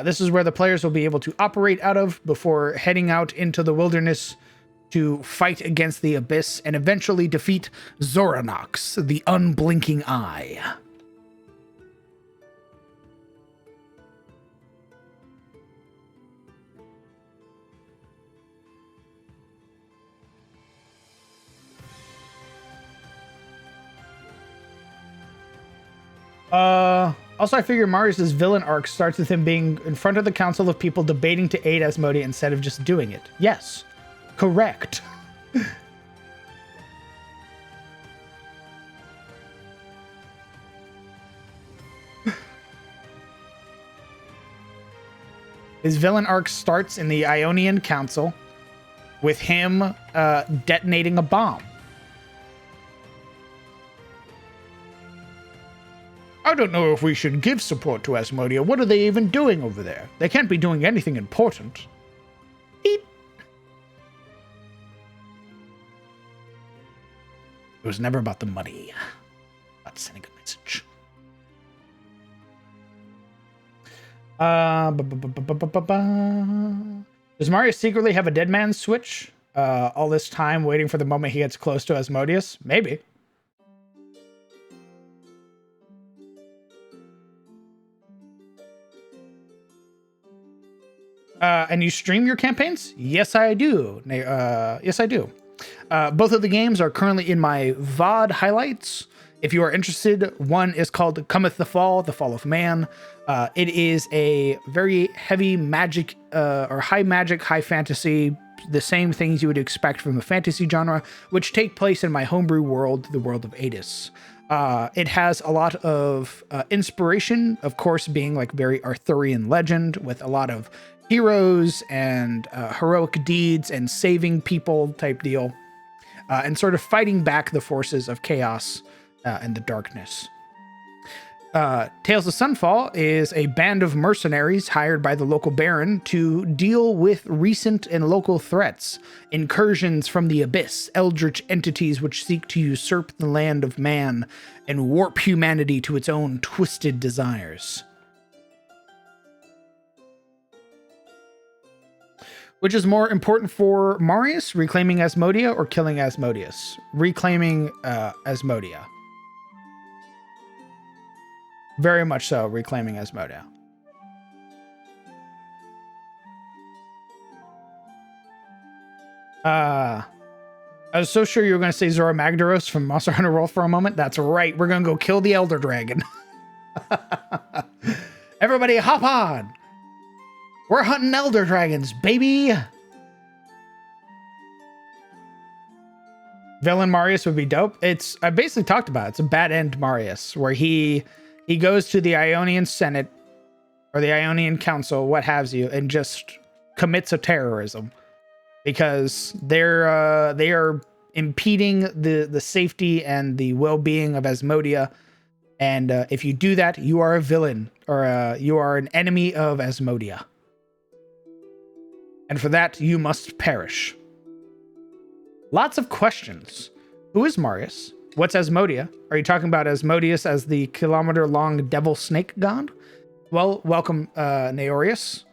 This is where the players will be able to operate out of before heading out into the wilderness to fight against the Abyss and eventually defeat Zoranox, the Unblinking Eye. Also, I figure Marius' villain arc starts with him being in front of the council of people debating to aid Asmodea instead of just doing it. Yes, correct. His villain arc starts in the Ionian Council with him detonating a bomb. I don't know if we should give support to Asmodea. What are they even doing over there? They can't be doing anything important. Beep. It was never about the money. About sending a message. Does Mario secretly have a dead man switch? All this time waiting for the moment he gets close to Asmodeus? Maybe. And you stream your campaigns? Yes, I do. Yes, I do. Both of the games are currently in my VOD highlights. If you are interested, one is called Cometh the Fall of Man. It is a very heavy magic, or high magic, high fantasy, the same things you would expect from the fantasy genre, which take place in my homebrew world, the world of Adis. It has a lot of inspiration, of course, being like very Arthurian legend with a lot of heroes and heroic deeds and saving people type deal, and sort of fighting back the forces of chaos and the darkness. Tales of Sunfall is a band of mercenaries hired by the local baron to deal with recent and local threats, incursions from the Abyss, eldritch entities which seek to usurp the land of man and warp humanity to its own twisted desires. Which is more important for Marius, reclaiming Asmodea or killing Asmodeus? Reclaiming Asmodea. Very much so, reclaiming Asmodea. I was so sure you were going to say Zora Magdaros from Monster Hunter World for a moment. That's right, we're going to go kill the Elder Dragon. Everybody hop on! We're hunting Elder Dragons, baby! Villain Marius would be dope. I basically talked about it. It's a bad end Marius, where he goes to the Ionian Senate, or the Ionian Council, what have you, and just commits a terrorism. Because they are impeding the safety and the well-being of Asmodea. And if you do that, you are a villain, or you are an enemy of Asmodea. And for that, you must perish. Lots of questions. Who is Marius? What's Asmodea? Are you talking about Asmodeus as the kilometer-long devil snake god? Well, welcome, Neorius.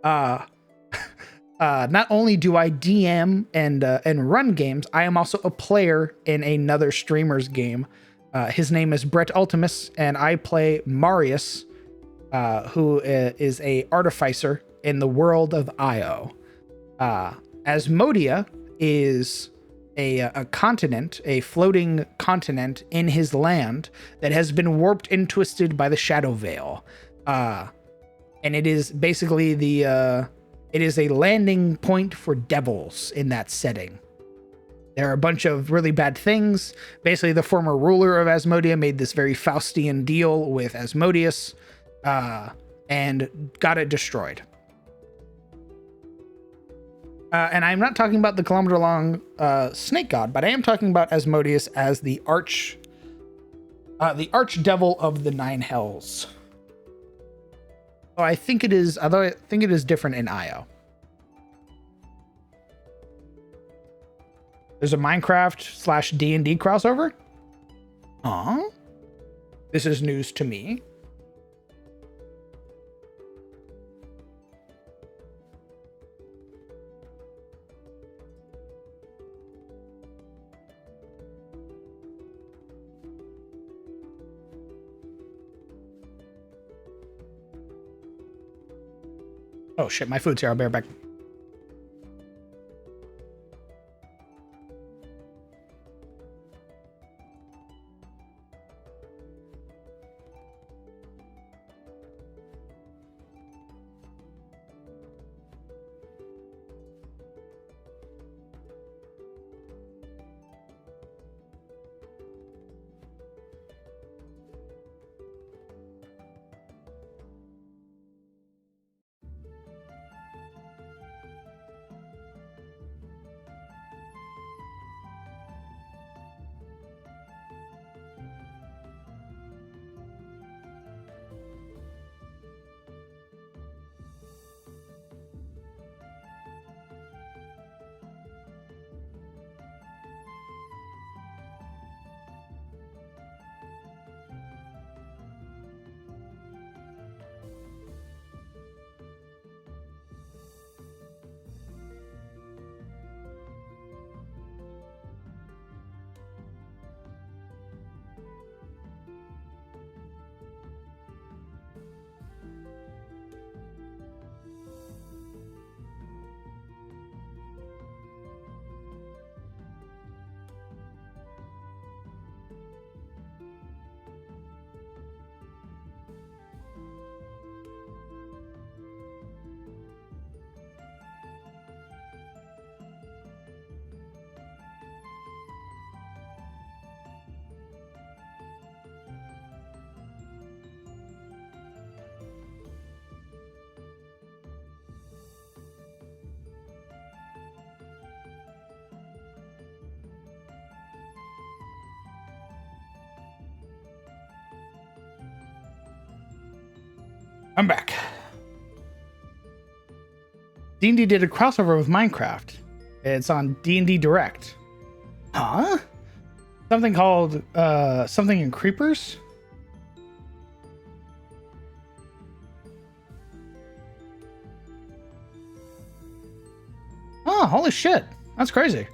Not only do I DM and run games, I am also a player in another streamer's game. His name is Brett Ultimus, and I play Marius, who is a artificer in the world of Io. Asmodea is a continent, a floating continent in his land that has been warped and twisted by the Shadow Veil. And it is basically it is a landing point for devils in that setting. There are a bunch of really bad things. Basically, the former ruler of Asmodea made this very Faustian deal with Asmodeus, and got it destroyed. And I'm not talking about the kilometer-long snake god, but I am talking about Asmodeus as the archdevil of the Nine Hells. Oh, I think it is, although I think it is different in Io. There's a Minecraft/D&D crossover? Aw. This is news to me. Oh shit, my food's here. I'll be right back. I'm back. D&D did a crossover with Minecraft. It's on D&D Direct. Huh? Something called, something in Creepers? Oh, holy shit. That's crazy.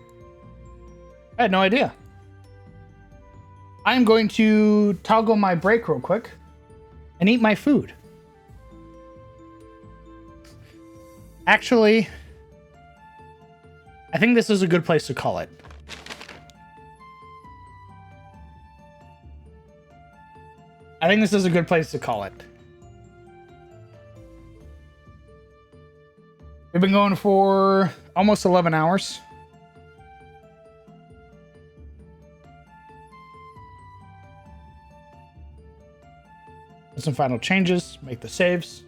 I had no idea. I'm going to toggle my break real quick and eat my food. Actually, I think this is a good place to call it. I think this is a good place to call it. We've been going for almost 11 hours. Some final changes, make the saves.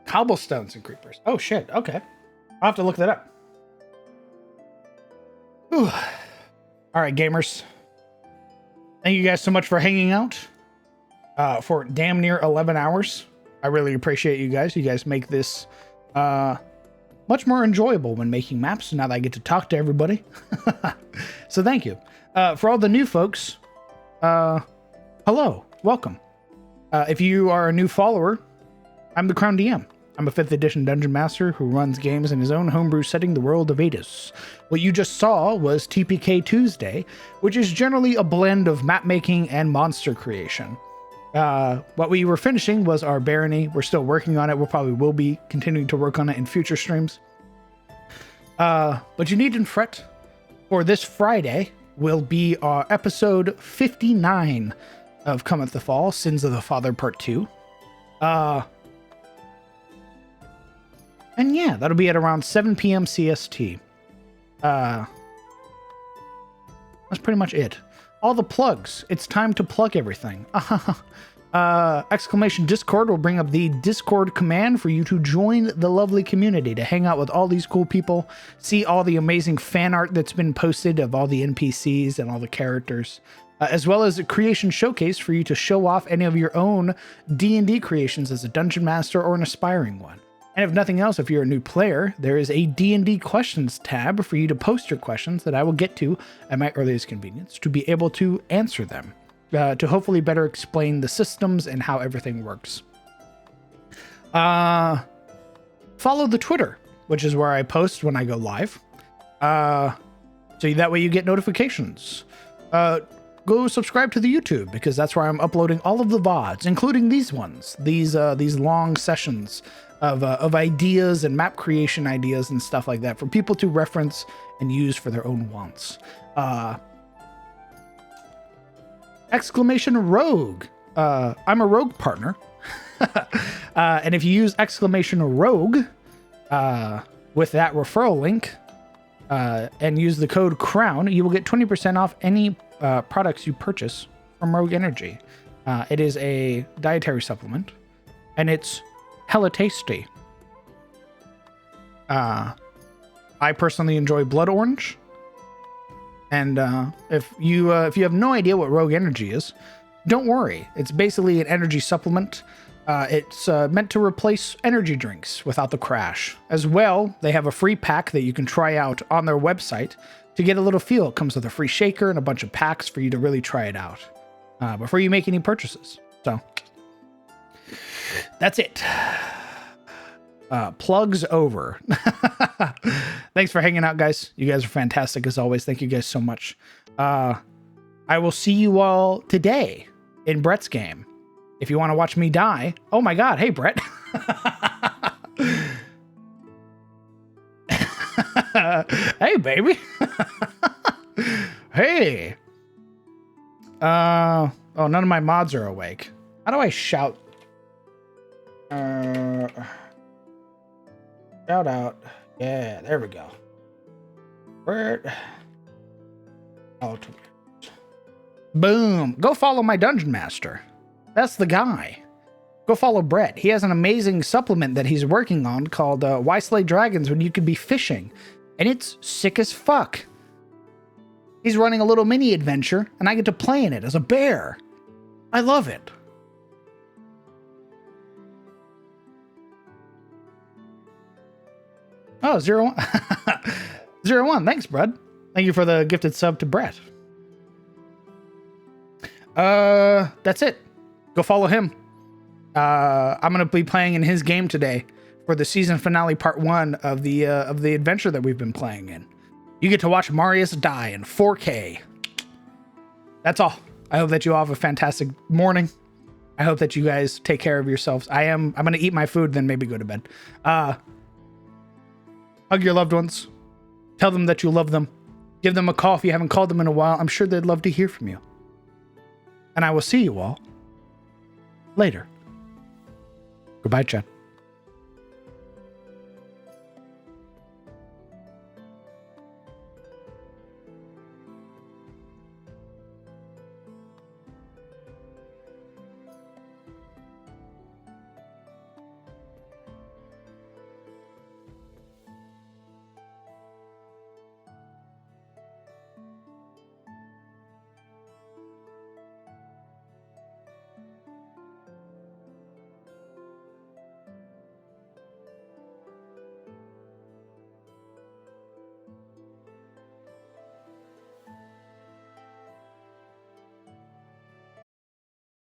Cobblestones and creepers. Oh shit, okay. I'll have to look that up. Whew. Alright, gamers. Thank you guys so much for hanging out for damn near 11 hours. I really appreciate you guys. You guys make this much more enjoyable when making maps, now that I get to talk to everybody. So thank you. For all the new folks, hello, welcome. If you are a new follower, I'm the Crown DM. I'm a 5th edition dungeon master who runs games in his own homebrew setting, the world of Adis. What you just saw was TPK Tuesday, which is generally a blend of map making and monster creation. What we were finishing was our barony. We're still working on it. We probably will be continuing to work on it in future streams. But you needn't fret, for this Friday will be our episode 59 of Cometh the Fall, Sins of the Father Part 2. And yeah, that'll be at around 7 p.m. CST. That's pretty much it. All the plugs. It's time to plug everything. Exclamation Discord will bring up the Discord command for you to join the lovely community, to hang out with all these cool people, see all the amazing fan art that's been posted of all the NPCs and all the characters, as well as a creation showcase for you to show off any of your own D&D creations as a dungeon master or an aspiring one. And if nothing else, if you're a new player, there is a D&D questions tab for you to post your questions that I will get to at my earliest convenience to be able to answer them, to hopefully better explain the systems and how everything works. Follow the Twitter, which is where I post when I go live. So that way you get notifications. Go subscribe to the YouTube, because that's where I'm uploading all of the VODs, including these ones, these long sessions of ideas and map creation ideas and stuff like that for people to reference and use for their own wants. Exclamation rogue. I'm a rogue partner. And if you use exclamation rogue with that referral link and use the code CROWN, you will get 20% off any products you purchase from Rogue Energy. It is a dietary supplement, and it's hella tasty. I personally enjoy blood orange, and if you have no idea what Rogue Energy is, don't worry. It's basically an energy supplement. It's meant to replace energy drinks without the crash. As well, they have a free pack that you can try out on their website to get a little feel. It comes with a free shaker and a bunch of packs for you to really try it out before you make any purchases. So that's it. Plugs over. Thanks for hanging out, guys. You guys are fantastic as always. Thank you guys so much. I will see you all today in Brett's game. If you want to watch me die. Oh my god. Hey, Brett. Hey, baby. Hey. Oh, none of my mods are awake. How do I shout? Shout out. Yeah, there we go. Brett. Oh, boom. Go follow my dungeon master. That's the guy. Go follow Brett. He has an amazing supplement that he's working on called Why Slay Dragons When You Could Be Fishing. And it's sick as fuck. He's running a little mini adventure, and I get to play in it as a bear. I love it. Oh, 01. 01. Thanks, bud. Thank you for the gifted sub to Brett. That's it. Go follow him. I'm gonna be playing in his game today for the season finale part 1 of the adventure that we've been playing in. You get to watch Marius die in 4K. That's all. I hope that you all have a fantastic morning. I hope that you guys take care of yourselves. I'm gonna eat my food, then maybe go to bed. Hug your loved ones. Tell them that you love them. Give them a call if you haven't called them in a while. I'm sure they'd love to hear from you. And I will see you all later. Goodbye, chat.